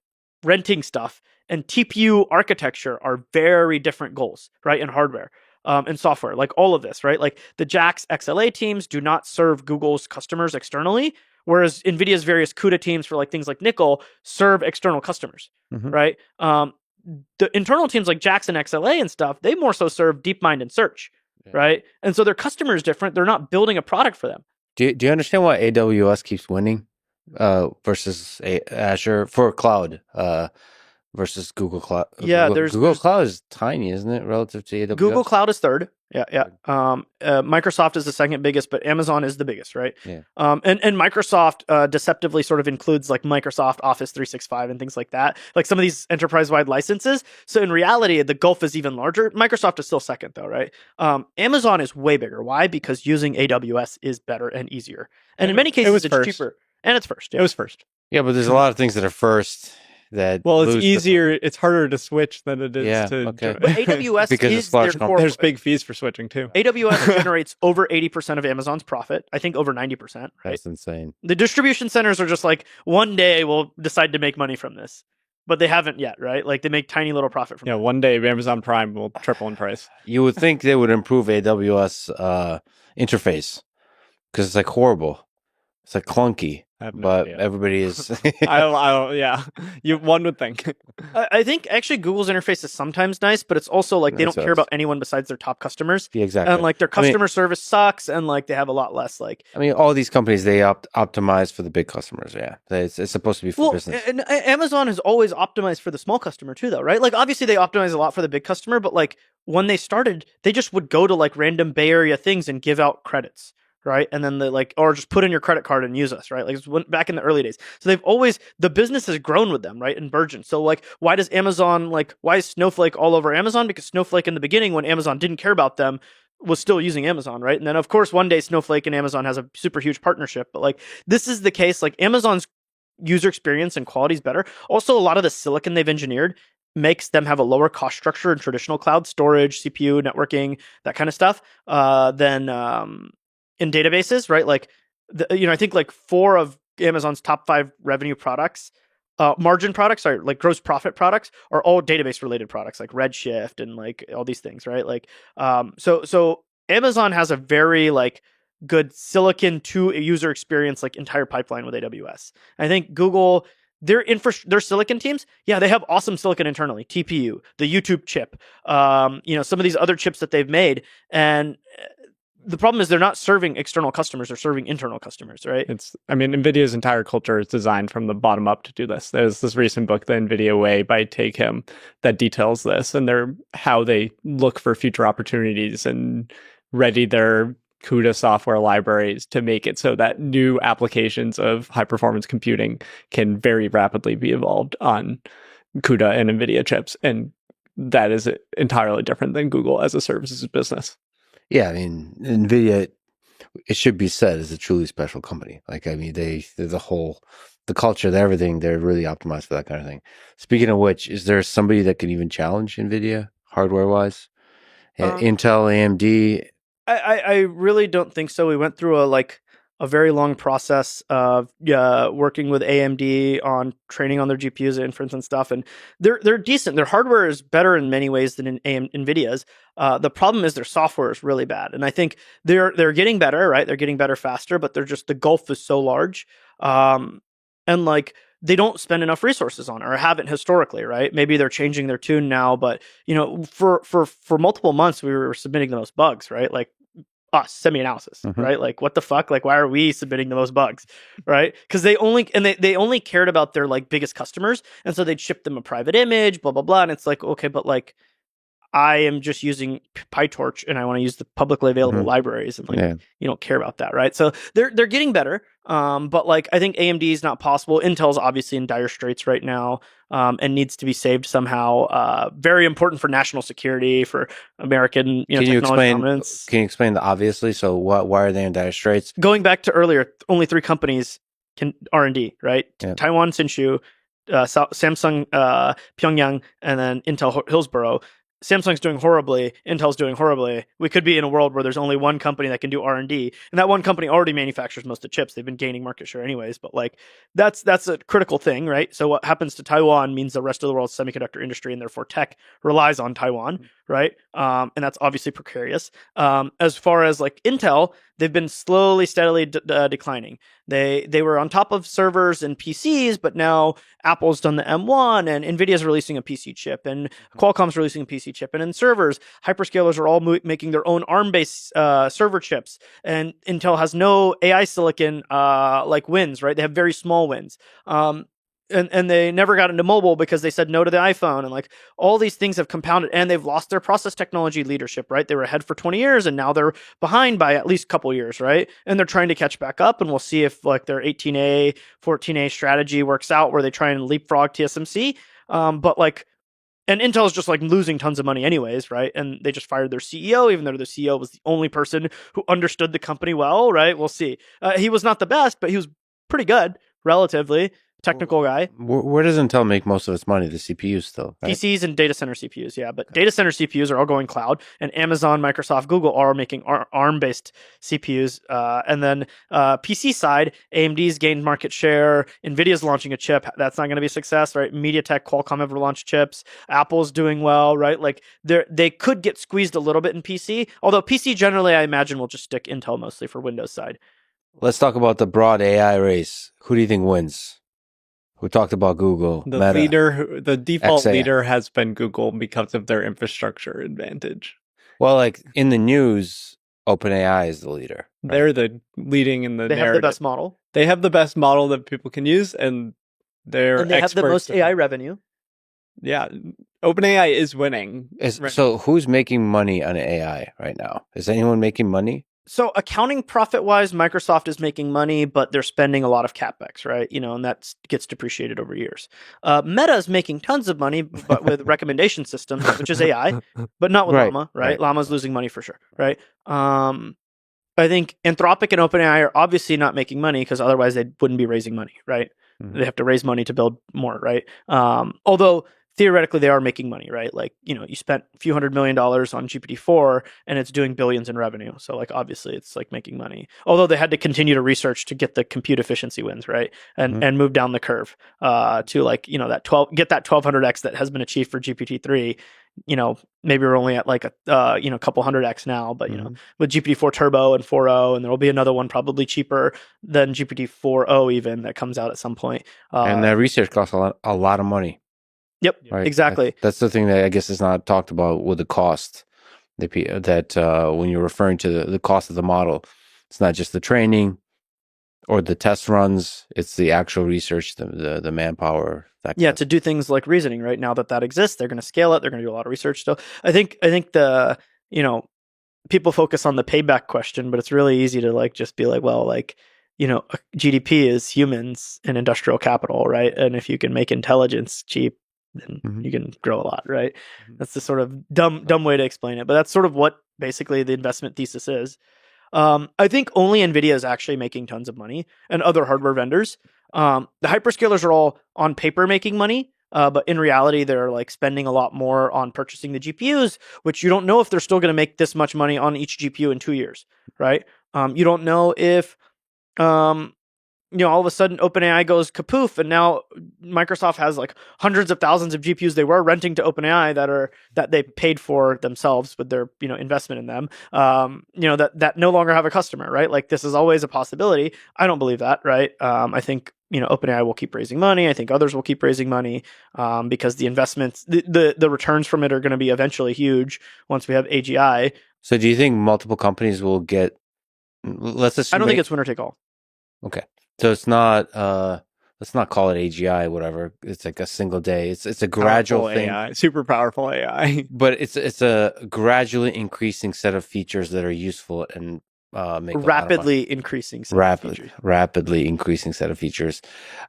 renting stuff and TPU architecture are very different goals, right? In hardware. And software, like all of this, right? Like the JAX XLA teams do not serve Google's customers externally, whereas NVIDIA's various CUDA teams for like things like Nickel serve external customers, right? The internal teams like JAX and XLA and stuff, they more so serve DeepMind and Search, right? And so their customer is different. They're not building a product for them. Do you understand why AWS keeps winning versus Azure for cloud? Versus Google Cloud. Yeah, Google Cloud is tiny, isn't it, relative to AWS? Google Cloud is third. Yeah. Microsoft is the second biggest, but Amazon is the biggest, right? Yeah. And Microsoft deceptively sort of includes like Microsoft Office 365 and things like that, like some of these enterprise-wide licenses. So in reality, the gulf is even larger. Microsoft is still second, though, right? Amazon is way bigger. Why? Because using AWS is better and easier, and in many cases, it's cheaper. And it's first. Yeah. It was first. Yeah, but there's a lot of things that are first. It's easier. It's harder to switch than it is to. But AWS because is their core. There's big fees for switching too. AWS generates over 80% of Amazon's profit. I think over 90%. Right? That's insane. The distribution centers are just like, one day we'll decide to make money from this, but they haven't yet, right? Like they make tiny little profit from. Yeah, one day Amazon Prime will triple in price. You would think they would improve AWS interface because it's like horrible. It's like clunky. But everybody is. One would think. I think actually Google's interface is sometimes nice, but it's also like they don't care about anyone besides their top customers. Yeah, exactly. And like their customer service sucks, and like they have a lot less like. I mean, all these companies they optimize for the big customers. Yeah, it's supposed to be for business. And Amazon has always optimized for the small customer too, though, right? Like obviously they optimize a lot for the big customer, but like when they started, they just would go to like random Bay Area things and give out credits. Right. And then or just put in your credit card and use us. Right. Like back in the early days. So the business has grown with them. Right. And burgeoned. So like, why is Snowflake all over Amazon? Because Snowflake in the beginning, when Amazon didn't care about them, was still using Amazon. Right. And then of course, one day Snowflake and Amazon has a super huge partnership. But like, this is the case. Like Amazon's user experience and quality is better. Also, a lot of the silicon they've engineered makes them have a lower cost structure in traditional cloud storage, CPU, networking, that kind of stuff than in databases, right? Like, I think like 4 of Amazon's top 5 revenue products, margin products, are like gross profit products, are all database related products, like Redshift and like all these things, right? Like, so Amazon has a very like good silicon to a user experience, like entire pipeline with AWS. I think Google, their silicon teams, yeah, they have awesome silicon internally, TPU, the YouTube chip, some of these other chips that they've made, and the problem is they're not serving external customers; they're serving internal customers, right? NVIDIA's entire culture is designed from the bottom up to do this. There's this recent book, The NVIDIA Way by Take Him, that details this and how they look for future opportunities and ready their CUDA software libraries to make it so that new applications of high performance computing can very rapidly be evolved on CUDA and NVIDIA chips. And that is entirely different than Google as a services business. Yeah, I mean, NVIDIA, it should be said, is a truly special company. Like, I mean, they're the culture, everything, they're really optimized for that kind of thing. Speaking of which, is there somebody that can even challenge NVIDIA hardware-wise? Intel, AMD? I really don't think so. We went through a very long process of working with AMD on training on their GPUs, inference and stuff, and they're decent. Their hardware is better in many ways than NVIDIA's. The problem is their software is really bad, and I think they're getting better, right? They're getting better faster, but the gulf is so large, and like they don't spend enough resources on it, or haven't historically, right? Maybe they're changing their tune now, but for multiple months we were submitting the most bugs, right? Like semi-analysis, right? Like, what the fuck? Like, why are we submitting the most bugs, right? Because they only cared about their like biggest customers, and so they'd ship them a private image, blah blah blah, and it's like, okay, but like, I am just using PyTorch and I want to use the publicly available Mhm. libraries, and like Yeah. you don't care about that, right? So they're getting better. But like I think AMD is not possible. Intel's obviously in dire straits right now, and needs to be saved somehow. Very important for national security, for American Can you technology explain? dominance. Can you explain the obviously? So why are they in dire straits? Going back to earlier, only 3 companies can R&D, right? Yeah. Taiwan, Hsinchu, Samsung, Pyongyang, and then Intel Hillsboro. Samsung's doing horribly. Intel's doing horribly. We could be in a world where there's only one company that can do R&D, and that one company already manufactures most of the chips. They've been gaining market share anyways, but like that's a critical thing, right? So what happens to Taiwan means the rest of the world's semiconductor industry and therefore tech relies on Taiwan, right? And that's obviously precarious. As far as like Intel, they've been slowly, steadily declining. They were on top of servers and PCs, but now Apple's done the M1, and Nvidia's releasing a PC chip, and Qualcomm's releasing a PC chip, and in servers, hyperscalers are all making their own ARM-based server chips, and Intel has no AI silicon like wins, right? They have very small wins. And they never got into mobile because they said no to the iPhone, and like all these things have compounded, and they've lost their process technology leadership, right? They were ahead for 20 years and now they're behind by at least a couple years, right? And they're trying to catch back up, and we'll see if like their 18A 14A strategy works out where they try and leapfrog TSMC. But like, and Intel's just like losing tons of money anyways, right? And they just fired their CEO, even though the CEO was the only person who understood the company well, right? We'll see. He was not the best, but he was pretty good relatively. Technical guy. Where does Intel make most of its money? The CPUs still, right? PCs and data center CPUs, yeah. But data center CPUs are all going cloud, and Amazon, Microsoft, Google are making ARM-based CPUs. And then PC side, AMD's gained market share. NVIDIA's launching a chip. That's not going to be a success, right? MediaTek, Qualcomm have launched chips. Apple's doing well, right? Like they could get squeezed a little bit in PC, although PC generally, I imagine, will just stick Intel mostly for Windows side. Let's talk about the broad AI race. Who do you think wins? We talked about Google. The Meta. the default XA. leader has been Google because of their infrastructure advantage. Well, like in the news, OpenAI is the leader. Right? They're the leading in the They narrative. have the best model. They have the best model that people can use, and They have the most AI revenue. Yeah, OpenAI is winning. So who's making money on AI right now? Is anyone making money? So accounting profit-wise, Microsoft is making money, but they're spending a lot of CapEx, right? And that gets depreciated over years. Meta is making tons of money, but with recommendation systems, which is AI, but not with Llama, right? Llama's losing money for sure, right? I think Anthropic and OpenAI are obviously not making money because otherwise they wouldn't be raising money, right? Mm-hmm. They have to raise money to build more, right? Although theoretically they are making money, right? Like, you spent a few $100 million on GPT-4 and it's doing billions in revenue. So like, obviously it's like making money, although they had to continue to research to get the compute efficiency wins, right? And move down the curve to like, get that 1200x that has been achieved for GPT-3. Maybe we're only at like a couple 100x now, but with GPT-4 Turbo and 4.0, and there'll be another one probably cheaper than GPT-4.0 even that comes out at some point. And that research costs a lot of money. Yep, right? Exactly. That's the thing that I guess is not talked about with the cost. That when you're referring to the cost of the model, it's not just the training or the test runs; it's the actual research, the manpower. To do things like reasoning. Right now that exists, they're going to scale it. They're going to do a lot of research still. I think the people focus on the payback question, but it's really easy to like just be like, well, like GDP is humans and industrial capital, right? And if you can make intelligence cheap, then you can grow a lot, right? That's the sort of dumb way to explain it, but that's sort of what basically the investment thesis is. I think only NVIDIA is actually making tons of money, and other hardware vendors. The hyperscalers are all on paper making money, but in reality, they're like spending a lot more on purchasing the GPUs, which you don't know if they're still going to make this much money on each GPU in 2 years, right? You don't know if all of a sudden OpenAI goes kapoof, and now Microsoft has like hundreds of thousands of GPUs they were renting to OpenAI that they paid for themselves with their investment in them. That no longer have a customer, right? Like this is always a possibility. I don't believe that, right? I think OpenAI will keep raising money. I think others will keep raising money because the investments, the returns from it are going to be eventually huge once we have AGI. So do you think multiple companies will get? Let's assume. I don't think it's winner take all. Okay. So it's not let's not call it AGI, whatever. It's like a single day. It's a gradual Powerful thing, AI, super powerful AI. but it's a gradually increasing set of features that are useful and make a lot of money. Rapidly increasing set of features. Rapidly increasing set of features.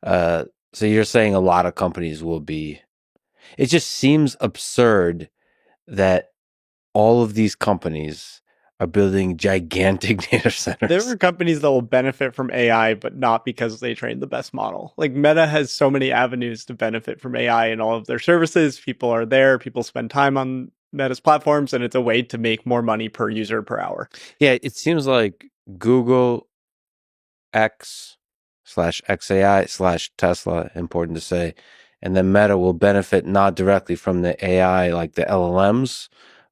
So you're saying a lot of companies will be. It just seems absurd that all of these companies are building gigantic data centers. There are companies that will benefit from AI, but not because they train the best model. Like Meta has so many avenues to benefit from AI in all of their services. People are there, people spend time on Meta's platforms, and it's a way to make more money per user per hour. Yeah, it seems like Google X/XAI/Tesla, important to say, and then Meta will benefit not directly from the AI, like the LLMs,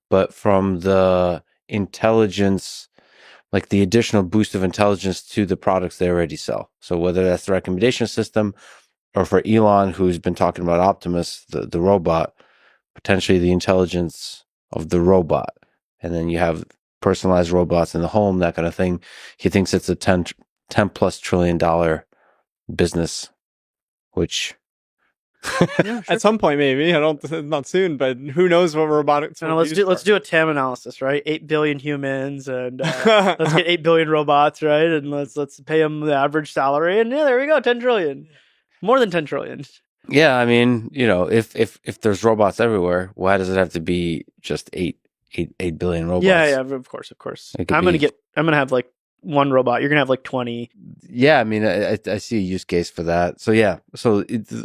but from the intelligence, like the additional boost of intelligence to the products they already sell. So whether that's the recommendation system, or for Elon, who's been talking about Optimus, the robot, potentially the intelligence of the robot. And then you have personalized robots in the home, that kind of thing. He thinks it's a 10 plus $10 trillion business, which Yeah, sure. At some point, maybe. Not soon, but who knows what robotics will let's do a TAM analysis, right? 8 billion humans, and let's get 8 billion robots, right? And let's pay them the average salary, and yeah, there we go, 10 trillion, more than 10 trillion. Yeah, I mean, if there's robots everywhere, why does it have to be just 8 billion robots? Yeah, of course. I'm gonna have like one robot. You're gonna have like 20. Yeah, I mean, I see a use case for that. So yeah,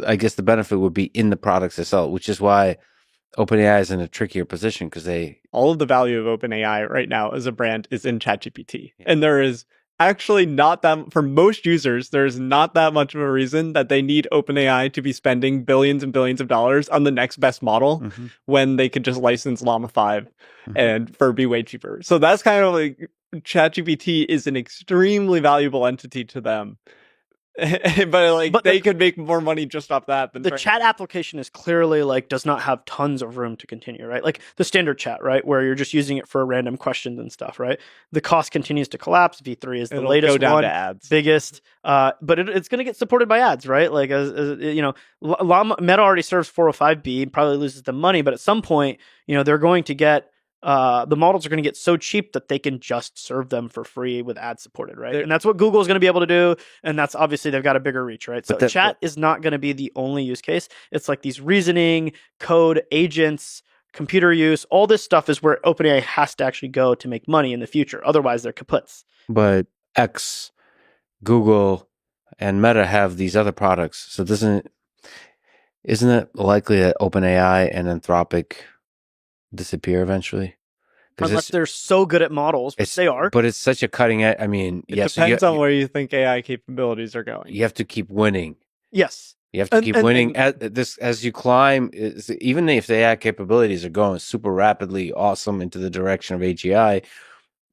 I guess the benefit would be in the products itself, which is why OpenAI is in a trickier position because all of the value of OpenAI right now as a brand is in ChatGPT, and there is actually not that, for most users, there's not that much of a reason that they need OpenAI to be spending billions and billions of dollars on the next best model when they could just license Llama 5 and for be way cheaper. So that's kind of like ChatGPT is an extremely valuable entity to them. but they could make more money just off that than the chat application is clearly like does not have tons of room to continue, right? Like the standard chat, right, where you're just using it for random questions and stuff, right? The cost continues to collapse. V3 is the latest go down one, to ads. Biggest, but it's going to get supported by ads, right? Like as you know, Meta already serves 405B, probably loses the money, but at some point, they're going to get. The models are going to get so cheap that they can just serve them for free with ad supported, right? And that's what Google is going to be able to do. And that's obviously they've got a bigger reach, right? So chat is not going to be the only use case. It's like these reasoning, code, agents, computer use, all this stuff is where OpenAI has to actually go to make money in the future. Otherwise, they're kaputs. But X, Google, and Meta have these other products. So isn't it likely that OpenAI and Anthropic disappear eventually? Unless they're so good at models, which they are. But it's such a cutting edge. I mean, it depends on where you think AI capabilities are going. You have to keep winning. Yes. You have to keep winning as you climb. Even if the AI capabilities are going super rapidly, awesome into the direction of AGI,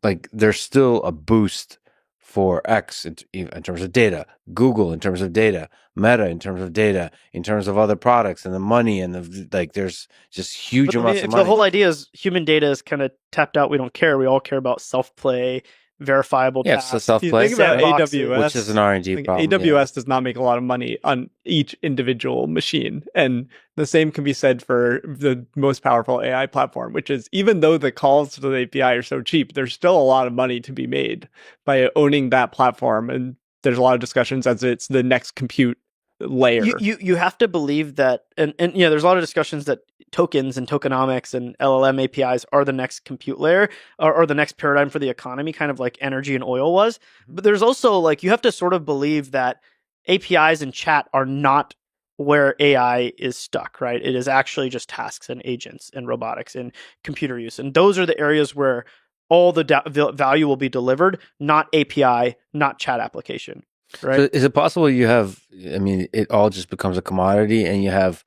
like there's still a boost for X in terms of data, Google in terms of data, Meta in terms of data, in terms of other products and the money and there's just huge amounts of money. The whole idea is human data is kind of tapped out. We don't care. We all care about self-play, verifiable tasks. So self-play. Think about AWS, which is an R&D problem. AWS does not make a lot of money on each individual machine. And the same can be said for the most powerful AI platform, which is even though the calls to the API are so cheap, there's still a lot of money to be made by owning that platform. And there's a lot of discussions as it's the next compute layer. You have to believe that, and there's a lot of discussions that tokens and tokenomics and LLM APIs are the next compute layer or the next paradigm for the economy, kind of like energy and oil was. But there's also you have to sort of believe that APIs and chat are not where AI is stuck, right? It is actually just tasks and agents and robotics and computer use. And those are the areas where all the value will be delivered, not API, not chat application. Right. So is it possible you have, it all just becomes a commodity and you have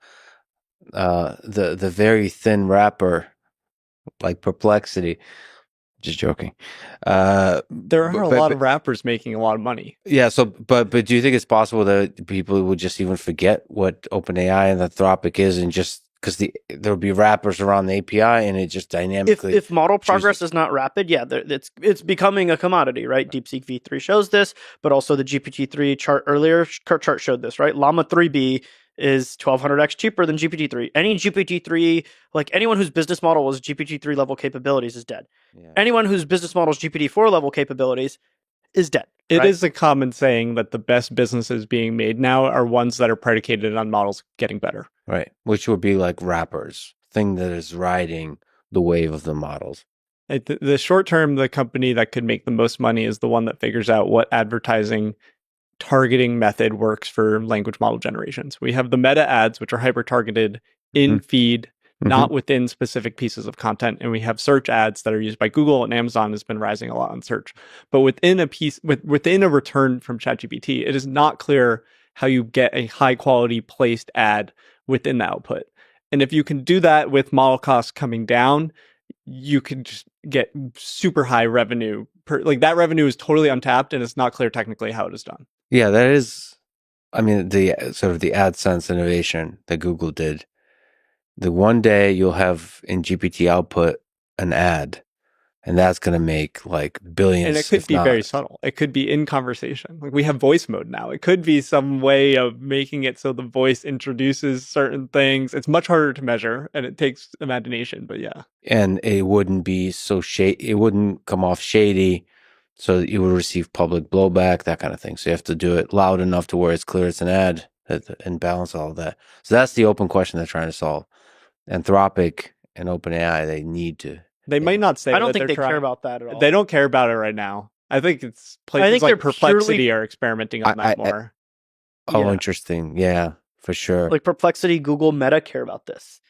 the very thin wrapper like Perplexity? Just joking. There are a lot of rappers making a lot of money. Yeah. So, but do you think it's possible that people would just even forget what OpenAI and Anthropic is and just because there'll be wrappers around the API, and it just dynamically. If model progress is not rapid, it's becoming a commodity, right? DeepSeek V3 shows this, but also the GPT-3 chart earlier chart showed this, right? Llama 3B is 1200x cheaper than GPT-3. Any GPT-3, like anyone whose business model was GPT-3 level capabilities is dead. Yeah. Anyone whose business model is GPT-4 level capabilities is dead. It is a common saying that the best businesses being made now are ones that are predicated on models getting better. Right. Which would be like wrappers, thing that is riding the wave of the models. The short term, the company that could make the most money is the one that figures out what advertising targeting method works for language model generations. We have the meta ads, which are hyper targeted in feed, not within specific pieces of content. And we have search ads that are used by Google, and Amazon has been rising a lot on search. But within a return from ChatGPT, it is not clear how you get a high quality placed ad within the output. And if you can do that with model costs coming down, you can just get super high revenue. That revenue is totally untapped, and it's not clear technically how it is done. Yeah, that is, I mean, the sort of the AdSense innovation that Google did. The one day you'll have in GPT output an ad, and that's going to make like billions. And it could be very subtle. It could be in conversation. Like we have voice mode now. It could be some way of making it so the voice introduces certain things. It's much harder to measure, and it takes imagination, but yeah. And it wouldn't be so it wouldn't come off shady, so that you would receive public blowback, that kind of thing. So you have to do it loud enough to where it's clear it's an ad and balance all of that. So that's the open question they're trying to solve. Anthropic and OpenAI, they need to. They might not say. I don't think they care about that at all. They don't care about it right now. I think it's places like Perplexity are experimenting on that more. Interesting. Yeah, for sure. Like Perplexity, Google, Meta care about this.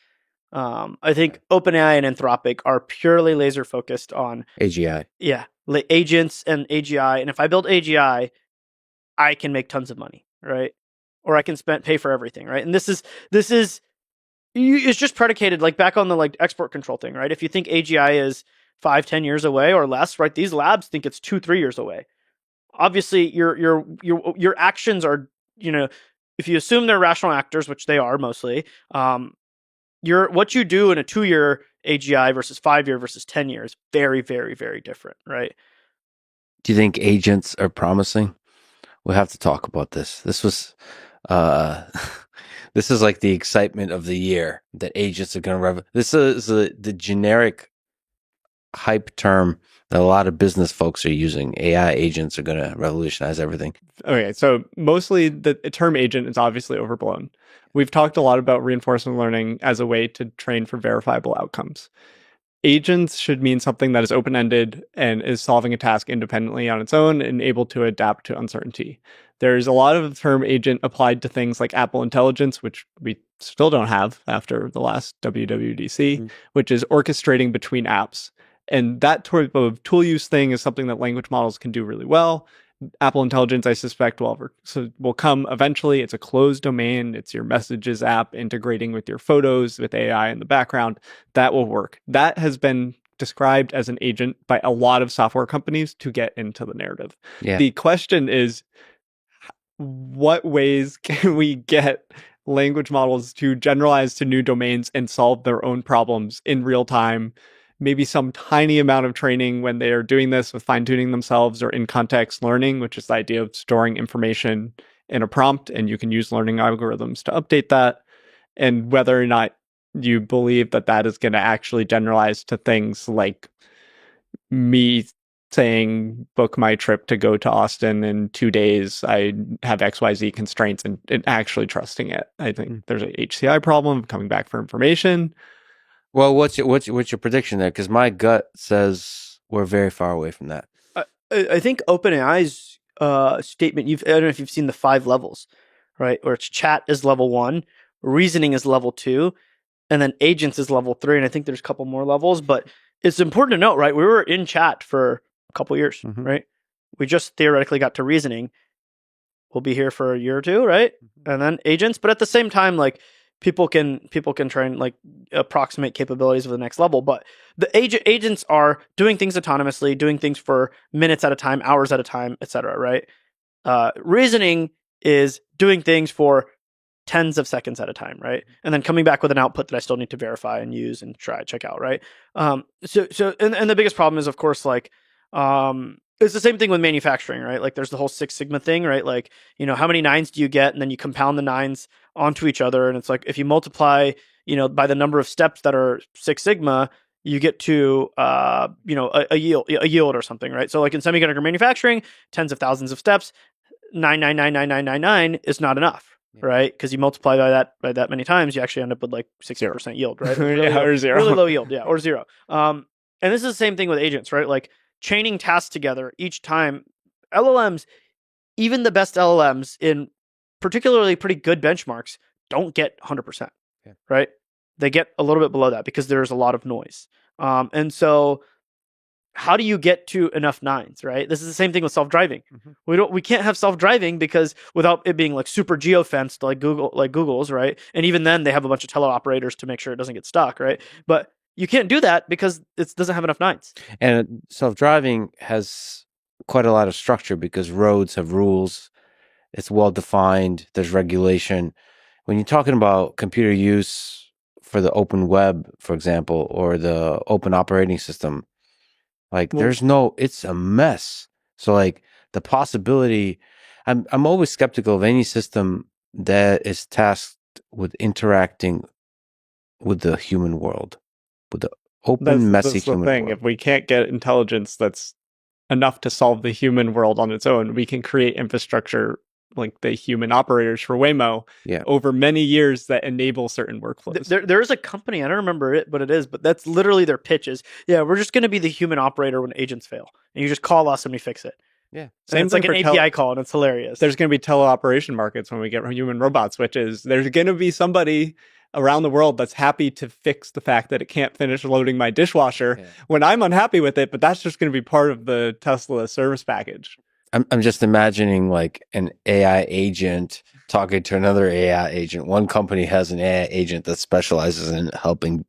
I think OpenAI and Anthropic are purely laser focused on AGI. Yeah, agents and AGI. And if I build AGI, I can make tons of money, right? Or I can pay for everything, right? And this is it's just predicated like back on the like export control thing, right? If you think AGI is 5-10 years away or less, right? These labs think it's 2-3 years away. Obviously, your actions are, if you assume they're rational actors, which they are mostly, what you do in a 2-year AGI versus 5-year versus 10 years, very, very, very different, right? Do you think agents are promising? We'll have to talk about this. This was, this is like the excitement of the year that agents are going to This is the generic hype term that a lot of business folks are using. AI agents are going to revolutionize everything. Okay, so mostly the term agent is obviously overblown. We've talked a lot about reinforcement learning as a way to train for verifiable outcomes. Agents should mean something that is open-ended and is solving a task independently on its own and able to adapt to uncertainty. There's a lot of the term agent applied to things like Apple Intelligence, which we still don't have after the last WWDC, which is orchestrating between apps. And that type of tool use thing is something that language models can do really well. Apple Intelligence, I suspect, will come eventually. It's a closed domain. It's your messages app integrating with your photos with AI in the background. That will work. That has been described as an agent by a lot of software companies to get into the narrative. Yeah. The question is, what ways can we get language models to generalize to new domains and solve their own problems in real time? Maybe some tiny amount of training when they are doing this with fine-tuning themselves, or in context learning, which is the idea of storing information in a prompt, and you can use learning algorithms to update that. And whether or not you believe that that is going to actually generalize to things like me saying, book my trip to go to Austin in 2 days, I have XYZ constraints, and actually trusting it. I think there's a HCI problem of coming back for information. Well, what's your prediction there? Because my gut says we're very far away from that. I think OpenAI's statement, I don't know if you've seen the 5 levels, right? Where it's chat is level 1, reasoning is level 2, and then agents is level 3. And I think there's a couple more levels, but it's important to note, right? We were in chat for a couple years, right? We just theoretically got to reasoning. We'll be here for a year or 2, right? And then agents, but at the same time, like, people can try and like approximate capabilities of the next level, but the agents are doing things autonomously, doing things for minutes at a time, hours at a time, etc. Right? Reasoning is doing things for tens of seconds at a time, right? And then coming back with an output that I still need to verify and use and check out, right? And the biggest problem is, of course, like, it's the same thing with manufacturing, right? Like, there's the whole Six Sigma thing, right? Like, how many nines do you get? And then you compound the nines onto each other. And it's like, if you multiply, by the number of steps that are Six Sigma, you get to, a yield or something, right? So like in semiconductor manufacturing, tens of thousands of steps, 9999999 is not enough, right? Because you multiply by that many times, you actually end up with like 60% yield, right? Or zero. Really low yield, or zero. And this is the same thing with agents, right? Like chaining tasks together each time. LLMs, even the best LLMs in particularly pretty good benchmarks, don't get 100%, right? They get a little bit below that because there's a lot of noise. And so how do you get to enough nines, right? This is the same thing with self-driving. We can't have self-driving because without it being like super geo-fenced like Google's, right? And even then they have a bunch of teleoperators to make sure it doesn't get stuck, right? But you can't do that because it doesn't have enough nines. And self-driving has quite a lot of structure because roads have rules. It's well defined. There's regulation. When you're talking about computer use for the open web, for example, or the open operating system, like it's a mess. So like the possibility, I'm always skeptical of any system that is tasked with interacting with the human world, with the open, messy that's the human thing. world. If we can't get intelligence that's enough to solve the human world on its own, we can create infrastructure like the human operators for Waymo over many years that enable certain workflows. There is a company, I don't remember it, but it is, but that's literally their pitch is, we're just going to be the human operator when agents fail. And you just call us and we fix it. Yeah. Same it's like an API call and it's hilarious. There's going to be teleoperation markets when we get human robot switches. There's going to be somebody around the world that's happy to fix the fact that it can't finish loading my dishwasher when I'm unhappy with it, but that's just going to be part of the Tesla service package. I'm just imagining like an AI agent talking to another AI agent. One company has an AI agent that specializes in helping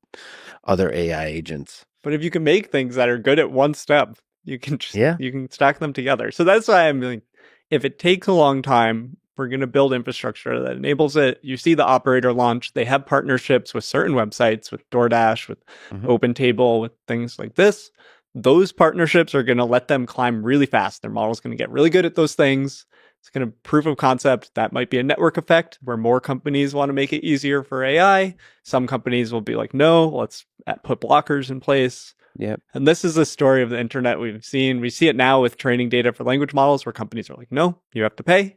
other AI agents. But if you can make things that are good at one step, you can just, you can stack them together. So that's why I'm like, if it takes a long time, we're going to build infrastructure that enables it. You see the operator launch. They have partnerships with certain websites, with DoorDash, with OpenTable, with things like this. Those partnerships are going to let them climb really fast. Their model's going to get really good at those things. It's going to proof of concept. That might be a network effect where more companies want to make it easier for AI. Some companies will be like, no, let's put blockers in place. Yep. And this is the story of the internet we've seen. We see it now with training data for language models where companies are like, no, you have to pay.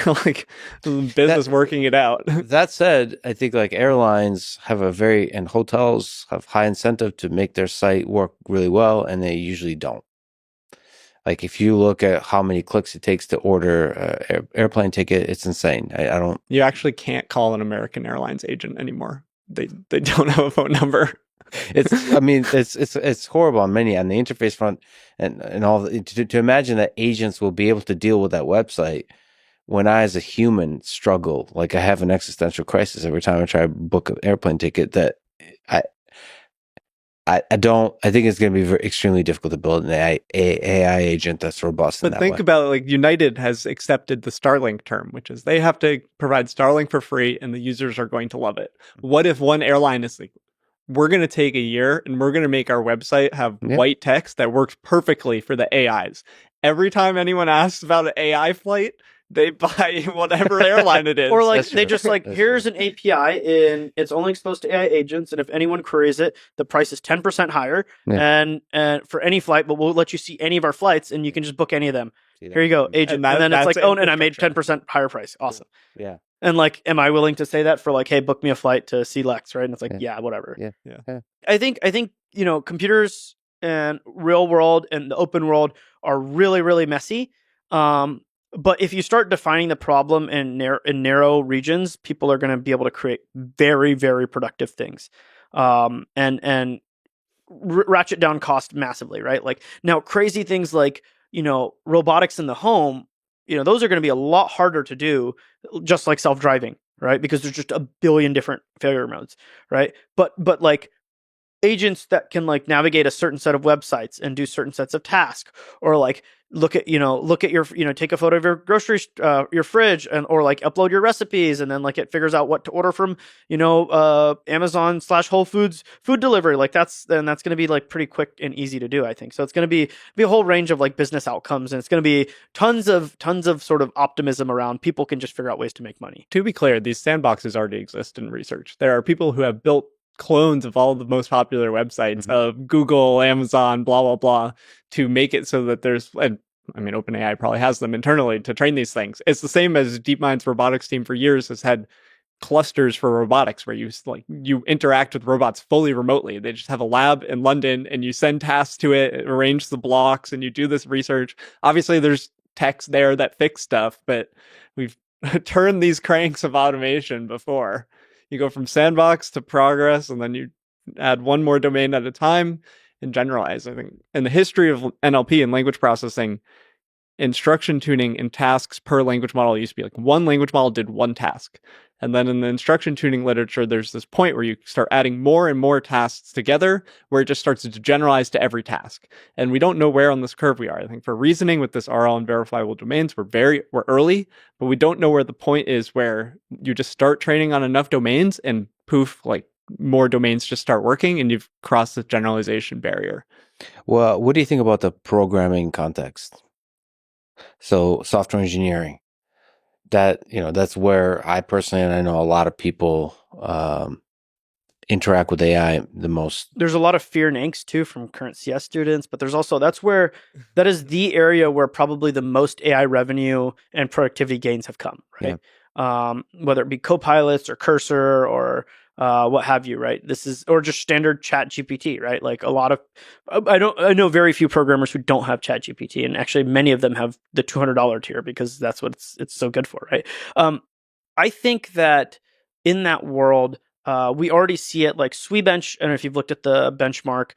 Like business working it out. That said, I think like airlines have and hotels have high incentive to make their site work really well, and they usually don't. Like if you look at how many clicks it takes to order an airplane ticket, it's insane. I don't. You actually can't call an American Airlines agent anymore. They don't have a phone number. It's horrible on the interface front and all. To imagine that agents will be able to deal with that website. When I, as a human, struggle, like I have an existential crisis every time I try to book an airplane ticket, that I think it's going to be extremely difficult to build an AI agent that's robust. But think about it, like United has accepted the Starlink term, which is they have to provide Starlink for free and the users are going to love it. What if one airline is like, we're going to take a year and we're going to make our website have white text that works perfectly for the AIs. Every time anyone asks about an AI flight, they buy whatever airline it is. Or like they just like, here's an API and it's only exposed to AI agents. And if anyone queries it, the price is 10% higher and for any flight, but we'll let you see any of our flights and you can just book any of them. Here you go, agent. And then it's like, oh, and I made 10% higher price. Awesome. Yeah. And like, am I willing to say that for like, hey, book me a flight to see Lex, right? And it's like, yeah, whatever. Yeah. I think, computers and real world and the open world are really, really messy. But if you start defining the problem in narrow regions, people are going to be able to create very, very productive things, and ratchet down cost massively, right? Like now, crazy things like robotics in the home, those are going to be a lot harder to do, just like self-driving, right? Because there's just a billion different failure modes, right? But like agents that can like navigate a certain set of websites and do certain sets of tasks, or like look at your, take a photo of your grocery, your fridge, and or like upload your recipes, and then like it figures out what to order from, Amazon/Whole Foods food delivery. Like that's going to be like pretty quick and easy to do, I think. So it's going to be a whole range of like business outcomes, and it's going to be tons of sort of optimism around people can just figure out ways to make money. To be clear, these sandboxes already exist in research. There are people who have built clones of all the most popular websites of Google, Amazon, blah, blah, blah, to make it so that there's, and I mean, OpenAI probably has them internally to train these things. It's the same as DeepMind's robotics team for years has had clusters for robotics where you interact with robots fully remotely. They just have a lab in London and you send tasks to it, arrange the blocks, and you do this research. Obviously, there's techs there that fix stuff, but we've turned these cranks of automation before. You go from sandbox to progress, and then you add one more domain at a time and generalize. I think in the history of NLP and language processing, instruction tuning and tasks per language model used to be like one language model did one task. And then in the instruction tuning literature, there's this point where you start adding more and more tasks together, where it just starts to generalize to every task. And we don't know where on this curve we are. I think for reasoning with this RL and verifiable domains, we're early, but we don't know where the point is where you just start training on enough domains and poof, like more domains just start working and you've crossed the generalization barrier. Well, what do you think about the programming context? So software engineering, that's where I personally, and I know a lot of people interact with AI the most. There's a lot of fear and angst too from current CS students, but there's also, that is the area where probably the most AI revenue and productivity gains have come, right? Yeah. Whether it be Copilots or Cursor or what have you, right? Or just standard Chat GPT, right? Like I know very few programmers who don't have Chat GPT, and actually many of them have the $200 tier because that's what it's so good for, right? I think that in that world, we already see it like SweBench. I don't know if you've looked at the benchmark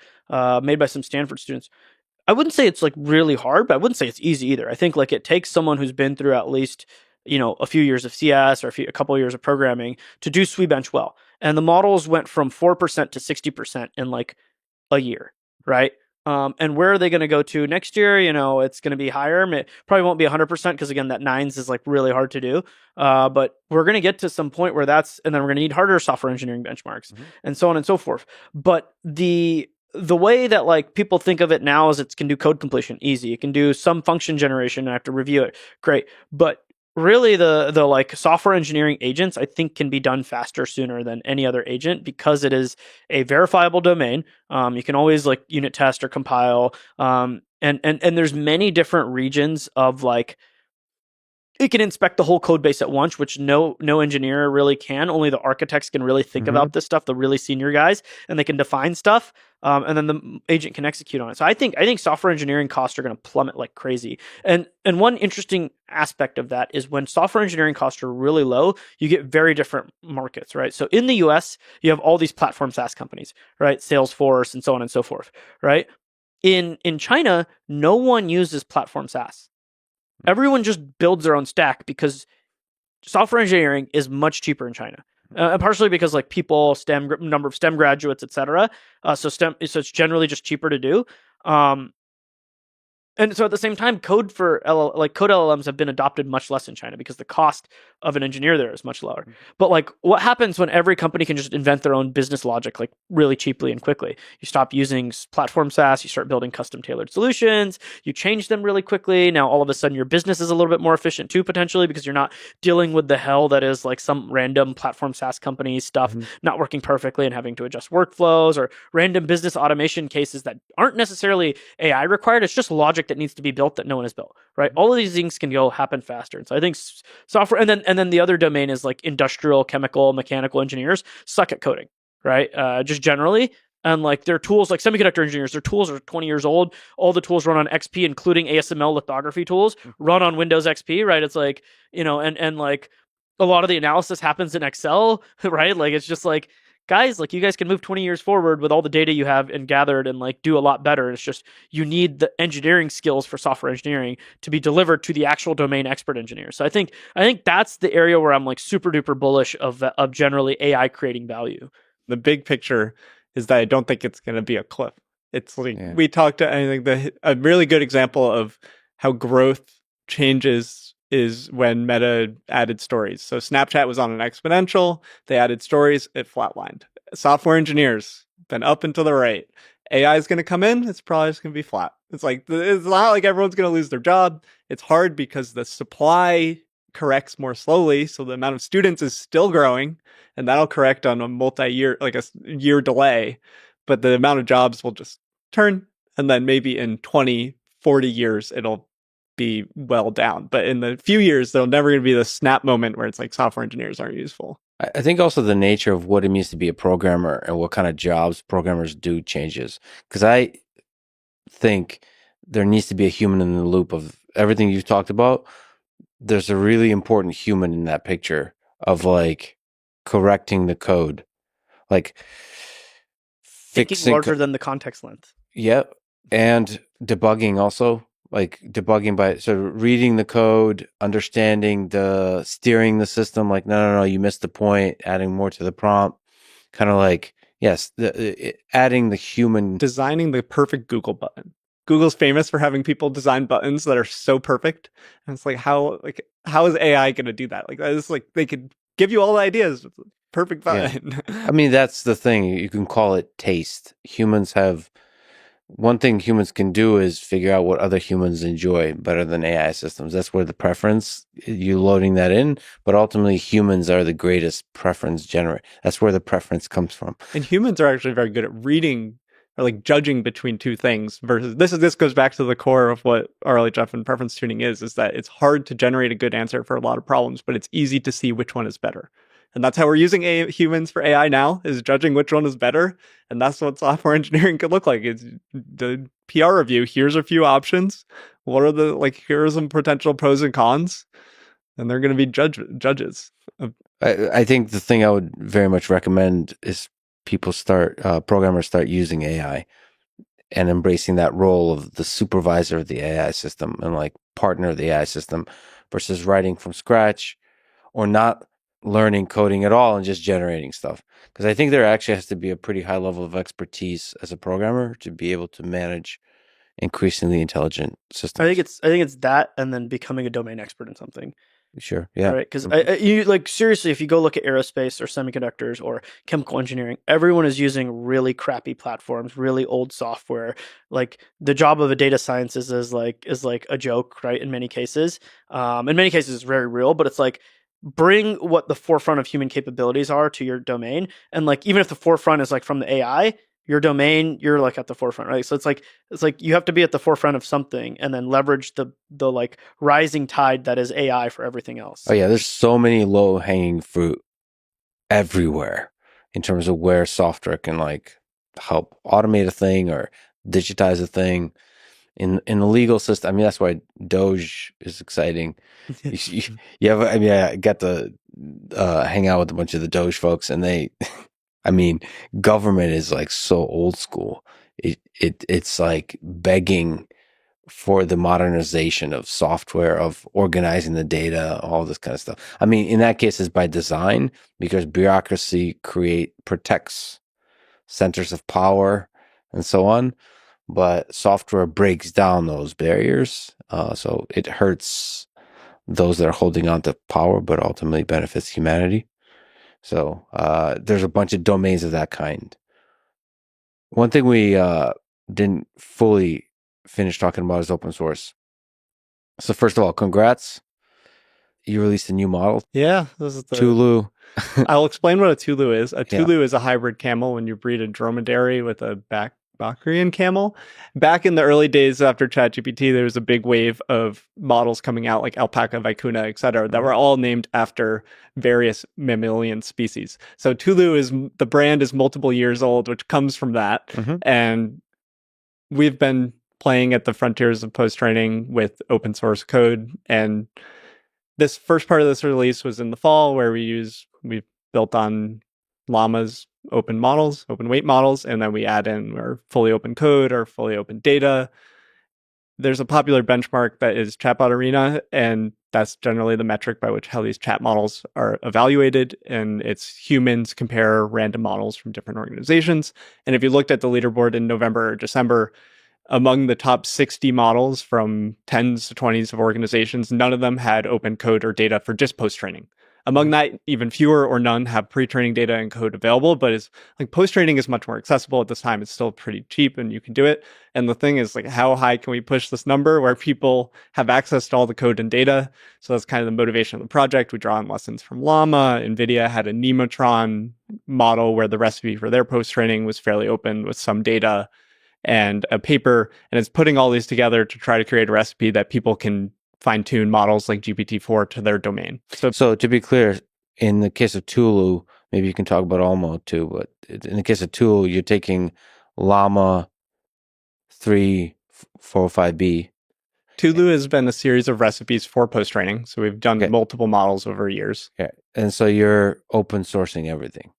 made by some Stanford students. I wouldn't say it's like really hard, but I wouldn't say it's easy either. I think like it takes someone who's been through at least a few years of CS or a couple of years of programming to do SweBench well. And the models went from 4% to 60% in like a year, right? And where are they going to go to next year? It's going to be higher. It probably won't be 100% because again, that 9s is like really hard to do. But we're going to get to some point where and then we're going to need harder software engineering benchmarks and so on and so forth. But the way that like people think of it now is it can do code completion easy. It can do some function generation. I have to review it. Great. But really the like software engineering agents, I think, can be done faster sooner than any other agent because it is a verifiable domain. You can always like unit test or compile. And there's many different regions of like, it can inspect the whole code base at once, which no engineer really can. Only the architects can really think about this stuff, the really senior guys, and they can define stuff. And then the agent can execute on it. So I think software engineering costs are going to plummet like crazy. And one interesting aspect of that is when software engineering costs are really low, you get very different markets, right? So in the US, you have all these platform SaaS companies, right? Salesforce and so on and so forth, right? In China, no one uses platform SaaS. Everyone just builds their own stack because software engineering is much cheaper in China. Partially because like people, number of STEM graduates, etc. So it's generally just cheaper to do. And so at the same time, code LLMs have been adopted much less in China because the cost of an engineer there is much lower. But like, what happens when every company can just invent their own business logic like really cheaply and quickly? You stop using platform SaaS, you start building custom tailored solutions, you change them really quickly. Now all of a sudden your business is a little bit more efficient too, potentially, because you're not dealing with the hell that is like some random platform SaaS company stuff not working perfectly and having to adjust workflows, or random business automation cases that aren't necessarily AI required. It's just logic that needs to be built that no one has built, right? All of these things can happen faster. And so I think software, and then the other domain is like industrial, chemical, mechanical engineers suck at coding, right? Just generally. And like their tools, like semiconductor engineers, their tools are 20 years old. All the tools run on XP, including ASML lithography tools, run on Windows XP, right? It's like, and like a lot of the analysis happens in Excel, right? Like it's just like, guys, like you guys can move 20 years forward with all the data you have and gathered and like do a lot better. It's just you need the engineering skills for software engineering to be delivered to the actual domain expert engineers. So I think that's the area where I'm like super duper bullish of generally AI creating value. The big picture is that I don't think it's going to be a cliff. It's like we talked to, I think a really good example of how growth changes is when Meta added stories. So Snapchat was on an exponential. They added stories. It flatlined. Software engineers been up and to the right. AI is going to come in. It's probably just going to be flat. It's not like everyone's going to lose their job. It's hard because the supply corrects more slowly. So the amount of students is still growing, and that'll correct on a multi-year, like a year delay. But the amount of jobs will just turn. And then maybe in 20, 40 years, it'll be well down. But in the few years, there'll never going to be the snap moment where it's like software engineers aren't useful. I think also the nature of what it means to be a programmer and what kind of jobs programmers do changes. Because I think there needs to be a human in the loop of everything you've talked about. There's a really important human in that picture of like correcting the code, like Thinking larger than the context length. Yep. And debugging also, like debugging by reading the code, understanding steering the system, like, no, you missed the point, adding more to the prompt, kind of like, yes, adding the human. Designing the perfect Google button. Google's famous for having people design buttons that are so perfect. And it's like, how is AI going to do that? Like, it's like they could give you all the ideas. Perfect button. Yeah. I mean, that's the thing. You can call it taste. One thing humans can do is figure out what other humans enjoy better than AI systems. That's where the preference, you loading that in, but ultimately humans are the greatest preference generator. That's where the preference comes from. And humans are actually very good at reading or like judging between two things versus this goes back to the core of what RLHF and preference tuning is that it's hard to generate a good answer for a lot of problems, but it's easy to see which one is better. And that's how we're using humans for AI now, is judging which one is better. And that's what software engineering could look like. It's the PR review. Here's a few options. What are here are some potential pros and cons. And they're going to be judges. I think the thing I would very much recommend is programmers start using AI and embracing that role of the supervisor of the AI system and like partner of the AI system versus writing from scratch or not learning coding at all and just generating stuff. Because I think there actually has to be a pretty high level of expertise as a programmer to be able to manage increasingly intelligent systems. I think it's that, and then becoming a domain expert in something. Sure. Yeah. Right. Because you like seriously, if you go look at aerospace or semiconductors or chemical engineering, everyone is using really crappy platforms, really old software. Like the job of a data scientist is like a joke, right? In many cases, it's very real, but it's like bring what the forefront of human capabilities are to your domain, and like even if the forefront is like from the AI. Your domain, you're like at the forefront, right? So it's like you have to be at the forefront of something and then leverage the like rising tide that is AI for everything else. Oh yeah, there's so many low hanging fruit everywhere in terms of where software can like help automate a thing or digitize a thing. In the legal system, I mean, that's why Doge is exciting. I got to hang out with a bunch of the Doge folks, and I mean, government is like so old school. It's like begging for the modernization of software, of organizing the data, all this kind of stuff. I mean, in that case, it's by design because bureaucracy protects centers of power and so on. But software breaks down those barriers. So it hurts those that are holding on to power, but ultimately benefits humanity. So there's a bunch of domains of that kind. One thing we didn't fully finish talking about is open source. So first of all, congrats. You released a new model. Yeah. This is Tulu. I'll explain what a Tulu is. A Tulu is a hybrid camel when you breed a dromedary with a Bactrian camel. Back in the early days after ChatGPT, there was a big wave of models coming out like alpaca, vicuna, etc., that were all named after various mammalian species. So Tulu the brand is multiple years old, which comes from that. Mm-hmm. And we've been playing at the frontiers of post-training with open source code. And this first part of this release was in the fall where we built on Llama's open models, open weight models, and then we add in our fully open code or fully open data. There's a popular benchmark that is Chatbot Arena, and that's generally the metric by which how these chat models are evaluated. And it's humans compare random models from different organizations. And if you looked at the leaderboard in November or December, among the top 60 models from tens to 20s of organizations, none of them had open code or data for just post-training. Among that, even fewer or none have pre-training data and code available, but it's like post-training is much more accessible at this time. It's still pretty cheap and you can do it. And the thing is, like, how high can we push this number where people have access to all the code and data? So that's kind of the motivation of the project. We draw on lessons from Llama. NVIDIA had a Nemotron model where the recipe for their post-training was fairly open with some data and a paper. And it's putting all these together to try to create a recipe that people can fine-tune models like GPT-4 to their domain. So to be clear, in the case of Tulu, maybe you can talk about Almo too, but in the case of Tulu, you're taking Llama 3.405B. Tulu has been a series of recipes for post-training. So we've done multiple models over years. Yeah. And so you're open sourcing everything.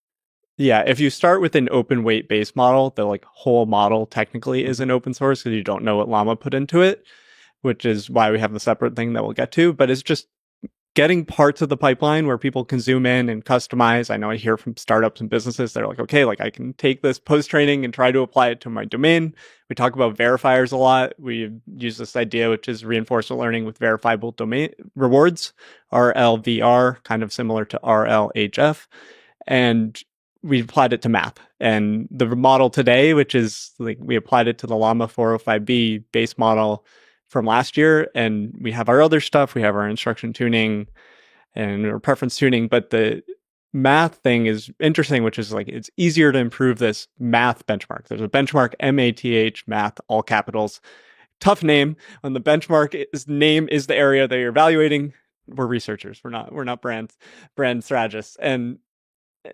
Yeah, if you start with an open weight based model, the like whole model technically is an open source because you don't know what Llama put into it, which is why we have the separate thing that we'll get to. But it's just getting parts of the pipeline where people can zoom in and customize. I know I hear from startups and businesses that are like, okay, like I can take this post training and try to apply it to my domain. We talk about verifiers a lot. We use this idea, which is reinforcement learning with verifiable domain rewards, RLVR, kind of similar to RLHF. And we applied it to math. And the model today, which is like we applied it to the Llama 405B base model from last year. And we have our other stuff. We have our instruction tuning and our preference tuning. But the math thing is interesting, which is like it's easier to improve this math benchmark. There's a benchmark, MATH, math, all capitals. Tough name. When the benchmark name is the area that you're evaluating, we're researchers. We're not brand strategists. And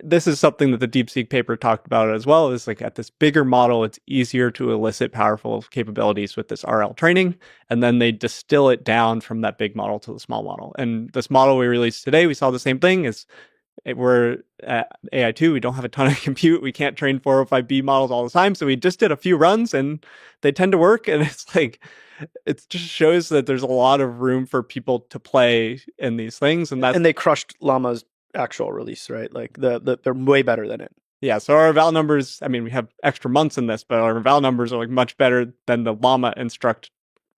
this is something that the DeepSeek paper talked about as well, is like at this bigger model, it's easier to elicit powerful capabilities with this RL training. And then they distill it down from that big model to the small model. And this model we released today, we saw the same thing. We're at AI2, we don't have a ton of compute. We can't train 405B models all the time. So we just did a few runs and they tend to work. And it's like, it just shows that there's a lot of room for people to play in these things. And they crushed Llama's actual release, right? Like they're way better than it. Yeah, so our eval numbers, I mean, we have extra months in this, but our eval numbers are like much better than the Llama instruct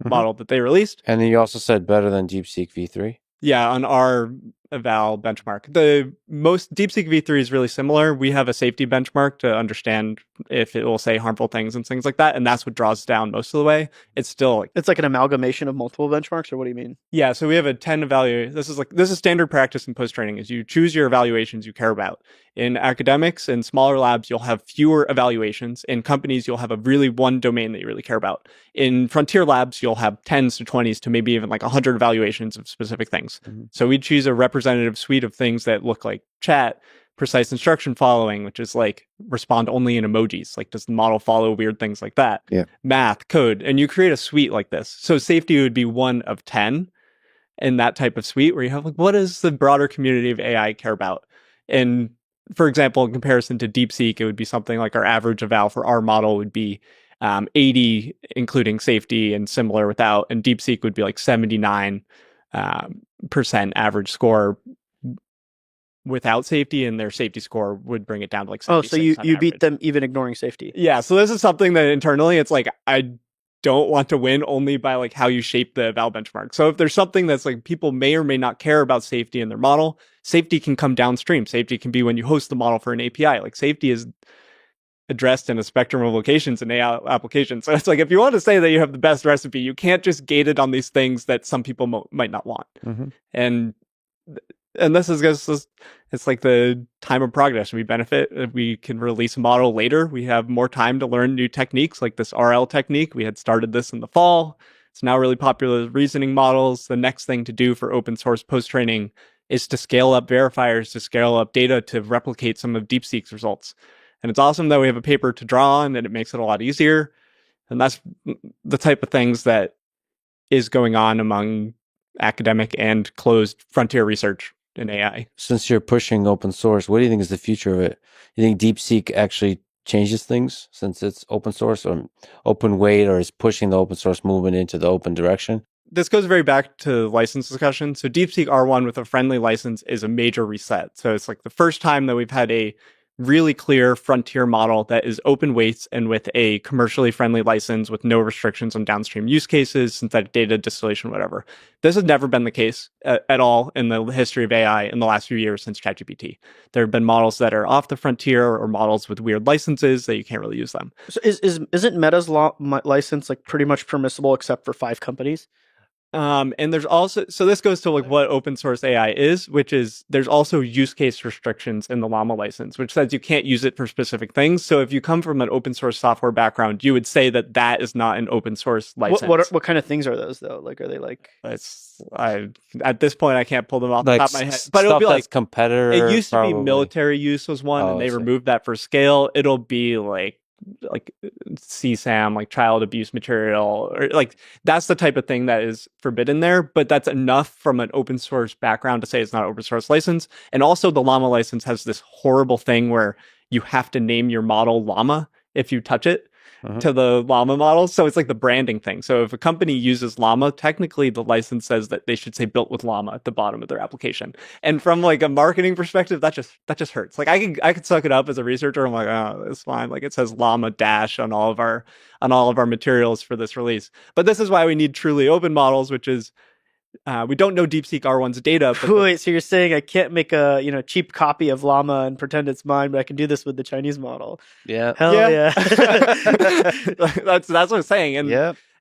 model that they released. And then you also said better than DeepSeek V3. Yeah, on our eval benchmark. The most DeepSeek V3 is really similar. We have a safety benchmark to understand if it will say harmful things and things like that, and that's what draws down most of the way. It's still it's like an amalgamation of multiple benchmarks, or what do you mean? Yeah, so we have a 10 evaluation. This is standard practice in post-training is you choose your evaluations you care about. In academics and smaller labs, you'll have fewer evaluations. In companies, you'll have a really one domain that you really care about. In frontier labs, you'll have 10s to 20s to maybe even like 100 evaluations of specific things. Mm-hmm. So we choose a representative suite of things that look like chat, precise instruction following, which is like respond only in emojis. Like, does the model follow weird things like that? Yeah. Math, code, and you create a suite like this. So safety would be 1 of 10 in that type of suite where you have like, what does the broader community of AI care about? And for example, in comparison to DeepSeek, it would be something like our average eval for our model would be 80, including safety, and similar without. And DeepSeek would be like 79% average score without safety, and their safety score would bring it down to like 76. Oh, so you beat them even ignoring safety. Yeah, so this is something that internally it's like I don't want to win only by like how you shape the eval benchmark. So if there's something that's like people may or may not care about safety in their model, safety can come downstream. Safety can be when you host the model for an API. Like safety is addressed in a spectrum of locations in AI applications. So it's like if you want to say that you have the best recipe, you can't just gate it on these things that some people might not want. Mm-hmm. And this is just, it's like the time of progress. We benefit if we can release a model later. We have more time to learn new techniques like this RL technique. We had started this in the fall. It's now really popular with reasoning models. The next thing to do for open source post-training is to scale up verifiers, to scale up data to replicate some of DeepSeek's results. And it's awesome that we have a paper to draw on and it makes it a lot easier. And that's the type of things that is going on among academic and closed frontier research in AI. Since you're pushing open source, what do you think is the future of it? You think DeepSeek actually changes things since it's open source, or open weight, or is pushing the open source movement into the open direction? This goes very back to license discussion. So DeepSeek R1 with a friendly license is a major reset. So it's like the first time that we've had a really clear frontier model that is open weights and with a commercially friendly license with no restrictions on downstream use cases, synthetic data, distillation, whatever. This has never been the case at all in the history of AI in the last few years since ChatGPT. There have been models that are off the frontier or models with weird licenses that you can't really use them. So isn't Meta's license like pretty much permissible except for 5 companies? And there's also, so this goes to like what open source AI is, which is there's also use case restrictions in the Llama license, which says you can't use it for specific things. So if you come from an open source software background, you would say that that is not an open source license. What kind of things are those though? Like, are they like? At this point, I can't pull them off the top of my head, but it'll be like competitor. It used to probably. be military use was one, and they removed that for scale. It'll be like CSAM, like child abuse material, or like that's the type of thing that is forbidden there. But that's enough from an open source background to say it's not open source license. And also the Llama license has this horrible thing where you have to name your model Llama if you touch it to the Llama model. So it's like the branding thing. So if a company uses Llama, technically the license says that they should say built with Llama at the bottom of their application. And from like a marketing perspective, that just hurts. Like I could suck it up as a researcher. I'm like, oh, it's fine. Like it says Llama dash on all of our materials for this release. But this is why we need truly open models, which is we don't know DeepSeek R1's data. But wait, so you're saying I can't make a cheap copy of Llama and pretend it's mine, but I can do this with the Chinese model? Yeah, hell yeah. That's what I'm saying,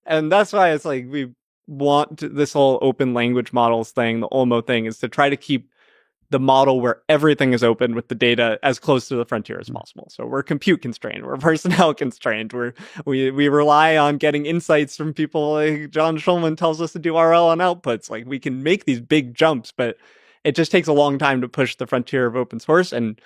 and that's why it's like we want this whole open language models thing, the OLMO thing, is to try to keep the model where everything is open with the data as close to the frontier as possible. So we're compute constrained, we're personnel constrained, we rely on getting insights from people like John Schulman tells us to do RL on outputs. Like we can make these big jumps, but it just takes a long time to push the frontier of open source. And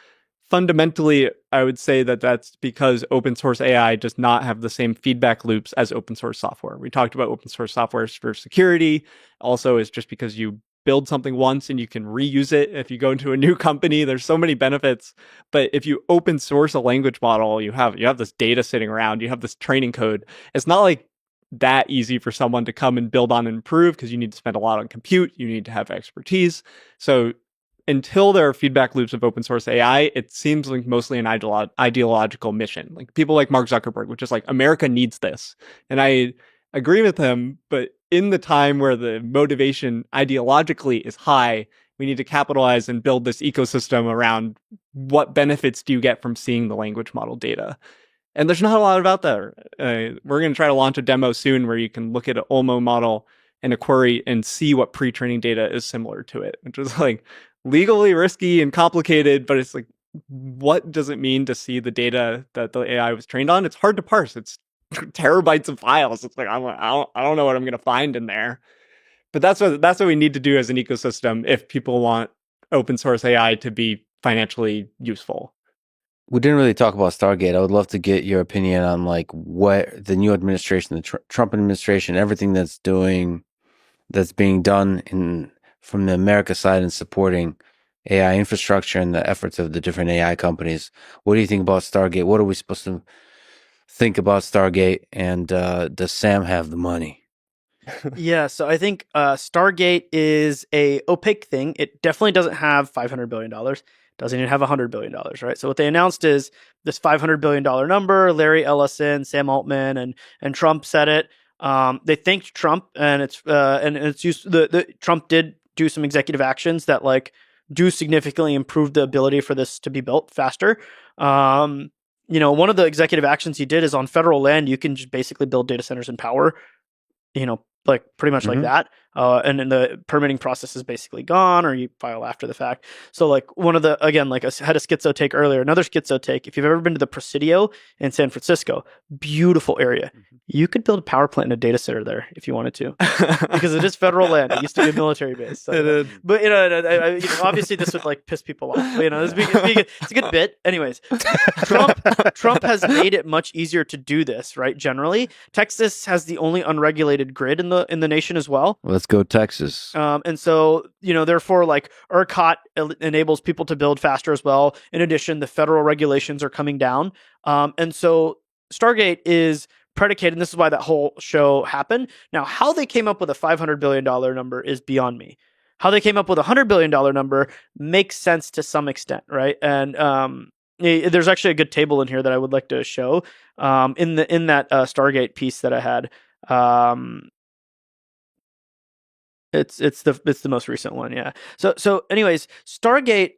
fundamentally, I would say that that's because open source AI does not have the same feedback loops as open source software. We talked about open source software for security. Also, it's just because you build something once and you can reuse it. If you go into a new company, there's so many benefits. But if you open source a language model, you have this data sitting around, you have this training code. It's not like that easy for someone to come and build on and improve because you need to spend a lot on compute, you need to have expertise. So until there are feedback loops of open source AI, it seems like mostly an ideological mission. Like people like Mark Zuckerberg, which is like, America needs this. And I agree with him, but in the time where the motivation ideologically is high, we need to capitalize and build this ecosystem around what benefits do you get from seeing the language model data. And there's not a lot about that. We're going to try to launch a demo soon where you can look at an OLMO model and a query and see what pre-training data is similar to it, which is like legally risky and complicated, but it's like, what does it mean to see the data that the AI was trained on? It's hard to parse. It's terabytes of files. It's like I don't know what I'm going to find in there. But that's what we need to do as an ecosystem if people want open source AI to be financially useful. We didn't really talk about Stargate. I would love to get your opinion on like what the new administration, the Trump administration, everything that's being done from the America side in supporting AI infrastructure and the efforts of the different AI companies. What do you think about Stargate? What are we supposed to think about Stargate? And does Sam have the money? Yeah, so I think Stargate is a opaque thing. It definitely doesn't have $500 billion. Doesn't even have $100 billion, right? So what they announced is this $500 billion number. Larry Ellison, Sam Altman, and Trump said it. They thanked Trump, and it's used. Trump did do some executive actions that like do significantly improve the ability for this to be built faster. One of the executive actions he did is on federal land, you can just basically build data centers and power, like pretty much like that. And then the permitting process is basically gone, or you file after the fact. So like one of the, again, like I had a schizo take earlier, another schizo take. If you've ever been to the Presidio in San Francisco, beautiful area. You could build a power plant and a data center there if you wanted to, because it is federal land. It used to be a military base. So, but obviously this would like piss people off. But, it's a good bit. Anyways, Trump has made it much easier to do this, right? Generally, Texas has the only unregulated grid in the nation as well. Let's go Texas. And so therefore, like ERCOT enables people to build faster as well. In addition, the federal regulations are coming down, and so Stargate is predicated, and this is why that whole show happened. Now, how they came up with a $500 billion number is beyond me. How they came up with a $100 billion number makes sense to some extent, right? And there's actually a good table in here that I would like to show. In that Stargate piece that I had. It's the most recent one, yeah. So anyways, Stargate,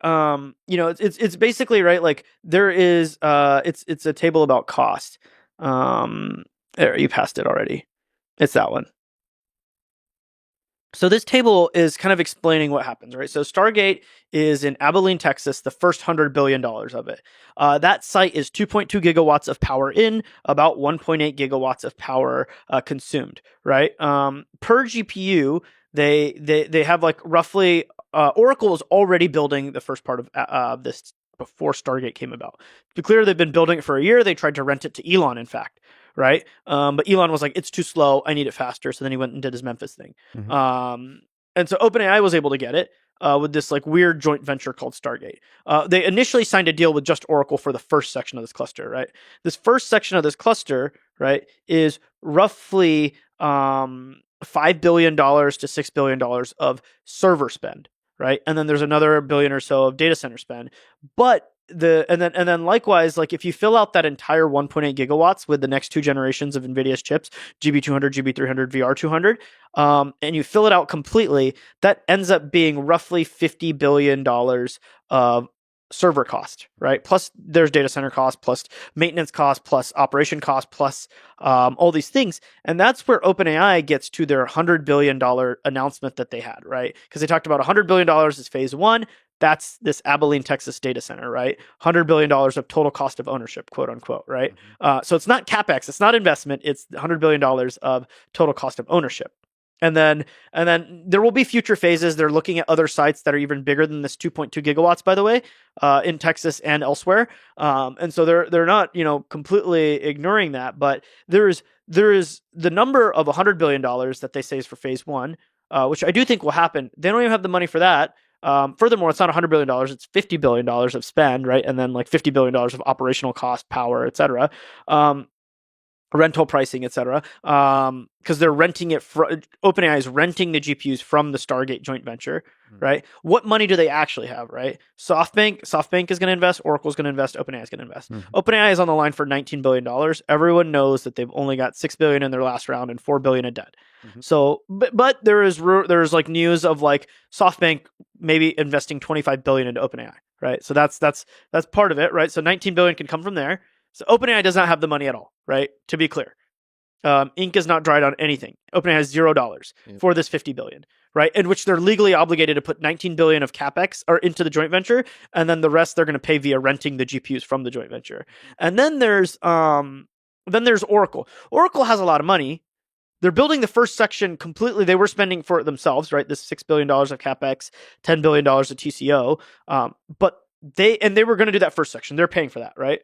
it's basically, right, like there is it's a table about cost. There, you passed it already. It's that one. So this table is kind of explaining what happens, right? So Stargate is in Abilene, Texas, the first $100 billion of it. That site is 2.2 gigawatts of power in, about 1.8 gigawatts of power consumed, right? Per GPU, they have like roughly, Oracle is already building the first part of this before Stargate came about. To be clear, they've been building it for a year. They tried to rent it to Elon, in fact. Right. But Elon was like, it's too slow. I need it faster. So then he went and did his Memphis thing. And so OpenAI was able to get it with this like weird joint venture called Stargate. They initially signed a deal with just Oracle for the first section of this cluster, right? This first section of this cluster, right, is roughly $5 billion to $6 billion of server spend, right? And then there's another billion or so of data center spend. But and then likewise, like if you fill out that entire 1.8 gigawatts with the next two generations of NVIDIA's chips, GB200, GB300, VR200, and you fill it out completely, that ends up being roughly $50 billion of server cost, right? Plus there's data center cost, plus maintenance cost, plus operation cost, plus all these things. And that's where OpenAI gets to their $100 billion announcement that they had, right? Because they talked about $100 billion as phase one. That's this Abilene, Texas data center, right? $100 billion of total cost of ownership, quote unquote, right? So it's not CapEx, it's not investment, it's $100 billion of total cost of ownership. And then there will be future phases. They're looking at other sites that are even bigger than this 2.2 gigawatts, by the way, in Texas and elsewhere. And so they're not, completely ignoring that, but there is the number of $100 billion that they say is for phase one, which I do think will happen. They don't even have the money for that. Furthermore, it's not $100 billion, it's $50 billion of spend, right? And then like $50 billion of operational cost, power, et cetera. Rental pricing, et cetera. Because they're renting it, OpenAI is renting the GPUs from the Stargate joint venture, right? What money do they actually have, right? SoftBank is going to invest, Oracle's going to invest, OpenAI is going to invest. OpenAI is on the line for $19 billion. Everyone knows that they've only got $6 billion in their last round and $4 billion in debt. So, but there's like news of like SoftBank maybe investing $25 billion into OpenAI, right? So that's part of it, right? So $19 billion can come from there. So OpenAI does not have the money at all, right? To be clear, ink is not dried on anything. OpenAI has $0 for this $50 billion, right? In which they're legally obligated to put $19 billion of capex or into the joint venture, and then the rest they're going to pay via renting the GPUs from the joint venture. And then there's Oracle. Oracle has a lot of money. They're building the first section completely. They were spending for it themselves, right? This $6 billion of capex, $10 billion of TCO. But they were going to do that first section. They're paying for that, right?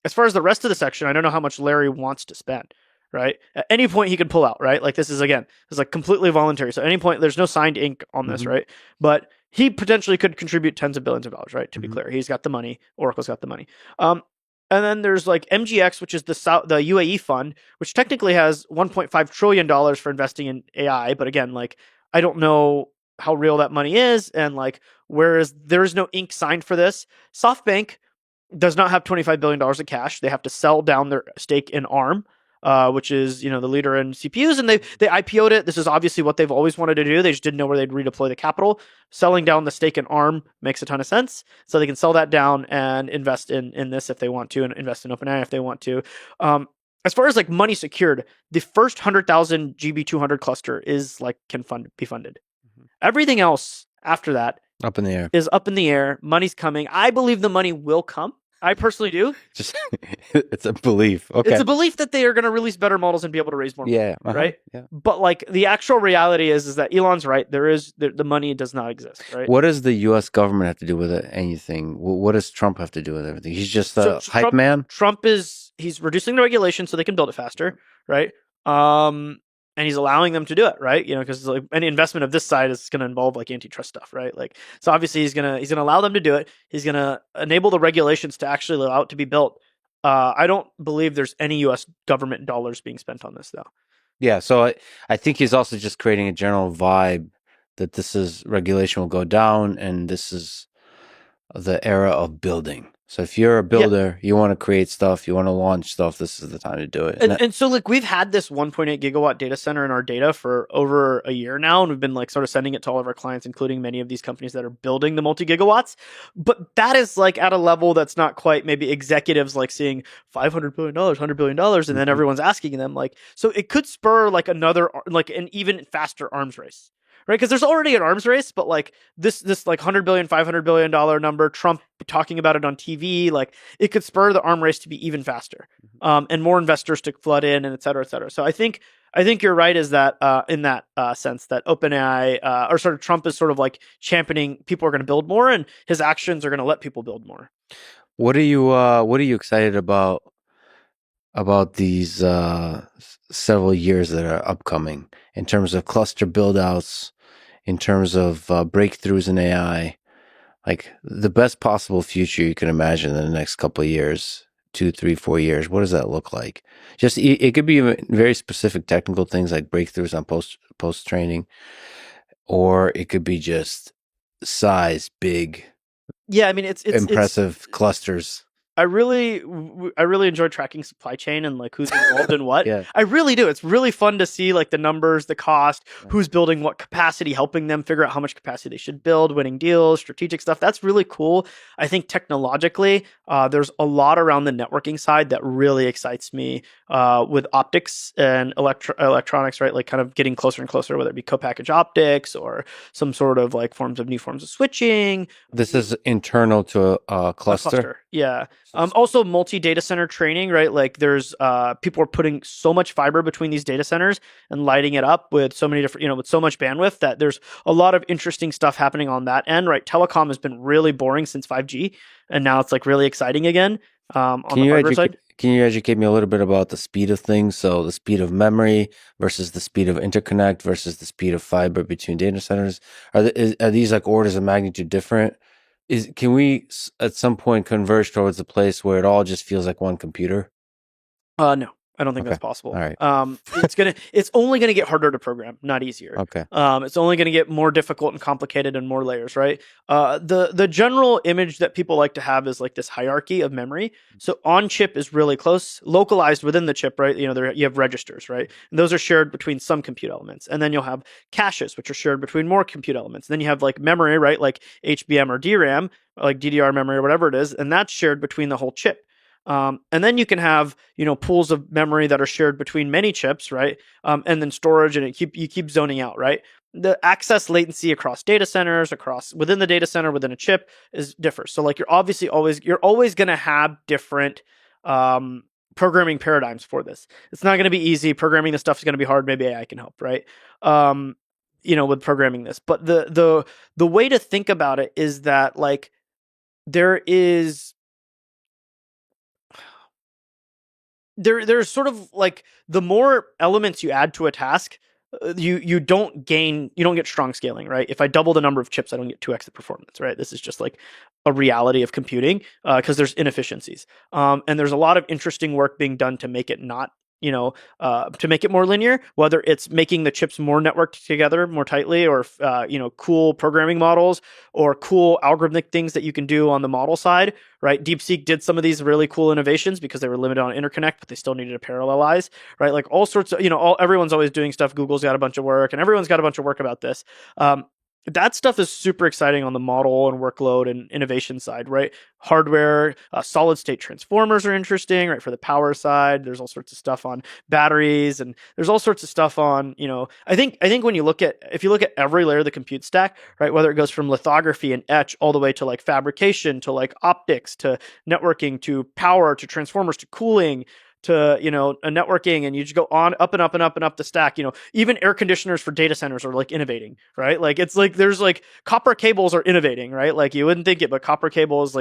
As far as the rest of the section, I don't know how much Larry wants to spend, right? At any point he can pull out, right? Like this is like completely voluntary. So at any point, there's no signed ink on this, right? But he potentially could contribute tens of billions of dollars, right? To be clear, he's got the money. Oracle's got the money. And then there's like MGX, which is the UAE fund, which technically has $1.5 trillion for investing in AI. But again, like I don't know how real that money is, and like whereas there is no ink signed for this. SoftBank does not have $25 billion of cash. They have to sell down their stake in ARM, which is the leader in CPUs, and they IPO'd it. This is obviously what they've always wanted to do. They just didn't know where they'd redeploy the capital. Selling down the stake in ARM makes a ton of sense, so they can sell that down and invest in this if they want to, and invest in OpenAI if they want to. As far as like money secured, the first 100,000 GB200 cluster is like can be funded. Everything else after that up in the air is up in the air. Money's coming. I believe the money will come. I personally do. Just it's a belief. Okay. It's a belief that they are going to release better models and be able to raise more money, right? Yeah. But like the actual reality is that Elon's right. There is the money does not exist, right? What does the U.S. government have to do with it? Anything? What does Trump have to do with everything? He's just a hype man? He's reducing the regulation so they can build it faster, right? And he's allowing them to do it, right? Because like any investment of this side is going to involve like antitrust stuff, right? Like, so obviously he's gonna allow them to do it. He's gonna enable the regulations to actually allow it to be built. I don't believe there's any U.S. government dollars being spent on this, though. Yeah, so I think he's also just creating a general vibe that regulation will go down, and this is the era of building. So if you're a builder, you want to create stuff, you want to launch stuff, this is the time to do it. And so like we've had this 1.8 gigawatt data center in our data for over a year now, and we've been like sort of sending it to all of our clients, including many of these companies that are building the multi-gigawatts. But that is like at a level that's not quite maybe executives like seeing $500 billion, $100 billion, and then everyone's asking them like, so it could spur like another, like an even faster arms race. Right, because there's already an arms race, but like this like $100 billion, $500 billion number, Trump talking about it on TV, like it could spur the arm race to be even faster, and more investors to flood in, and et cetera, et cetera. So I think you're right. Is that in that sense that OpenAI or sort of Trump is sort of like championing people are going to build more, and his actions are going to let people build more. What are you excited about these several years that are upcoming in terms of cluster build-outs, in terms of breakthroughs in AI, like the best possible future you can imagine in the next couple of years, 2, 3, 4 years? What does that look like? Just it could be very specific technical things like breakthroughs on post training, or it could be just size, big. Yeah, I mean it's impressive clusters. I really enjoy tracking supply chain and like who's involved in what. Yeah. I really do. It's really fun to see like the numbers, the cost, who's building what capacity, helping them figure out how much capacity they should build, winning deals, strategic stuff. That's really cool. I think technologically, there's a lot around the networking side that really excites me with optics and electronics, right? Like kind of getting closer and closer, whether it be co-packaged optics or some sort of like new forms of switching. This is internal to a cluster. Yeah. Also multi-data center training, right? Like there's people are putting so much fiber between these data centers and lighting it up with so many different, with so much bandwidth that there's a lot of interesting stuff happening on that end, right? Telecom has been really boring since 5G, and now it's like really exciting again on the hardware side. Can you educate me a little bit about the speed of things? So the speed of memory versus the speed of interconnect versus the speed of fiber between data centers. Are these like orders of magnitude different? Can we at some point converge towards a place where it all just feels like one computer? No, I don't think that's possible. All right. It's only gonna get harder to program, not easier. Okay. It's only gonna get more difficult and complicated and more layers, right? The general image that people like to have is like this hierarchy of memory. So on chip is really close, localized within the chip, right? You have registers, right? And those are shared between some compute elements, and then you'll have caches, which are shared between more compute elements. And then you have like memory, right? Like HBM or DRAM, like DDR memory or whatever it is, and that's shared between the whole chip. And then you can have, pools of memory that are shared between many chips, right? And then storage, and you keep zoning out, right? The access latency across data centers, within the data center, within a chip differs. So like you're always going to have different programming paradigms for this. It's not going to be easy. Programming this stuff is going to be hard. Maybe AI can help, right? With programming this, but the way to think about it is that like there's sort of like the more elements you add to a task, you don't get strong scaling, right? If I double the number of chips, I don't get 2x the performance, right? This is just like a reality of computing because there's inefficiencies. And there's a lot of interesting work being done to make it not to make it more linear, whether it's making the chips more networked together more tightly, or cool programming models or cool algorithmic things that you can do on the model side, right? DeepSeek did some of these really cool innovations because they were limited on interconnect, but they still needed to parallelize, right? Like all sorts of, everyone's always doing stuff. Google's got a bunch of work, and everyone's got a bunch of work about this. That stuff is super exciting on the model and workload and innovation side, right? Hardware, solid state transformers are interesting, right? For the power side, there's all sorts of stuff on batteries, and there's all sorts of stuff on, I think if you look at every layer of the compute stack, right? Whether it goes from lithography and etch all the way to like fabrication, to like optics, to networking, to power, to transformers, to cooling, to a networking, and you just go on up and up and up and up the stack. Even air conditioners for data centers are like innovating, right? Like it's like there's like copper cables are innovating, right? Like you wouldn't think it, but copper cables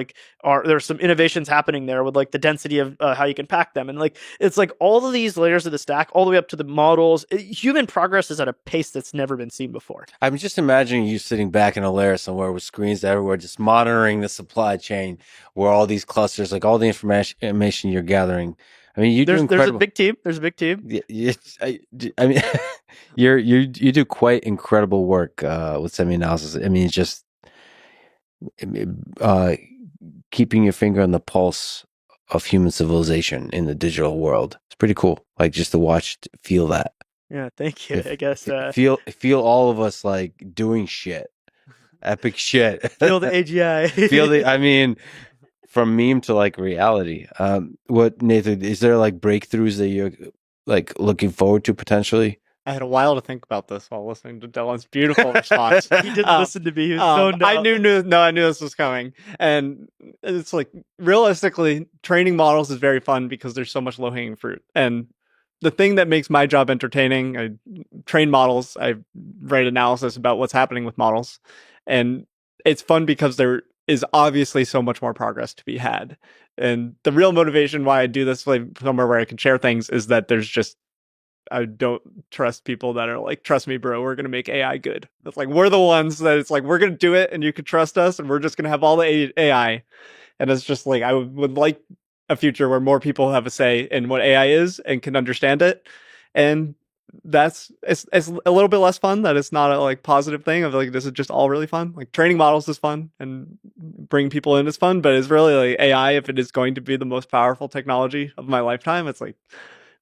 there's some innovations happening there with like the density of how you can pack them, and like it's like all of these layers of the stack all the way up to the models. Human progress is at a pace that's never been seen before. I'm just imagining you sitting back in a layer somewhere with screens everywhere, just monitoring the supply chain, where all these clusters, like all the information you're gathering. I mean, there's a big team. There's a big team. Yeah, I mean, you do quite incredible work with semi analysis. I mean, it's just keeping your finger on the pulse of human civilization in the digital world. It's pretty cool. Like just to watch, feel that. Yeah, thank you. I guess Feel all of us like doing shit, epic shit. feel the AGI. Feel the. I mean, from meme to like reality. What, Nathan? Is there like breakthroughs that you're like looking forward to potentially? I had a while to think about this while listening to Dylan's beautiful response. He didn't listen to me. He was zoned out. I knew this was coming, and it's like realistically, training models is very fun because there's so much low hanging fruit. And the thing that makes my job entertaining, I train models, I write analysis about what's happening with models, and it's fun because there is obviously so much more progress to be had. And the real motivation why I do this, like somewhere where I can share things, is that there's just I don't trust people that are like, trust me, bro, we're going to make AI good. It's like, we're the ones that it's like, we're going to do it and you can trust us and we're just going to have all the AI. And it's just like, I would like a future where more people have a say in what AI is and can understand it. And it's a little bit less fun that it's not a like positive thing of like, this is just all really fun. Like training models is fun and bring people in is fun, but it's really like AI, if it is going to be the most powerful technology of my lifetime, it's like,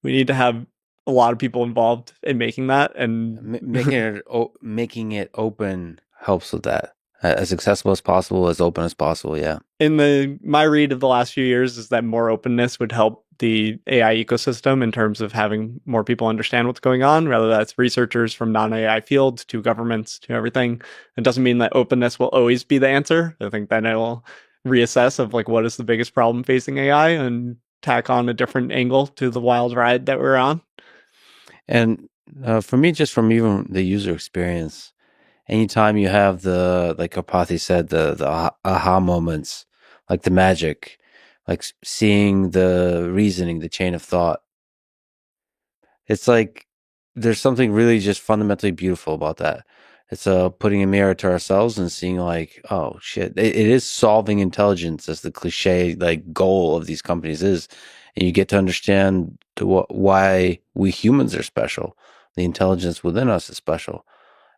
we need to have a lot of people involved in making that, and making it open helps with that. As accessible as possible, as open as possible. Yeah. In my read of the last few years is that more openness would help the AI ecosystem in terms of having more people understand what's going on, whether that's researchers from non-AI fields to governments to everything. It doesn't mean that openness will always be the answer. I think then it will reassess of like, what is the biggest problem facing AI and tack on a different angle to the wild ride that we're on. And for me, just from even the user experience, anytime you have the, like Apathy said, the aha moments, like the magic, like seeing the reasoning, the chain of thought, it's like there's something really just fundamentally beautiful about that. It's putting a mirror to ourselves and seeing like, oh shit, it is solving intelligence as the cliche like goal of these companies is. And you get to understand why we humans are special. The intelligence within us is special.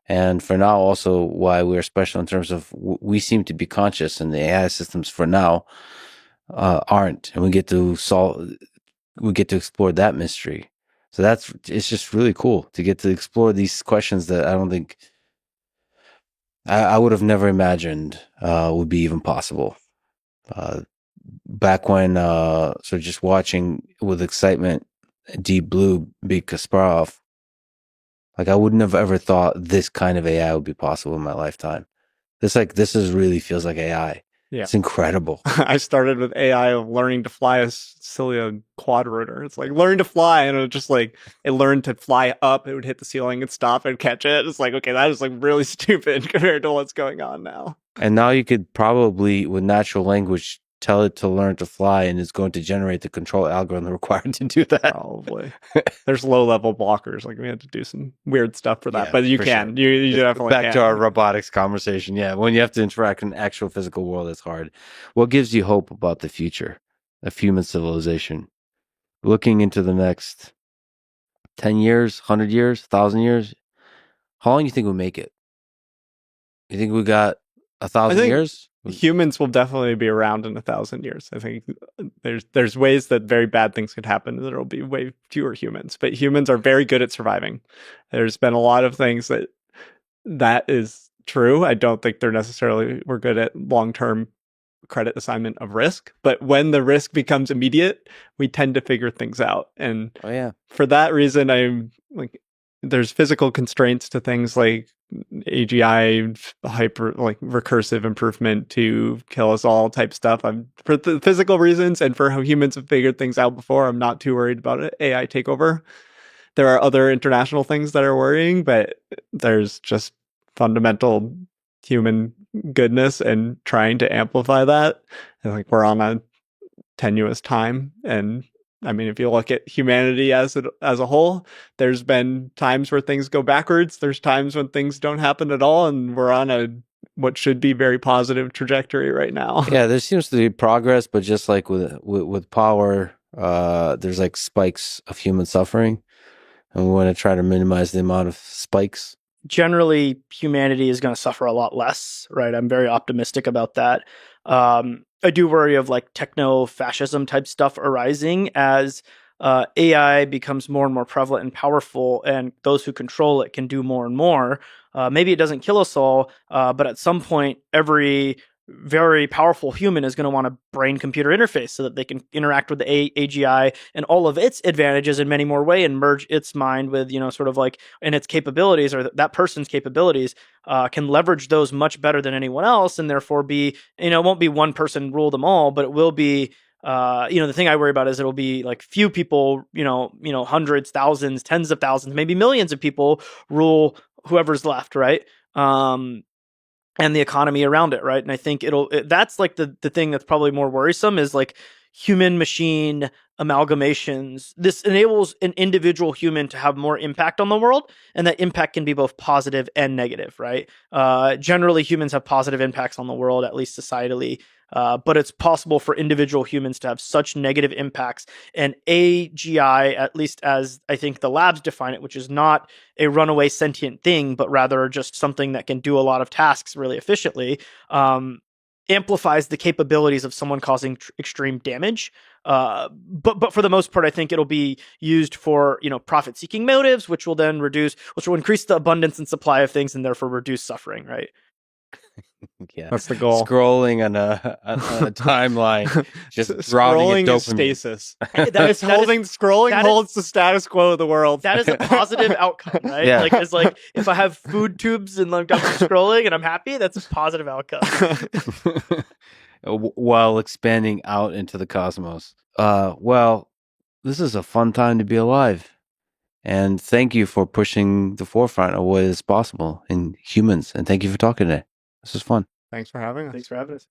And for now, also why we're special in terms of we seem to be conscious and the AI systems for now aren't. And we get to explore that mystery. So it's just really cool to get to explore these questions that I don't think I would have never imagined would be even possible. Back when, so just watching with excitement, Deep Blue beat Kasparov, like I wouldn't have ever thought this kind of AI would be possible in my lifetime. This really feels like AI. Yeah. It's incredible. I started with AI of learning to fly a Cilia quadrotor. It's like learn to fly, and it just like it learned to fly up. It would hit the ceiling and stop and catch it. It's like, okay, that is like really stupid compared to what's going on now. And now you could probably with natural language tell it to learn to fly, and it's going to generate the control algorithm required to do that. Probably. There's low-level blockers. Like we had to do some weird stuff for that, yeah, but you can. Sure. You definitely Back can. to our robotics conversation. Yeah, when you have to interact in the actual physical world, it's hard. What gives you hope about the future of human civilization? Looking into the next 10 years, 100 years, 1,000 years, how long do you think we'll make it? You think we got 1,000 years? Humans will definitely be around in 1,000 years. I think there's ways that very bad things could happen. There will be way fewer humans, but humans are very good at surviving. There's been a lot of things that is true. I don't think we're good at long-term credit assignment of risk, but when the risk becomes immediate, we tend to figure things out. And for that reason, I'm like, there's physical constraints to things like AGI, recursive improvement to kill us all type stuff. For the physical reasons and for how humans have figured things out before, I'm not too worried about it. AI takeover. There are other international things that are worrying, but there's just fundamental human goodness and trying to amplify that. And like we're on a tenuous time, and I mean, if you look at humanity as a whole, there's been times where things go backwards. There's times when things don't happen at all, and we're on what should be very positive trajectory right now. Yeah, there seems to be progress, but just like with power, there's like spikes of human suffering, and we want to try to minimize the amount of spikes. generally humanity is going to suffer a lot less, right? I'm very optimistic about that. I do worry of like techno-fascism type stuff arising as AI becomes more and more prevalent and powerful, and those who control it can do more and more. Maybe it doesn't kill us all, but at some point, every very powerful human is going to want a brain-computer interface so that they can interact with the AGI and all of its advantages in many more ways and merge its mind with, sort of like, and its capabilities, or that person's capabilities, can leverage those much better than anyone else, and therefore be, it won't be one person rule them all, but it will be, the thing I worry about is it'll be like few people, hundreds, thousands, tens of thousands, maybe millions of people rule whoever's left, right? And the economy around it, right? And I think that's like the thing that's probably more worrisome is like human machine amalgamations. This enables an individual human to have more impact on the world, and that impact can be both positive and negative, right? Generally, humans have positive impacts on the world, at least societally. But it's possible for individual humans to have such negative impacts. And AGI, at least as I think the labs define it, which is not a runaway sentient thing, but rather just something that can do a lot of tasks really efficiently, amplifies the capabilities of someone causing extreme damage. But for the most part, I think it'll be used for, profit-seeking motives, which will increase the abundance and supply of things and therefore reduce suffering, right? Yeah, that's the goal. Scrolling on a timeline, just dropping scrolling dopamine. Is stasis. Scrolling holds the status quo of the world. That is a positive outcome, right? Yeah. Like, it's like if I have food tubes and I'm scrolling and I'm happy, that's a positive outcome. While expanding out into the cosmos. Well, this is a fun time to be alive. And thank you for pushing the forefront of what is possible in humans. And thank you for talking today. This was fun. Thanks for having us. Thanks for having us.